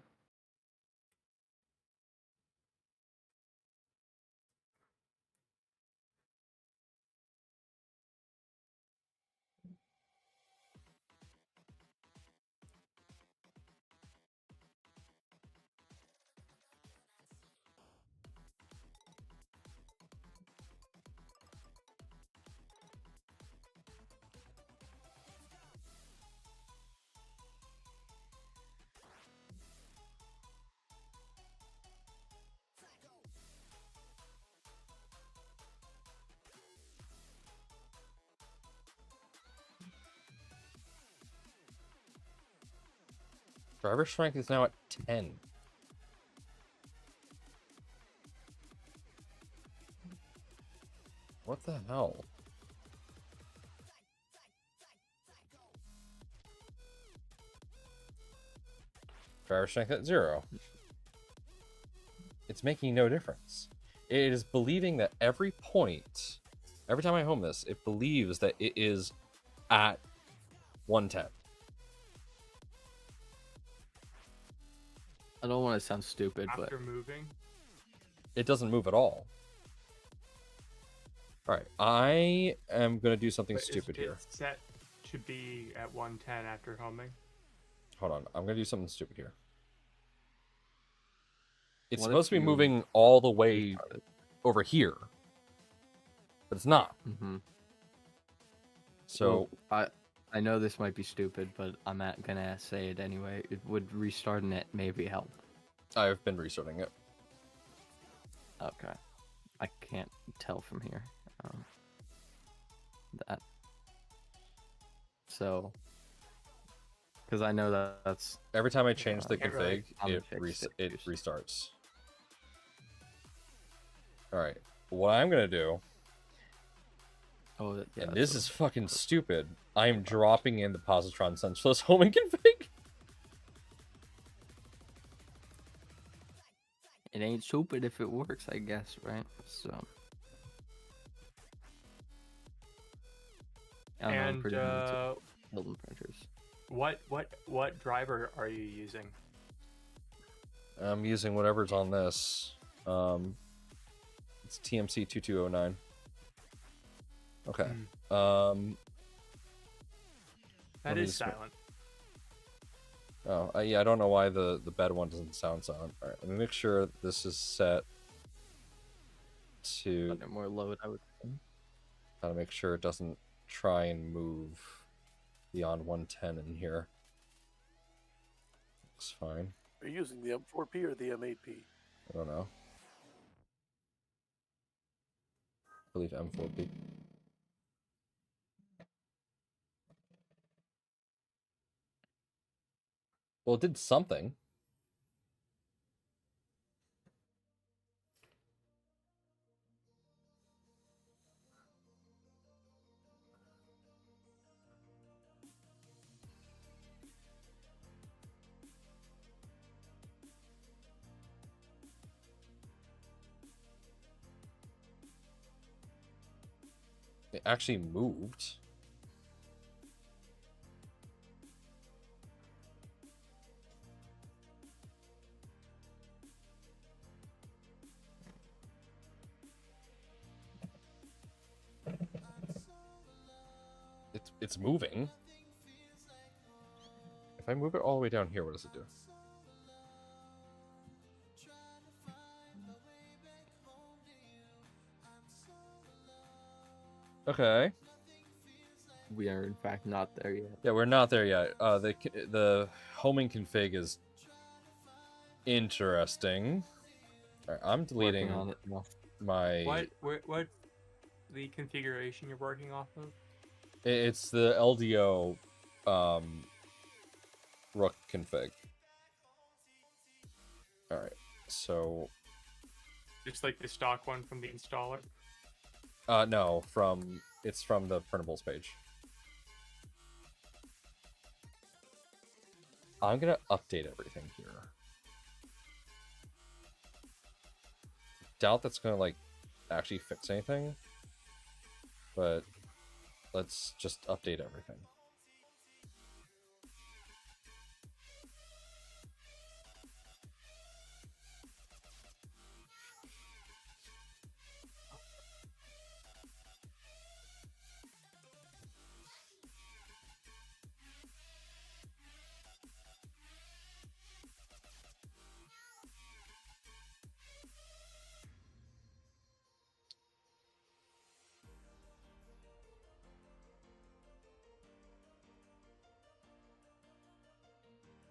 Driver strength is now at 10. What the hell? Driver strength at 0. It's making no difference. It is believing that every point, every time I home this, it believes that it is at 110. I don't want to sound stupid, but After moving, It doesn't move at all. Alright, I am going to do something but stupid here. it's set to be at 110 after homing. Hold on, I'm going to do something stupid here. It's What supposed if to be you moving all the way over here, but it's not. Mm-hmm. So Well, I know this might be stupid, but I'm gonna say it anyway. It would restarting it maybe help. I've been restarting it. Okay, I can't tell from here. That. So, because I know that's Every time I change the can't config, really it restarts. Alright, what I'm going to do, yeah, and that's this what- is fucking stupid, I am dropping in the positron senseless homing config. It ain't stupid if it works, I guess, right? So. I don't know, I'm And pretty new to building printers. what driver are you using? I'm using whatever's on this. It's TMC 2209. Okay. That Let me is just- silent. Oh, yeah, I don't know why the bed one doesn't sound silent. Alright, let me make sure this is set to... Under more load, I would think. Gotta make sure it doesn't try and move beyond 110 in here. Looks fine. Are you using the M4P or the M8P? I don't know. I believe M4P. Well, it did something. It actually moved. It's moving. If I move it all the way down here, what does it do? Okay. We are in fact not there yet. Yeah, we're not there yet. The homing config is interesting. All right, I'm deleting Working on it now. my. What the configuration you're working off of? It's the LDO Rook config. All right, so Just like the stock one from the installer. no, it's from the printables page. I'm gonna update everything here. Doubt that's gonna like actually fix anything, but let's just update everything.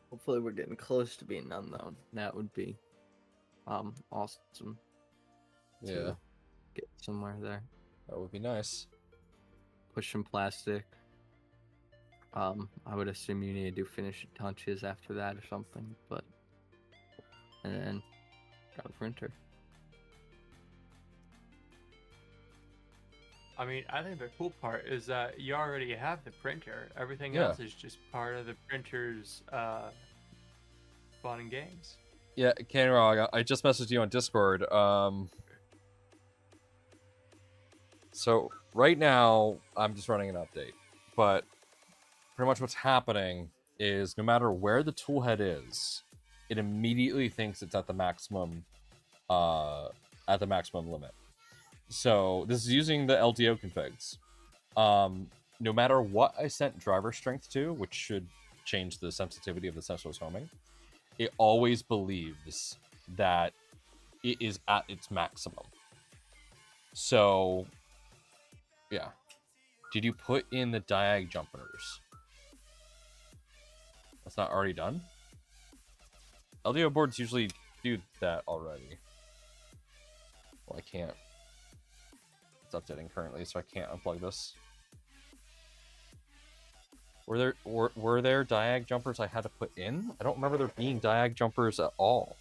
Hopefully we're getting close to being done though. That would be awesome. Yeah, To get somewhere there. that would be nice. Push some plastic. I would assume you need to do finishing touches after that or something, but and then got a printer. I mean, I think the cool part is that you already have the printer. Everything Yeah. else is just part of the printer's fun and games. Yeah, Canrog, I just messaged you on Discord. So right now I'm just running an update, but pretty much what's happening is no matter where the toolhead is, it immediately thinks it's at the maximum limit. So this is using the LDO configs. No matter what I set driver strength to, which should change the sensitivity of the sensorless homing, it always believes that it is at its maximum. So, yeah. Did you put in the diag jumpers? That's not already done? LDO boards usually do that already. Well, I can't. It's updating currently, so I can't unplug this. Were there diag jumpers I had to put in? I don't remember there being diag jumpers at all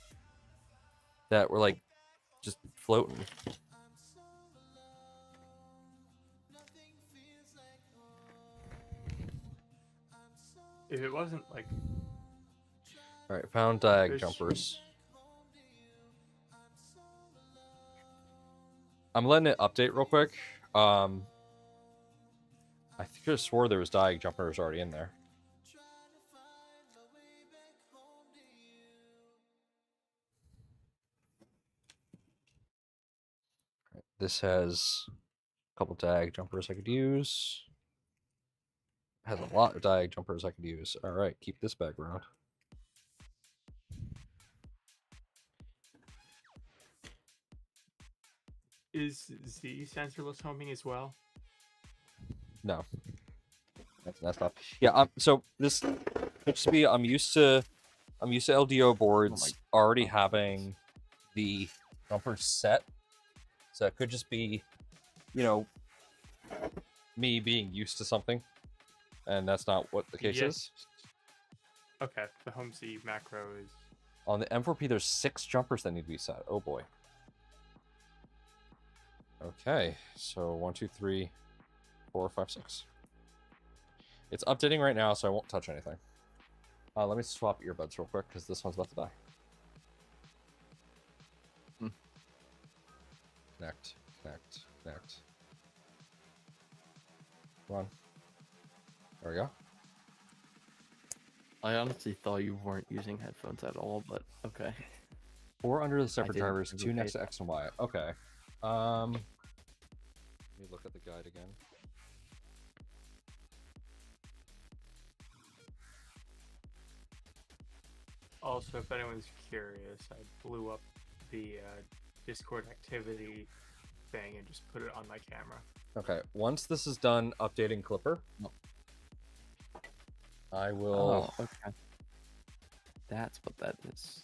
that were like just floating. If it wasn't like All right, found diag There's- jumpers. I'm letting it update real quick. I think I swore there was diag jumpers already in there. Right, this has a couple diag jumpers I could use. Has a lot of diag jumpers I could use. All right, keep this background. is Z sensorless homing as well. No, that's not. Yeah. So this could just be I'm used to LDO boards already having the jumper set, so it could just be, you know, me being used to something, and that's not what the case is. Okay, the home Z macro is. On the M4P, there's 6 jumpers that need to be set. Oh boy. Okay, so 1, 2, 3, 4, 5, 6. It's updating right now, so I won't touch anything. Let me swap earbuds real quick because this one's about to die. Connect, connect, connect. Come on. There we go. I honestly thought you weren't using headphones at all, but okay. 4 under the separate didn't drivers, 2 next to duplicate. X and Y. Okay. Let me look at the guide again. Also, if anyone's curious, I blew up the Discord activity thing and just put it on my camera. Okay, once this is done updating Clipper, I will... Oh, okay. That's what that is.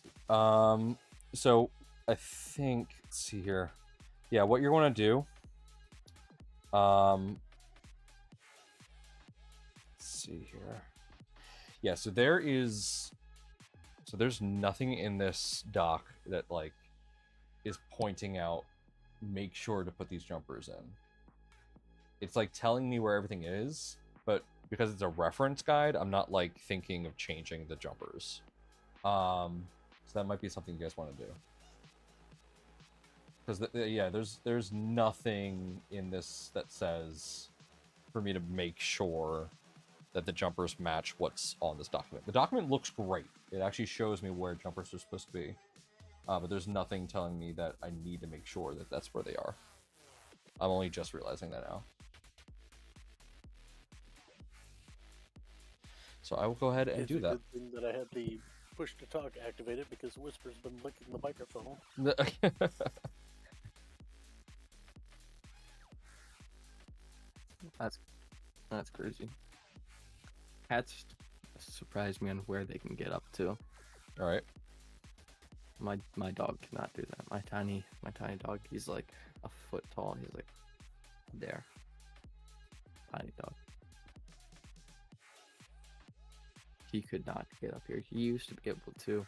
So I think, let's see here. Yeah, what you're going to do, let's see here. Yeah, so there's nothing in this doc that like is pointing out, make sure to put these jumpers in. It's like telling me where everything is, but because it's a reference guide, I'm not like thinking of changing the jumpers. So that might be something you guys want to do. Because yeah, there's nothing in this that says for me to make sure that the jumpers match what's on this document. The document looks great. It actually shows me where jumpers are supposed to be. But there's nothing telling me that I need to make sure that that's where they are. I'm only just realizing that now. So I will go ahead and do that. Good thing that I had the push to talk activated because Whisper's been licking the microphone. That's crazy. Cats surprise me on where they can get up to. All right. My dog cannot do that. My tiny dog, he's like a foot tall. He's like there. Tiny dog. He could not get up here. He used to be able to.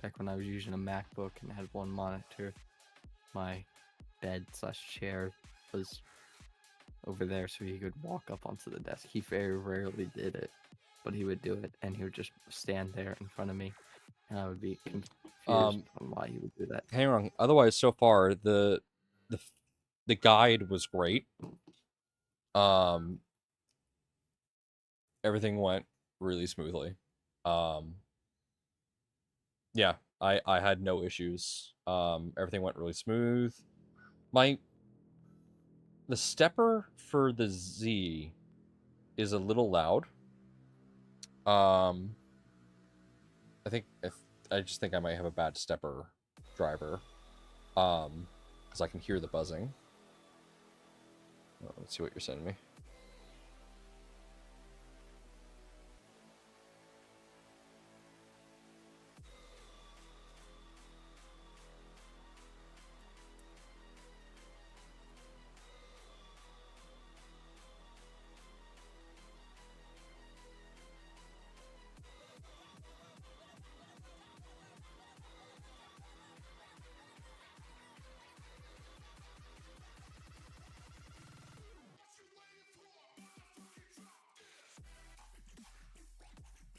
Back when I was using a MacBook and had one monitor, my bed/chair was over there so he could walk up onto the desk. He very rarely did it, but he would do it, and he would just stand there in front of me, and I would be confused on why he would do that. Hang on. Otherwise, so far the guide was great. Everything went really smoothly. Yeah, I had no issues. Everything went really smooth. The stepper for the Z is a little loud. I just think I might have a bad stepper driver. Because I can hear the buzzing. Let's see what you're sending me.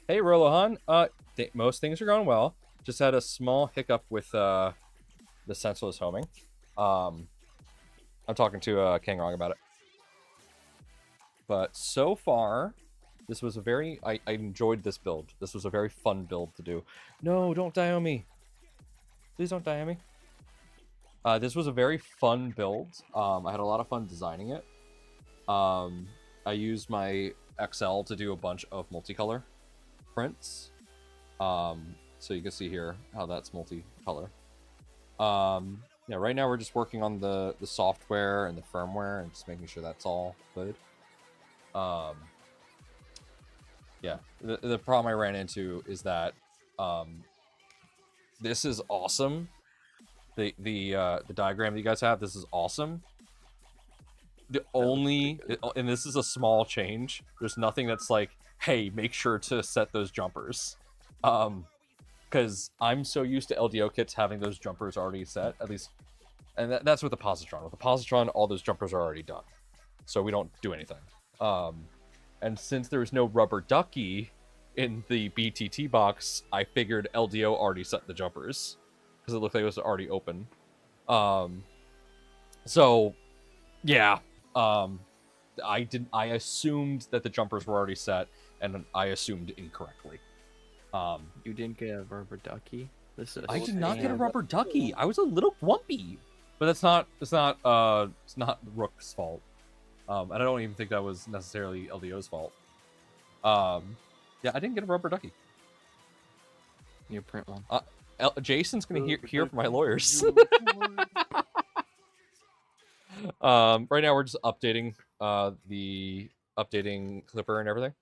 Hey, Rolohan. Most things are going well. Just had a small hiccup with the senseless homing. I'm talking to Kangrong about it. But so far, this was a very... I enjoyed this build. This was a very fun build to do. No, don't die on me. Please don't die on me. This was a very fun build. I had a lot of fun designing it. I used my XL to do a bunch of multicolor prints. So you can see here how that's multicolor. Yeah, right now we're just working on the software and the firmware and just making sure that's all good. Yeah, the problem I ran into is that this is awesome. The diagram that you guys have, this is awesome. And this is a small change. There's nothing that's like, hey, make sure to set those jumpers. Because I'm so used to LDO kits having those jumpers already set, at least. And that's with the positron. With the positron, all those jumpers are already done. So we don't do anything. And since there was no rubber ducky in the BTT box, I figured LDO already set the jumpers. Because it looked like it was already open. So, yeah. I assumed that the jumpers were already set, and I assumed incorrectly. You didn't get a rubber ducky. This is. I did not get a scam. rubber ducky. I was a little grumpy, but it's not Rook's fault. And I don't even think that was necessarily LDO's fault. Yeah, I didn't get a rubber ducky. You print one. Jason's gonna hear from my lawyers. Right now we're just updating the clipper and everything.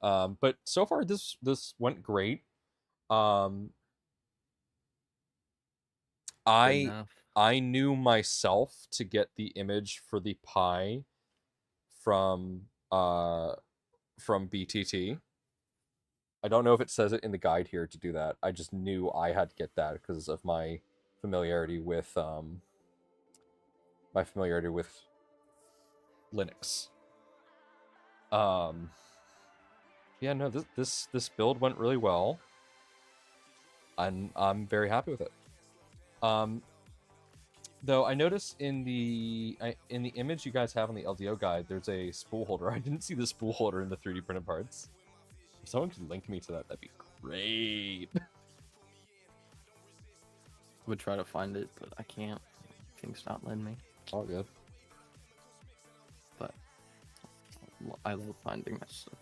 But so far this went great. I knew myself to get the image for the pie from BTT. I don't know if it says it in the guide here to do that. I just knew I had to get that because of my familiarity with Linux. Yeah, no, this build went really well. I'm very happy with it. Though I noticed in the image you guys have on the LDO guide, there's a spool holder. I didn't see the spool holder in the 3D printed parts. If someone could link me to that, that'd be great. Would try to find it, but I can't. Things not letting me. All good. But I love finding that stuff.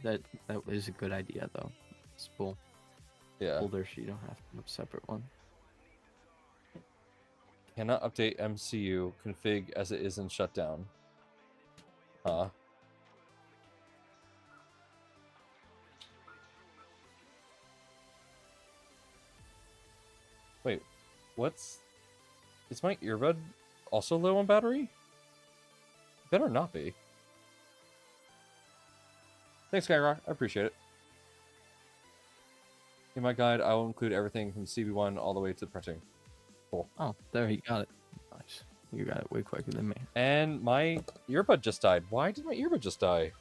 That is a good idea though. Spool. Yeah. Folder so you don't have to have a separate one. Cannot update MCU config as it is in shutdown. Huh. Wait, is my earbud also low on battery? Better not be. Thanks, Skyrock. I appreciate it. In my guide, I will include everything from CB1 all the way to printing. Cool. Oh, there you got it. Nice. You got it way quicker than me. And my earbud just died. Why did my earbud just die?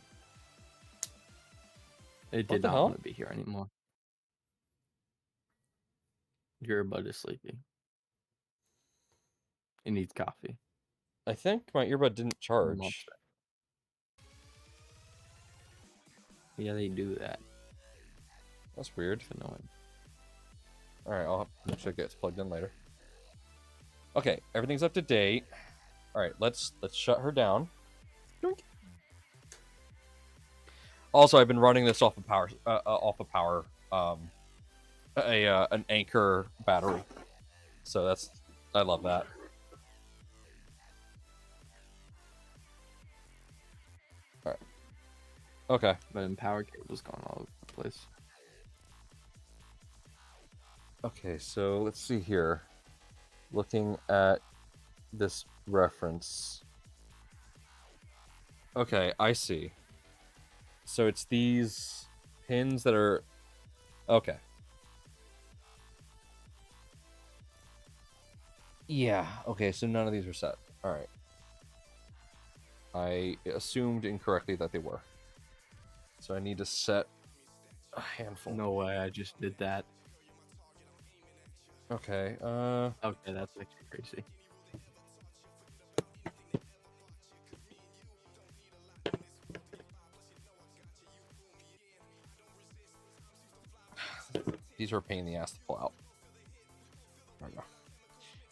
It did not want to be here anymore. Your earbud is sleepy. It needs coffee. I think my earbud didn't charge. Yeah, they do that. That's weird. It's annoying. Alright, I'll make sure it gets plugged in later. Okay, everything's up to date. Alright, let's shut her down. Also, I've been running this off of an Anchor battery. So I love that. Alright. Okay. But then power cable's gone all over the place. Okay, so let's see here. Looking at this reference. Okay, I see. So it's these pins that are... Okay. Yeah, okay, so none of these are set. Alright. I assumed incorrectly that they were. So I need to set a handful. No way, I just did that. Okay, Okay, that's actually crazy. These are a pain in the ass to pull out. There we go.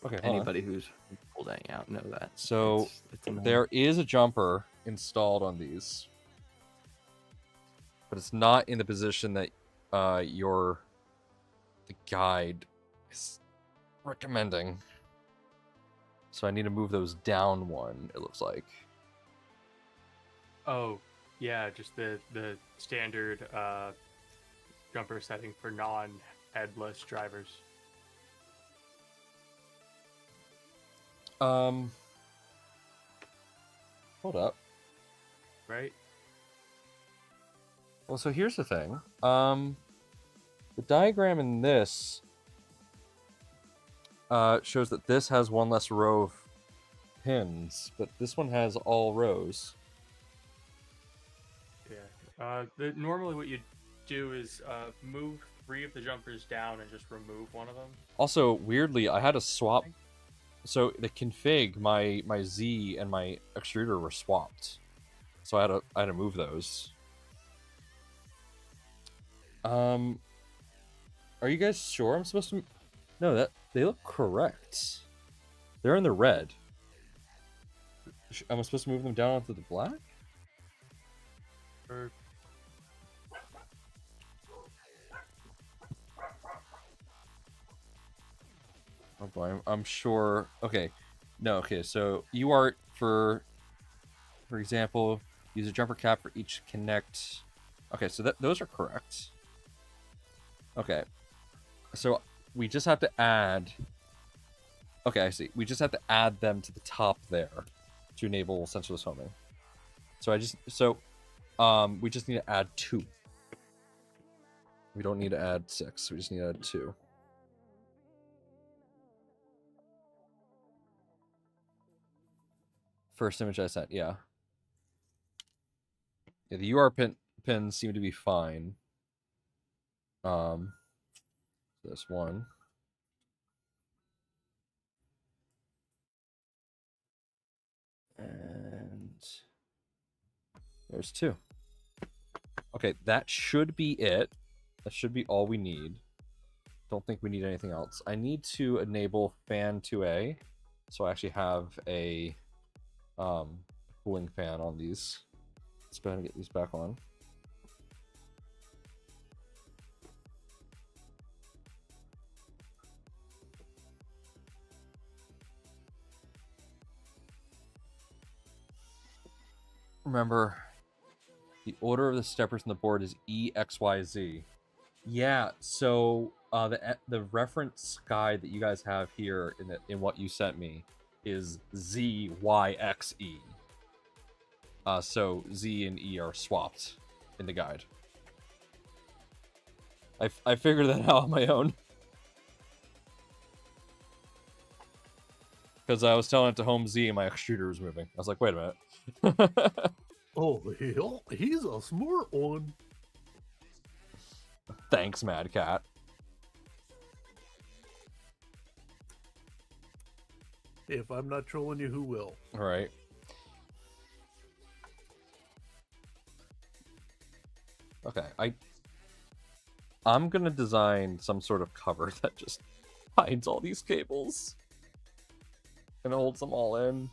Okay, Anybody who's pulled any out know that. So it's there is a jumper installed on these, but it's not in the position that the guide is recommending. So I need to move those down one, it looks like. Oh, yeah, just the standard jumper setting for non-headless drivers. Hold up. Right? Well, so here's the thing. The diagram in this shows that this has one less row of pins, but this one has all rows. Yeah. Normally what you do is move 3 of the jumpers down and just remove one of them. Also, weirdly, I had to swap. So the config, my Z and my extruder were swapped. So I had to move those. Are you guys sure I'm supposed to? No, that they look correct. They're in the red. Am I supposed to move them down onto the black? Or Oh boy, I'm sure. Okay, no. Okay, so UART for example, use a jumper cap for each connect. Okay, so those are correct. Okay, so we just have to add. Okay, I see. We just have to add them to the top there to enable sensorless homing. So we just need to add 2. We don't need to add 6. We just need to add 2. First image I sent, yeah. Yeah, the UART pins seem to be fine. This one. And there's 2. Okay, that should be it. That should be all we need. Don't think we need anything else. I need to enable fan 2A. So I actually have a cooling fan on these. Let's go ahead and get these back on. Remember, the order of the steppers on the board is E, X, Y, Z. Yeah, so the reference guide that you guys have here in what you sent me is Z, Y, X, E. So Z and E are swapped in the guide. I figured that out on my own. Because I was telling it to home Z and my extruder was moving. I was like, wait a minute. Oh, he's a smart one. Thanks, Mad Cat. If I'm not trolling you, who will? All right. Okay, I'm gonna design some sort of cover that just hides all these cables and holds them all in,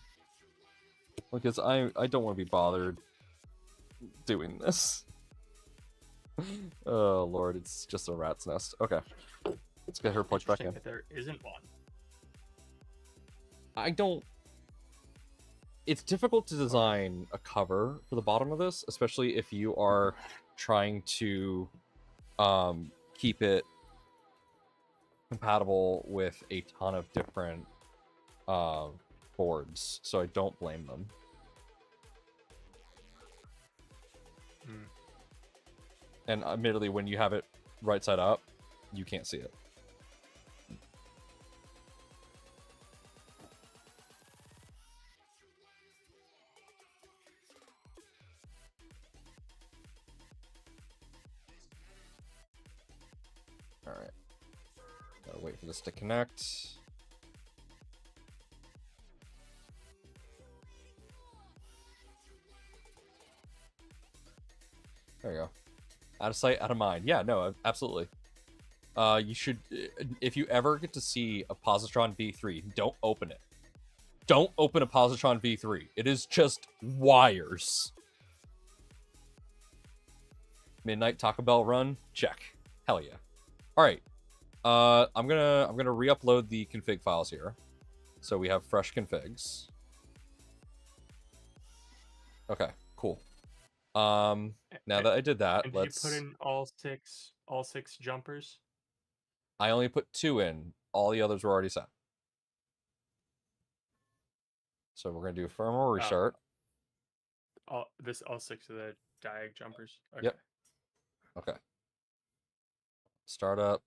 because I don't want to be bothered doing this. Oh lord, it's just a rat's nest. Okay, let's get her plugged back in. that there isn't one. I don't. It's difficult to design a cover for the bottom of this, especially if you are trying to keep it compatible with a ton of different boards. So I don't blame them. And admittedly, when you have it right side up, you can't see it. Alright. Gotta wait for this to connect. There you go. Out of sight, out of mind. Yeah, no, absolutely. You should, if you ever get to see a Positron V3, don't open it. Don't open a Positron V3. It is just wires. Midnight Taco Bell run? Check. Hell yeah. Alright. I'm gonna re-upload the config files here. So we have fresh configs. Okay, cool. Now that I did that, And let's... did you put in all six jumpers? I only put 2 in. All the others were already set. So we're gonna do a firmware restart. All 6 of the diag jumpers. Okay. Yep. Okay. Start up.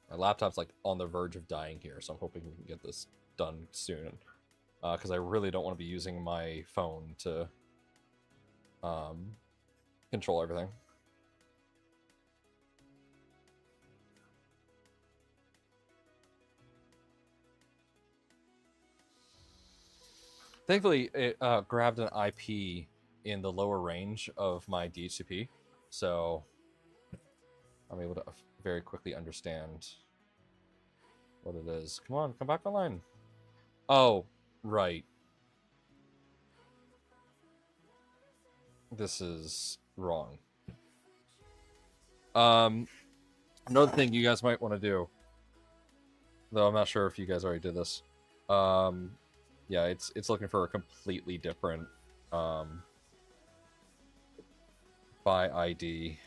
My laptop's like on the verge of dying here, so I'm hoping we can get this done soon. Because I really don't want to be using my phone to control everything. Thankfully, it grabbed an IP in the lower range of my DHCP, so I'm able to very quickly understand what it is. Come on, come back online. Oh, right. This is wrong. Another thing you guys might want to do, though I'm not sure if you guys already did this. Yeah, it's looking for a completely different by ID.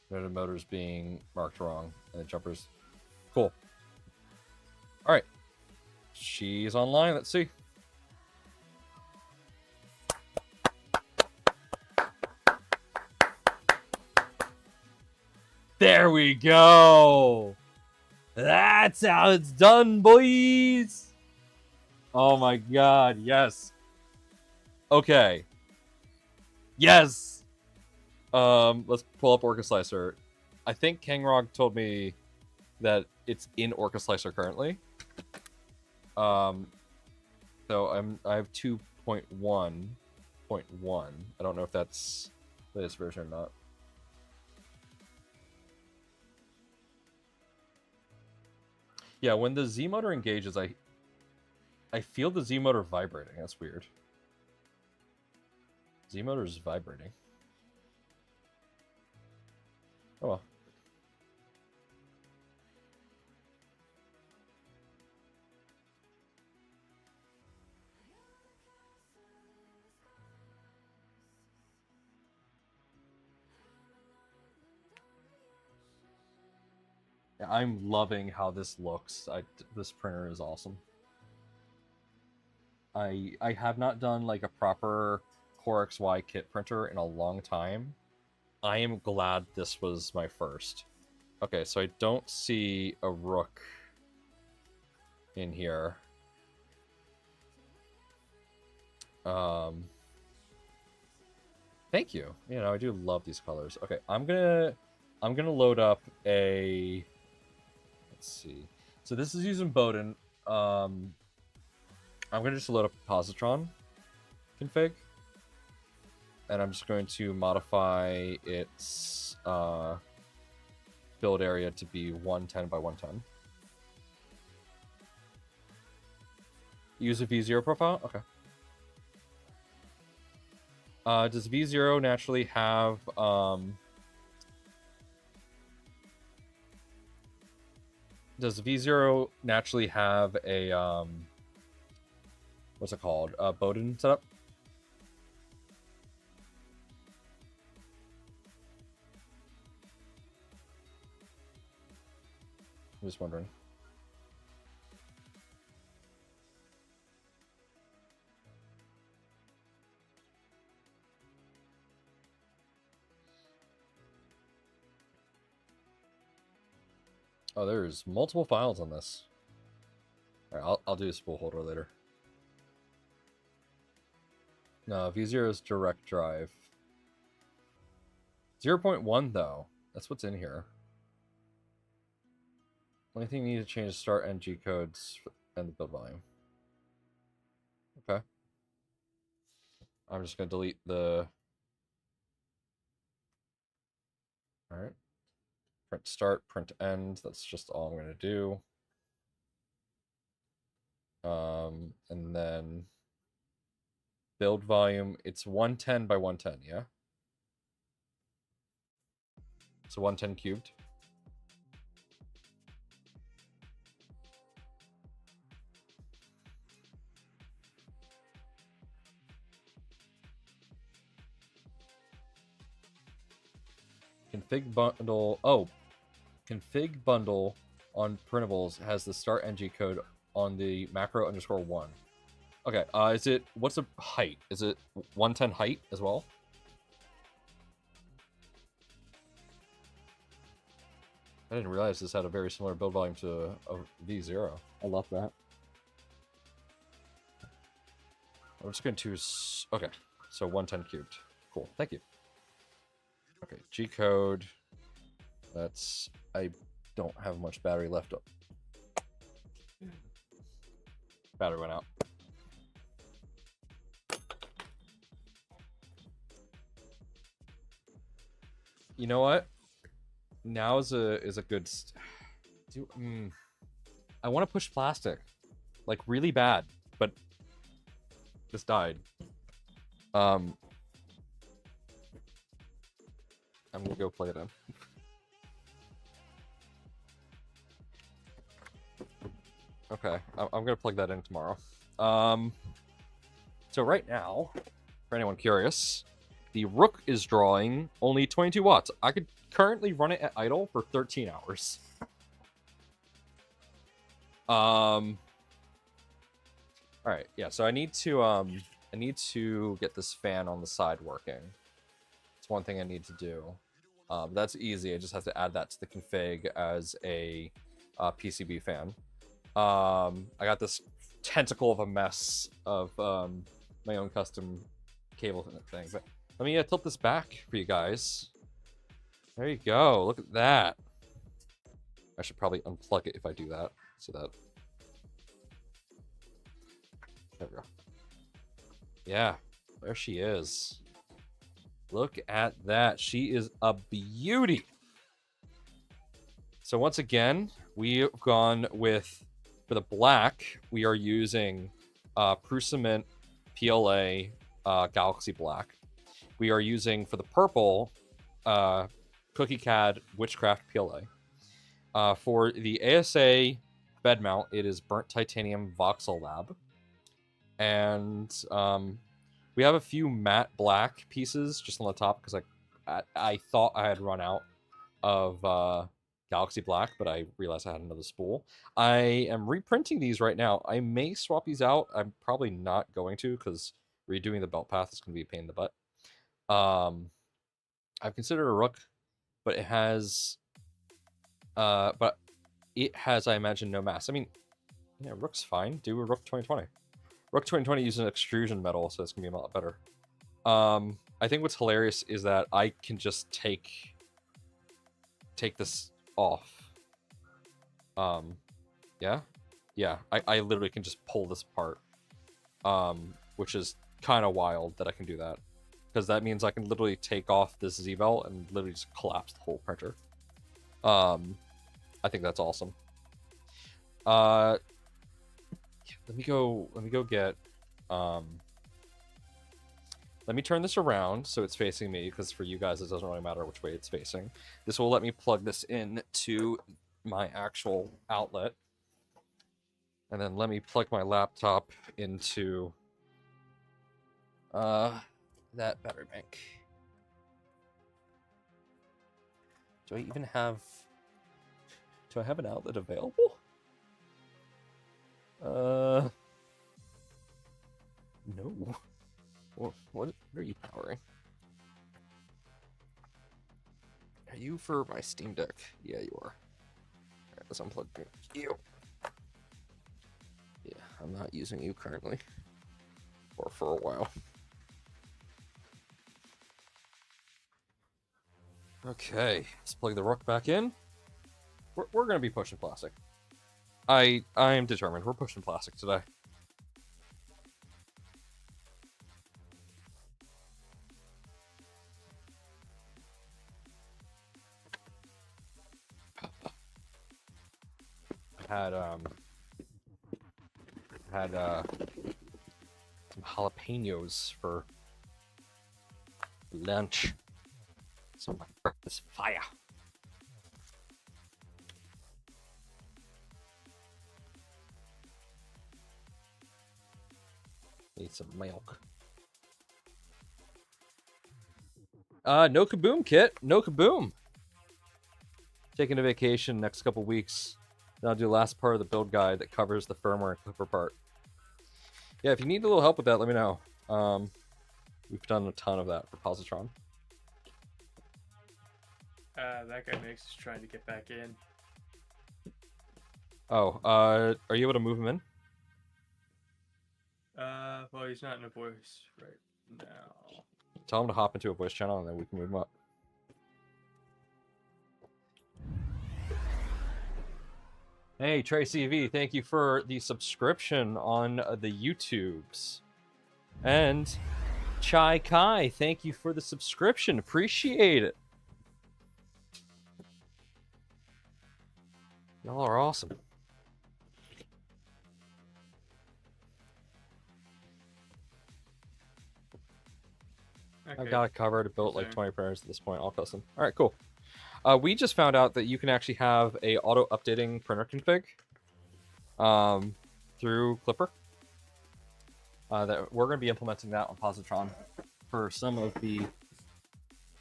The motor's being marked wrong, and the jumper's cool. All right, she's online. Let's see. There we go. That's how it's done, boys. Oh my god, yes. Okay. Yes. Let's pull up Orca Slicer. I think Kangrog told me that it's in Orca Slicer currently. So I have 2.1.1. I don't know if that's the latest version or not. Yeah, when the Z motor engages, I feel the Z motor vibrating. That's weird. Z motor is vibrating. Oh well. Yeah, I'm loving how this looks. This printer is awesome. I have not done like a proper Core XY kit printer in a long time. I am glad this was my first. Okay, so I don't see a Rook in here. Thank you. You know, I do love these colors. Okay, I'm gonna load up a. Let's see. So this is using Bowden. I'm gonna just load up a positron config, and I'm just going to modify its build area to be 110 by 110. Use a V0 profile? Okay. Does V0 naturally have does V0 naturally have a what's it called? Bowden setup? I'm just wondering. Oh, there's multiple files on this. All right, I'll do a spool holder later. No, V0 is direct drive. 0.1 though. That's what's in here. Only thing you need to change is start and G codes and the build volume. Okay. I'm just gonna delete the. All right. Print start, print end. That's just all I'm gonna do. And then build volume. It's 110 by 110. Yeah. So 110 cubed. Config bundle. Oh, config bundle on printables has the start ng code on the macro _1. Okay. Is it what's the height? Is it 110 height as well? I didn't realize this had a very similar build volume to a V0. I love that. I'm just going to... Okay, so 110 cubed. Cool, thank you. Okay, G code. That's... I don't have much battery left. Battery went out. You know what? Now is a good. I want to push plastic, like really bad, but just died. I'm gonna go play it in. Okay, I'm gonna plug that in tomorrow. So right now, for anyone curious, the Rook is drawing only 22 watts. I could currently run it at idle for 13 hours. All right, yeah. So I need to get this fan on the side working. It's one thing I need to do. That's easy. I just have to add that to the config as a PCB fan. I got this tentacle of a mess of my own custom cable thing. But let me tilt this back for you guys. There you go. Look at that. I should probably unplug it if I do that. So that. There we go. Yeah, there she is. Look at that. She is a beauty. So once again, we've gone with, for the black, we are using Prusament PLA Galaxy Black. We are using, for the purple, Cookie CAD Witchcraft PLA. For the ASA bed mount, it is Burnt Titanium Voxel Lab. And we have a few matte black pieces just on the top because I thought I had run out of Galaxy Black, but I realized I had another spool. I am reprinting these right now. I may swap these out. I'm probably not going to because redoing the belt path is going to be a pain in the butt. I've considered a Rook, but it has, I imagine, no mass. I mean, yeah, Rook's fine. Do a Rook 2020. Rook 2020 uses an extrusion metal, so it's going to be a lot better. I think what's hilarious is that I can just take this off. Yeah? Yeah, I literally can just pull this apart. Which is kind of wild that I can do that. Because that means I can literally take off this Z-belt and literally just collapse the whole printer. I think that's awesome. Let me go get, let me turn this around so it's facing me, because for you guys it doesn't really matter which way it's facing. This will let me plug this in to my actual outlet. And then let me plug my laptop into that battery bank. Do I even have, do I have an outlet available? No. What are you powering? Are you for my Steam Deck? Yeah, you are. Alright, let's unplug you. Yeah, I'm not using you currently. Or for a while. Okay, let's plug the Rook back in. We're gonna be pushing plastic. I am determined. We're pushing plastic today. Had some jalapenos for lunch. So my breakfast fire. Need some milk. No kaboom, Kit. No kaboom. Taking a vacation next couple weeks. Then I'll do the last part of the build guide that covers the firmware and clipper part. Yeah, if you need a little help with that, let me know. We've done a ton of that for Positron. That guy makes is trying to get back in. Oh, are you able to move him in? Well, he's not in a voice right now. Tell him to hop into a voice channel and then we can move him up. Hey, Tracy V, thank you for the subscription on the YouTubes. And Chai Kai, thank you for the subscription. Appreciate it. Y'all are awesome. Okay. I've got it covered. I built like Same. 20 printers at this point, all custom. All right, cool. We just found out that you can actually have a auto-updating printer config through Clipper. That we're going to be implementing that on Positron for some of the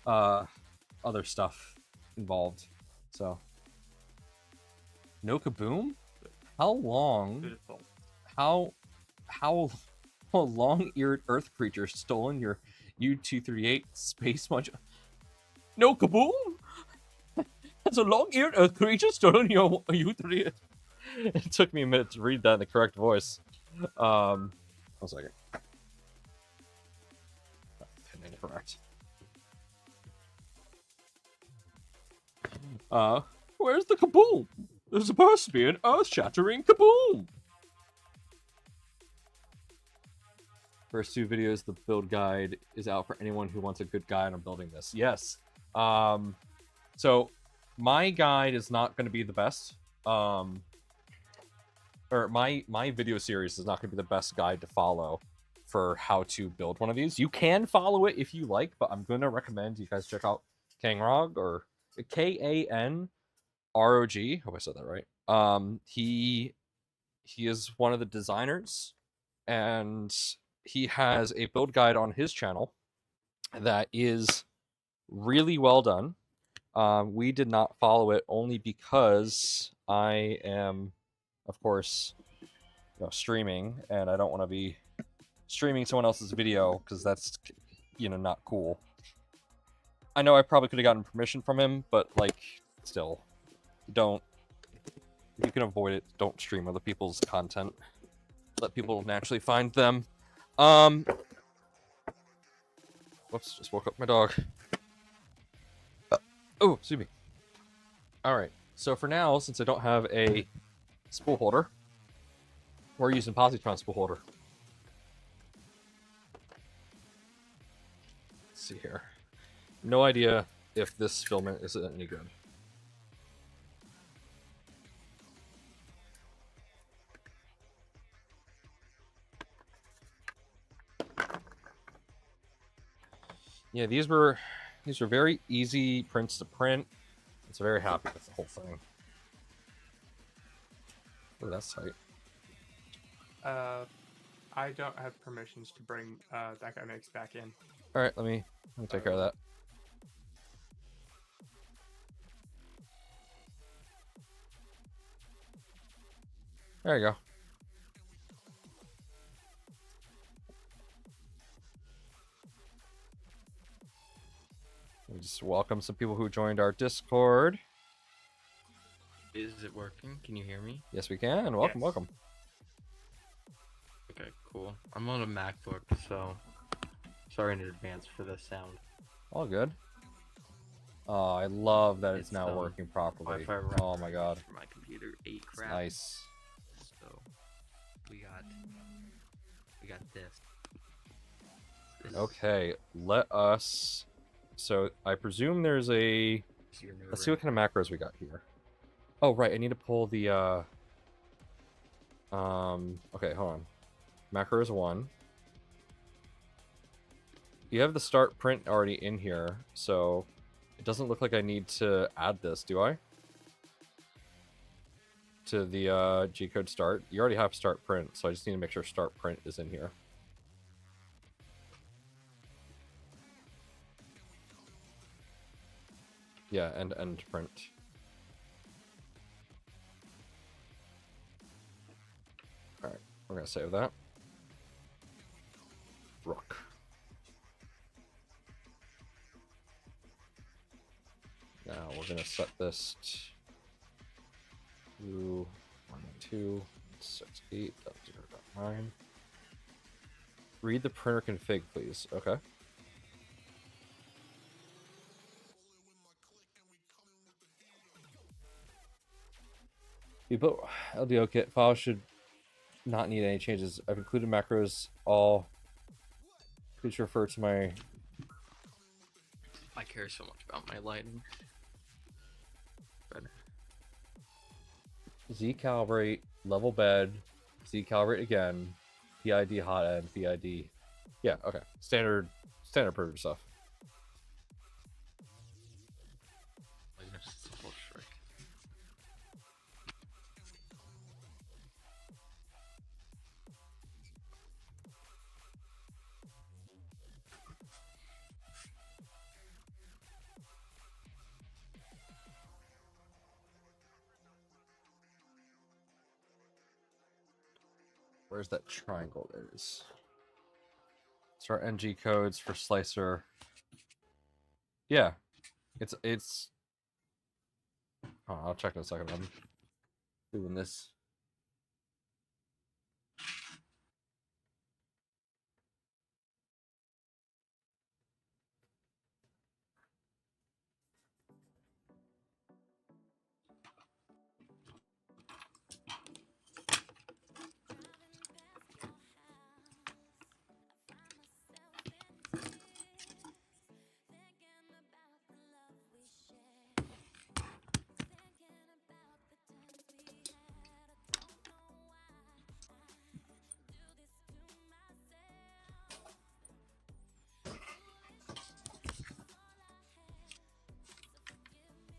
other stuff involved. So, no kaboom? How long? Beautiful. How long-eared Earth creature stolen your U-238 space module? No kaboom? Has a long-eared Earth creature stolen your U-238? It took me a minute to read that in the correct voice. 1 second. Incorrect. Where's the kaboom? There's supposed to be an earth-shattering kaboom! First 2 videos, the build guide is out for anyone who wants a good guide on building this. Yes. So, my guide is not going to be the best. Or my video series is not going to be the best guide to follow for how to build one of these. You can follow it if you like, but I'm going to recommend you guys check out Kangrog, or Kanrog. Hope I said that right. He is one of the designers, and he has a build guide on his channel that is really well done. We did not follow it only because I am, of course, streaming, and I don't want to be streaming someone else's video because that's, not cool. I know I probably could have gotten permission from him, but like, still, don't. If you can avoid it, don't stream other people's content. Let people naturally find them. Whoops, just woke up my dog. Oh, excuse me. Alright, so for now, since I don't have a spool holder, we're using Positron spool holder. Let's see here. No idea if this filament is any good. Yeah, these were very easy prints to print. I'm very happy with the whole thing. Oh, that's tight. I don't have permissions to bring that guy makes back in. All right, let me take care of that. There you go. We just welcome some people who joined our Discord. Is it working? Can you hear me? Yes, we can. Welcome, Yes. welcome. Okay, cool. I'm on a MacBook, so sorry in advance for the sound. All good. Oh, I love that it's now the working properly. Wi-Fi Oh my god. for my computer ate It's crap. nice. So we got this. Okay, let us. So I presume there's a. Let's see what kind of macros we got here. Oh right, I need to pull the. Okay, hold on. Macro is 1. You have the start print already in here, so it doesn't look like I need to add this, do I? To the G-code start. You already have start print, so I just need to make sure start print is in here. Yeah, and end print. Alright, we're gonna save that. Rook. Now we're gonna set this to 192.68.0.9. Read the printer config, please. Okay. You put LDO kit file should not need any changes. I've included macros all. Please refer to my. I care so much about my lighting. But Z calibrate, level bed, Z calibrate again, PID hot end, PID. Yeah, okay. Standard primitive stuff. lightness is a full strike. Where's that triangle? There it is. Start NG codes for slicer. Yeah, it's. Oh, I'll check in a second. I'm doing this.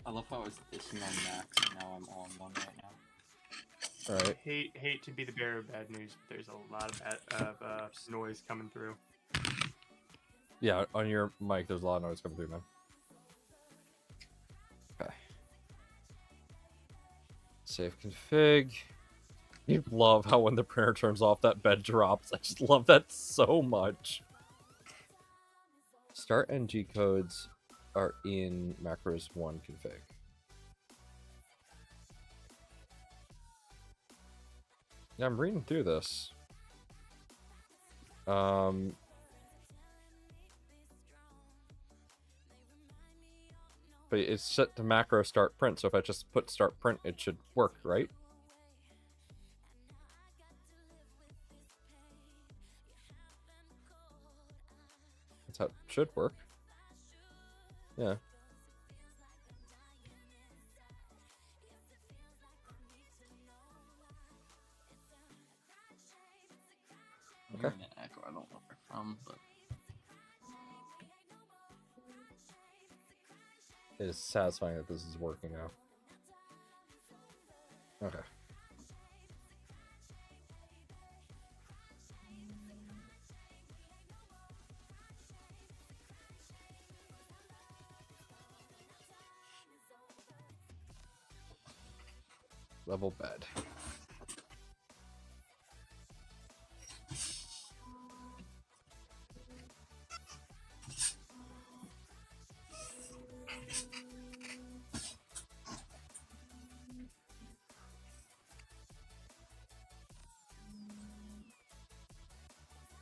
I love how I was dissing on Max and now I'm all in one right now. All right. Hate to be the bearer of bad news, but there's a lot of noise coming through. Yeah, on your mic, there's a lot of noise coming through, man. Okay. Save config. You love how when the printer turns off, that bed drops. I just love that so much. Start NG codes are in macros 1 config. Yeah, I'm reading through this. But it's set to macro start print, so if I just put start print, it should work, right? That's how it should work. Yeah. I'm hearing an echo. I don't know where from, but It is satisfying that this is working now. Okay. Level bed.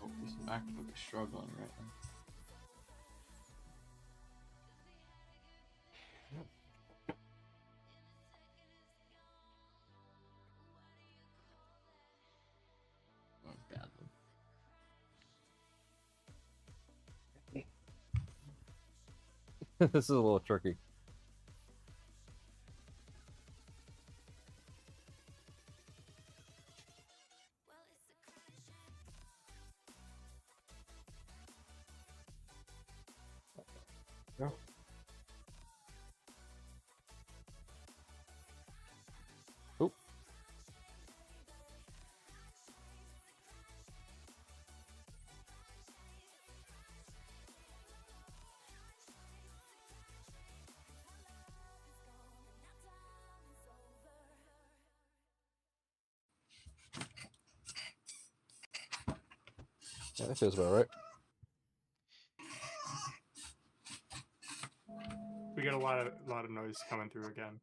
oh, this MacBook is struggling right now. Oh, badly. This is a little tricky. No. Oop. Yeah, that feels about right. We got a lot of noise coming through again.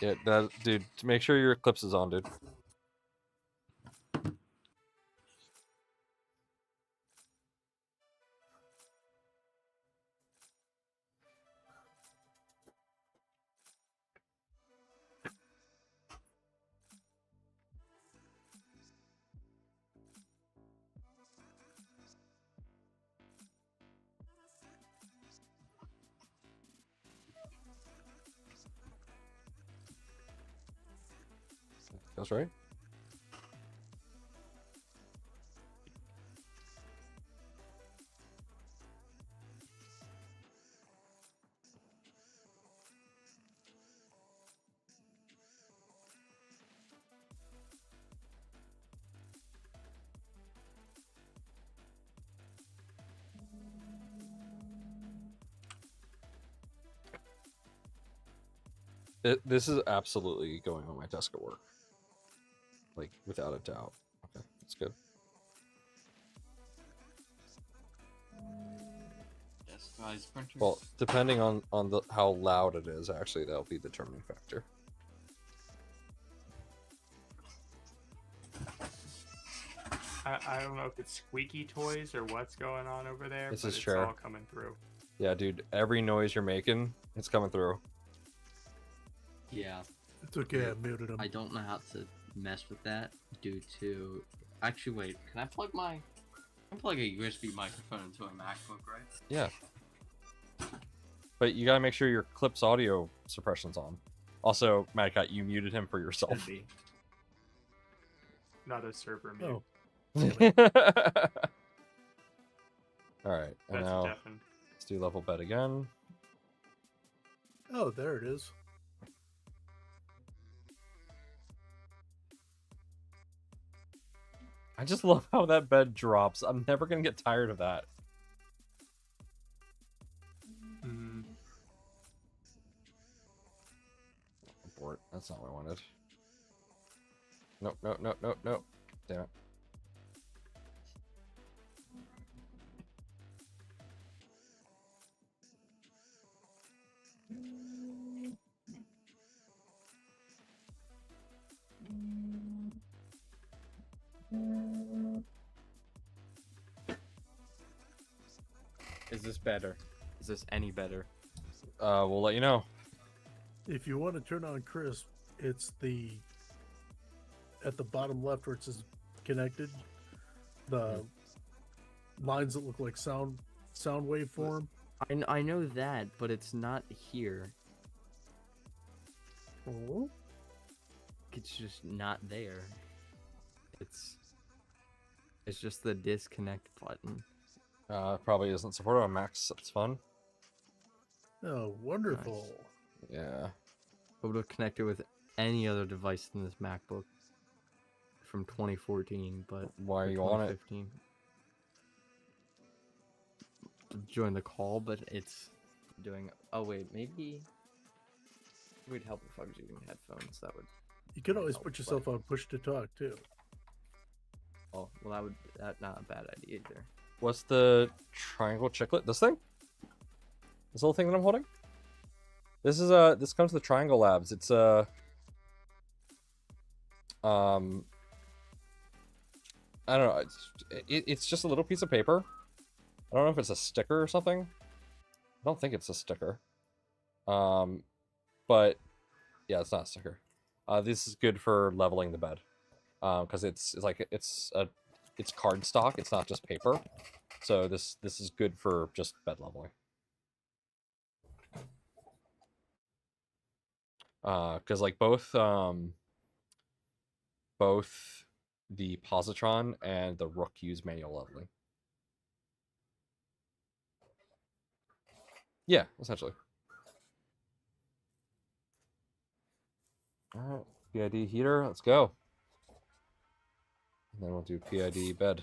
Yeah, that dude. Make sure your Eclipse is on, dude. That's right. This is absolutely going on my desk at work. Like, without a doubt. Okay, that's good. Yes, guys, printers. Well, depending on how loud it is, actually, that'll be the determining factor. I don't know if it's squeaky toys or what's going on over there, It's but his it's chair. all coming through. Yeah, dude, every noise you're making, it's coming through. Yeah. It's okay, I muted him. I don't know how to mess with that due to. Actually, wait. Can I plug a USB microphone into a MacBook, right? Yeah. But you gotta make sure your clip's audio suppression's on. Also, Madcat, you muted him for yourself. Should be. Not a server mute. Oh, Alright, and That's now deafened. let's do level bed again. oh, there it is. I just love how that bed drops. I'm never gonna get tired of that. Mm, Abort. That's not what I wanted. Nope, nope, nope, nope, nope. Damn it. Is this better? Is this any better? We'll let you know. If you want to turn on crisp, it's at the bottom left where it says connected. The lines that look like sound waveform. I know that, but it's not here. Oh. It's just not there. It's just the disconnect button. Probably isn't supported on Macs. That's fun. Oh, wonderful. Yeah. I would have connected with any other device than this MacBook from 2014, but Why are you on it? 2015. Join the call, but it's doing. Oh wait, maybe it would help if I was using headphones. That would. You can always help, put yourself on push to talk too. Oh well, that's not a bad idea either. What's the triangle chiclet? This thing? This little thing that I'm holding? This is this comes to the Triangle Labs. It's I don't know. It's just a little piece of paper. I don't know if it's a sticker or something. I don't think it's a sticker. But yeah, it's not a sticker. This is good for leveling the bed. Because it's cardstock. It's not just paper. So this is good for just bed leveling. Because like both the positron and the Rook use manual leveling. Yeah, essentially. All right, PID heater, let's go. And then we'll do PID bed.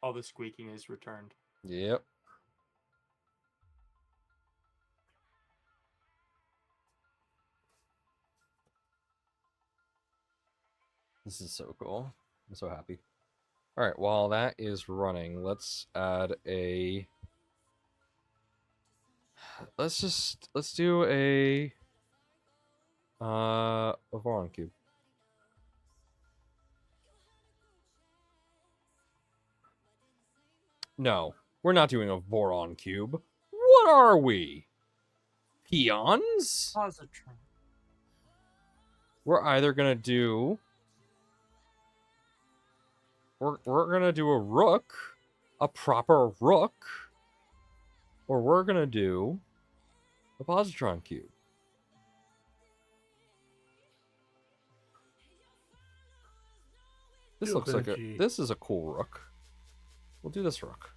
all the squeaking is returned. Yep. This is so cool. I'm so happy. All right, while that is running, let's add a. Let's do a Voron cube. No, we're not doing a Voron cube. What are we? Peons? Positron. We're either gonna do. We're gonna do a rook, a proper rook, or we're gonna do a positron cube. This Do a looks like Benji. this is a cool rook. We'll do this rook.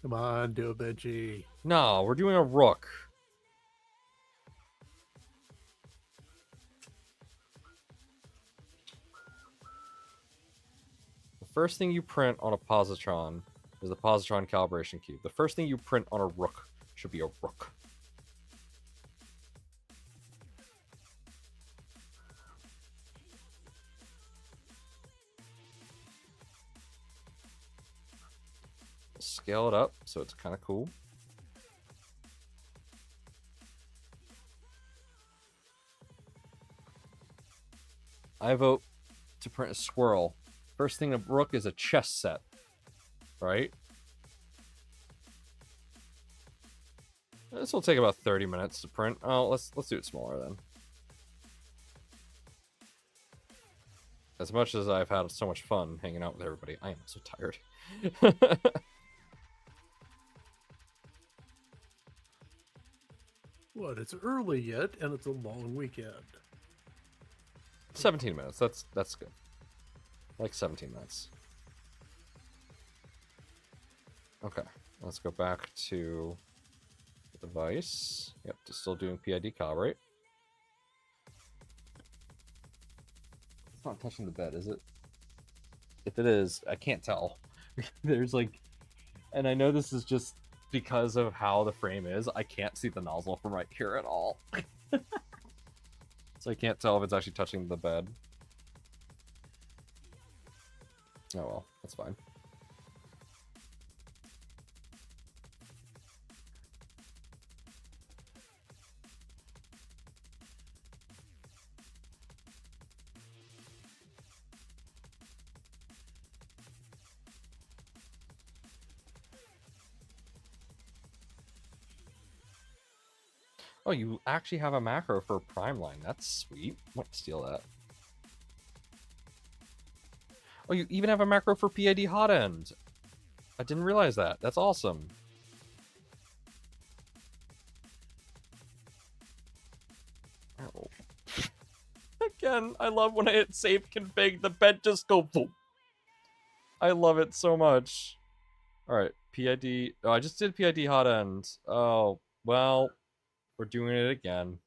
Come on, do a Benji. No, we're doing a rook. The first thing you print on a positron is the positron calibration cube. The first thing you print on a rook should be a rook. Scale it up so it's kind of cool. I vote to print a squirrel. First thing a rook is a chess set, right? This will take about 30 minutes to print. Oh, let's do it smaller then. As much as I've had so much fun hanging out with everybody, I am so tired. What? It's early yet, and it's a long weekend. 17 minutes. That's good. Like 17 minutes. Okay, let's go back to the device. Yep, just still doing PID calibrate. It's not touching the bed, is it? If it is, I can't tell. There's like, and I know this is just because of how the frame is. I can't see the nozzle from right here at all. So I can't tell if it's actually touching the bed. Oh well, that's fine. Oh, you actually have a macro for a prime line. That's sweet. Might steal that. Oh, you even have a macro for PID hot end. I didn't realize that. That's awesome. Oh. Again, I love when I hit save config, the bed just go boom. I love it so much. Alright, PID. Oh, I just did PID hot end. Oh, well, we're doing it again.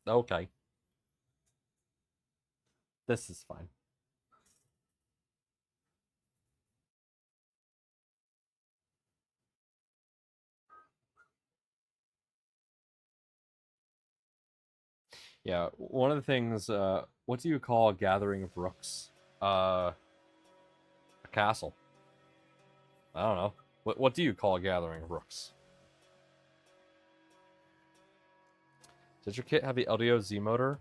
Okay. This is fine. Yeah, one of the things, what do you call a gathering of rooks? A castle. I don't know. What do you call a gathering of rooks? Does your kit have the LDO Z motor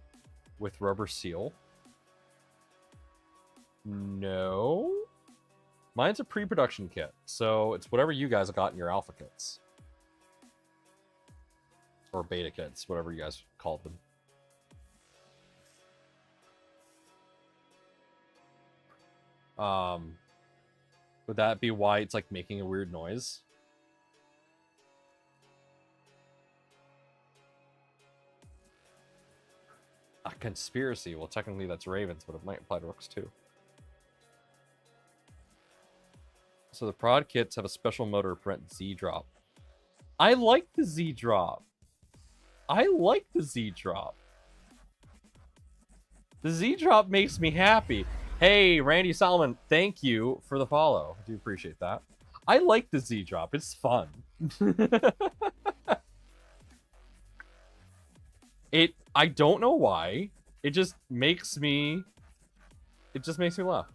with rubber seal? No. Mine's a pre-production kit, so it's whatever you guys got in your alpha kits. Or beta kits, whatever you guys called them. Would that be why it's like making a weird noise? A conspiracy. Well, technically that's Ravens, but it might apply to Rooks too. So the prod kits have a special motor to prevent Z drop. I like the Z drop. I like the Z drop. The Z drop makes me happy. Hey, Randy Solomon, thank you for the follow. I do appreciate that. I like the Z drop. It's fun. I don't know why. It just makes me laugh.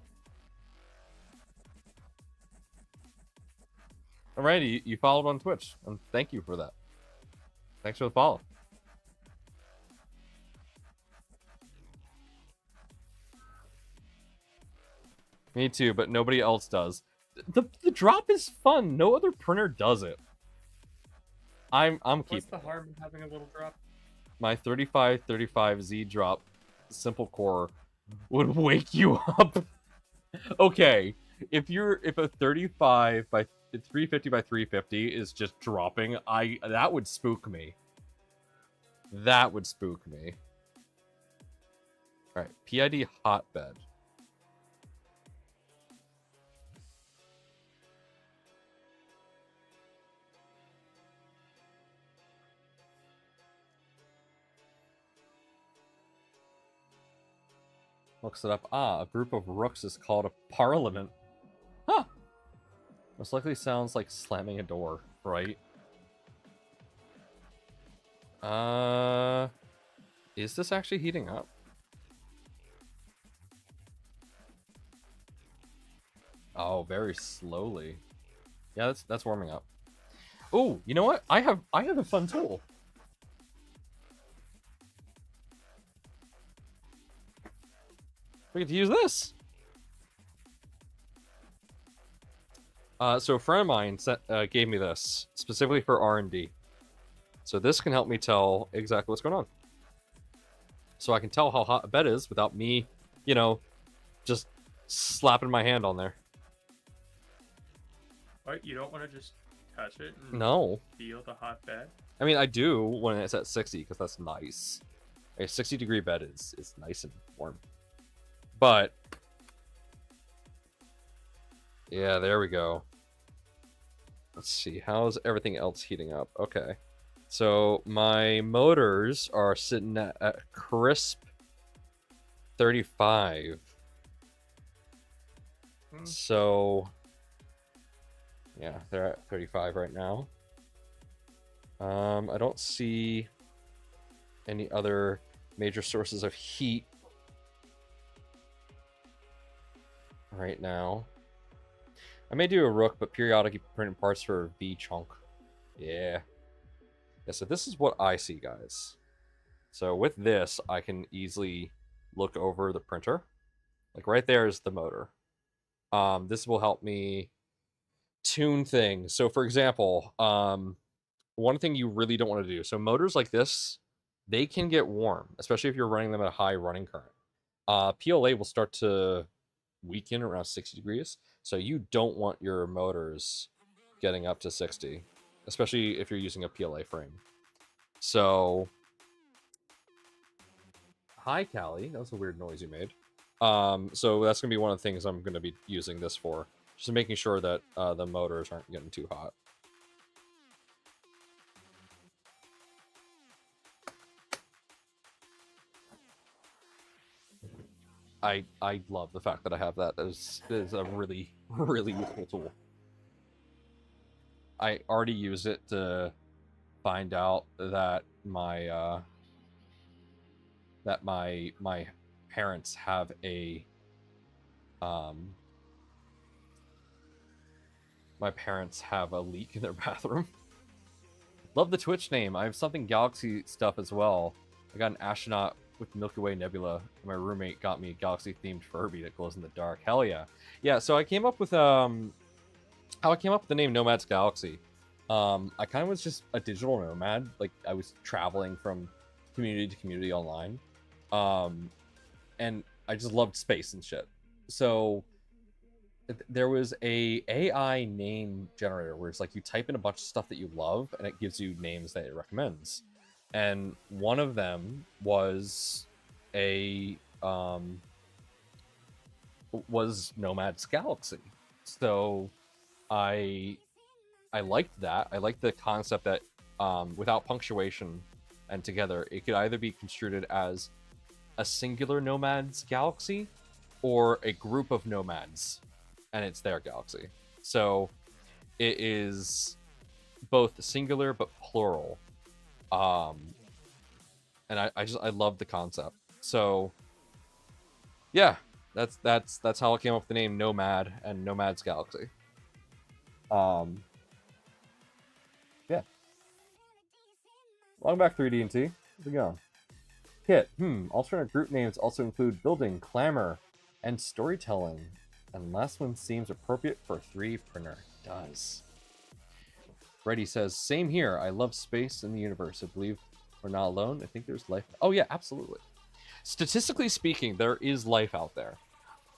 And Randy, you followed on Twitch, and thank you for that. Thanks for the follow. Me too, but nobody else does. The drop is fun. No other printer does it. I'm What's keeping the harm in having a little drop? my 3535Z drop simple core would wake you up. Okay, if a 35 by 350 by 350 is just dropping, that would spook me. That would spook me. All right, PID hotbed. Looks it up. Ah, a group of rooks is called a parliament. Huh. Most likely sounds like slamming a door, right? Is this actually heating up? Oh, very slowly. Yeah, that's warming up. Oh, you know what? I have a fun tool. We get to use this. So a friend of mine gave me this specifically for R&D. So this can help me tell exactly what's going on. So I can tell how hot a bed is without me, you know, just slapping my hand on there. What? You don't want to just touch it and No. feel the hot bed? I mean, I do when it's at 60 because that's nice. A 60-degree bed is nice and warm. But yeah, there we go. Let's see, how's everything else heating up? Okay. So my motors are sitting at crisp 35. So yeah, they're at 35 right now. I don't see any other major sources of heat right now. I may do a Rook, but periodically printing parts for V chunk. Yeah. Yeah, so this is what I see, guys. So with this, I can easily look over the printer. Like right there is the motor. This will help me tune things. So for example, one thing you really don't want to do. So motors like this, they can get warm, especially if you're running them at a high running current. PLA will start to weaken around 60 degrees. So you don't want your motors getting up to 60, especially if you're using a PLA frame. So, hi, Callie. That was a weird noise you made. So that's going to be one of the things I'm going to be using this for. Just making sure that the motors aren't getting too hot. I love the fact that I have that. That is a really, really useful tool. I already use it to find out that my parents have a leak in their bathroom. Love the Twitch name. I have something Galaxy stuff as well. I got an astronaut with Milky Way Nebula. My roommate got me a Galaxy-themed Furby that glows in the dark. Hell yeah. Yeah, so I came up with how I came up with the name Nomad's Galaxy. I kind of was just a digital nomad. Like, I was traveling from community to community online. And I just loved space and shit. So there was a AI name generator where it's like you type in a bunch of stuff that you love and it gives you names that it recommends. And one of them was Nomad's Galaxy. So I liked that. I liked the concept that without punctuation and together, it could either be construed as a singular Nomad's Galaxy or a group of nomads, and it's their galaxy. So it is both singular but plural. And I love the concept. So yeah, that's how I came up with the name Nomad and Nomad's Galaxy. Yeah. Welcome back, 3D&T. How's it going? Kit. Alternate group names also include building, clamor, and storytelling. And last one seems appropriate for 3 printer. It does. Freddy says, same here. I love space and the universe. I believe we're not alone. I think there's life. Oh yeah, absolutely. Statistically speaking, there is life out there.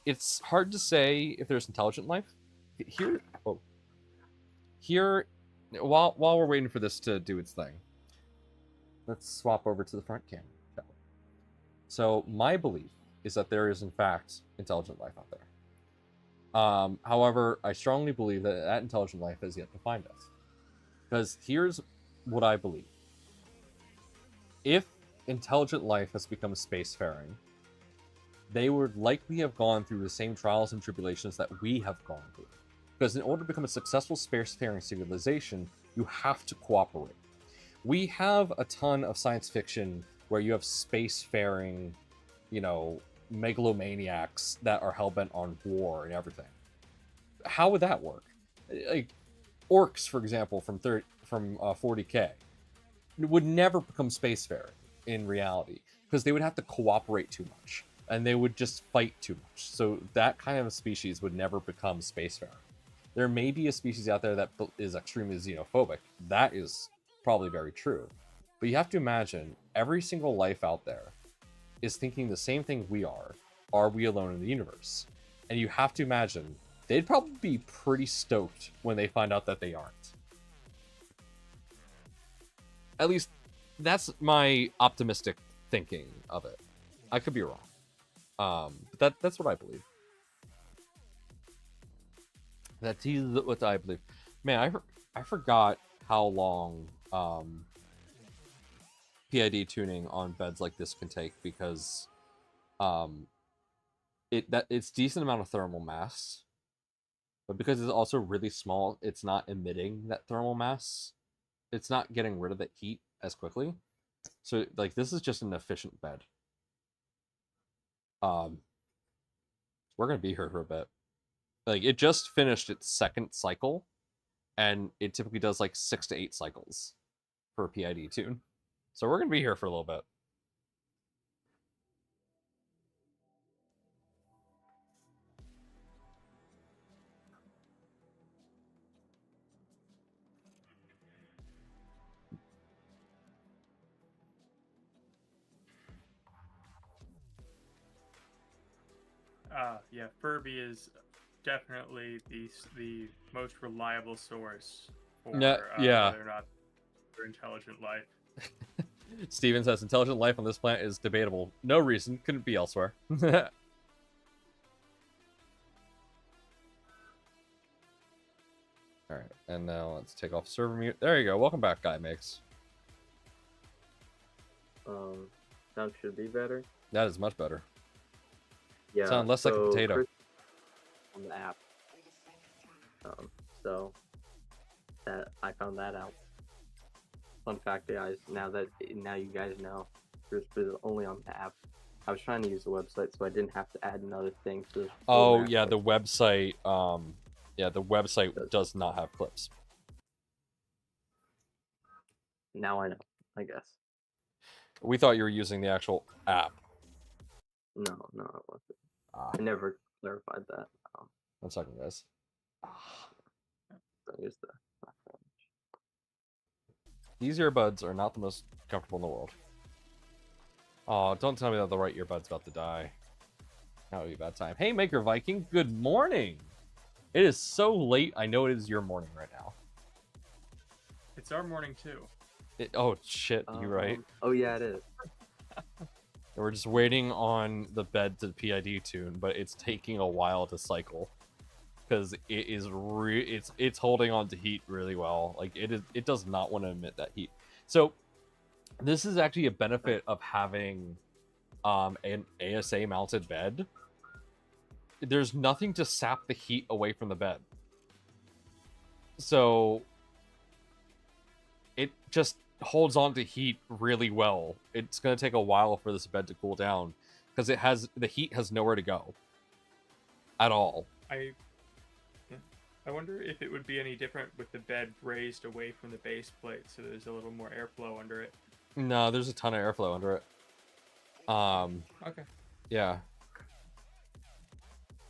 It's hard to say if there's intelligent life. Here, while we're waiting for this to do its thing, let's swap over to the front camera. So my belief is that there is in fact intelligent life out there. However, I strongly believe that that intelligent life has yet to find us. Because here's what I believe. If intelligent life has become spacefaring, they would likely have gone through the same trials and tribulations that we have gone through. Because in order to become a successful spacefaring civilization, you have to cooperate. We have a ton of science fiction where you have spacefaring, megalomaniacs that are hellbent on war and everything. How would that work? Like orcs, for example, from 40K, would never become spacefaring in reality because they would have to cooperate too much and they would just fight too much. So that kind of species would never become spacefaring. There may be a species out there that is extremely xenophobic. That is probably very true. But you have to imagine every single life out there is thinking the same thing we are. Are we alone in the universe? And you have to imagine they'd probably be pretty stoked when they find out that they aren't. At least that's my optimistic thinking of it. I could be wrong. But that's what I believe. That's what I believe. Man, I forgot how long PID tuning on beds like this can take because it's decent amount of thermal mass, but because it's also really small, it's not emitting that thermal mass. It's not getting rid of the heat as quickly. So like this is just an efficient bed. We're gonna be here for a bit. Like it just finished its second cycle, and it typically does like 6 to 8 cycles for a PID tune. So we're gonna be here for a little bit. Yeah, Furby is definitely the most reliable source for yeah. whether or not they're intelligent life. Steven says intelligent life on this planet is debatable. No reason, couldn't be elsewhere. Alright, and now let's take off server mute. There you go. Welcome back, Guy Makes. Sound should be better. That is much better. Yeah. Sound less like a potato. Chris on the app. So that I found that out. Fun fact, guys. Now you guys know, Chris is only on the app. I was trying to use the website, so I didn't have to add another thing to. Oh yeah, the website. The website does not have clips. Now I know. I guess. We thought you were using the actual app. No, it wasn't. I never clarified that. 1 second, guys. So here's These earbuds are not the most comfortable in the world. Oh, don't tell me that the right earbud's about to die. That would be a bad time. Hey, Maker Viking, good morning! It is so late, I know it is your morning right now. It's our morning too. Oh, shit, you right? Oh, yeah, it is. We're just waiting on the bed to PID tune, but it's taking a while to cycle. Because it is it's holding on to heat really well. Like it does not want to emit that heat. So this is actually a benefit of having an ASA mounted bed. There's nothing to sap the heat away from the bed. So it just holds on to heat really well. It's going to take a while for this bed to cool down because the heat has nowhere to go at all. I wonder if it would be any different with the bed raised away from the base plate so there's a little more airflow under it. No, there's a ton of airflow under it. Okay. Yeah.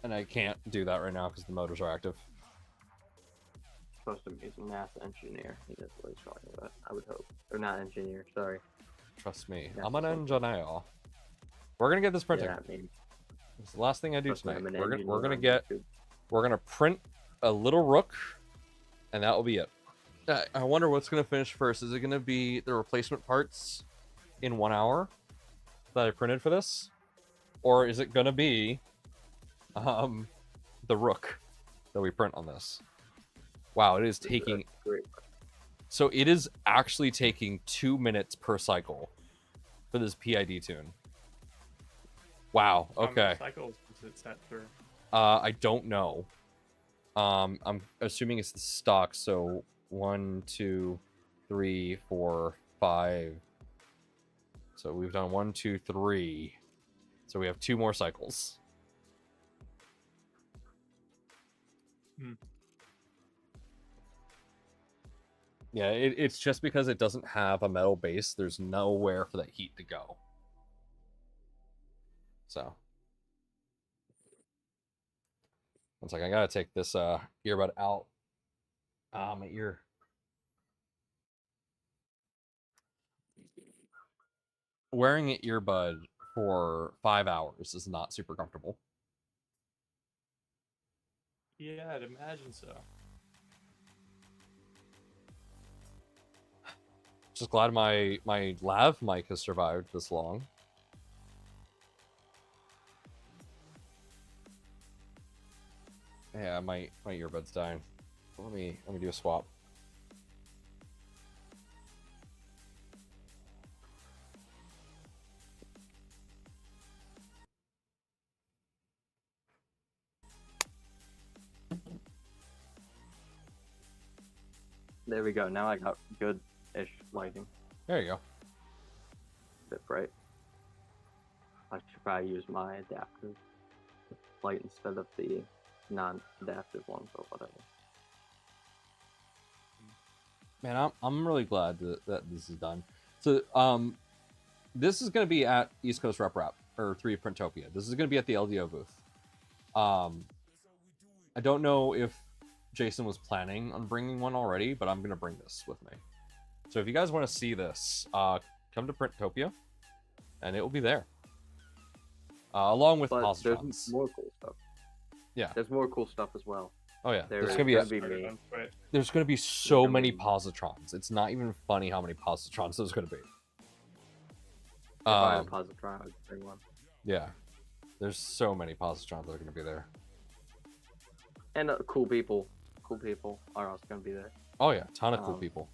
And I can't do that right now because the motors are active. Supposed to be a NASA engineer. He knows what he's talking about. I would hope. Or not engineer, sorry. Trust me. NASA I'm an engineer. We're gonna get this printing. Yeah, I mean, It's the last thing I do trust me, tonight. I'm an We're gonna engineer get on YouTube. we're gonna print a little rook, and that will be it. I wonder what's gonna finish first. Is it gonna be the replacement parts in 1 hour that I printed for this, or is it gonna be the Rook that we print on this? Wow, it is taking. Great. So it is actually taking 2 minutes per cycle for this PID tune. Wow. How many Okay. cycles is it set through? I don't know. I'm assuming it's the stock. So 1, 2, 3, 4, 5. So we've done 1, 2, 3. So we have 2 more cycles. Yeah, it's just because it doesn't have a metal base. There's nowhere for that heat to go. So, one second, I gotta take this earbud out. My ear. Wearing an earbud for 5 hours is not super comfortable. Yeah, I'd imagine so. Just glad my lav mic has survived this long. Yeah, my earbud's dying. Let me do a swap. There we go. Now I got good-ish lighting. There you go. Bit bright. I should probably use my adaptive light instead of the non-adaptive one, but whatever. Man, I'm really glad that this is done. So this is gonna be at East Coast Rep or 3 Printopia. This is gonna be at the LDO booth. I don't know if Jason was planning on bringing one already, but I'm gonna bring this with me. So if you guys want to see this, come to Printopia, and it will be there, along with But there's positrons. more cool stuff. Yeah. There's more cool stuff as well. Oh yeah, There's gonna be me. there's gonna be so gonna many be- positrons. It's not even funny how many positrons there's gonna be. If I had positron, I would bring one. Yeah, there's so many positrons that are gonna be there. And cool people are also gonna be there. Oh yeah, ton of cool people.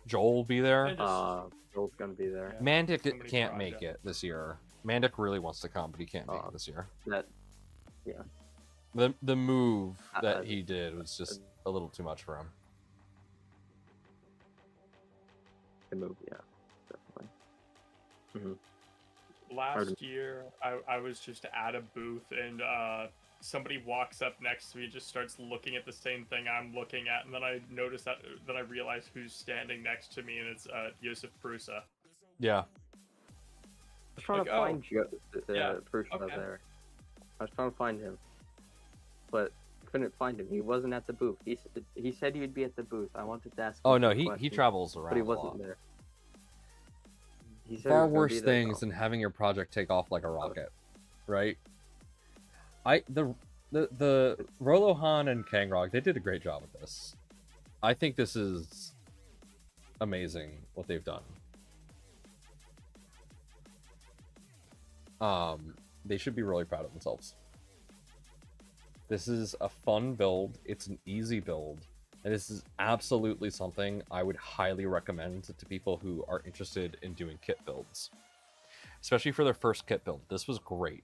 Joel will be there. And just- Joel's gonna be there. Yeah. Mandic so many can't make projects. it this year. Mandic really wants to come, but he can't make it this year. That The move I- that he did was just a little too much for him. the movie, yeah, definitely. Last year, I was just at a booth and somebody walks up next to me and just starts looking at the same thing I'm looking at, and then I notice that, then I realize who's standing next to me, and it's Joseph Prusa. Yeah. I was trying Like, to find yeah, Prusa okay. there. I was trying to find him, but couldn't find him. He wasn't at the booth. He said he'd be at the booth. I wanted to ask. Oh him no, some he questions, travels around. but he a wasn't lot. there. He said he Far was gonna worse be there, things though. than having your project take off like a rocket, right? The Rolohan and Kangrog, they did a great job with this. I think this is amazing what they've done. They should be really proud of themselves. This is a fun build. It's an easy build. And this is absolutely something I would highly recommend to people who are interested in doing kit builds. Especially for their first kit build. This was great.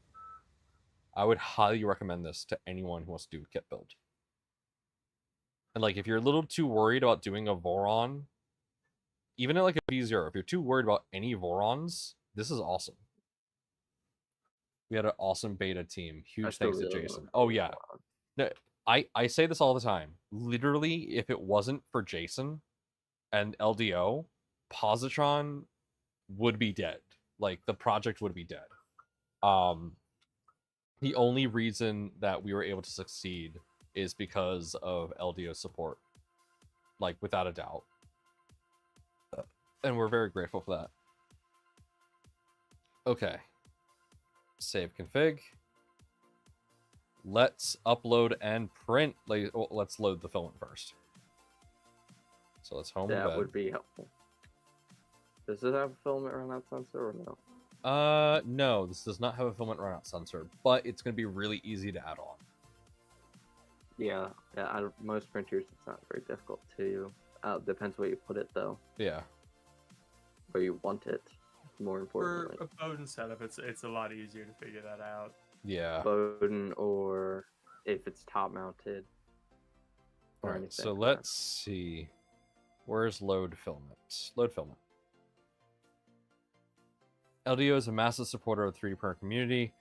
I would highly recommend this to anyone who wants to do a kit build. And like, if you're a little too worried about doing a Voron, even at like a B0, if you're too worried about any Vorons, this is awesome. We had an awesome beta team. Huge still thanks to really Jason. want Oh yeah. No, I say this all the time. Literally, if it wasn't for Jason and LDO, Positron would be dead. Like, the project would be dead. The only reason that we were able to succeed is because of LDO support. Like, without a doubt. And we're very grateful for that. Okay. Save config. Let's upload and print. Let's load the filament first. So let's home That embed. would be helpful. Does it have a filament runout sensor or no? No, this does not have a filament runout sensor, but it's going to be really easy to add on. Yeah, out of most printers, it's not very difficult to. Depends where you put it though. Yeah. Where you want it, more For importantly. a Bowden setup, it's a lot easier to figure that out. Yeah. Bowden, or if it's top mounted. All right, so let's see. Where's load filament? Load filament. LDO is a massive supporter of the 3D printer community.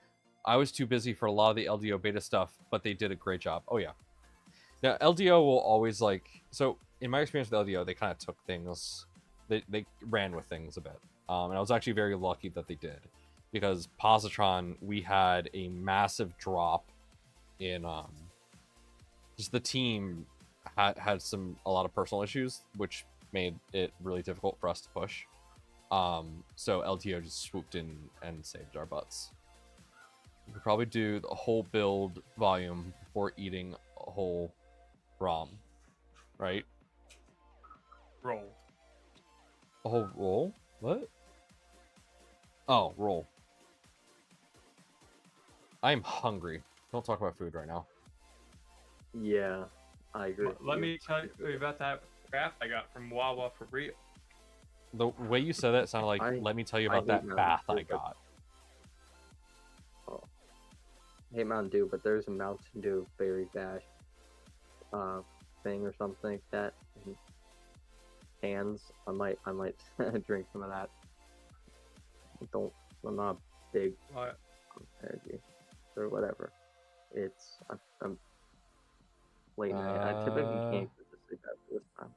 I was too busy for a lot of the LDO beta stuff, but they did a great job. Oh yeah. Now LDO will always so in my experience with LDO, they kind of took things, they ran with things a bit. And I was actually very lucky that they did, because Positron, we had a massive drop in just the team had a lot of personal issues, which made it really difficult for us to push. So LTO just swooped in and saved our butts. We could probably do the whole build volume before eating a whole ROM, right? Roll. A whole roll? What? Oh, roll. I'm hungry. Don't talk about food right now. Yeah, I agree. Let me tell you about that craft I got from Wawa for real. The way you said that sounded like, let me tell you about that bath I got. Oh. I hate Mountain Dew, but there's a Mountain Dew Berry Bash thing or something like that. In cans. I might drink some of that. I'm not big energy or whatever. I'm late night. I typically can't get to sleep after this time.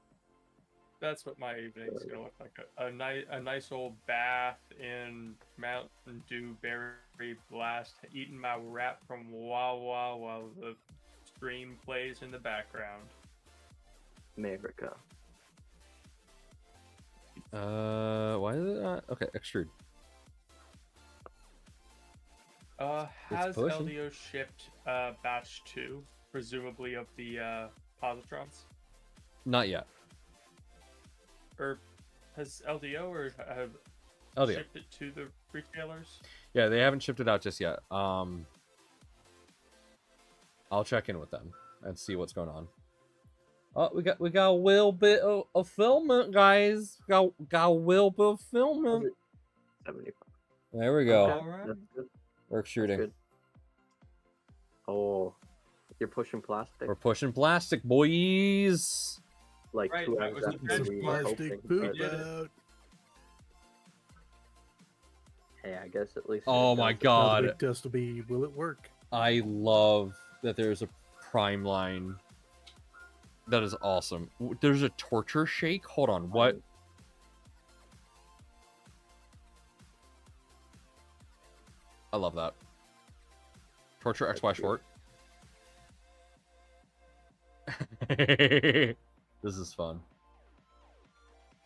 That's what my evening's gonna look like. A nice old bath in Mountain Dew Berry Blast, eating my wrap from Wawa while the stream plays in the background. America. Why is it not? Okay, extrude. Has pushing. LDO shipped batch 2, presumably of the positrons? Not yet. Or has LDO or have LDO. shipped it to the retailers? Yeah, they haven't shipped it out just yet. I'll check in with them and see what's going on. Oh, we got a little bit of filament, guys. Got a little bit of filament. 75. There we go. All right. That's good. We're extruding. Good. Oh, you're pushing plastic. We're pushing plastic, boys. Like Right, 2 that hours was the after first we were Plastic hoping, poop but did it. out. hey, I guess at least. Oh it my does it. Now the god. big test will be, will it work? I love that there's a prime line. That is awesome. There's a torture shake. Hold on. What? I love that. Torture XY short. This is fun.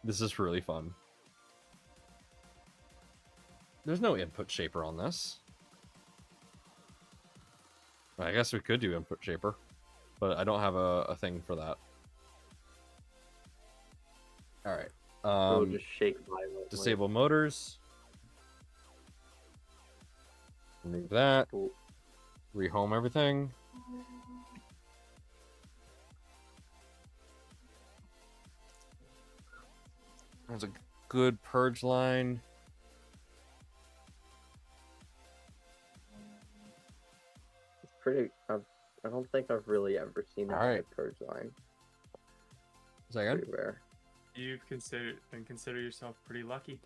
This is really fun. There's no input shaper on this. I guess we could do input shaper, but I don't have a thing for that. All right. It'll just shake violently. Disable motors. Remove that. Cool. Rehome everything. There's a good purge line. It's pretty. I don't think I've really ever seen that Alright. purge line. Second. Pretty rare. You've consider yourself pretty lucky.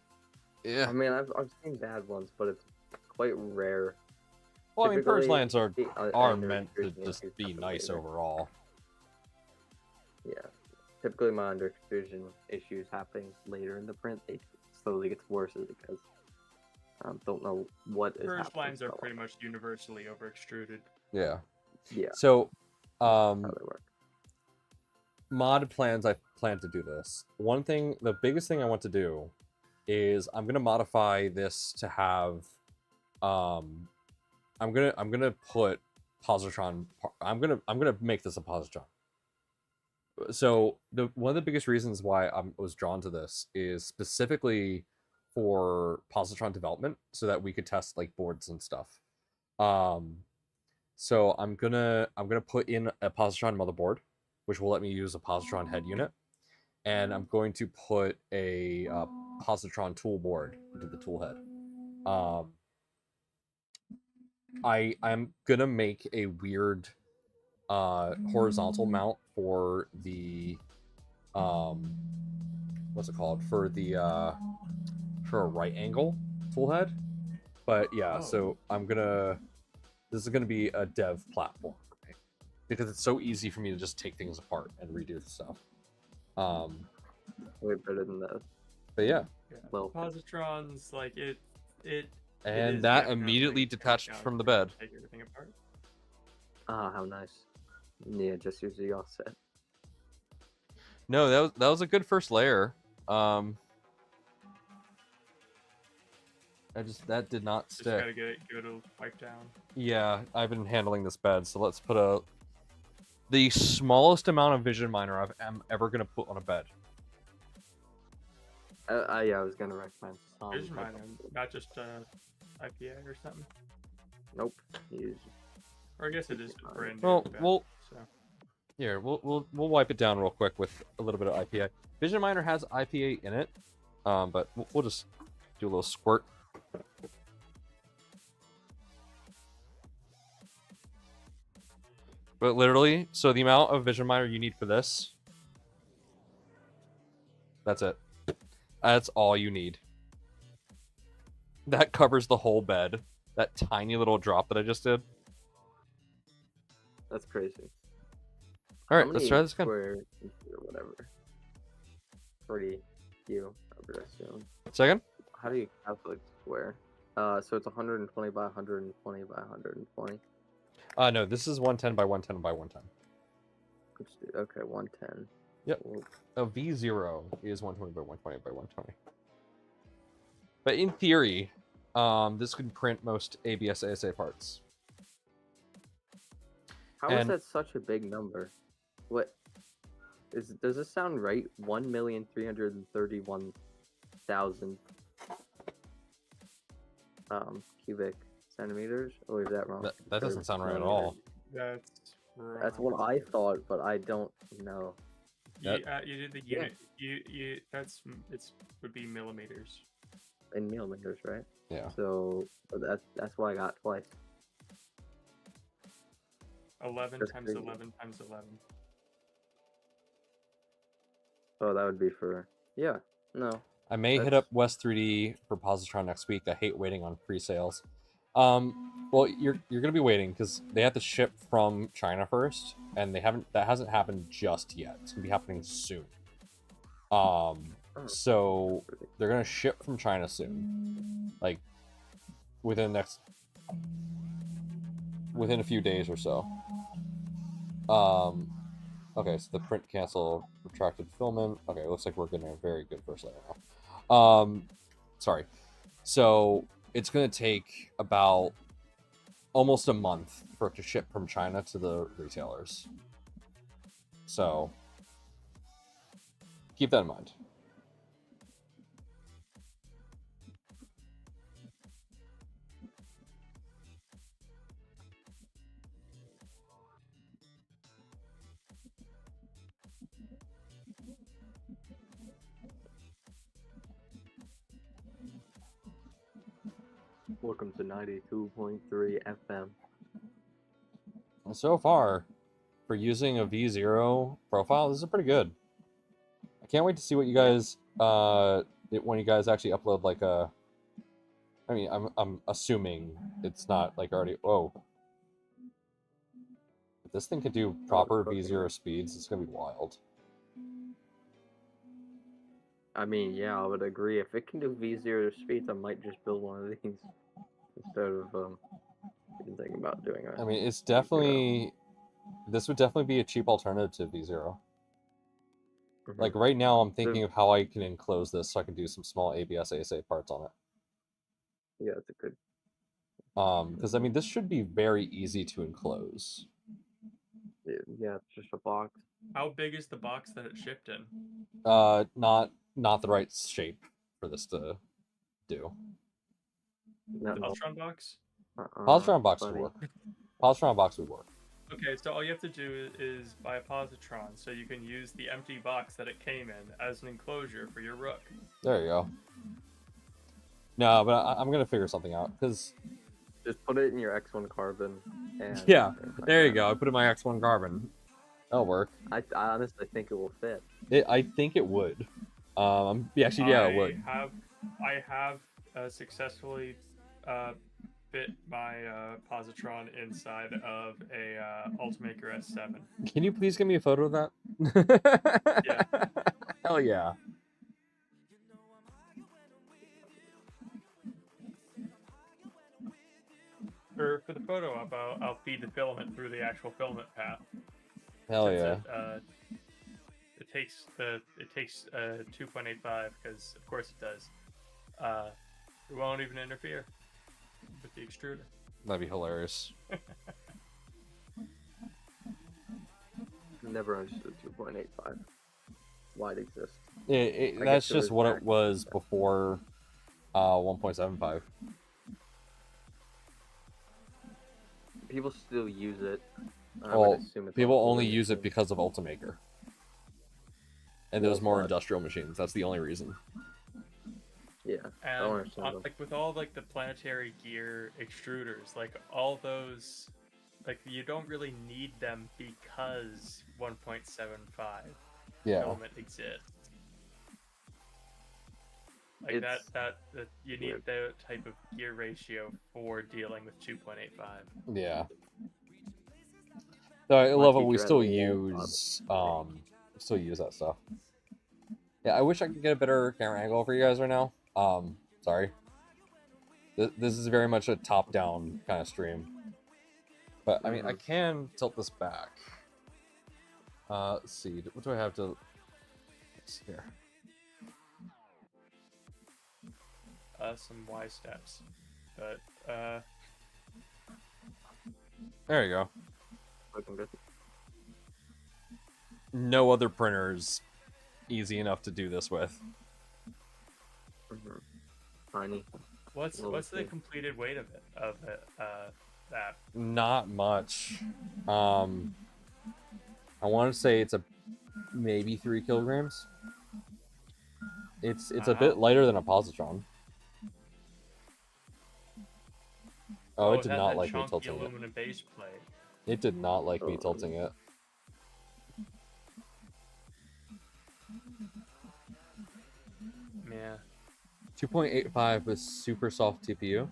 Yeah. I mean, I've seen bad ones, but it's quite rare. Well, I mean, purge Typically, lines are I are know meant to extrusion just issues be happen nice later. overall. Yeah. Typically, my under extrusion issues happen later in the print. It slowly gets worse as it goes. Don't know what is Purge happening. lines are so, pretty much universally over extruded. Yeah. Yeah. So, How they work. mod plans, I plan to do this. One thing, the biggest thing I want to do is I'm gonna modify this to have I'm gonna put positron. I'm gonna make this a positron. So one of the biggest reasons why I was drawn to this is specifically for positron development, so that we could test like boards and stuff. So I'm gonna put in a positron motherboard, which will let me use a positron head unit, and I'm going to put a positron tool board into the tool head. I'm gonna make a weird horizontal mount for the what's it called, for the for a right angle tool head. But yeah, so this is gonna be a dev platform for me, because it's so easy for me to just take things apart and redo stuff. Way better than that. But yeah, Well, Positrons, like it and is that definitely immediately a detached workout from the to bed. Take everything apart. ah, how nice. Yeah, just use the offset. No, that was a good first layer. That did not Just stick. gotta give it a wipe down. Yeah, I've been handling this bed, so let's put the smallest amount of vision miner I'm ever gonna put on a bed. Yeah, I was gonna recommend some. Vision miner, not just IPA or something. Nope. Use. Or I guess it is a brand new Well, bed, we'll so. here we'll wipe it down real quick with a little bit of IPA. Vision miner has IPA in it, but we'll just do a little squirt. But literally, so the amount of vision miner you need for this, that's it. That's all you need. That covers the whole bed. That tiny little drop that I just did. That's crazy. All right, let's try this again. Or whatever. Pretty few, I would assume. Second? How do you calculate square? So it's 120 by 120 by 120. No, this is 110 by 110 by 110. Okay, 110. Yep. A V0 is 120 by 120 by 120. But in theory, this could print most ABS ASA parts. How is that such a big number? What does this sound right? 1,331,000 cubic centimeters, or is that wrong? That doesn't sound right at all. That's wrong. That's what I thought, but I don't know. You did the unit. You would be millimeters. In millimeters, right? Yeah. So that's why I got twice. 11 That's times crazy. 11 times 11. Oh, that would be for no. I may hit up West 3D for Positron next week. I hate waiting on pre-sales. Well, you're gonna be waiting because they have to ship from China first, and that hasn't happened just yet. It's gonna be happening soon. So they're gonna ship from China soon, like within a few days or so. Okay, so the print cancel retracted filament. Okay, looks like we're getting a very good first layer now. Sorry. So it's gonna take about almost a month for it to ship from China to the retailers. So keep that in mind. Welcome to 92.3 FM. So far, for using a V0 profile, this is pretty good. I can't wait to see what you guys, when you guys actually upload like a. I mean, I'm assuming it's not like already. Whoa. If this thing could do proper V0 speeds, it's gonna be wild. I mean, yeah, I would agree. If it can do V0 speeds, I might just build one of these instead of even thinking about doing it. I mean, it's definitely. This would definitely be a cheap alternative to V0. Like right now, I'm thinking of how I can enclose this so I can do some small ABS ASA parts on it. Yeah, that's a good. Because I mean, this should be very easy to enclose. Yeah, it's just a box. How big is the box that it shipped in? Not the right shape for this to do. The Ultron box? Positron box would buddy. work. Positron box would work. Okay, so all you have to do is buy a positron, so you can use the empty box that it came in as an enclosure for your Rook. There you go. No, but I'm gonna figure something out because Just put it in your X1 carbon. And yeah, there you go. I put it in my X1 carbon. That'll work. I honestly think it will fit. I think it would. Actually, yeah, it would. I have successfully fit my positron inside of a Ultimaker S7. Can you please give me a photo of that? Yeah. Hell yeah. For the photo up, I'll feed the filament through the actual filament path. Hell yeah. It takes 2.85 because of course it does. It won't even interfere with the extruder. That'd be hilarious. Never understood 2.85. Why it exists. That's just what it was before 1.75. People still use it. I Well, would assume it's people all only over use it the- because of Ultimaker. And there's more But- industrial machines. That's the only reason. Yeah, I don't And understand them. like with all like the planetary gear extruders, like all those, like you don't really need them because 1.75 Yeah. filament exists. Like It's- that you need that type of gear ratio for dealing with 2.85. Yeah. So I love it. We teacher still had a use that stuff. Yeah, I wish I could get a better camera angle for you guys right now. Sorry. This is very much a top-down kind of stream. But I mean, I can tilt this back. Let's see. What do I have to? Let's see here. Some Y steps, but There you go. Looking good. No other printers easy enough to do this with. Tiny. what's Well, the okay. completed weight of that? Not much. I want to say it's maybe 3 kilograms. It's a bit lighter than a positron. Oh, it did had not that like me chunky tilting it. aluminum base plate. It did not like me tilting it. Yeah. 2.85 with super soft TPU.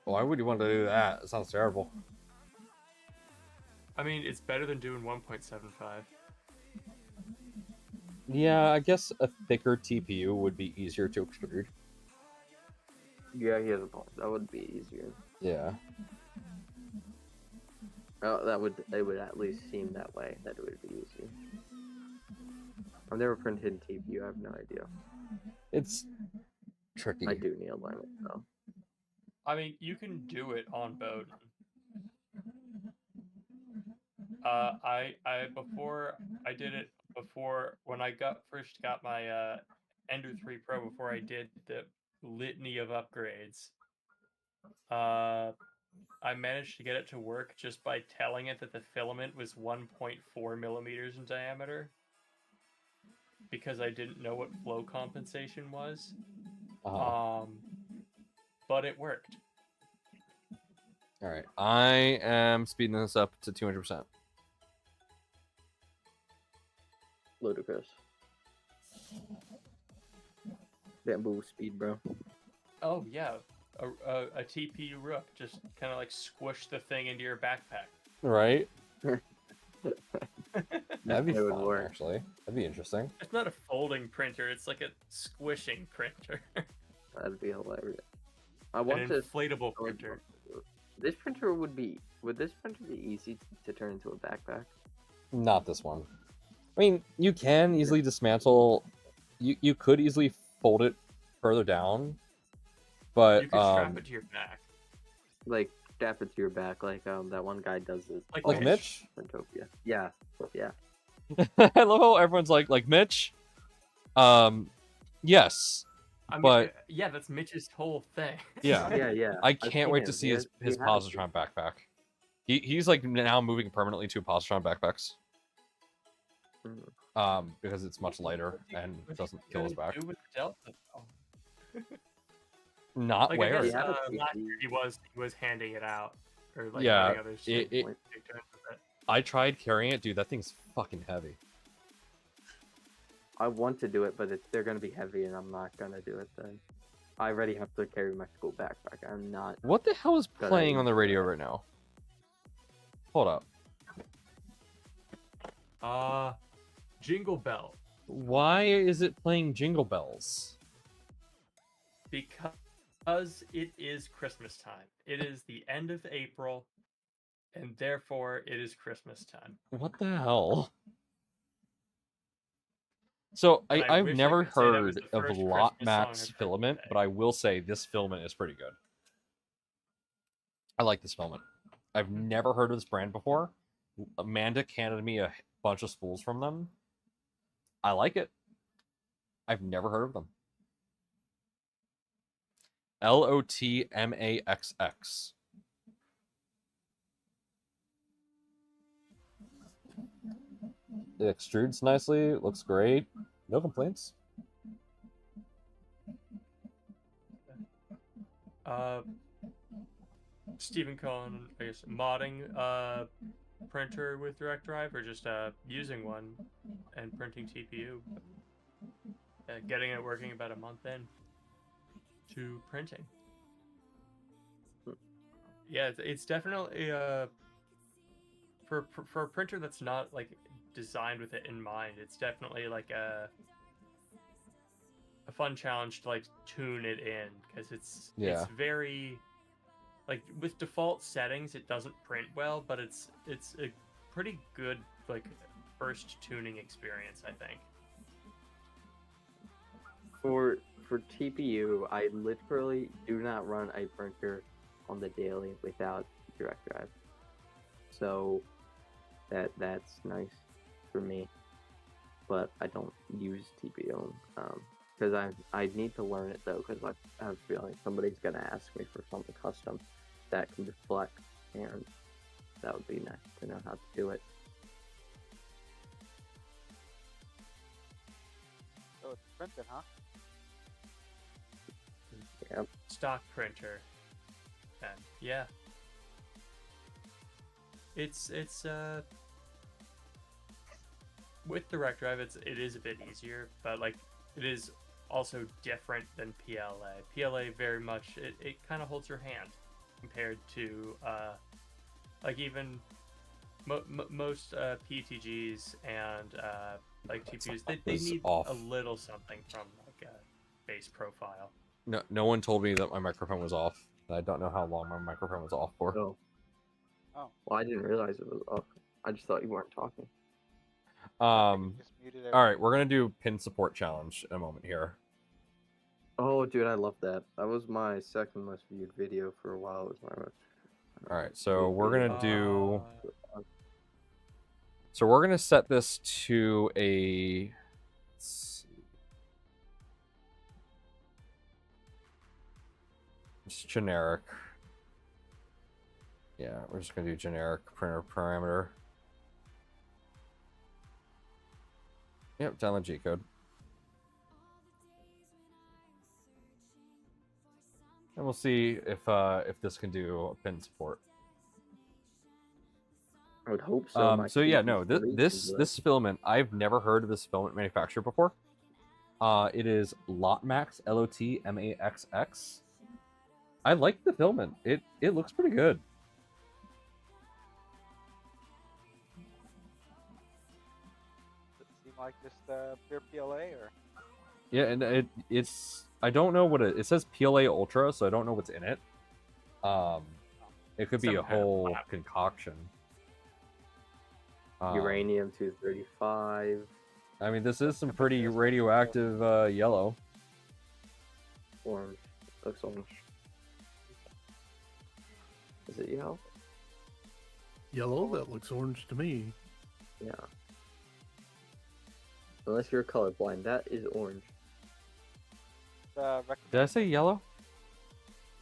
Why would you want to do that? It sounds terrible. I mean, it's better than doing 1.75. Yeah, I guess a thicker TPU would be easier to extrude. Yeah, he has a point. That would be easier. Yeah. Oh, it would at least seem that way. That it would be easier. I've never printed TPU. I have no idea. It's tricky. I do need a limit though. I mean, you can do it on Bowden. Before I did it when I first got my Ender 3 Pro, before I did the litany of upgrades, I managed to get it to work just by telling it that the filament was 1.4 millimeters in diameter, because I didn't know what flow compensation was. But it worked. All right, I am speeding this up to 200%. Ludicrous. Bamboo speed, bro. Oh yeah, a TPU Rook just kind of like squish the thing into your backpack. Right? That'd be It would fun, work. actually. That'd be interesting. It's not a folding printer; it's like a squishing printer. That'd be hilarious. I An want to. inflatable printer. Would this printer be easy to turn into a backpack? Not this one. I mean, you can easily dismantle. You could easily fold it further down, but You could strap it to your back. Like, strap it to your back like that one guy does it. Like Mitch? Printopia. Yeah. Yeah. I love how everyone's like Mitch. Yes. I mean, But yeah, that's Mitch's whole thing. yeah. Yeah. I I've can't seen wait him. to see He his has it. positron backpack. He's like now moving permanently to positron backpacks. Because it's much lighter and doesn't kill his back. Do with Delta? Oh. Not Like, where. I guess, Yeah, but last year he was handing it out, or like Yeah, having others take turns with it. I tried carrying it, dude. That thing's fucking heavy. I want to do it, but they're gonna be heavy, and I'm not gonna do it then. I already have to carry my school backpack. I'm not. What the hell is Good playing idea. on the radio right now? Hold up. Jingle Bell. Why is it playing Jingle Bells? Because it is Christmas time. It is the end of April, and therefore it is Christmas time. What the hell? So And I I've wish I never could say that was heard the of first Lot Christmas song Max I've heard filament, today. but I will say this filament is pretty good. I like this filament. I've never heard of this brand before. Amanda handed me a bunch of spools from them. I like it. I've never heard of them. LOTMAXX. It extrudes nicely. Looks great. No complaints. Stephen Cohen, I guess, modding printer with direct drive, or just using one and printing TPU. Getting it working about a month in to printing. Yeah, it's definitely for a printer that's not like designed with it in mind. It's definitely like a fun challenge to like tune it in, because it's very like with default settings it doesn't print well, but it's a pretty good like first tuning experience, I think. For TPU, I literally do not run a printer on the daily without direct drive. So that's nice for me. But I don't use TPU because I need to learn it though, because I have a feeling somebody's gonna ask me for something custom that can deflect, and that would be nice to know how to do it. So it's printed, huh? Yep. Stock printer. And yeah. It's with direct drive it is a bit easier, but like it is also different than PLA. PLA very much it kind of holds your hand compared to like even most PETGs and like TPUs, they need a little something from like a base profile. No one told me that my microphone was off. I don't know how long my microphone was off for. Oh. Oh. Well, I didn't realize it was off. I just thought you weren't talking. All right, we're gonna do pin support challenge in a moment here. Oh, dude, I love that. That was my second most viewed video for a while. It was my most... All right, so we're gonna do. So we're gonna set this to a. Let's see. Just generic. Yeah, we're just gonna do generic printer parameter. Yep, download G-code. And we'll see if this can do pin support. I would hope so. So yeah, no, this filament, I've never heard of this filament manufacturer before. It is Lotmax, LOTMAXX. I like the filament. It looks pretty good. Does it seem like just pure PLA or? Yeah, and it's I don't know what it says PLA Ultra, so I don't know what's in it. It could be a whole concoction. Uranium 235. I mean, this is some pretty radioactive yellow. Orange. Looks orange. Is it yellow? Yellow? That looks orange to me. Yeah. Unless you're colorblind, that is orange. Did I say yellow?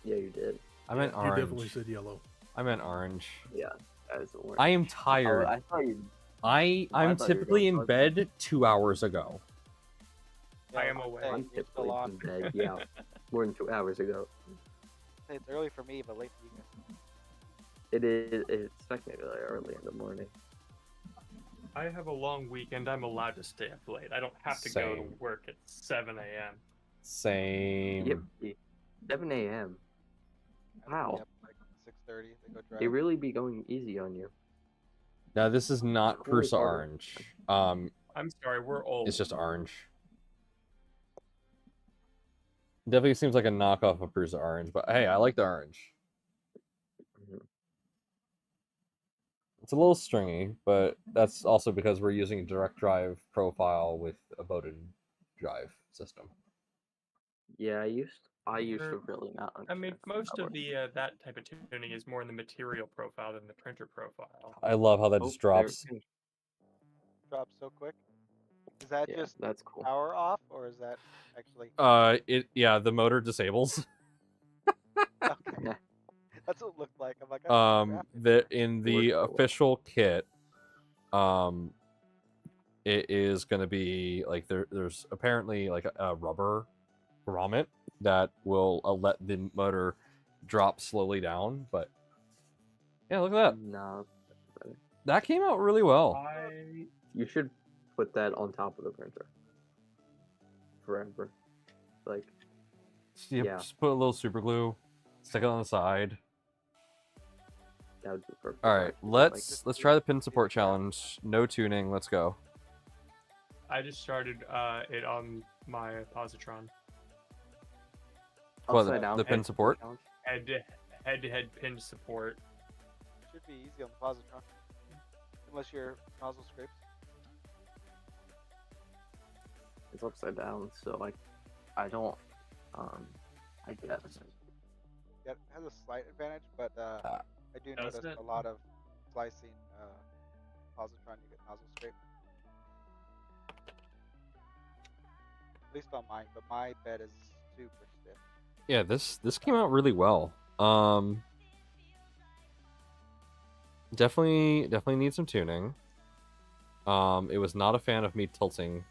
Yeah, you did. I meant You orange. definitely said yellow. I meant orange. Yeah, that is orange. I am tired. Oh, I thought you. I'm thought you were typically going in bed 2 hours ago. I am aware. I'm You're still typically on. in bed, yeah, more than 2 hours ago. It's early for me, but late for you guys. It is. It's technically early in the morning. I have a long weekend. I'm allowed to stay up late. I don't have to go to Same. work at 7 a.m. Same. Yep. 7 a.m. Wow. Yep, like 6:30. They go drive. They really be going easy on you. Now this is not Cool Prusa color. orange. I'm sorry, we're old. It's just orange. Definitely seems like a knockoff of Prusa orange, but hey, I like the orange. Mhm. It's a little stringy, but that's also because we're using a direct drive profile with a voted drive system. Yeah, I used to Sure. really not I mean, understand most how of the that type of tuning is more in the material profile than the printer profile. I love how that just drops. Drop so quick. Is that Yeah, just that's cool. power off, or is that actually? The motor disables. Okay. That's what it looked like. I'm like, oh, In It the works so well. official kit, it is going to be like there's apparently like a rubber grommet that will let the motor drop slowly down. But yeah, look at that. No, That came out really well. you should put that on top of the printer forever. Like, yeah. Just put a little super glue, stick it on the side. that would be perfect. All right, actually. let's try the pin support challenge. No tuning. Let's go. I just started it on my positron. What, Upside down the pin support? challenge? Head-to-head pin support. Should be easy on the positron, unless your nozzle scrapes. It's upside down, so like, I don't. I guess. Yeah, it has a slight advantage, but I do Does notice it? a lot of slicing positron, you get nozzle scrape. At least on mine, but my bed is super stiff. Yeah, this came out really well. Definitely needs some tuning. It was not a fan of me tilting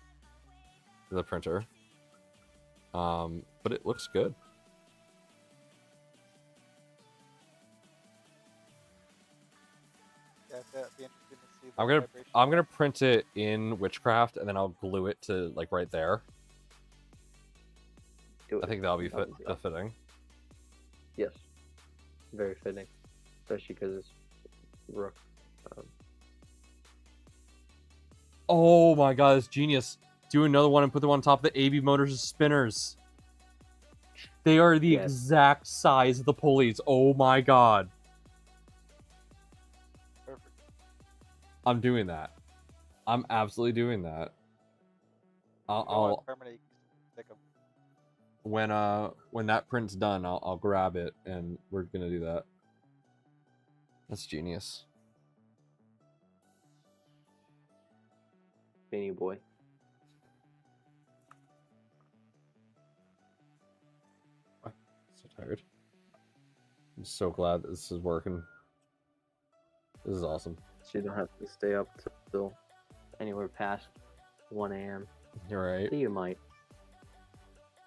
the printer. But it looks good. Yeah, that'd be interesting to see. The vibration. I'm gonna print it in Witchcraft and then I'll glue it to like right there. Do I it. think that'll be That would be awesome. fitting. Yes. Very fitting, especially because it's Rook. Oh my god, it's genius. Do another one and put them on top of the AV Motors spinners. They are the Yes. exact size of the pulleys. Oh my god. Perfect. I'm doing that. I'm absolutely doing that. I'll Permanent, stick 'em. when that print's done, I'll grab it and we're gonna do that. That's genius. Beanie Boy. So tired. I'm so glad this is working. This is awesome. So you don't have to stay up till anywhere past 1 a.m. You're right. You might.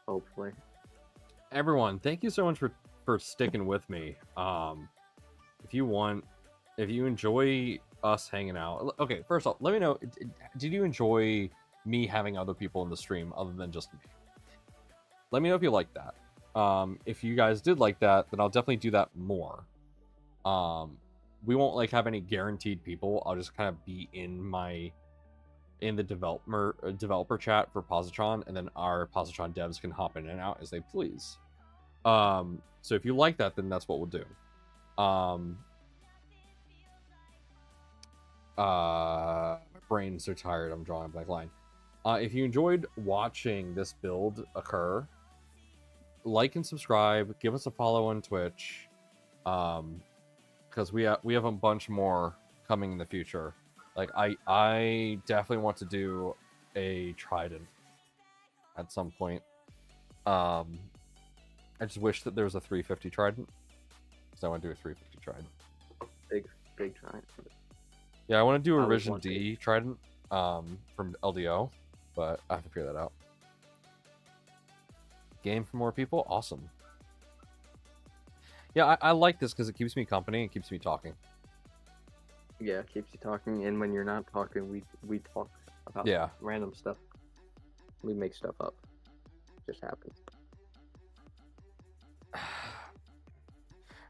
Hopefully. Everyone, thank you so much for sticking with me. If you enjoy us hanging out, okay, first off, let me know, did you enjoy me having other people in the stream other than just me? Let me know if you like that. If you guys did like that, then I'll definitely do that more. We won't like have any guaranteed people. I'll just kind of be in the developer chat for Positron, and then our Positron devs can hop in and out as they please. So if you like that, then that's what we'll do. My brain's so tired, I'm drawing a blank line. If you enjoyed watching this build occur, like and subscribe, give us a follow on Twitch. because we have a bunch more coming in the future. Like I definitely want to do a Trident at some point. I just wish that there was a 350 Trident, because I want to do a 350 Trident. Big Trident. Yeah, I want to do a I would Revision want D Trident from LDO, but I have to figure that out. Game for more people? Awesome. Yeah, I like this because it keeps me company and keeps me talking. Yeah, it keeps you talking, and when you're not talking, we talk about random stuff. We make stuff up. It just happens.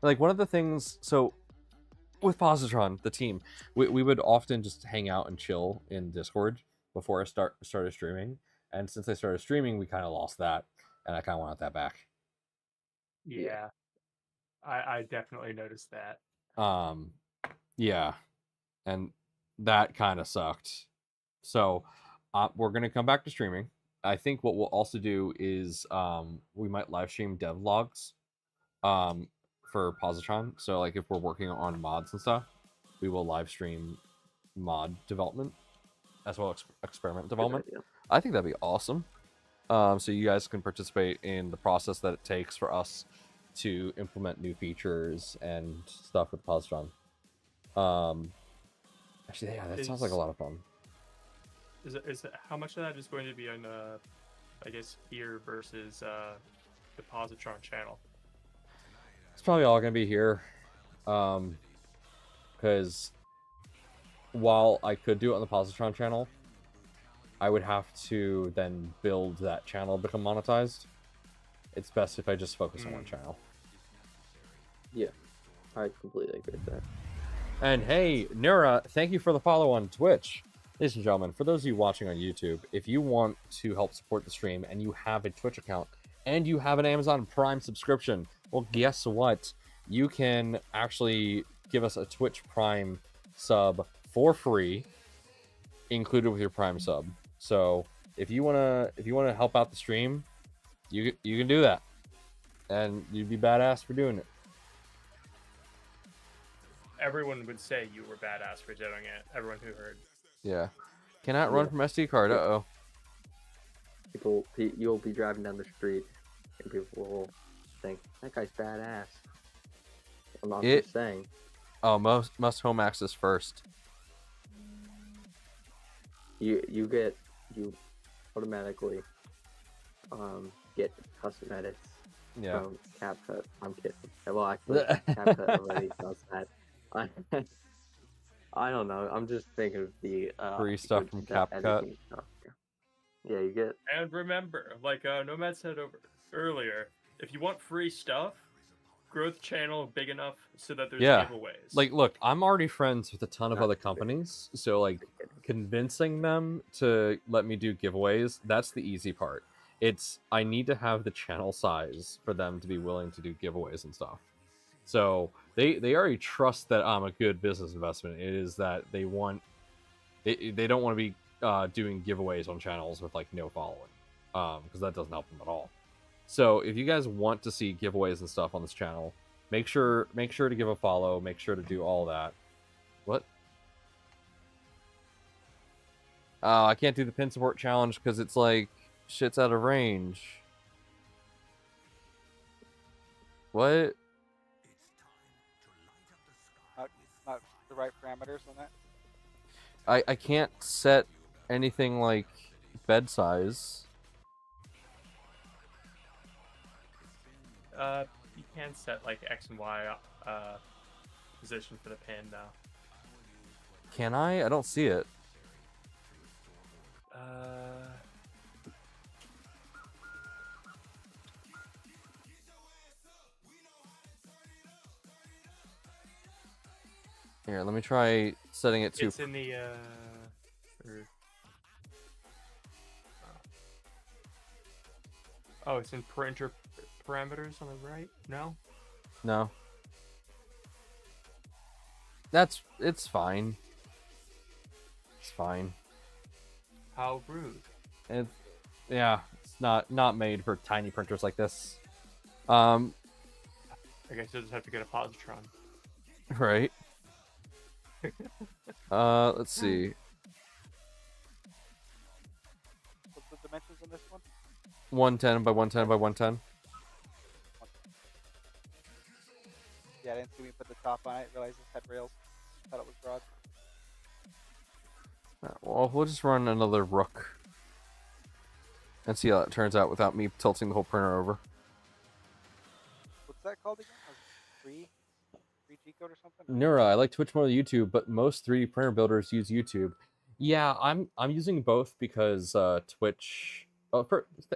Like, one of the things, so with Positron, the team, we would often just hang out and chill in Discord before I started streaming. And since I started streaming, we kind of lost that, and I kind of want that back. Yeah. I definitely noticed that. Yeah, and that kind of sucked. So we're gonna come back to streaming. I think what we'll also do is we might live stream devlogs for Positron. So like if we're working on mods and stuff, we will live stream mod development as well as experiment development. I think that'd be awesome. So you guys can participate in the process that it takes for us to implement new features and stuff with Positron. Actually, yeah, that sounds like a lot of fun. Is it how much of that is going to be on I guess here versus the Positron channel? It's probably all gonna be here, because while I could do it on the Positron channel, I would have to then build that channel to become monetized. It's best if I just focus on one channel. Yeah, I completely agree with that. And hey, Nura, thank you for the follow on Twitch. Ladies and gentlemen, for those of you watching on YouTube, if you want to help support the stream and you have a Twitch account and you have an Amazon Prime subscription, well, guess what? You can actually give us a Twitch Prime sub for free, included with your Prime sub. So if you wanna help out the stream, you can do that, and you'd be badass for doing it. Everyone would say you were badass for doing it. Everyone who heard. Yeah. Cannot run from SD card. Uh-oh. You'll be driving down the street, and people will think, that guy's badass. I'm not just saying. Oh, must home access first. You automatically get custom edits from CapCut. I'm kidding. Well, actually, CapCut already does that. I don't know. I'm just thinking of the free stuff from CapCut. Yeah, you get. And remember, like Nomad said earlier, if you want free stuff, grow the channel big enough so that there's giveaways. Like, look, I'm already friends with a ton of other companies, so like convincing them to let me do giveaways, that's the easy part. I need to have the channel size for them to be willing to do giveaways and stuff. So they already trust that I'm a good business investment. It is that they don't want to be doing giveaways on channels with like no following, because that doesn't help them at all. So if you guys want to see giveaways and stuff on this channel, make sure to give a follow, make sure to do all that. What? Oh, I can't do the pin support challenge because it's like shit's out of range. What? Not the right parameters on that. I can't set anything like bed size. You can set like X and Y position for the pin now. Can I? I don't see it. Here, let me try setting it to. It's in the Oh, it's in printer parameters on the right? No? No. It's fine. It's fine. How rude. It's not made for tiny printers like this. I guess you'll just have to get a positron. Right. Let's see. What's the dimensions on this one? 110 by 110 by 110. Yeah, I didn't see me put the top on it. Realized it had rails. Thought it was broad. Well, we'll just run another rook and see how it turns out without me tilting the whole printer over. What's that called again? Free G code or something? Nura, I like Twitch more than YouTube, but most 3D printer builders use YouTube. Yeah, I'm using both because Twitch. Oh,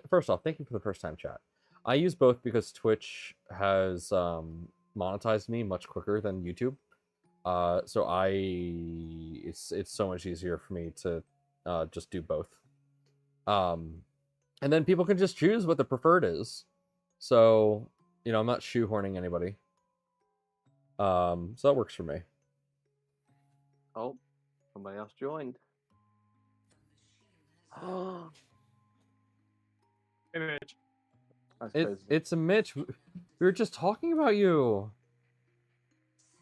first off, thank you for the first time chat. I use both because Twitch has monetized me much quicker than YouTube. So it's so much easier for me to just do both. And then people can just choose what the preferred is. So, I'm not shoehorning anybody. So that works for me. Oh, somebody else joined. Hey, Mitch. It's a Mitch. We were just talking about you.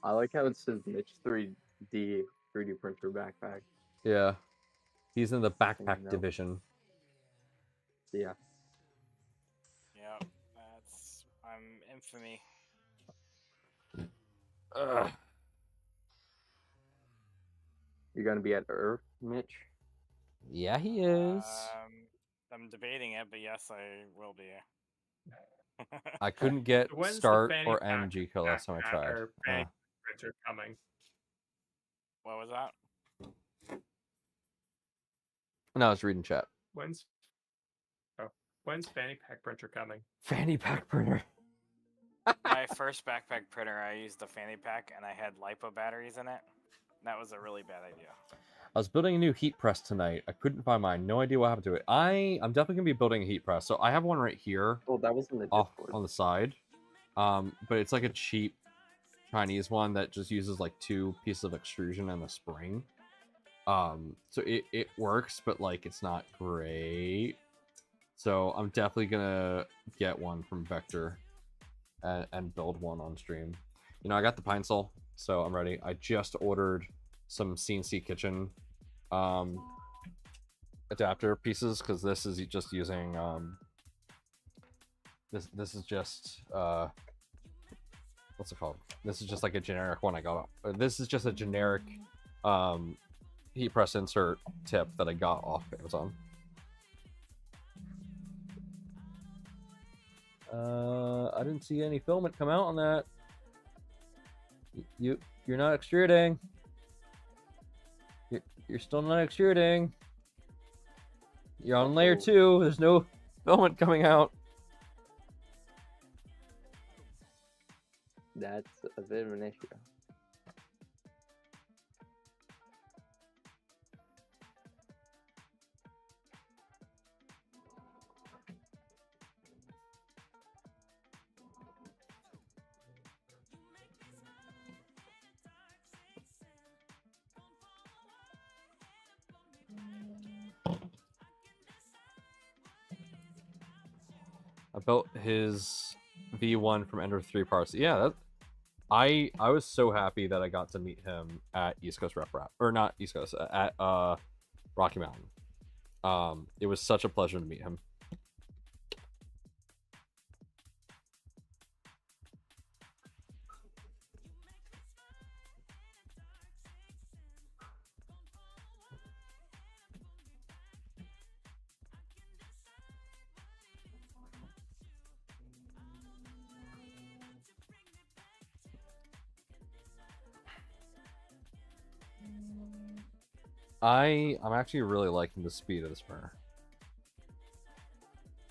I like how it says Mitch 3D printer backpack. Yeah. He's in the backpack division. Yeah. Yep, I'm infamy. Ugh. You're gonna be at Earth, Mitch? Yeah, he is. I'm debating it, but yes, I will be. I couldn't get When's the start fanny or pack end G code last time I tried. or fanny printer coming? What was that? No, I was reading chat. When's fanny pack printer coming? Fanny pack printer. My first backpack printer, I used the fanny pack, and I had lipo batteries in it. That was a really bad idea. I was building a new heat press tonight. I couldn't find mine. No idea what happened to it. I'm definitely gonna be building a heat press. So I have one right here. Oh, that was in the off Discord. on the side. But it's like a cheap Chinese one that just uses like 2 pieces of extrusion and a spring. So it works, but like it's not great. So I'm definitely gonna get one from Vector and build one on stream. I got the Pine Sol, so I'm ready. I just ordered some CNC Kitchen adapter pieces because this is just using this is just what's it called? This is just like a generic one I got. This is just a generic heat press insert tip that I got off Amazon. I didn't see any filament come out on that. You're not extruding. You're still not extruding. You're on layer 2. There's no filament coming out. That's a bit of an issue. I built his V1 from Ender 3 parts. Yeah, I was so happy that I got to meet him at East Coast Rep, or not East Coast, at Rocky Mountain. It was such a pleasure to meet him. I'm actually really liking the speed of this printer.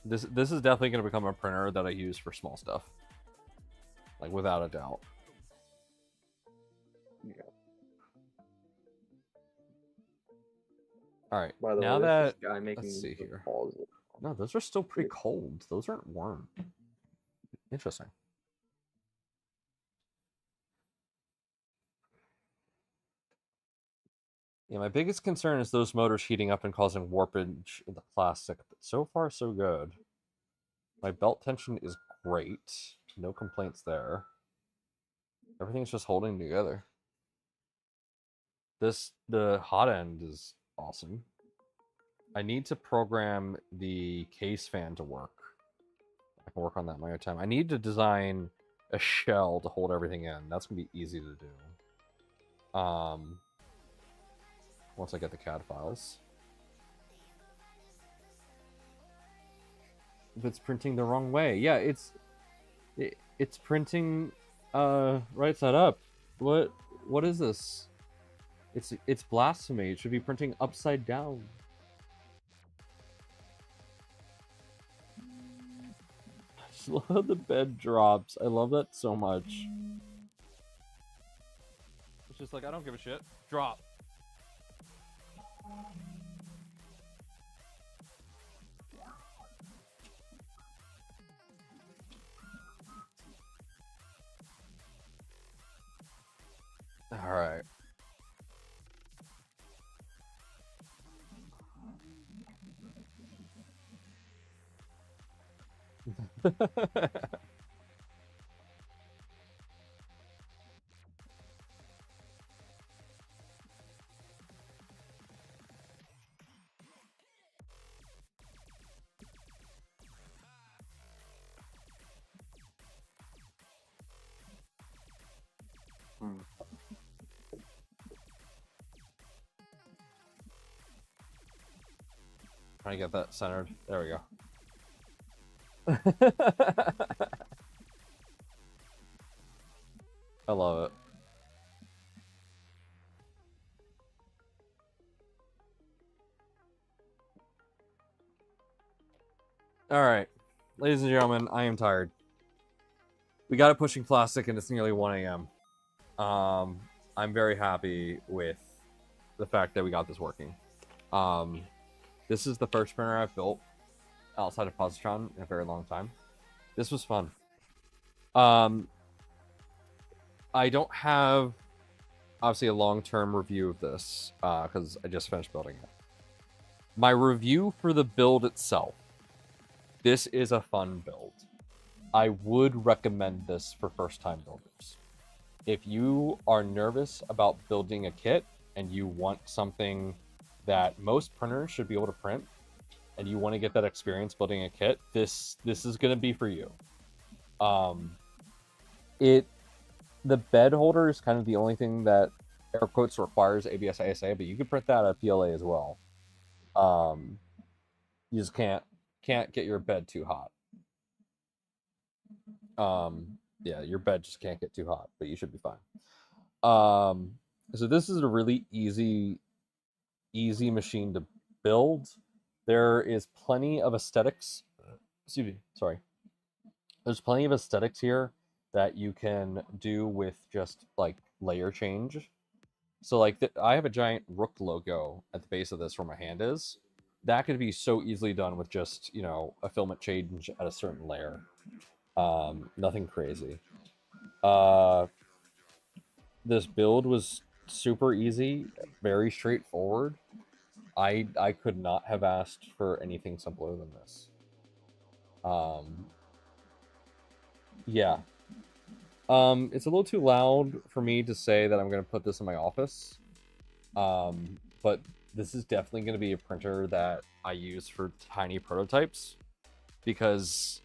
This is definitely going to become a printer that I use for small stuff, like without a doubt. Yeah. All right. By the now way, that this guy making let's see here. Balls. No, those are still pretty cold. Those aren't warm. Interesting. Yeah, my biggest concern is those motors heating up and causing warpage in the plastic, but so far so good. My belt tension is great. No complaints there. Everything's just holding together. The hot end is awesome. I need to program the case fan to work. I can work on that in my own time. I need to design a shell to hold everything in. That's gonna be easy to do. Once I get the CAD files. If it's printing the wrong way, yeah, it's printing right side up. What is this? It's blasphemy. It should be printing upside down. I just love how the bed drops. I love that so much. It's just like, I don't give a shit. Drop. All right. Trying to get that centered. There we go. I love it. All right, ladies and gentlemen, I am tired. We got it pushing plastic, and it's nearly 1 a.m. I'm very happy with the fact that we got this working. This is the first printer I've built outside of Positron in a very long time. This was fun. I don't have, obviously, a long-term review of this, because I just finished building it. My review for the build itself. This is a fun build. I would recommend this for first-time builders. If you are nervous about building a kit, and you want something that most printers should be able to print, and you want to get that experience building a kit, this is going to be for you. The bed holder is kind of the only thing that air quotes requires ABS ASA, but you can print that at PLA as well. You just can't get your bed too hot. Yeah, your bed just can't get too hot, but you should be fine. So this is a really easy machine to build. There is plenty of aesthetics. Excuse me, sorry. There's plenty of aesthetics here that you can do with just like layer change. So like I have a giant Rook logo at the base of this where my hand is. That could be so easily done with just, you know, a filament change at a certain layer. Nothing crazy. This build was super easy, very straightforward. I could not have asked for anything simpler than this. Yeah. It's a little too loud for me to say that I'm going to put this in my office. But this is definitely going to be a printer that I use for tiny prototypes. Because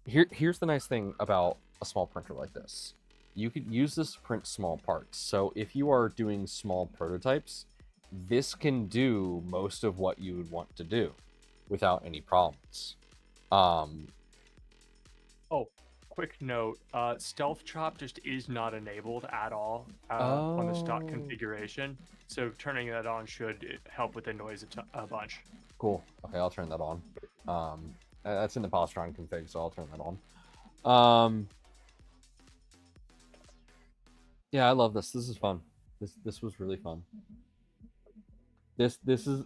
here's the nice thing about a small printer like this. You could use this to print small parts. So if you are doing small prototypes, this can do most of what you would want to do without any problems. Oh, quick note, Stealth Chop just is not enabled at all on the stock configuration. So turning that on should help with the noise a bunch. Cool. Okay, I'll turn that on. That's in the Positron config, so I'll turn that on. Yeah, I love this. This is fun. This was really fun. This is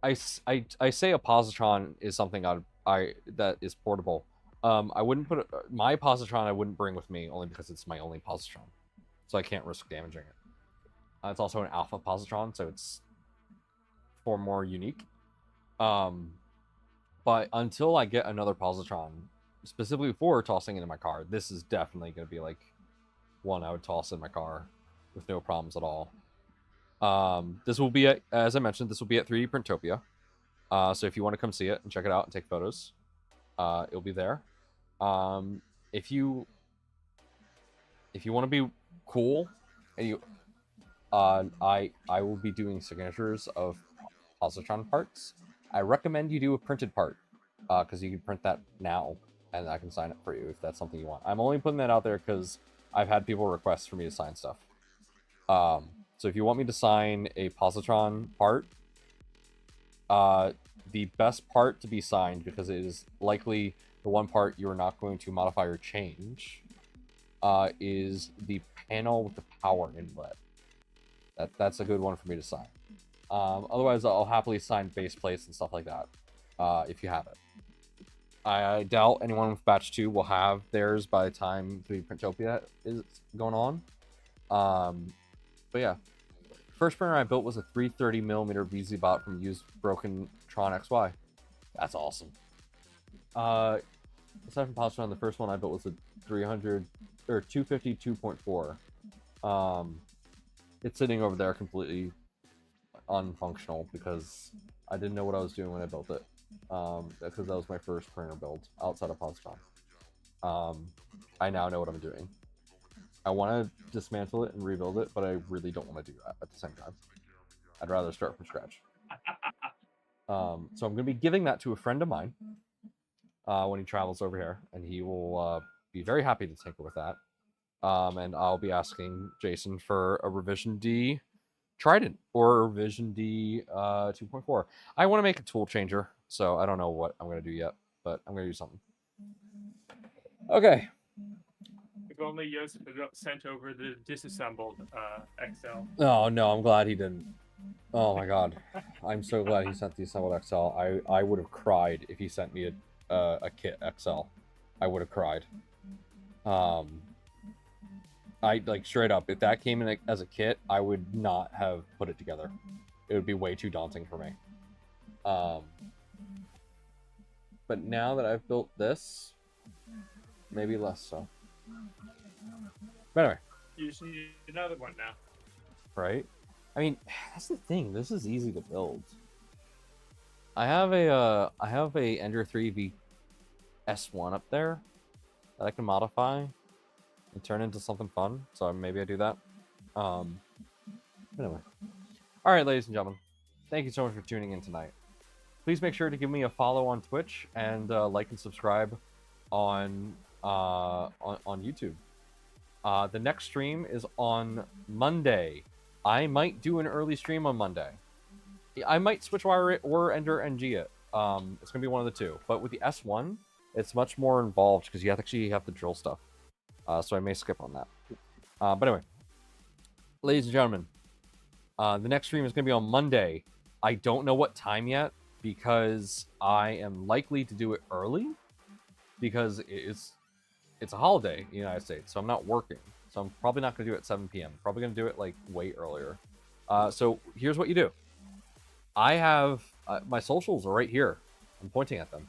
I say a positron is something that is portable. I wouldn't put my positron. I wouldn't bring with me only because it's my only positron, so I can't risk damaging it. It's also an alpha positron, so it's far more unique. But until I get another positron specifically for tossing into my car, this is definitely going to be like one I would toss in my car with no problems at all. This will be at, as I mentioned, this will be at 3D Printopia. So if you want to come see it and check it out and take photos, it'll be there. If you want to be cool, and you, I will be doing signatures of positron parts. I recommend you do a printed part, because you can print that now, and I can sign it for you if that's something you want. I'm only putting that out there because I've had people request for me to sign stuff. So if you want me to sign a positron part, the best part to be signed, because it is likely the one part you are not going to modify or change, is the panel with the power inlet. That's a good one for me to sign. Otherwise, I'll happily sign base plates and stuff like that, if you have it. I doubt anyone with Batch 2 will have theirs by the time 3D Printopia is going on. But yeah. First printer I built was a 330mm VZ-Bot from used broken Tron XY. That's awesome. Aside from Positron, the first one I built was a 250 2.4. It's sitting over there completely unfunctional because I didn't know what I was doing when I built it. Because that was my first printer build outside of Positron. I now know what I'm doing. I want to dismantle it and rebuild it, but I really don't want to do that at the same time. I'd rather start from scratch. So I'm going to be giving that to a friend of mine when he travels over here, and he will be very happy to tinker with that. And I'll be asking Jason for a Revision D Trident or a Revision D 2.4. I want to make a tool changer, so I don't know what I'm going to do yet, but I'm going to do something. Okay. If only Joseph had sent over the disassembled XL. Oh no, I'm glad he didn't. Oh my god, I'm so glad he sent the assembled XL. I would have cried if he sent me a kit XL. I would have cried. I like straight up, if that came in as a kit, I would not have put it together. It would be way too daunting for me. But now that I've built this, maybe less so. But anyway. You just need another one now. Right? I mean, that's the thing. This is easy to build. I have a Ender 3V S1 up there that I can modify and turn into something fun. So maybe I do that. Anyway. All right, ladies and gentlemen. Thank you so much for tuning in tonight. Please make sure to give me a follow on Twitch and like and subscribe on YouTube. The next stream is on Monday. I might do an early stream on Monday. I might switch wire it or Ender NG it. It's gonna be one of the two. But with the S1, it's much more involved because you actually have to drill stuff. So I may skip on that. But anyway, ladies and gentlemen, the next stream is gonna be on Monday. I don't know what time yet because I am likely to do it early because it's a holiday in the United States, so I'm not working. So I'm probably not going to do it at 7 p.m. Probably going to do it like way earlier. So here's what you do. I have my socials are right here. I'm pointing at them.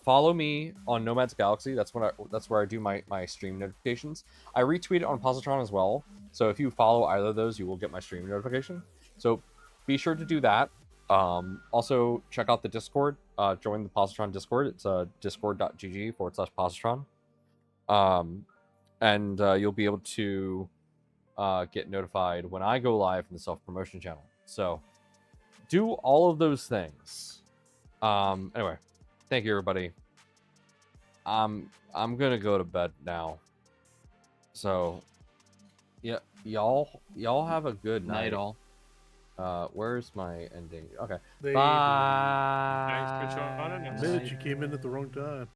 Follow me on Nomad's Galaxy. That's where I do my stream notifications. I retweet it on Positron as well. So if you follow either of those, you will get my stream notification. So be sure to do that. Also check out the Discord. Join the Positron Discord. It's discord.gg/Positron. And you'll be able to get notified when I go live in the self-promotion channel. So do all of those things. Anyway, thank you everybody. I'm gonna go to bed now. So yeah, y'all have a good night. Night all. Where's my ending? Okay. They- Bye. Thanks for joining us. Admit it, you came in at the wrong time.